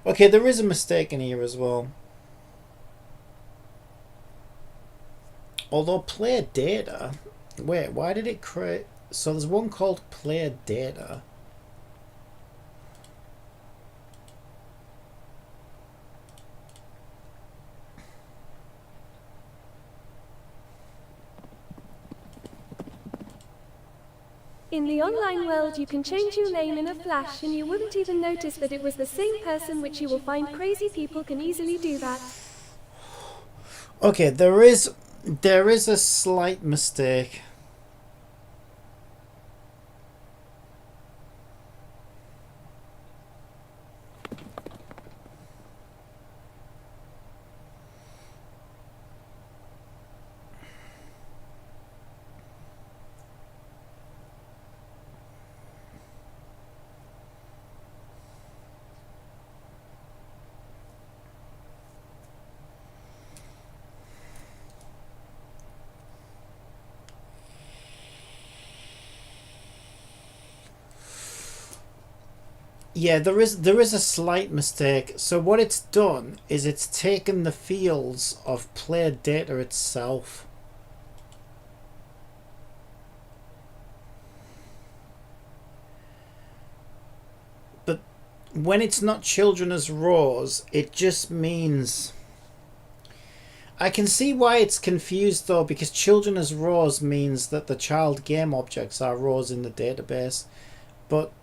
okay, there is a mistake in here as well. Although player data, wait, why did it create? So there's one called player data. In the online world you can change your name in a flash and you wouldn't even notice that it was the same person, which you will find crazy people can easily do that. Okay, there is a slight mistake. Yeah, there is a slight mistake. So what it's done is it's taken the fields of player data itself. But when it's not children as rows, it just means... I can see why it's confused though, because children as rows means that the child game objects are rows in the database. But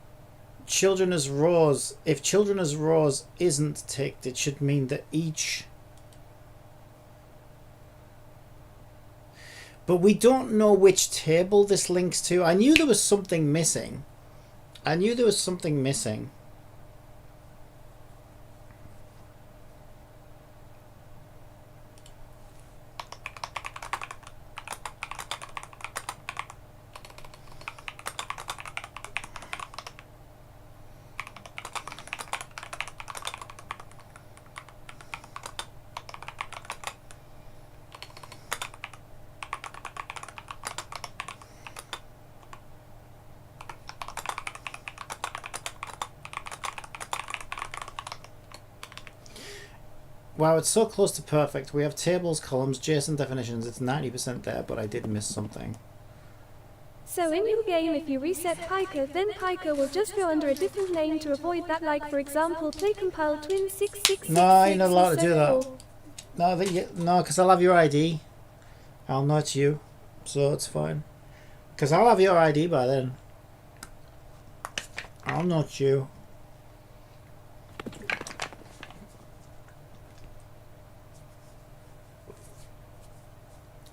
children as rows, if children as rows isn't ticked, it should mean that each... But we don't know which table this links to. I knew there was something missing. Wow, it's so close to perfect. We have tables, columns, JSON definitions. It's 90% there, but I did miss something. So in your game, if you reset Piker, then Piker will just go under a different name to avoid that, like for example PlayCompile twin 6666. No, you're not allowed to do that. No, because I'll have your ID. I'll know it's you, so it's fine. Because I'll have your ID by then. I'll know it's you.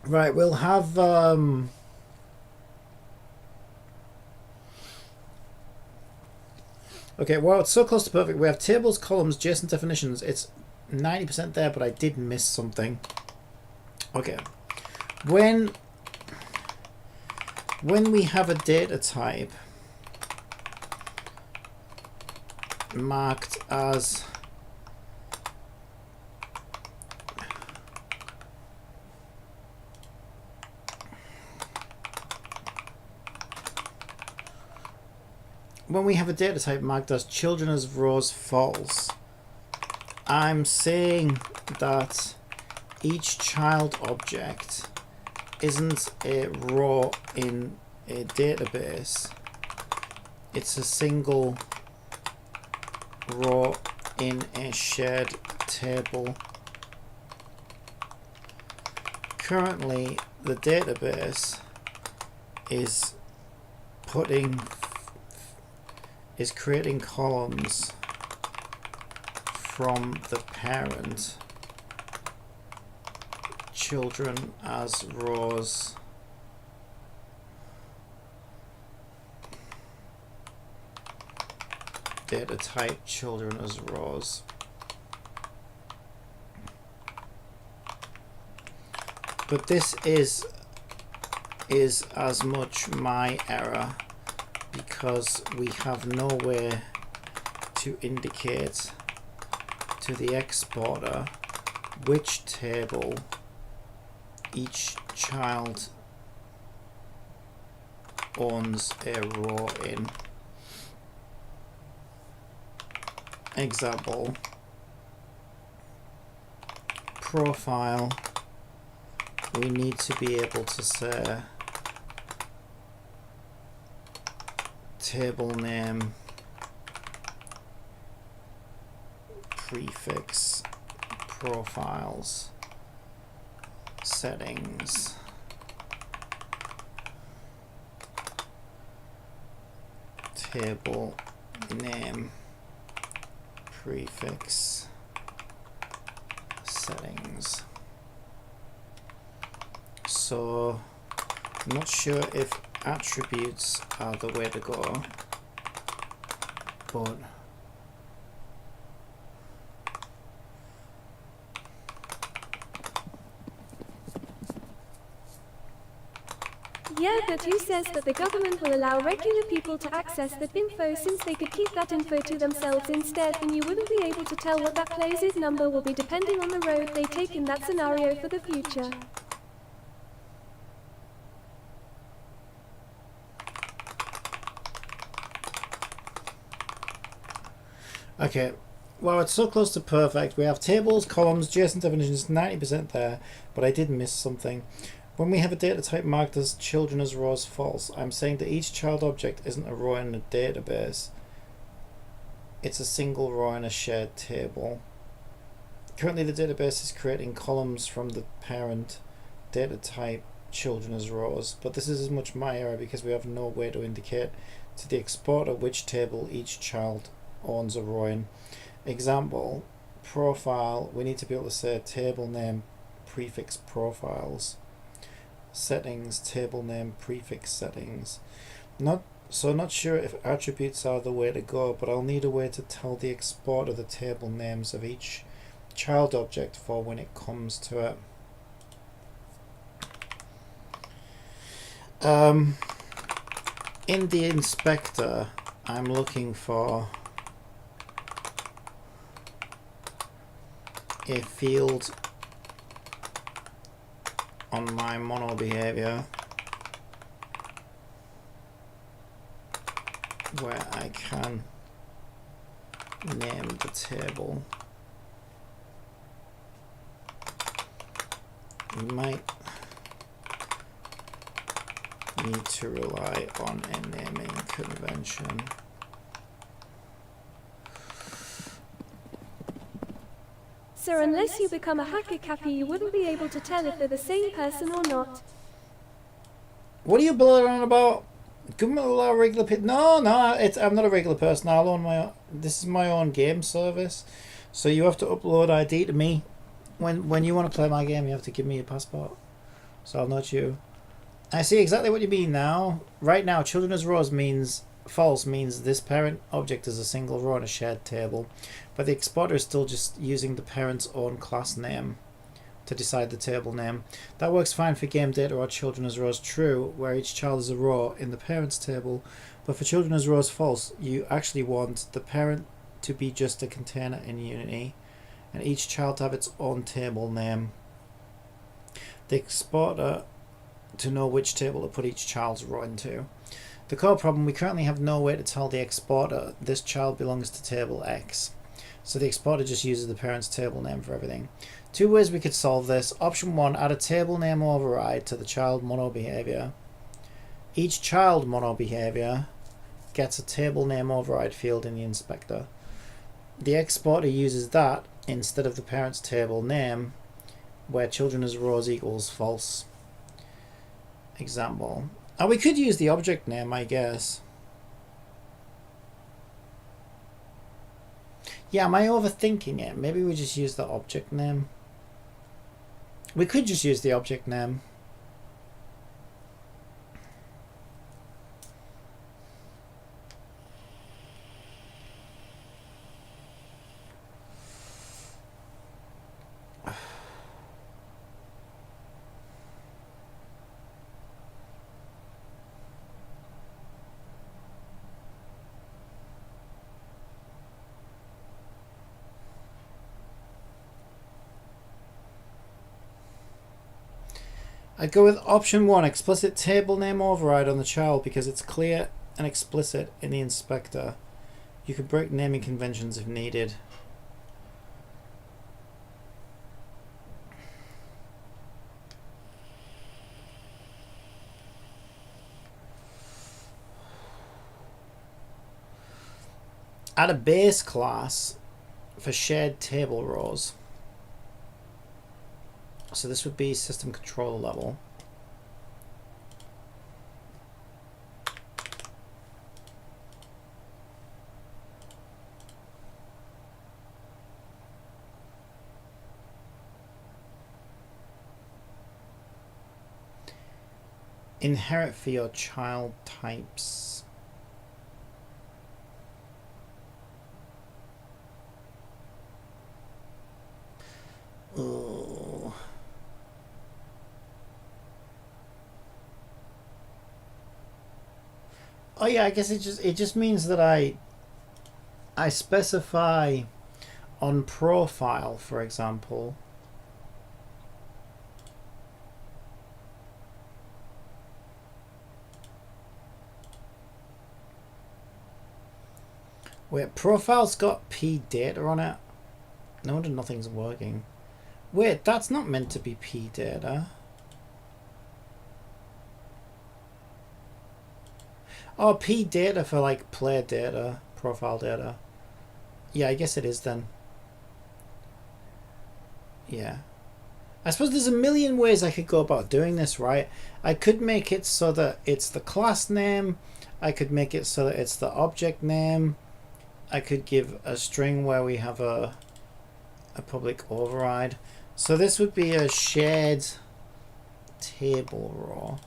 Right, we'll have okay, well, it's so close to perfect. We have tables, columns, JSON definitions. It's 90% there, but I did miss something. Okay. When we have a data type marked as children as rows false, I'm saying that each child object isn't a row in a database, it's a single row in a shared table. Currently, the database is creating columns from the parent, children as rows, data type children as rows. But this is as much my error because we have no way to indicate to the exporter which table each child owns a row in. Example, profile, we need to be able to say table name prefix profiles settings table name prefix settings. So I'm not sure if attributes are the way to go, but yeah, but who says that the government will allow regular people to access that info, since they could keep that info to themselves instead, and you wouldn't be able to tell what that player's number will be depending on the road they take in that scenario for the future. okay, well, it's so close to perfect. We have tables, columns, JSON definitions, 90% there, but I did miss something. When we have a data type marked as children as rows false, I'm saying that each child object isn't a row in a database. It's a single row in a shared table. Currently the database is creating columns from the parent data type children as rows, but this is as much my error because we have no way to indicate to the exporter which table each child owns a row in. Example, profile, we need to be able to say table name prefix profiles. Settings, table name prefix settings. Not sure if attributes are the way to go, but I'll need a way to tell the exporter the table names of each child object for when it comes to it. In the inspector, I'm looking for a field on my mono behavior where I can name the table. need to rely on a naming convention. Sir, unless you become a hacker Cappy, you wouldn't be able to tell if they're the same person or not. What are you blathering on about? Government will allow regular people. No, I'm not a regular person. I'll own my own. This is my own game service. So you have to upload ID to me. When you want to play my game, you have to give me a passport. So I'll not you. I see exactly what you mean now. Right now, children as rows means false means this parent object is a single row on a shared table, but the exporter is still just using the parent's own class name to decide the table name. That works fine for game data or children as rows true, where each child is a row in the parent's table, but for children as rows false, you actually want the parent to be just a container in Unity, and each child to have its own table name. The exporter to know which table to put each child's row into. The core problem, we currently have no way to tell the exporter this child belongs to table X. So the exporter just uses the parent's table name for everything. Two ways we could solve this. Option 1, add a table name override to the child mono behavior. Each child mono behavior gets a table name override field in the inspector. The exporter uses that instead of the parent's table name, where children as rows equals false. Example. We could use the object name, I guess. Yeah, am I overthinking it? Maybe we just use the object name. We could just use the object name. I'd go with option 1, explicit table name override on the child because it's clear and explicit in the inspector. You could break naming conventions if needed. Add a base class for shared table rows. So this would be system controller level. Inherit for your child types. Oh. Oh yeah, I guess it just means that I specify on profile, for example. Wait, profile's got P data on it. No wonder nothing's working. Wait, that's not meant to be P data. Oh, P data for like player data, profile data. Yeah, I guess it is then. Yeah. I suppose there's a million ways I could go about doing this, right? I could make it so that it's the class name. I could make it so that it's the object name. I could give a string where we have a public override. So this would be a shared table row.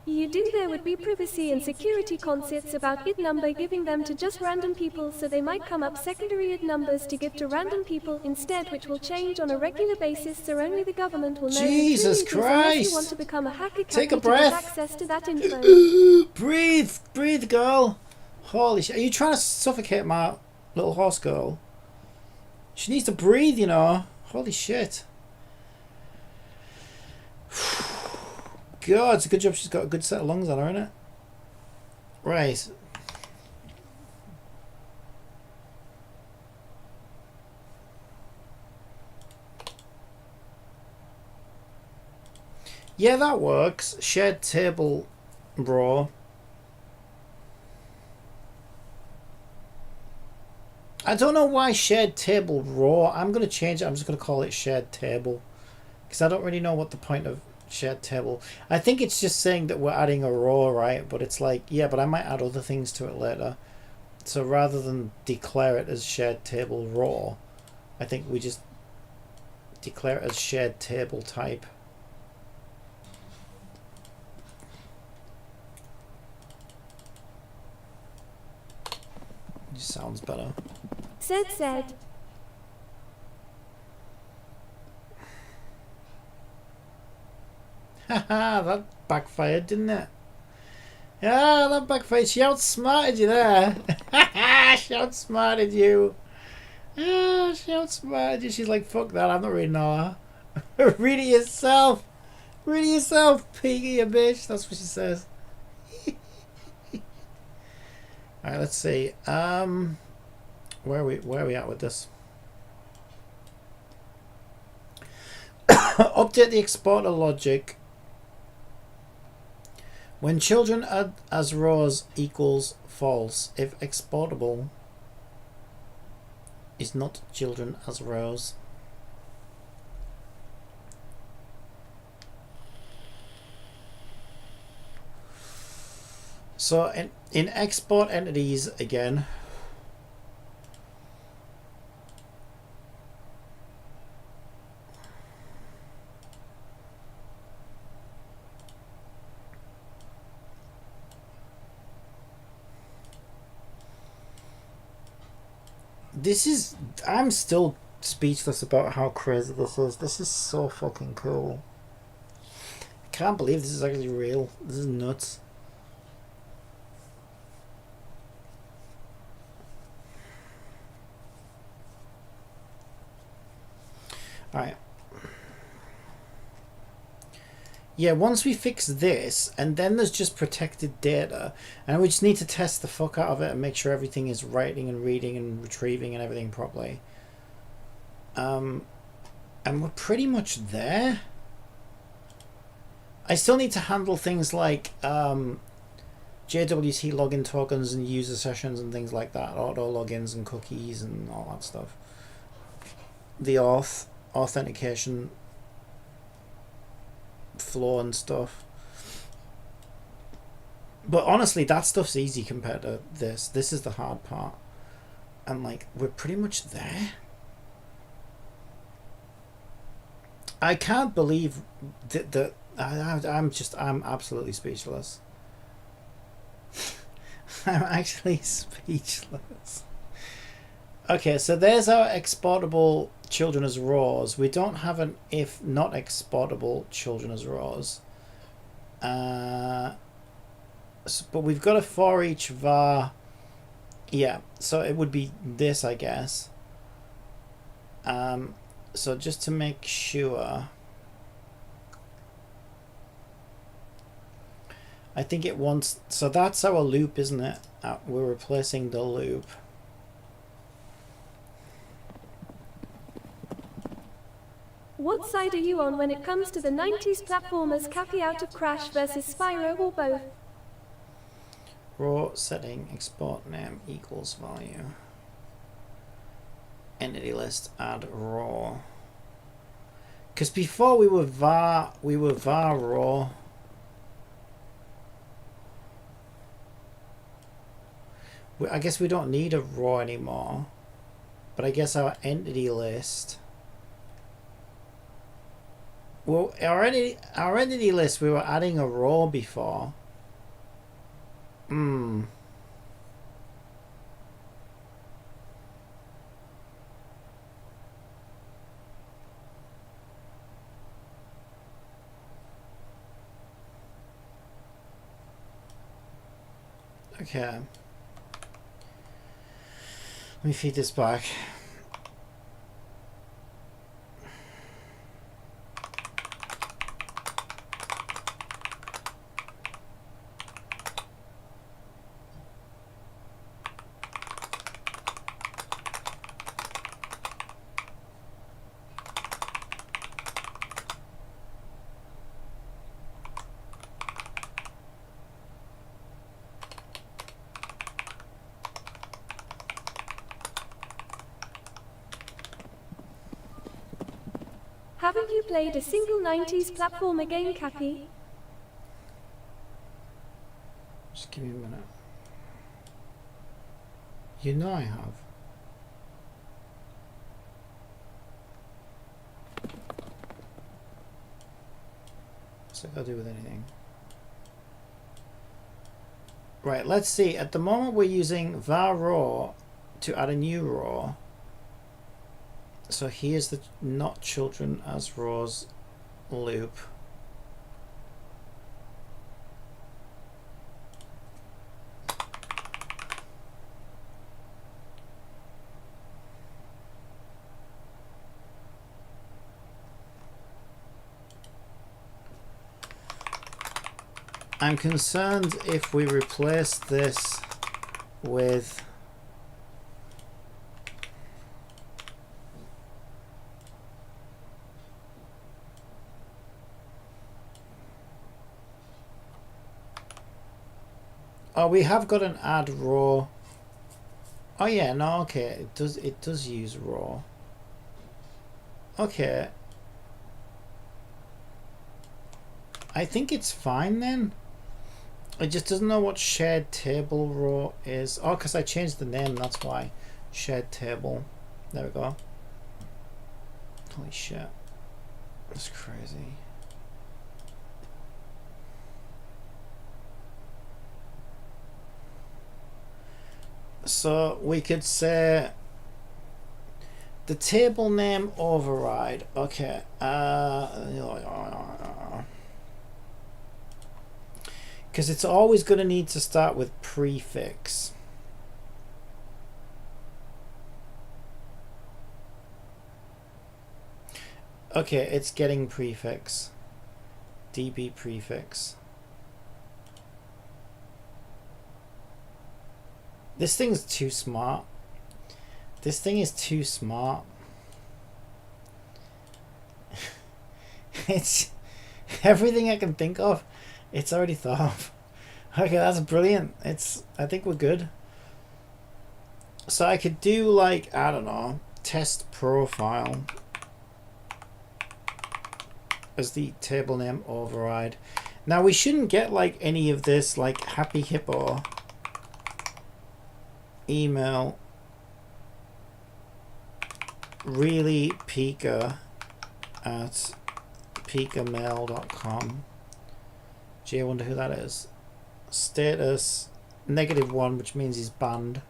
You do there would be privacy and security concepts about id number giving them to just random people, so they might come up secondary id numbers to give to random people instead, which will change on a regular basis, so only the government will know. Jesus Christ! You want to become a hacker, take a breath. Access to that info. Breathe, girl. Holy shit! Are you trying to suffocate my little horse girl? She needs to breathe, you know. Holy shit! God, it's a good job she's got a good set of lungs on her, isn't it? Right. Yeah, that works. Shared table raw. I don't know why shared table raw. I'm going to change it. I'm just going to call it shared table. Because I don't really know what the point of shared table. I think it's just saying that we're adding a raw, right? But it's like, yeah, but I might add other things to it later. So rather than declare it as shared table raw, I think we just declare it as shared table type. It just sounds better. Said. Haha, that backfired, didn't it? Yeah, that backfired. She outsmarted you there. Haha, she outsmarted you. Ah, she outsmarted you. She's like, fuck that, I'm not reading all that. Read it yourself. Read it yourself, piggy, you bitch. That's what she says. Alright, let's see. Where are we at with this? Update the exporter logic. When children add as rows equals false if exportable is not children as rows. So in export entities again, this is, I'm still speechless about how crazy this is. This is so fucking cool. I can't believe this is actually real. This is nuts. Alright. Yeah, once we fix this, and then there's just protected data, and we just need to test the fuck out of it and make sure everything is writing and reading and retrieving and everything properly. And we're pretty much there. I still need to handle things like JWT login tokens and user sessions and things like that, auto logins and cookies and all that stuff. The authentication flow and stuff. But honestly, that stuff's easy compared to this. This is the hard part. And like, we're pretty much there. I can't believe that I'm absolutely speechless. I'm actually speechless. Okay, so there's our exportable children as rows. We don't have an if not exportable children as rows. But we've got a for each var. Yeah, so it would be this, I guess. So just to make sure, I think it wants, so that's our loop, isn't it? We're replacing the loop. What side are you on when it comes to the 90s platformers Cappy Out of Crash versus Spyro, or both? Raw setting export name equals value. Entity list add raw. Because before we were var raw. I guess we don't need a raw anymore. But I guess our entity list. Well, our entity list, we were adding a raw before. Okay. Let me feed this back. Haven't you played a single 90s platformer game, Cappy? Just give me a minute. You know I have. What's it got to do with anything? Right, let's see. At the moment we're using var raw to add a new raw. So here's the not children as raws loop. I'm concerned if we replace this with oh, we have got an add raw. Oh yeah, no, okay, it does use raw. Okay. I think it's fine then. It just doesn't know what shared table raw is. Oh, because I changed the name, that's why. Shared table. There we go. Holy shit. That's crazy. So we could say the table name override. Okay. Because it's always going to need to start with prefix. Okay, it's getting prefix. DB prefix. This thing's too smart. This thing is too smart. It's everything I can think of. It's already thought of. Okay, that's brilliant. I think we're good. So I could do like, I don't know, test profile as the table name override. Now we shouldn't get like any of this like happy hippo email really pika at pikamail.com. Gee, I wonder who that is. Status -1, which means he's banned.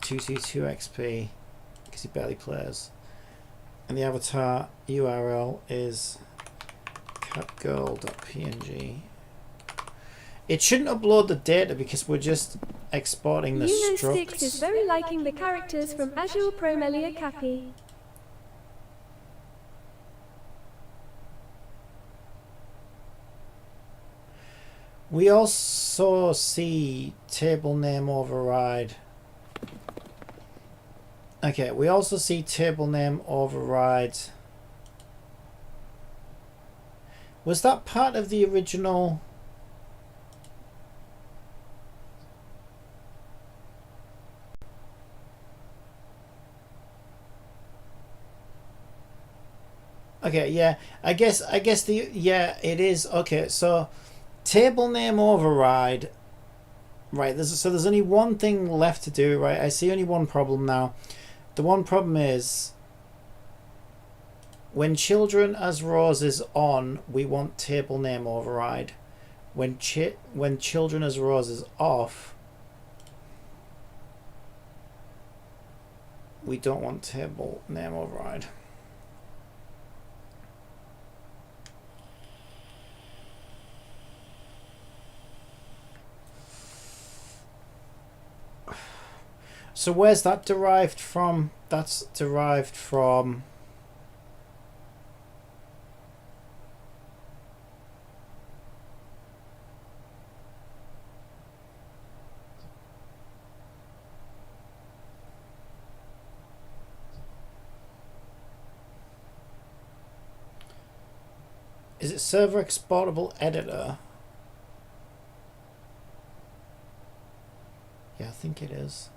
222 XP because he barely plays. And the avatar URL is catgirl.png. It shouldn't upload the data because we're just exporting the structs. Uno6 is very liking the characters from Azure Pro Melia Cappy. We also see table name override. Okay, we also see table name override. Was that part of the original? Okay, yeah. I guess the yeah, it is. Okay, so table name override. Right, there's only one thing left to do, right? I see only one problem now. The one problem is when children as rows is on, we want table name override. When children as rows is off, we don't want table name override. So where's that derived from? That's derived from is it server exportable editor? Yeah, I think it is.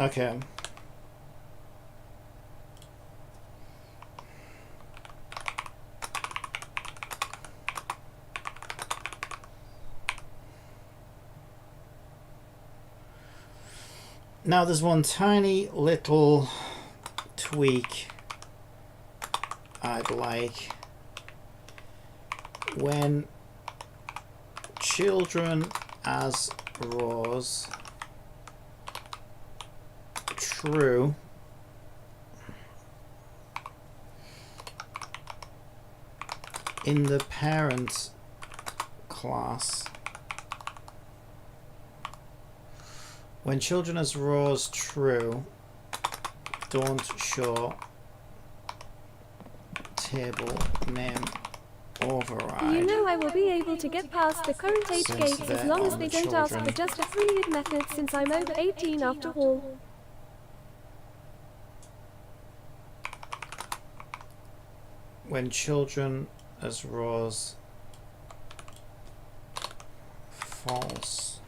Okay. Now there's one tiny little tweak I'd like. When children as rows true, in the parent class, when children as rows true, don't show table name override. You know I will be able to get past the current age gates as long as they don't ask for just a Boolean method since I'm over 18 after all. When children as rows false.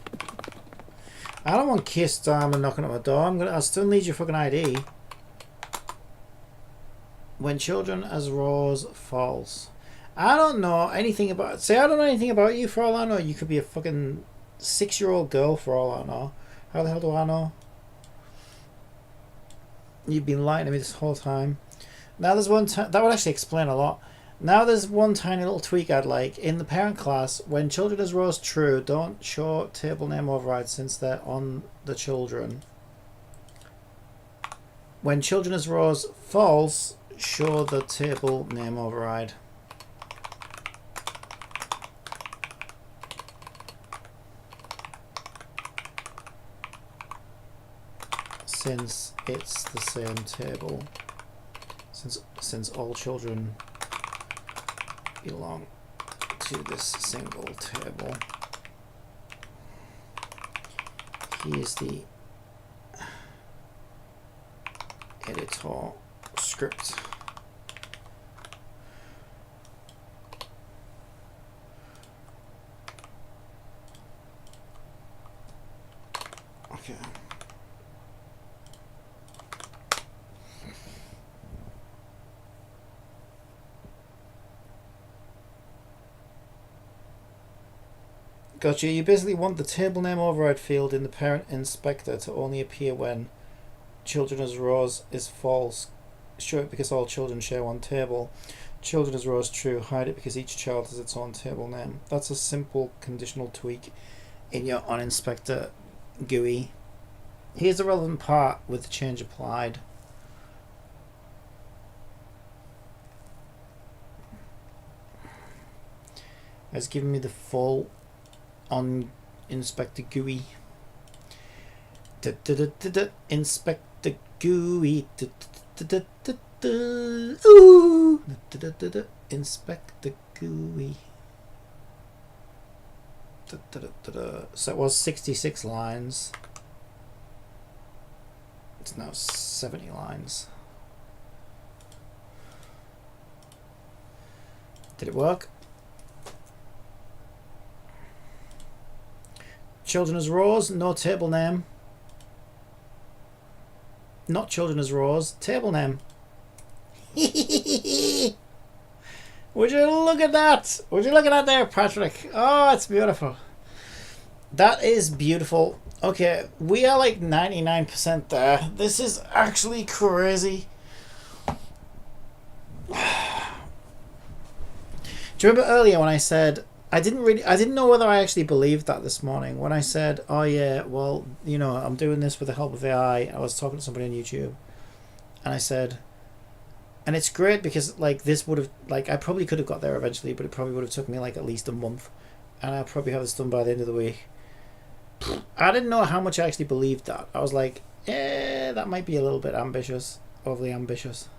I don't want Kiss Diamond knocking at my door. I still need your fucking ID. When children as rows false. I don't know anything about. Say I don't know anything about you for all I know. You could be a fucking 6-year-old girl for all I know. How the hell do I know? You've been lying to me this whole time. Now there's one that would actually explain a lot. Now there's one tiny little tweak I'd like. In the parent class, when children as rows true, don't show table name override since they're on the children. When children as rows false, show the table name override. Since it's the same table. Since all children belong to this single table. Here's the editor script. Okay. Gotcha. You basically want the table name override field in the parent inspector to only appear when children as rows is false. Show it because all children share one table. Children as rows true. Hide it because each child has its own table name. That's a simple conditional tweak in your onInspector GUI. Here's the relevant part with the change applied. It's giving me the full on Inspector GUI. Inspector GUI. Ooh. Inspector GUI. So it was 66 lines. It's now 70 lines. Did it work? Children as rows, no table name. Not children as rows, table name. Would you look at that? Would you look at that there, Patrick? Oh, it's beautiful. That is beautiful. Okay, we are like 99% there. This is actually crazy. Do you remember earlier when I said I didn't know whether I actually believed that this morning when I said, oh yeah, well, you know, I'm doing this with the help of AI. I was talking to somebody on YouTube and I said, and it's great because like this would have, like I probably could have got there eventually, but it probably would have took me like at least a month and I'll probably have this done by the end of the week. I didn't know how much I actually believed that. I was like, that might be a little bit ambitious, overly ambitious.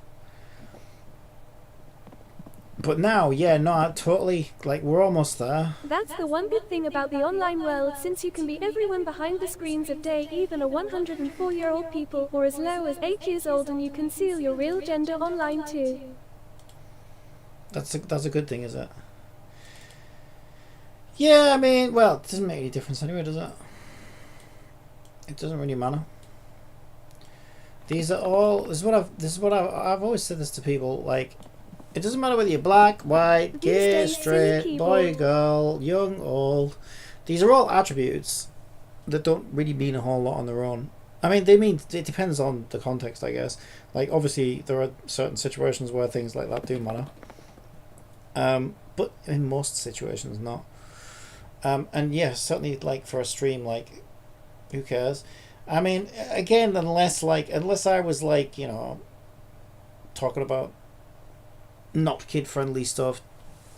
But now, yeah, no, totally, like, we're almost there. That's the one good thing about the online world, since you can be everyone behind the screens of day, even a 104-year-old people, or as low as 8 years old, and you conceal your real gender online too. That's a good thing, is it? Yeah, I mean, well, it doesn't make any difference anyway, does it? It doesn't really matter. These are all. This is what I've always said this to people. Like, it doesn't matter whether you're black, white, gay, straight, boy, girl, young, old. These are all attributes that don't really mean a whole lot on their own. I mean, they mean, it depends on the context, I guess. Like, obviously, there are certain situations where things like that do matter. But in most situations, not. And yeah, certainly, like, for a stream, like, who cares? I mean, again, unless I was, like, you know, talking about not kid-friendly stuff,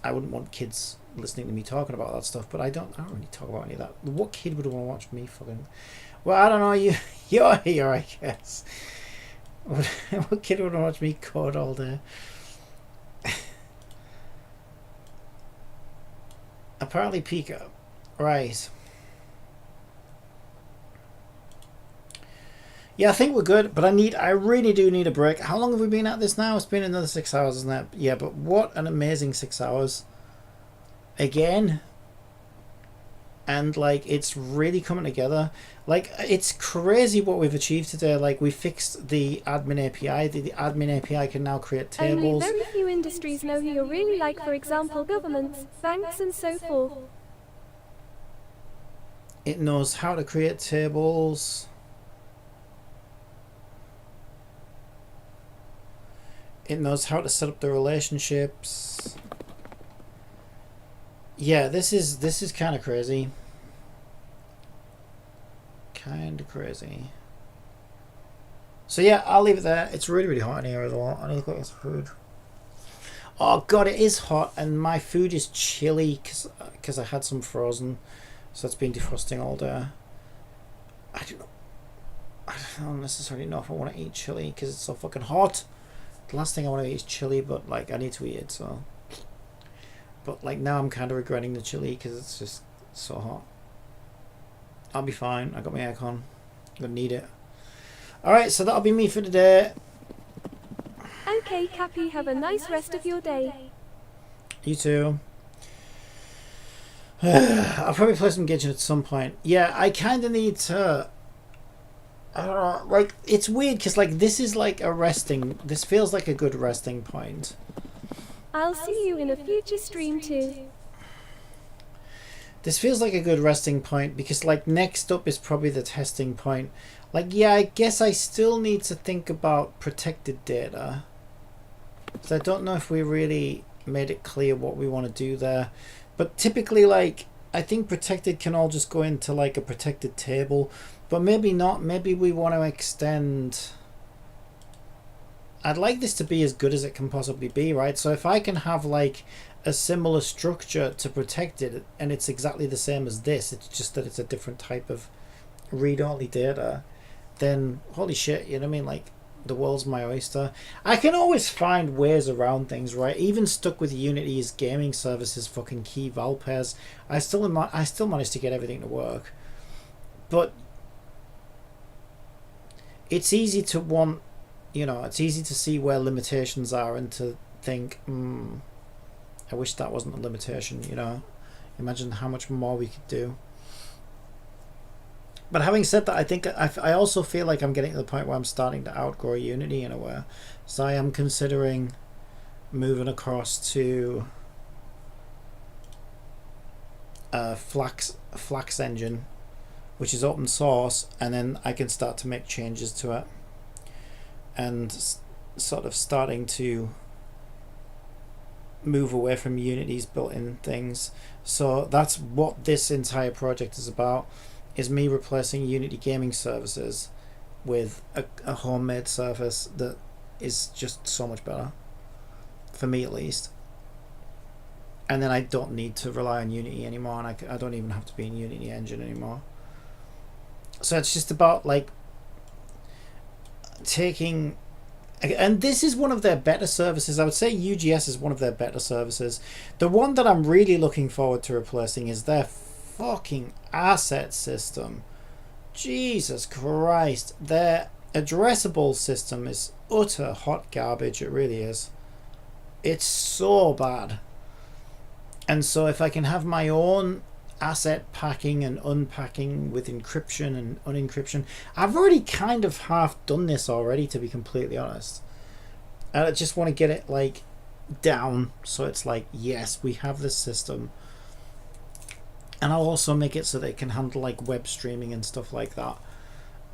I wouldn't want kids listening to me talking about that stuff, but I don't really talk about any of that. What kid would want to watch me fucking... Well, I don't know, you're here, I guess. What kid would want to watch me code all day? Apparently Pika. Right. Yeah, I think we're good, but I really do need a break. How long have we been at this now? It's been another 6 hours, isn't it? Yeah, but what an amazing 6 hours. Again. And, like, it's really coming together. Like, it's crazy what we've achieved today. Like, we fixed the admin API. The admin API can now create tables. Only very few industries know who you're really like, for example, governments, banks, and so forth. It knows how to create tables. It knows how to set up the relationships. Yeah, this is kind of crazy. Kind of crazy. So yeah, I'll leave it there. It's really, really hot in here as well. I need to go get some food. Oh god, it is hot, and my food is chilly because I had some frozen, so it's been defrosting all day. I don't necessarily know if I want to eat chili because it's so fucking hot. The last thing I want to eat is chili, but like I need to eat it, so. But like now I'm kind of regretting the chili because it's just so hot. I'll be fine. I got my aircon. I'm gonna need it. Alright, so that'll be me for today. Okay, Cappy, have a nice rest of your day. You too. I'll probably play some Gacha at some point. Yeah, I kind of need to... I don't know, like, it's weird because, like, this is like a resting... This feels like a good resting point. I'll see you in a future stream too. This feels like a good resting point because, like, next up is probably the testing point. Like, yeah, I guess I still need to think about protected data. So I don't know if we really made it clear what we want to do there. But typically, like, I think protected can all just go into, like, a protected table. But maybe not. Maybe we want to extend... I'd like this to be as good as it can possibly be, right? So if I can have, like, a similar structure to protected, and it's exactly the same as this, it's just that it's a different type of read-only data, then holy shit, you know what I mean? Like, the world's my oyster. I can always find ways around things, right? Even stuck with Unity's gaming services fucking key val pairs, I still managed to get everything to work. But it's easy to want, you know, it's easy to see where limitations are and to think, I wish that wasn't a limitation, you know. Imagine how much more we could do. But having said that, I think I also feel like I'm getting to the point where I'm starting to outgrow Unity in a way. So I am considering moving across to Flax engine, which is open source, and then I can start to make changes to it and sort of starting to move away from Unity's built-in things. So that's what this entire project is about, is me replacing Unity gaming services with a homemade service that is just so much better, for me at least. And then I don't need to rely on Unity anymore, and I don't even have to be in Unity engine anymore. So it's just about, like, taking... And this is one of their better services. I would say UGS is one of their better services. The one that I'm really looking forward to replacing is their fucking asset system. Jesus Christ. Their addressable system is utter hot garbage. It really is. It's so bad. And so if I can have my own asset packing and unpacking with encryption and unencryption. I've already kind of half done this already, to be completely honest. And I just want to get it like down so it's like, yes, we have this system. And I'll also make it so that it can handle like web streaming and stuff like that.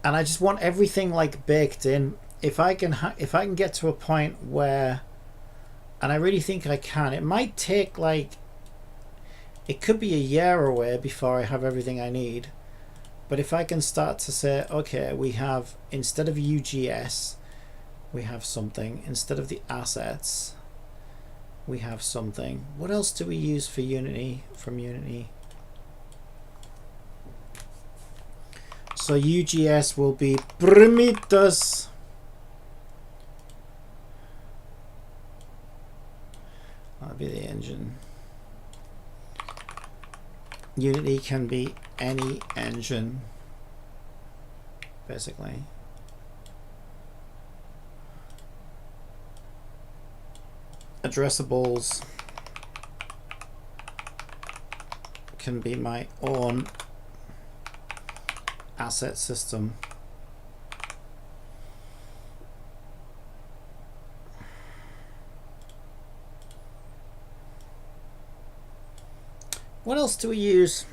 And I just want everything like baked in. If I can get to a point where, and I really think I can, it might take like, it could be a year away before I have everything I need. But if I can start to say, okay, we have, instead of UGS, we have something. Instead of the assets, we have something. What else do we use for Unity, from Unity? So UGS will be primitas. That'll be the engine. Unity can be any engine, basically. Addressables can be my own asset system. What else do we use?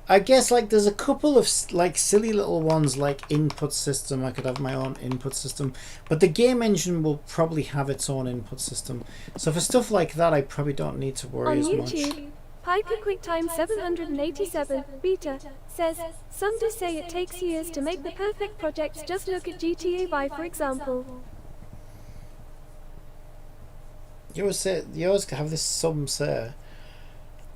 I guess like there's a couple of like silly little ones like input system. I could have my own input system, but the game engine will probably have its own input system. So for stuff like that, I probably don't need to worry as much. On YouTube, Piper QuickTime 787 Beta says, some do say it takes years to make the perfect projects. Just look at GTA V, for example. You always have this some say.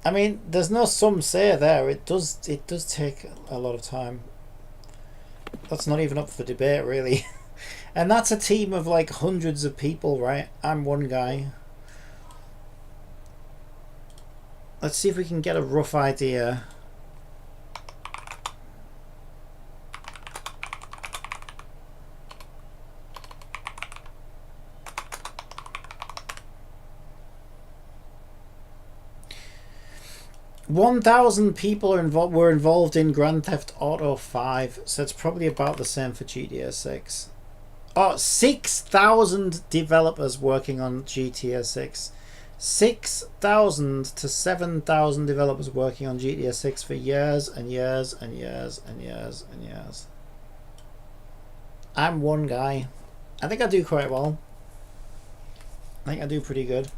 I mean, there's no some say there. It does take a lot of time. That's not even up for debate, really. And that's a team of like hundreds of people, right? I'm one guy. Let's see if we can get a rough idea. $1,000 people were involved in Grand Theft Auto 5, so it's probably about the same for GTA 6. Oh, 6,000 developers working on GTA 6. 6,000 to 7,000 developers working on GTA 6 for years and years and years and years and years. I'm one guy. I think I do quite well. I think I do pretty good.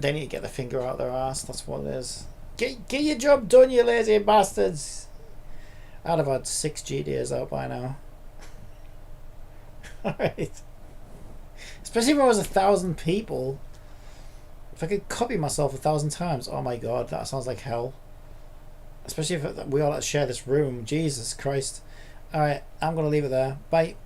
They need to get the finger out their ass. That's what it is. Get your job done, you lazy bastards. I'd have had 6 GTAs out by now. Alright. Especially if I was 1,000 people. If I could copy myself 1,000 times. Oh my god, that sounds like hell. Especially if we all share this room. Jesus Christ. Alright, I'm going to leave it there. Bye.